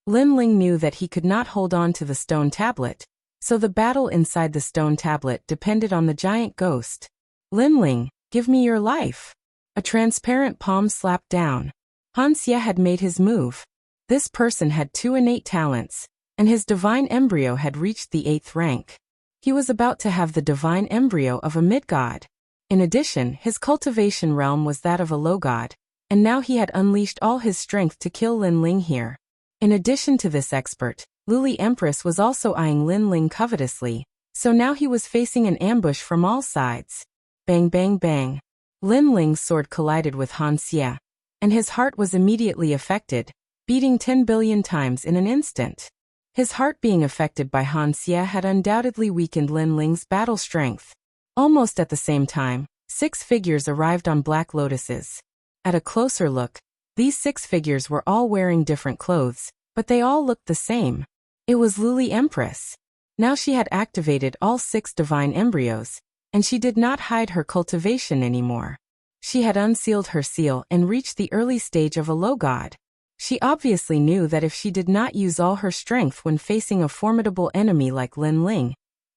Lin Ling knew that he could not hold on to the stone tablet, so the battle inside the stone tablet depended on the giant ghost. Lin Ling, give me your life. A transparent palm slapped down. Han Xie had made his move. This person had 2 innate talents, and his divine embryo had reached the 8th rank. He was about to have the divine embryo of a mid-god. In addition, his cultivation realm was that of a low-god, and now he had unleashed all his strength to kill Lin Ling here. In addition to this expert, Luli Empress was also eyeing Lin Ling covetously, so now he was facing an ambush from all sides. Bang bang bang. Lin Ling's sword collided with Han Xie, and his heart was immediately affected, beating 10 billion times in an instant. His heart being affected by Han Xie had undoubtedly weakened Lin Ling's battle strength. Almost at the same time, 6 figures arrived on black lotuses. At a closer look, these 6 figures were all wearing different clothes, but they all looked the same. It was Luli Empress. Now she had activated all 6 divine embryos, and she did not hide her cultivation anymore. She had unsealed her seal and reached the early stage of a low god. She obviously knew that if she did not use all her strength when facing a formidable enemy like Lin Ling,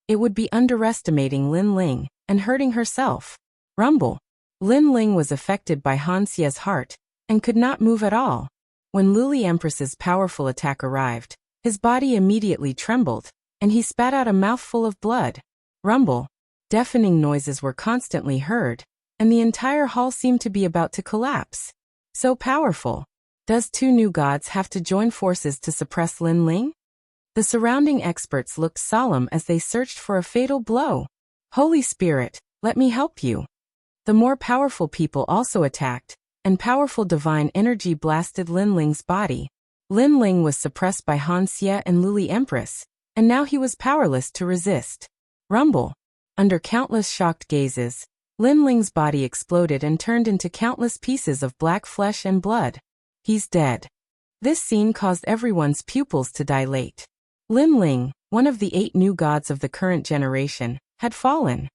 it would be underestimating Lin Ling and hurting herself. Rumble. Lin Ling was affected by Han Xie's heart and could not move at all. When Luli Empress's powerful attack arrived, his body immediately trembled, and he spat out a mouthful of blood. Rumble. Deafening noises were constantly heard, and the entire hall seemed to be about to collapse. So powerful. Does 2 new gods have to join forces to suppress Lin Ling? The surrounding experts looked solemn as they searched for a fatal blow. Holy Spirit, let me help you. The more powerful people also attacked, and powerful divine energy blasted Lin Ling's body. Lin Ling was suppressed by Han Xie and Luli Empress, and now he was powerless to resist. Rumble. Under countless shocked gazes, Lin Ling's body exploded and turned into countless pieces of black flesh and blood. He's dead. This scene caused everyone's pupils to dilate. Lin Ling, one of the 8 new gods of the current generation, had fallen.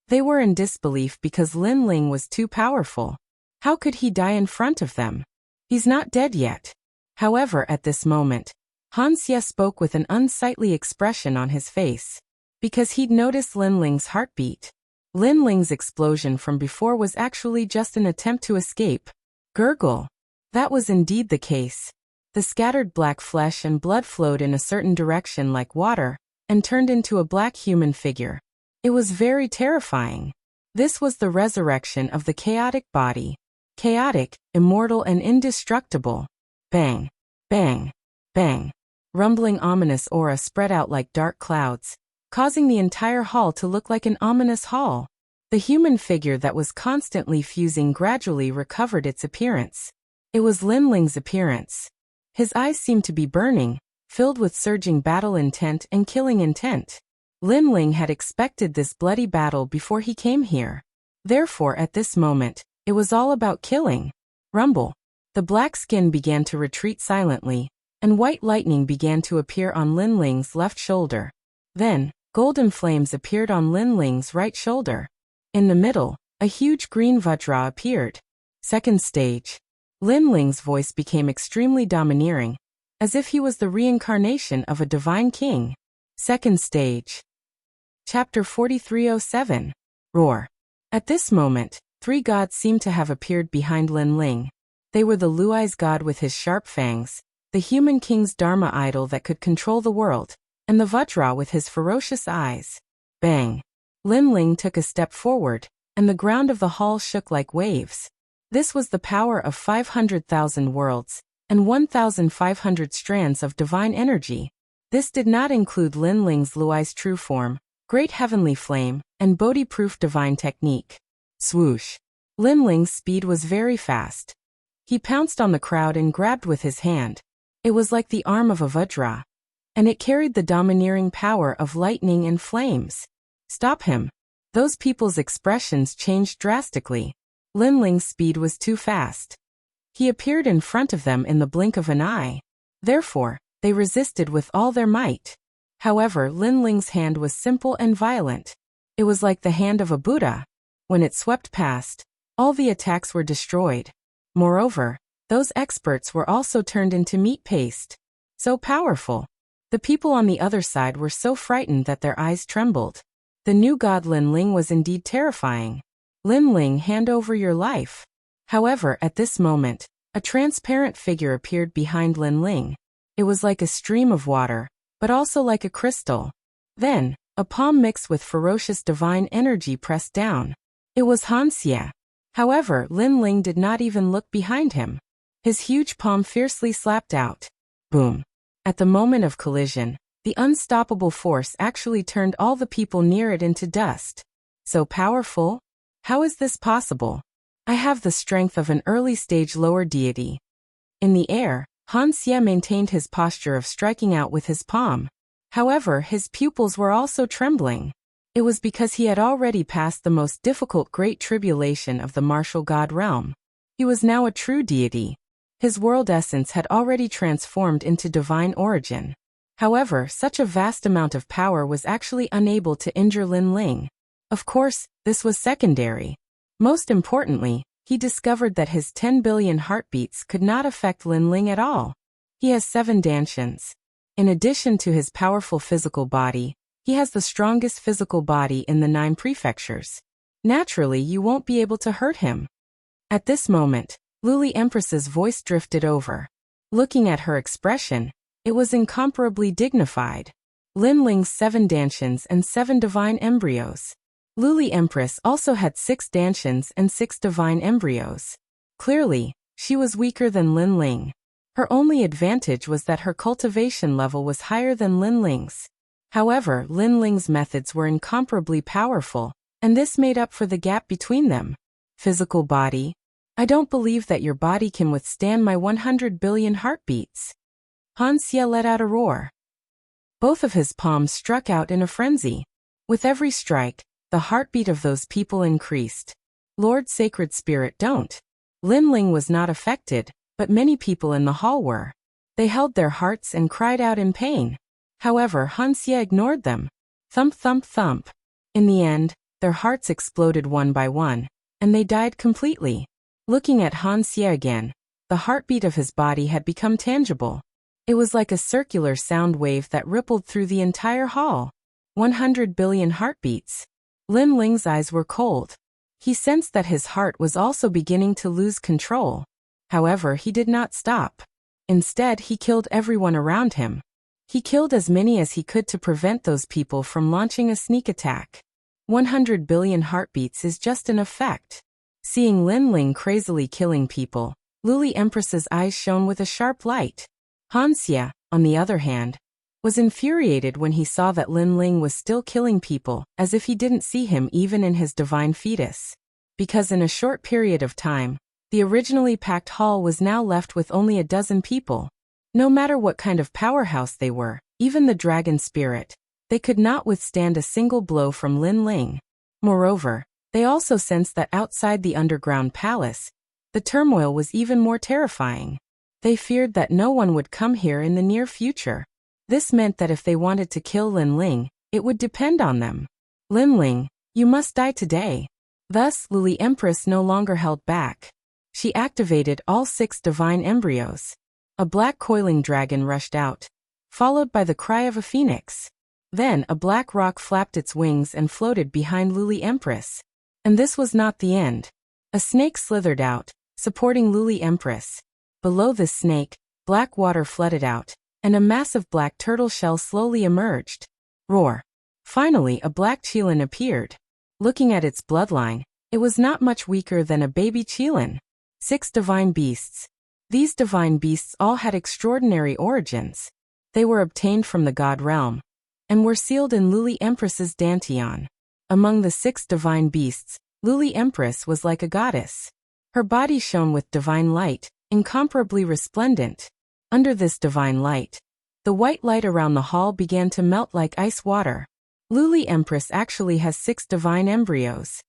They were in disbelief because Lin Ling was too powerful. How could he die in front of them? He's not dead yet. However, at this moment, Han Xie spoke with an unsightly expression on his face. Because he'd noticed Lin Ling's heartbeat. Lin Ling's explosion from before was actually just an attempt to escape. Gurgle. That was indeed the case. The scattered black flesh and blood flowed in a certain direction like water, and turned into a black human figure. It was very terrifying. This was the resurrection of the chaotic body. Chaotic, immortal and indestructible. Bang. Bang. Bang. Rumbling ominous aura spread out like dark clouds, causing the entire hall to look like an ominous hall. The human figure that was constantly fusing gradually recovered its appearance. It was Lin Ling's appearance. His eyes seemed to be burning, filled with surging battle intent and killing intent. Lin Ling had expected this bloody battle before he came here. Therefore, at this moment, it was all about killing. Rumble. The black skin began to retreat silently, and white lightning began to appear on Lin Ling's left shoulder. Then, golden flames appeared on Lin Ling's right shoulder. In the middle, a huge green Vajra appeared. Second stage. Lin Ling's voice became extremely domineering, as if he was the reincarnation of a divine king. Second stage. Chapter 4307. Roar. At this moment, 3 gods seemed to have appeared behind Lin Ling. They were the Luai's god with his sharp fangs, the human king's Dharma idol that could control the world, and the Vajra with his ferocious eyes. Bang. Lin Ling took a step forward, and the ground of the hall shook like waves. This was the power of 500,000 worlds, and 1,500 strands of divine energy. This did not include Lin Ling's Luai's true form, great heavenly flame, and Bodhi-proof divine technique. Swoosh. Lin Ling's speed was very fast. He pounced on the crowd and grabbed with his hand. It was like the arm of a Vajra, and it carried the domineering power of lightning and flames. Stop him. Those people's expressions changed drastically. Lin Ling's speed was too fast. He appeared in front of them in the blink of an eye. Therefore, they resisted with all their might. However, Lin Ling's hand was simple and violent. It was like the hand of a Buddha. When it swept past, all the attacks were destroyed. Moreover, those experts were also turned into meat paste. So powerful. The people on the other side were so frightened that their eyes trembled. The new god Lin Ling was indeed terrifying. Lin Ling, hand over your life. However, at this moment, a transparent figure appeared behind Lin Ling. It was like a stream of water, but also like a crystal. Then, A palm mixed with ferocious divine energy pressed down. It was Hanxia. However, Lin Ling did not even look behind him. His huge palm fiercely slapped out. Boom. At the moment of collision, the unstoppable force actually turned all the people near it into dust. So powerful? How is this possible? I have the strength of an early-stage lower deity. In the air, Hanxia maintained his posture of striking out with his palm. However, his pupils were also trembling. It was because he had already passed the most difficult great tribulation of the martial god realm. He was now a true deity. His world essence had already transformed into divine origin. However, such a vast amount of power was actually unable to injure Lin Ling. Of course, this was secondary. Most importantly, he discovered that his 10 billion heartbeats could not affect Lin Ling at all. He has 7 dantians. In addition to his powerful physical body, he has the strongest physical body in the 9 prefectures. Naturally, you won't be able to hurt him. At this moment, Luli Empress's voice drifted over. Looking at her expression, it was incomparably dignified. Lin Ling's 7 dantians and 7 divine embryos. Luli Empress also had 6 dantians and 6 divine embryos. Clearly, she was weaker than Lin Ling. Her only advantage was that her cultivation level was higher than Lin Ling's. However, Lin Ling's methods were incomparably powerful, and this made up for the gap between them. Physical body. I don't believe that your body can withstand my 100 billion heartbeats. Hanxia let out a roar. Both of his palms struck out in a frenzy. With every strike, the heartbeat of those people increased. Lord Sacred Spirit, don't. Lin Ling was not affected, but many people in the hall were. They held their hearts and cried out in pain. However, Hanxia ignored them. Thump, thump, thump. In the end, their hearts exploded one by one, and they died completely. Looking at Hanxia again, the heartbeat of his body had become tangible. It was like a circular sound wave that rippled through the entire hall. 100 billion heartbeats. Lin Ling's eyes were cold. He sensed that his heart was also beginning to lose control. However, he did not stop. Instead, he killed everyone around him. He killed as many as he could to prevent those people from launching a sneak attack. 100 billion heartbeats is just an effect. Seeing Lin Ling crazily killing people, Luli Empress's eyes shone with a sharp light. Hanxia, on the other hand, was infuriated when he saw that Lin Ling was still killing people, as if he didn't see him even in his divine fetus. Because in a short period of time, the originally packed hall was now left with only a dozen people. No matter what kind of powerhouse they were, even the dragon spirit, they could not withstand a single blow from Lin Ling. Moreover, they also sensed that outside the underground palace, the turmoil was even more terrifying. They feared that no one would come here in the near future. This meant that if they wanted to kill Lin Ling, it would depend on them. Lin Ling, you must die today. Thus, Luli Empress no longer held back. She activated all 6 divine embryos. A black coiling dragon rushed out, followed by the cry of a phoenix. Then a black rock flapped its wings and floated behind Luli Empress. And this was not the end. A snake slithered out, supporting Luli Empress. Below this snake, black water flooded out, and a massive black turtle shell slowly emerged. Roar. Finally, a black Qilin appeared. Looking at its bloodline, it was not much weaker than a baby Qilin. 6 divine beasts. These divine beasts all had extraordinary origins. They were obtained from the god realm, and were sealed in Luli Empress's dantian. Among the 6 divine beasts, Luli Empress was like a goddess. Her body shone with divine light, incomparably resplendent. Under this divine light, the white light around the hall began to melt like ice water. Luli Empress actually has 6 divine embryos.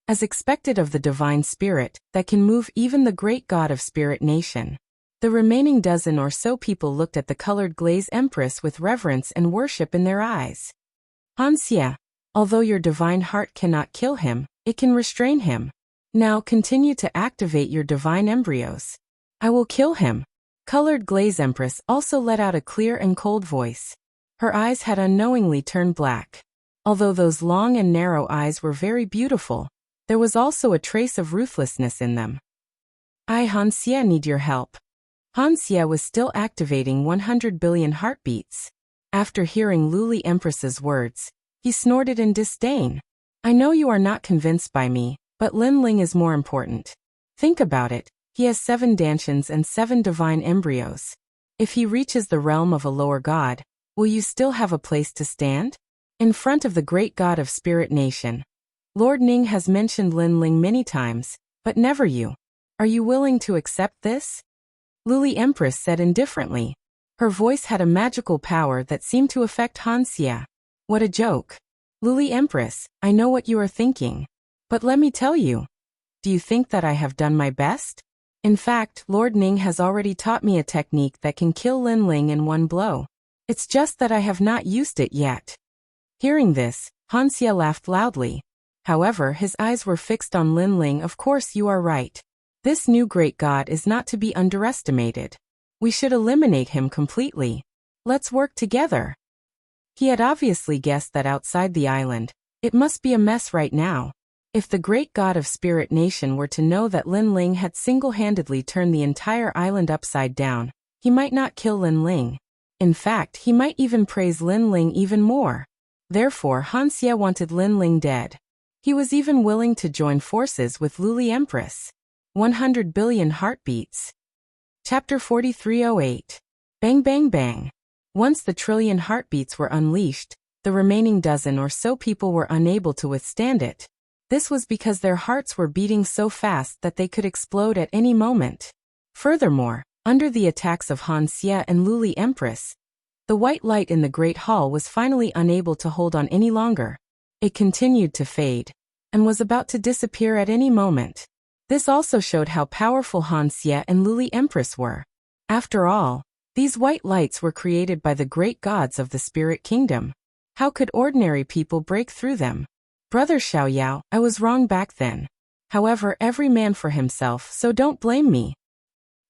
As expected of the divine spirit, that can move even the great god of Spirit Nation. The remaining dozen or so people looked at the colored glaze empress with reverence and worship in their eyes. Hanxia, although your divine heart cannot kill him, it can restrain him. Now continue to activate your divine embryos. I will kill him. Colored glaze empress also let out a clear and cold voice. Her eyes had unknowingly turned black. Although those long and narrow eyes were very beautiful, there was also a trace of ruthlessness in them. I, Hanxia, need your help. Hanxia was still activating 100 billion heartbeats. After hearing Luli Empress's words, he He snorted in disdain. I know you are not convinced by me, but Lin Ling is more important. Think about it, he has 7 dantians and 7 divine embryos. If he reaches the realm of a lower god, will you still have a place to stand? In front of the great god of Spirit Nation. Lord Ning has mentioned Lin Ling many times, but never you. Are you willing to accept this? Luli Empress said indifferently. Her voice had a magical power that seemed to affect Han Xia. What a joke. Luli Empress, I know what you are thinking. But let me tell you. Do you think that I have done my best? In fact, Lord Ning has already taught me a technique that can kill Lin Ling in one blow. It's just that I have not used it yet. Hearing this, Han Xia laughed loudly. However, his eyes were fixed on Lin Ling. Of course you are right. This new great god is not to be underestimated. We should eliminate him completely. Let's work together. He had obviously guessed that outside the island, it must be a mess right now. If the great god of Spirit Nation were to know that Lin Ling had single-handedly turned the entire island upside down, he might not kill Lin Ling. In fact, he might even praise Lin Ling even more. Therefore, Han Xia wanted Lin Ling dead. He was even willing to join forces with Luli Empress. 100 billion heartbeats. Chapter 4308. Bang bang bang. Once the trillion heartbeats were unleashed, the remaining dozen or so people were unable to withstand it. This was because their hearts were beating so fast that they could explode at any moment. Furthermore, under the attacks of Han Xia and Luli Empress, the white light in the Great Hall was finally unable to hold on any longer. It continued to fade, and was about to disappear at any moment. This also showed how powerful Han Xia and Luli Empress were. After all, these white lights were created by the great gods of the Spirit Kingdom. How could ordinary people break through them? Brother Xiaoyao, I was wrong back then. However, every man for himself, so don't blame me.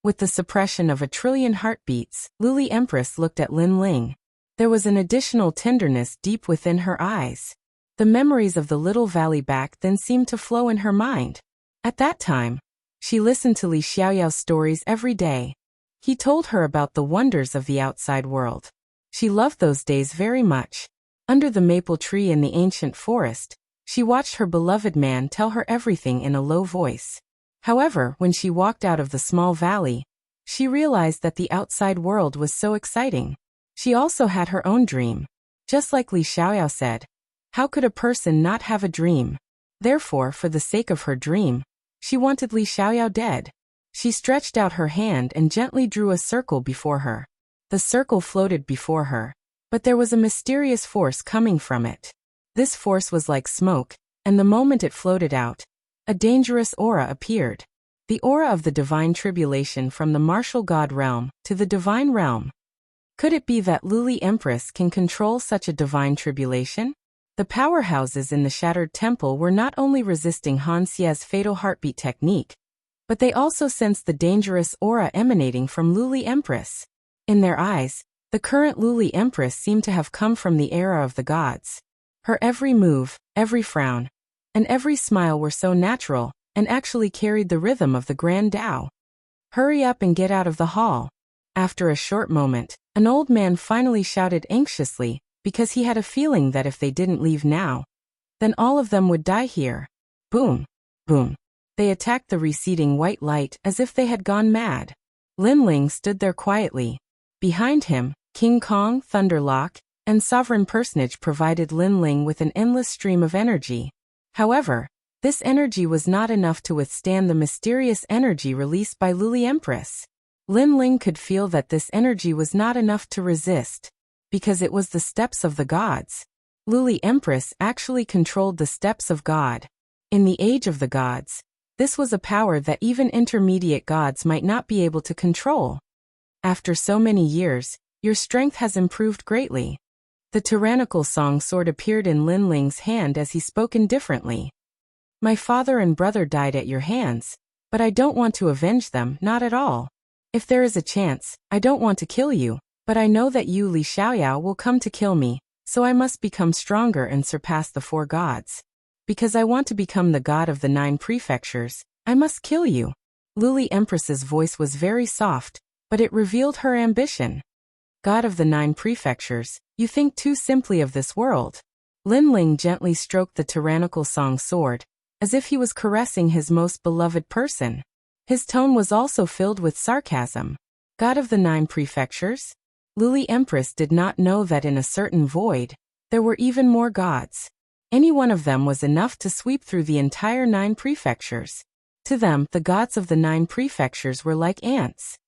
With the suppression of 1 trillion heartbeats, Luli Empress looked at Lin Ling. There was an additional tenderness deep within her eyes. The memories of the little valley back then seemed to flow in her mind. At that time, she listened to Li Xiaoyao's stories every day. He told her about the wonders of the outside world. She loved those days very much. Under the maple tree in the ancient forest, she watched her beloved man tell her everything in a low voice. However, when she walked out of the small valley, she realized that the outside world was so exciting. She also had her own dream. Just like Li Xiaoyao said, how could a person not have a dream? Therefore, for the sake of her dream, she wanted Li Xiaoyao dead. She stretched out her hand and gently drew a circle before her. The circle floated before her, but there was a mysterious force coming from it. This force was like smoke, and the moment it floated out, a dangerous aura appeared. The aura of the divine tribulation from the martial god realm to the divine realm. Could it be that Luli Empress can control such a divine tribulation? The powerhouses in the shattered temple were not only resisting Han Xia's fatal heartbeat technique, but they also sensed the dangerous aura emanating from Luli Empress. In their eyes, the current Luli Empress seemed to have come from the era of the gods. Her every move, every frown, and every smile were so natural, and actually carried the rhythm of the Grand Tao. Hurry up and get out of the hall. After a short moment, an old man finally shouted anxiously, because he had a feeling that if they didn't leave now, then all of them would die here. Boom, boom. They attacked the receding white light as if they had gone mad. Lin Ling stood there quietly. Behind him, King Kong, Thunderlock, and Sovereign Personage provided Lin Ling with an endless stream of energy. However, this energy was not enough to withstand the mysterious energy released by Luli Empress. Lin Ling could feel that this energy was not enough to resist, because it was the steps of the gods. Luli Empress actually controlled the steps of God. In the age of the gods, this was a power that even intermediate gods might not be able to control. After so many years, your strength has improved greatly. The tyrannical song sword appeared in Lin Ling's hand as he spoke indifferently. My father and brother died at your hands, but I don't want to avenge them, not at all. If there is a chance, I don't want to kill you, but I know that you Li Xiaoyao will come to kill me, so I must become stronger and surpass the 4 gods. Because I want to become the god of the 9 prefectures, I must kill you. Luli Empress's voice was very soft, but it revealed her ambition. God of the 9 prefectures, you think too simply of this world. Lin Ling gently stroked the tyrannical Song sword, as if he was caressing his most beloved person. His tone was also filled with sarcasm. God of the 9 prefectures? Luli Empress did not know that in a certain void, there were even more gods. Any one of them was enough to sweep through the entire 9 prefectures. To them, the gods of the 9 prefectures were like ants.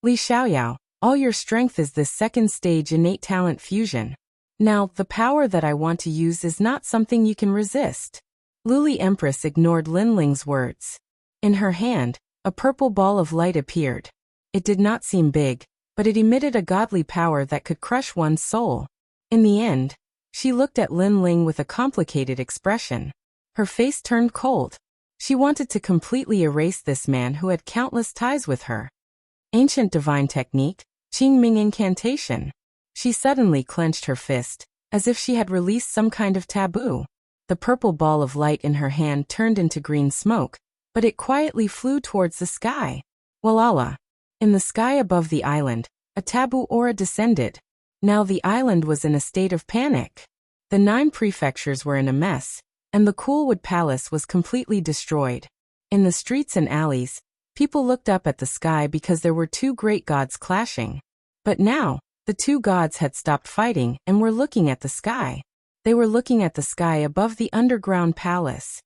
Li Xiaoyao, all your strength is this second stage innate talent fusion. Now, the power that I want to use is not something you can resist. Luli Empress ignored Lin Ling's words. In her hand, a purple ball of light appeared. It did not seem big, but it emitted a godly power that could crush one's soul. In the end, she looked at Lin Ling with a complicated expression. Her face turned cold. She wanted to completely erase this man who had countless ties with her. Ancient divine technique, Qingming incantation. She suddenly clenched her fist, as if she had released some kind of taboo. The purple ball of light in her hand turned into green smoke, but it quietly flew towards the sky. Walala. In the sky above the island, a taboo aura descended. Now the island was in a state of panic. The 9 prefectures were in a mess, and the Coolwood Palace was completely destroyed. In the streets and alleys, people looked up at the sky because there were 2 great gods clashing. But now, the 2 gods had stopped fighting and were looking at the sky. They were looking at the sky above the underground palace.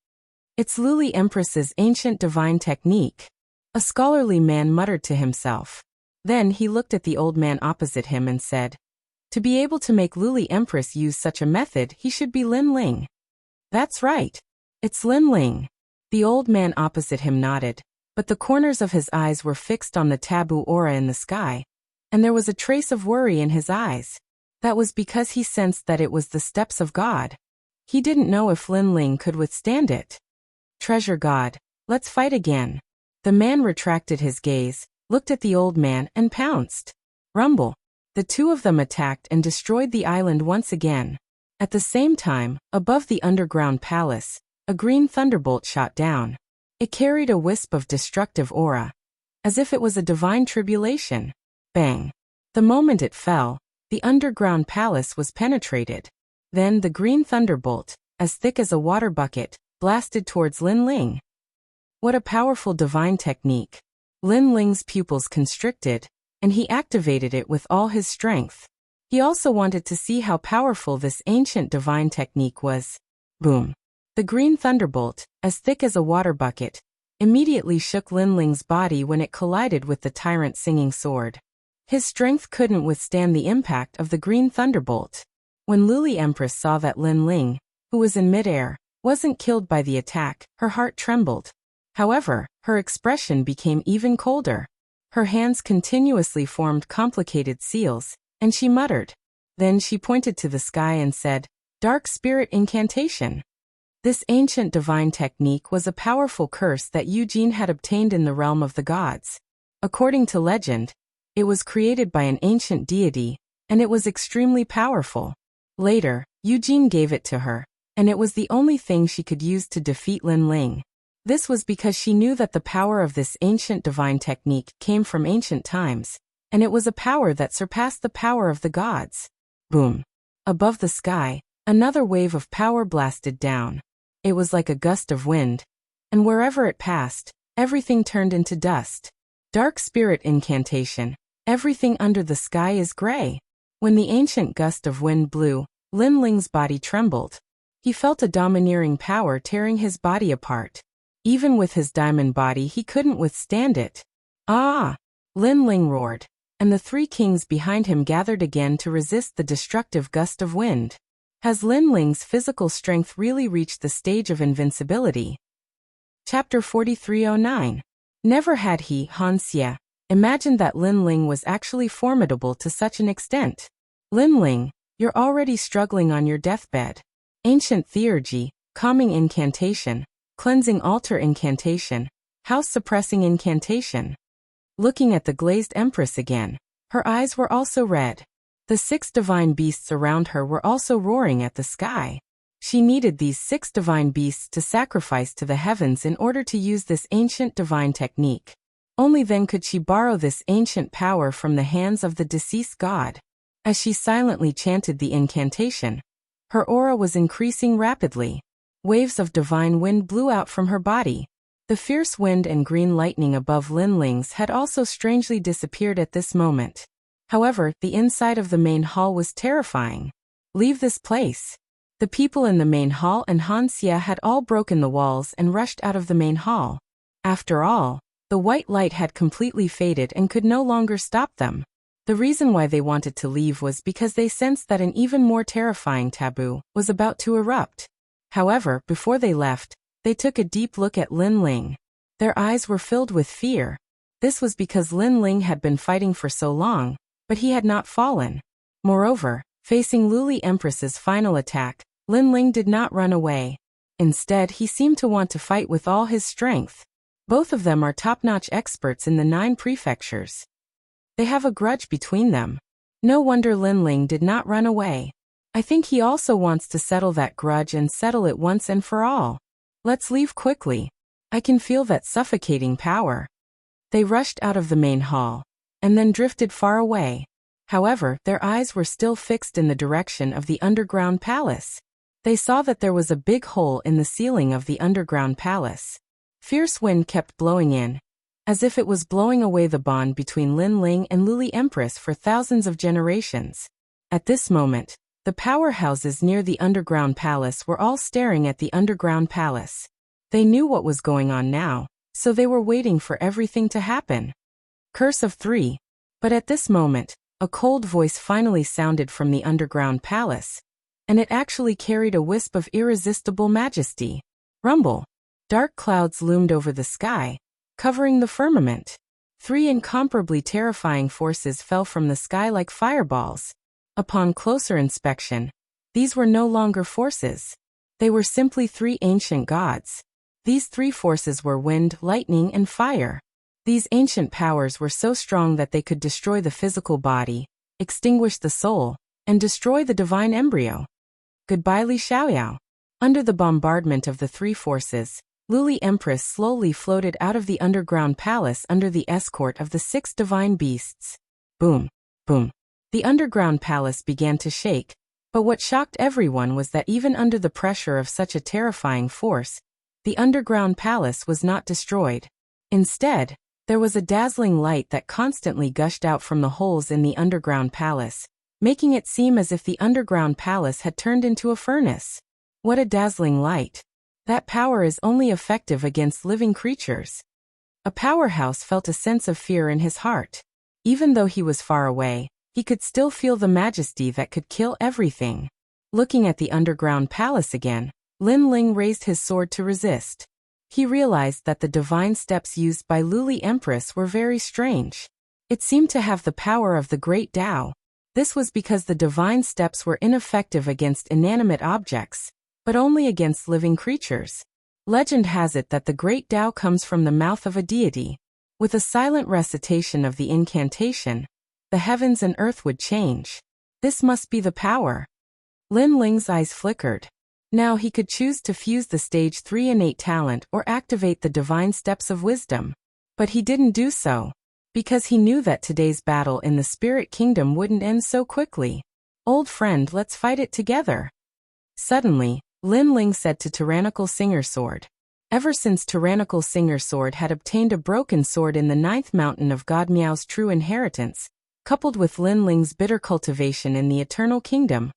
It's Luli Empress's ancient divine technique. A scholarly man muttered to himself. Then he looked at the old man opposite him and said, to be able to make Luli Empress use such a method, he should be Lin Ling. That's right. It's Lin Ling. The old man opposite him nodded, but the corners of his eyes were fixed on the taboo aura in the sky, and there was a trace of worry in his eyes. That was because he sensed that it was the steps of God. He didn't know if Lin Ling could withstand it. Treasure God, let's fight again. The man retracted his gaze, looked at the old man, and pounced. Rumble. The 2 of them attacked and destroyed the island once again. At the same time, above the underground palace, a green thunderbolt shot down. It carried a wisp of destructive aura, as if it was a divine tribulation. Bang. The moment it fell, the underground palace was penetrated. Then the green thunderbolt, as thick as a water bucket, blasted towards Lin Ling. What a powerful divine technique. Lin Ling's pupils constricted, and he activated it with all his strength. He also wanted to see how powerful this ancient divine technique was. Boom. The green thunderbolt, as thick as a water bucket, immediately shook Lin Ling's body when it collided with the tyrant singing sword. His strength couldn't withstand the impact of the green thunderbolt. When Luli Empress saw that Lin Ling, who was in midair, wasn't killed by the attack, her heart trembled. However, her expression became even colder. Her hands continuously formed complicated seals, and she muttered. Then she pointed to the sky and said, Dark Spirit Incantation. This ancient divine technique was a powerful curse that Eugene had obtained in the realm of the gods. According to legend, it was created by an ancient deity, and it was extremely powerful. Later, Eugene gave it to her, and it was the only thing she could use to defeat Lin Ling. This was because she knew that the power of this ancient divine technique came from ancient times, and it was a power that surpassed the power of the gods. Boom. Above the sky, another wave of power blasted down. It was like a gust of wind, and wherever it passed, everything turned into dust. Dark Spirit Incantation. Everything under the sky is gray. When the ancient gust of wind blew, Lin Ling's body trembled. He felt a domineering power tearing his body apart. Even with his diamond body, he couldn't withstand it. Ah! Lin Ling roared, and the 3 kings behind him gathered again to resist the destructive gust of wind. Has Lin Ling's physical strength really reached the stage of invincibility? Chapter 4309. Never had he, Han Xie, imagined that Lin Ling was actually formidable to such an extent. Lin Ling, you're already struggling on your deathbed. Ancient Theurgy, Calming Incantation, Cleansing Altar Incantation, House Suppressing Incantation. Looking at the glazed Empress again, her eyes were also red. The 6 divine beasts around her were also roaring at the sky. She needed these 6 divine beasts to sacrifice to the heavens in order to use this ancient divine technique. Only then could she borrow this ancient power from the hands of the deceased god. As she silently chanted the incantation, Her aura was increasing rapidly. Waves of divine wind blew out from her body. The fierce wind and green lightning above Lin Ling's head also strangely disappeared at this moment. However, the inside of the main hall was terrifying. Leave this place. The people in the main hall and Han Xie had all broken the walls and rushed out of the main hall. After all, the white light had completely faded and could no longer stop them. The reason why they wanted to leave was because they sensed that an even more terrifying taboo was about to erupt. However, before they left, they took a deep look at Lin Ling. Their eyes were filled with fear. This was because Lin Ling had been fighting for so long, but he had not fallen. Moreover, facing Luli Empress's final attack, Lin Ling did not run away. Instead, he seemed to want to fight with all his strength. Both of them are top-notch experts in the 9 prefectures. They have a grudge between them. No wonder Lin Ling did not run away. I think he also wants to settle that grudge and settle it once and for all. Let's leave quickly. I can feel that suffocating power. They rushed out of the main hall, and then drifted far away. However, their eyes were still fixed in the direction of the underground palace. They saw that there was a big hole in the ceiling of the underground palace. Fierce wind kept blowing in, as if it was blowing away the bond between Lin Ling and Luli Empress for thousands of generations. At this moment, the powerhouses near the underground palace were all staring at the underground palace. They knew what was going on now, so they were waiting for everything to happen. Curse of 3. But at this moment, a cold voice finally sounded from the underground palace, and it actually carried a wisp of irresistible majesty. Rumble. Dark clouds loomed over the sky, covering the firmament. 3 incomparably terrifying forces fell from the sky like fireballs. Upon closer inspection, these were no longer forces. They were simply 3 ancient gods. These 3 forces were wind, lightning, and fire. These ancient powers were so strong that they could destroy the physical body, extinguish the soul, and destroy the divine embryo. Goodbye Li Xiaoyao. Under the bombardment of the 3 forces, Luli Empress slowly floated out of the underground palace under the escort of the 6 divine beasts. Boom, boom. The underground palace began to shake, but what shocked everyone was that even under the pressure of such a terrifying force, the underground palace was not destroyed. Instead, there was a dazzling light that constantly gushed out from the holes in the underground palace, making it seem as if the underground palace had turned into a furnace. What a dazzling light! That power is only effective against living creatures. A powerhouse felt a sense of fear in his heart. Even though he was far away, he could still feel the majesty that could kill everything. Looking at the underground palace again, Lin Ling raised his sword to resist. He realized that the divine steps used by Luli Empress were very strange. It seemed to have the power of the great Tao. This was because the divine steps were ineffective against inanimate objects, but only against living creatures. Legend has it that the great Tao comes from the mouth of a deity. With a silent recitation of the incantation, the heavens and earth would change. This must be the power. Lin Ling's eyes flickered. Now he could choose to fuse the stage 3 innate talent or activate the divine steps of wisdom. But he didn't do so, because he knew that today's battle in the spirit kingdom wouldn't end so quickly. Old friend, let's fight it together. Suddenly, Lin Ling said to Tyrannical Singer Sword. Ever since Tyrannical Singer Sword had obtained a broken sword in the 9th mountain of God Miao's true inheritance, coupled with Lin Ling's bitter cultivation in the Eternal Kingdom,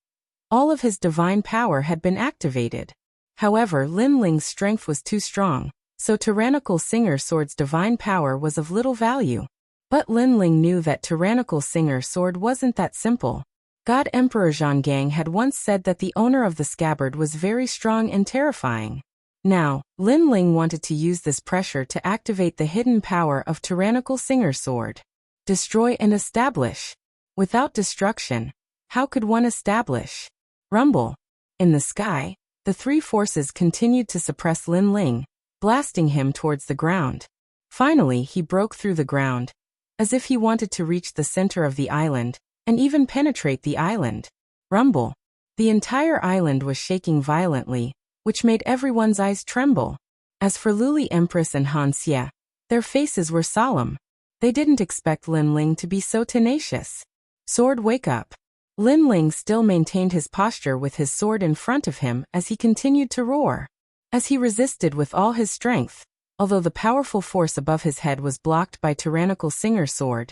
all of his divine power had been activated. However, Lin Ling's strength was too strong, so Tyrannical Singer Sword's divine power was of little value. But Lin Ling knew that Tyrannical Singer Sword wasn't that simple. God Emperor Zhonggang had once said that the owner of the scabbard was very strong and terrifying. Now, Lin Ling wanted to use this pressure to activate the hidden power of Tyrannical Singer Sword. Destroy and establish. Without destruction, how could one establish? Rumble. In the sky, the 3 forces continued to suppress Lin Ling, blasting him towards the ground. Finally, he broke through the ground, as if he wanted to reach the center of the island, and even penetrate the island. Rumble. The entire island was shaking violently, which made everyone's eyes tremble. As for Luli Empress and Han Xie, their faces were solemn. They didn't expect Lin Ling to be so tenacious. Sword, wake up. Lin Ling still maintained his posture with his sword in front of him as he continued to roar. As he resisted with all his strength, although the powerful force above his head was blocked by tyrannical Singer's sword,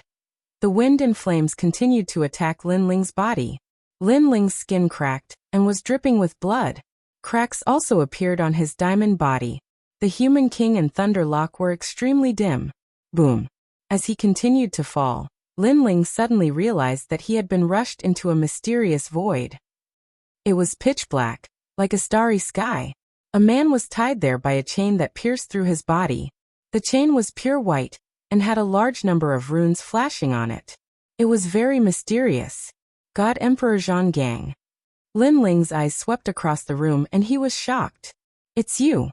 the wind and flames continued to attack Lin Ling's body. Lin Ling's skin cracked and was dripping with blood. Cracks also appeared on his diamond body. The Human King and Thunder Lock were extremely dim. Boom. As he continued to fall, Lin Ling suddenly realized that he had been rushed into a mysterious void. It was pitch black, like a starry sky. A man was tied there by a chain that pierced through his body. The chain was pure white and had a large number of runes flashing on it. It was very mysterious. God Emperor Zhonggang. Lin Ling's eyes swept across the room and he was shocked. It's you.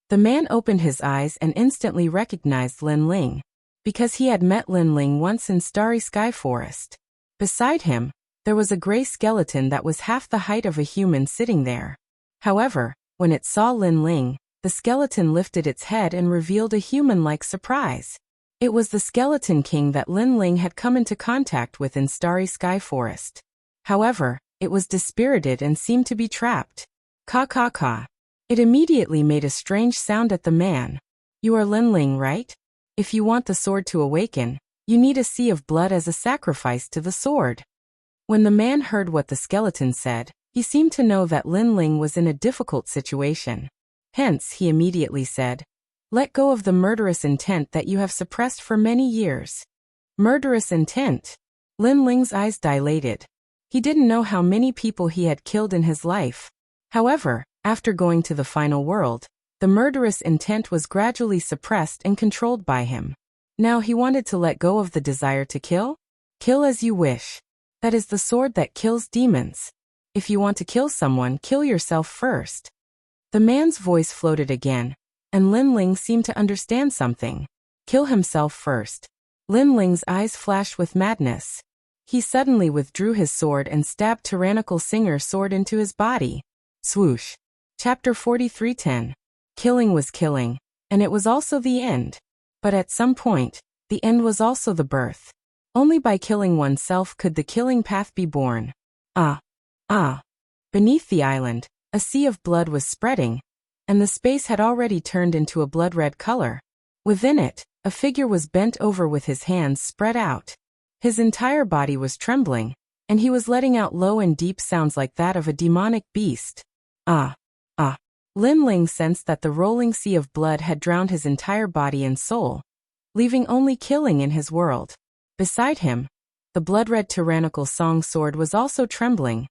The man opened his eyes and instantly recognized Lin Ling, because he had met Lin Ling once in Starry Sky Forest. Beside him, there was a gray skeleton that was half the height of a human sitting there. However, when it saw Lin Ling, the skeleton lifted its head and revealed a human-like surprise. It was the Skeleton King that Lin Ling had come into contact with in Starry Sky Forest. However, it was dispirited and seemed to be trapped. Ka ka ka. It immediately made a strange sound at the man. You are Lin Ling, right? If you want the sword to awaken, you need a sea of blood as a sacrifice to the sword. When the man heard what the skeleton said, he seemed to know that Lin Ling was in a difficult situation. Hence, he immediately said, let go of the murderous intent that you have suppressed for many years. Murderous intent? Lin Ling's eyes dilated. He didn't know how many people he had killed in his life. However, after going to the final world, the murderous intent was gradually suppressed and controlled by him. Now he wanted to let go of the desire to kill? Kill as you wish. That is the sword that kills demons. If you want to kill someone, kill yourself first. The man's voice floated again, and Lin Ling seemed to understand something. Kill himself first. Lin Ling's eyes flashed with madness. He suddenly withdrew his sword and stabbed tyrannical Singer's sword into his body. Swoosh. Chapter 43:10. Killing was killing, and it was also the end. But at some point, the end was also the birth. Only by killing oneself could the killing path be born. Beneath the island, a sea of blood was spreading, and the space had already turned into a blood-red color. Within it, a figure was bent over with his hands spread out. His entire body was trembling, and he was letting out low and deep sounds like that of a demonic beast. Lin Ling sensed that the rolling sea of blood had drowned his entire body and soul, leaving only killing in his world. Beside him, the blood-red tyrannical song sword was also trembling,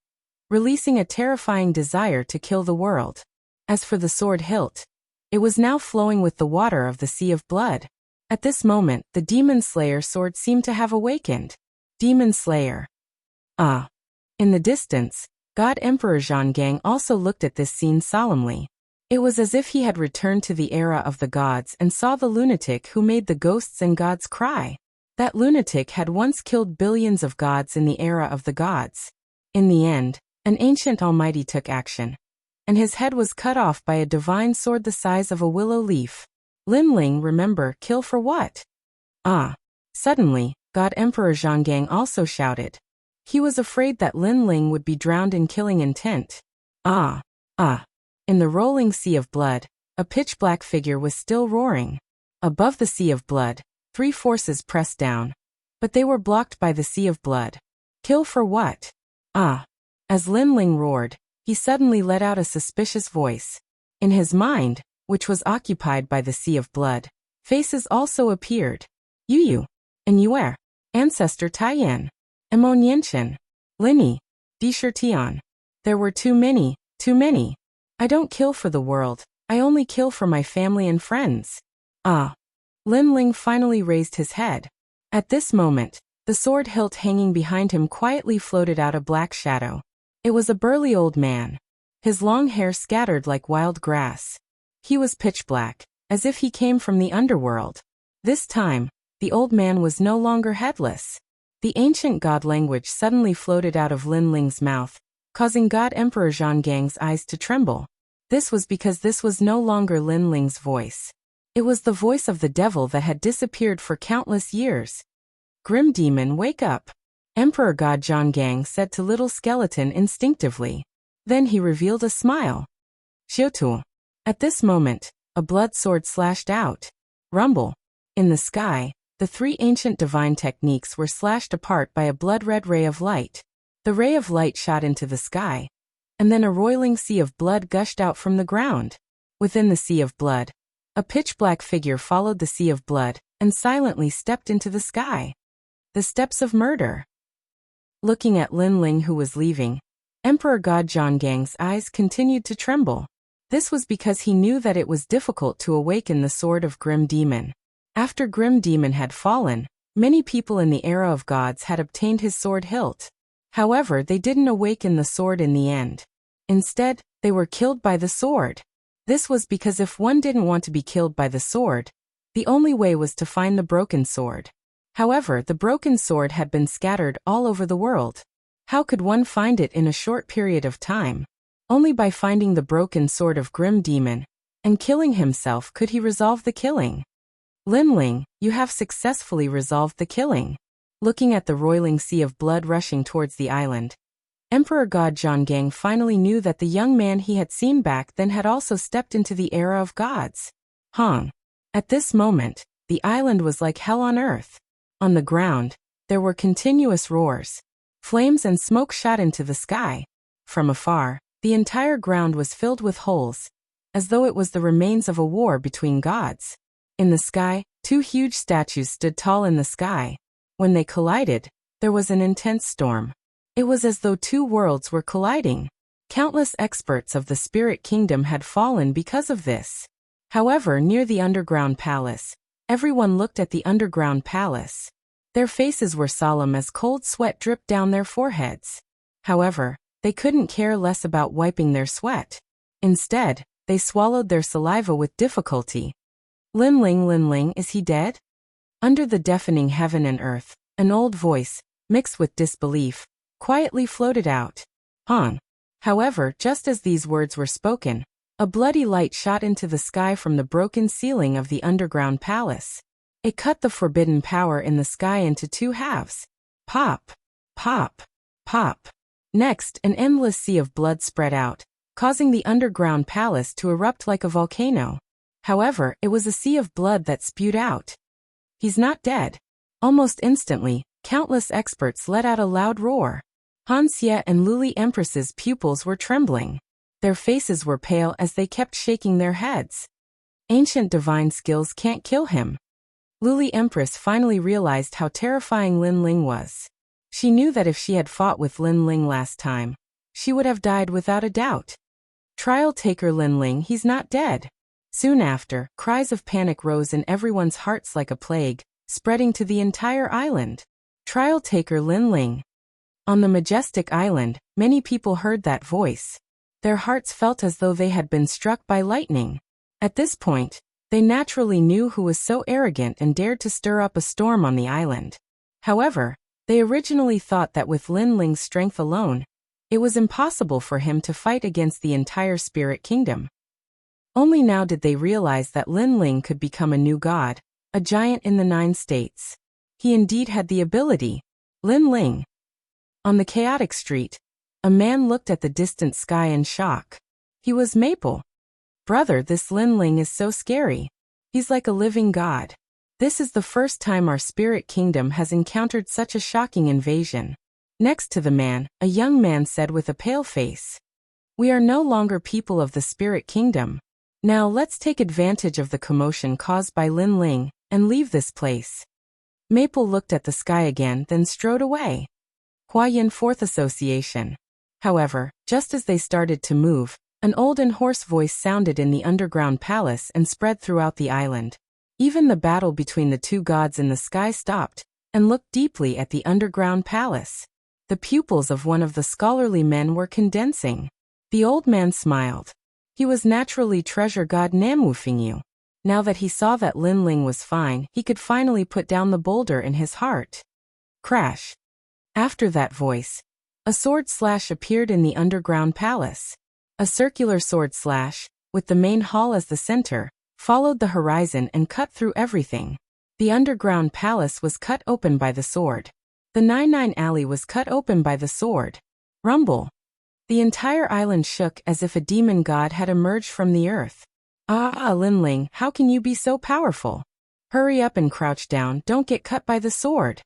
releasing a terrifying desire to kill the world. As for the sword hilt, it was now flowing with the water of the sea of blood. At this moment, the Demon Slayer sword seemed to have awakened. Demon Slayer. In the distance, God Emperor Zhonggang also looked at this scene solemnly. It was as if he had returned to the era of the gods and saw the lunatic who made the ghosts and gods cry. That lunatic had once killed billions of gods in the era of the gods. In the end, an ancient almighty took action, and his head was cut off by a divine sword the size of a willow leaf. Lin Ling, remember, kill for what? Suddenly, God Emperor Zhonggang also shouted. He was afraid that Lin Ling would be drowned in killing intent. In the rolling sea of blood, a pitch-black figure was still roaring. Above the sea of blood, 3 forces pressed down, but they were blocked by the sea of blood. Kill for what? As Lin Ling roared, he suddenly let out a suspicious voice. In his mind, which was occupied by the sea of blood, faces also appeared. Yu and Yue, Ancestor Taiyan, Emo Nianchen, Linny, Dishirtian. There were too many. I don't kill for the world, I only kill for my family and friends. Lin Ling finally raised his head. At this moment, the sword hilt hanging behind him quietly floated out a black shadow. It was a burly old man. His long hair scattered like wild grass. He was pitch black, as if he came from the underworld. This time, the old man was no longer headless. The ancient god language suddenly floated out of Lin Ling's mouth, causing God Emperor Zhonggang's eyes to tremble. This was because this was no longer Lin Ling's voice. It was the voice of the devil that had disappeared for countless years. Grim demon, wake up. Emperor God Zhonggang said to Little Skeleton instinctively. Then he revealed a smile. Xiutu. At this moment, a blood sword slashed out. Rumble. In the sky, the three ancient divine techniques were slashed apart by a blood-red ray of light. The ray of light shot into the sky, and then a roiling sea of blood gushed out from the ground. Within the sea of blood, a pitch-black figure followed the sea of blood and silently stepped into the sky. The steps of murder. Looking at Lin Ling who was leaving, Emperor God Zhonggang's eyes continued to tremble. This was because he knew that it was difficult to awaken the sword of Grim Demon. After Grim Demon had fallen, many people in the era of gods had obtained his sword hilt. However, they didn't awaken the sword in the end. Instead, they were killed by the sword. This was because if one didn't want to be killed by the sword, the only way was to find the broken sword. However, the broken sword had been scattered all over the world. How could one find it in a short period of time? Only by finding the broken sword of Grim Demon and killing himself could he resolve the killing. Lin Ling, you have successfully resolved the killing. Looking at the roiling sea of blood rushing towards the island, Emperor God Zhonggang finally knew that the young man he had seen back then had also stepped into the era of gods. Hong. At this moment, the island was like hell on earth. On the ground, there were continuous roars. Flames and smoke shot into the sky. From afar, the entire ground was filled with holes, as though it was the remains of a war between gods. In the sky, two huge statues stood tall in the sky. When they collided, there was an intense storm. It was as though two worlds were colliding. Countless experts of the spirit kingdom had fallen because of this. However, near the underground palace, everyone looked at the underground palace. Their faces were solemn as cold sweat dripped down their foreheads. However, they couldn't care less about wiping their sweat. Instead, they swallowed their saliva with difficulty. Lin Ling, is he dead? Under the deafening heaven and earth, an old voice, mixed with disbelief, quietly floated out. Hong. However, just as these words were spoken, a bloody light shot into the sky from the broken ceiling of the underground palace. It cut the forbidden power in the sky into two halves. Pop, pop, pop. Next, an endless sea of blood spread out, causing the underground palace to erupt like a volcano. However, it was a sea of blood that spewed out. He's not dead. Almost instantly, countless experts let out a loud roar. Han Xie and Luli Empress's pupils were trembling. Their faces were pale as they kept shaking their heads. Ancient divine skills can't kill him. Luli Empress finally realized how terrifying Lin Ling was. She knew that if she had fought with Lin Ling last time, she would have died without a doubt. Trial taker Lin Ling, he's not dead. Soon after, cries of panic rose in everyone's hearts like a plague, spreading to the entire island. Trial taker Lin Ling. On the majestic island, many people heard that voice. Their hearts felt as though they had been struck by lightning. At this point, they naturally knew who was so arrogant and dared to stir up a storm on the island. However, they originally thought that with Lin Ling's strength alone, it was impossible for him to fight against the entire spirit kingdom. Only now did they realize that Lin Ling could become a new god, a giant in the 9 states. He indeed had the ability. Lin Ling. On the chaotic street, a man looked at the distant sky in shock. He was Maple. Brother, this Lin Ling is so scary. He's like a living god. This is the first time our spirit kingdom has encountered such a shocking invasion. Next to the man, a young man said with a pale face. We are no longer people of the spirit kingdom. Now let's take advantage of the commotion caused by Lin Ling and leave this place. Maple looked at the sky again, then strode away. Huayan 4th Association. However, just as they started to move, an old and hoarse voice sounded in the underground palace and spread throughout the island. Even the battle between the two gods in the sky stopped and looked deeply at the underground palace. The pupils of one of the scholarly men were condensing. The old man smiled. He was naturally treasure god Namwufingyu. Now that he saw that Lin Ling was fine, he could finally put down the boulder in his heart. Crash. After that voice, a sword slash appeared in the underground palace. A circular sword slash, with the main hall as the center, followed the horizon and cut through everything. The underground palace was cut open by the sword. The 99 alley was cut open by the sword. Rumble. The entire island shook as if a demon god had emerged from the earth. Ah, Linling, how can you be so powerful? Hurry up and crouch down, don't get cut by the sword.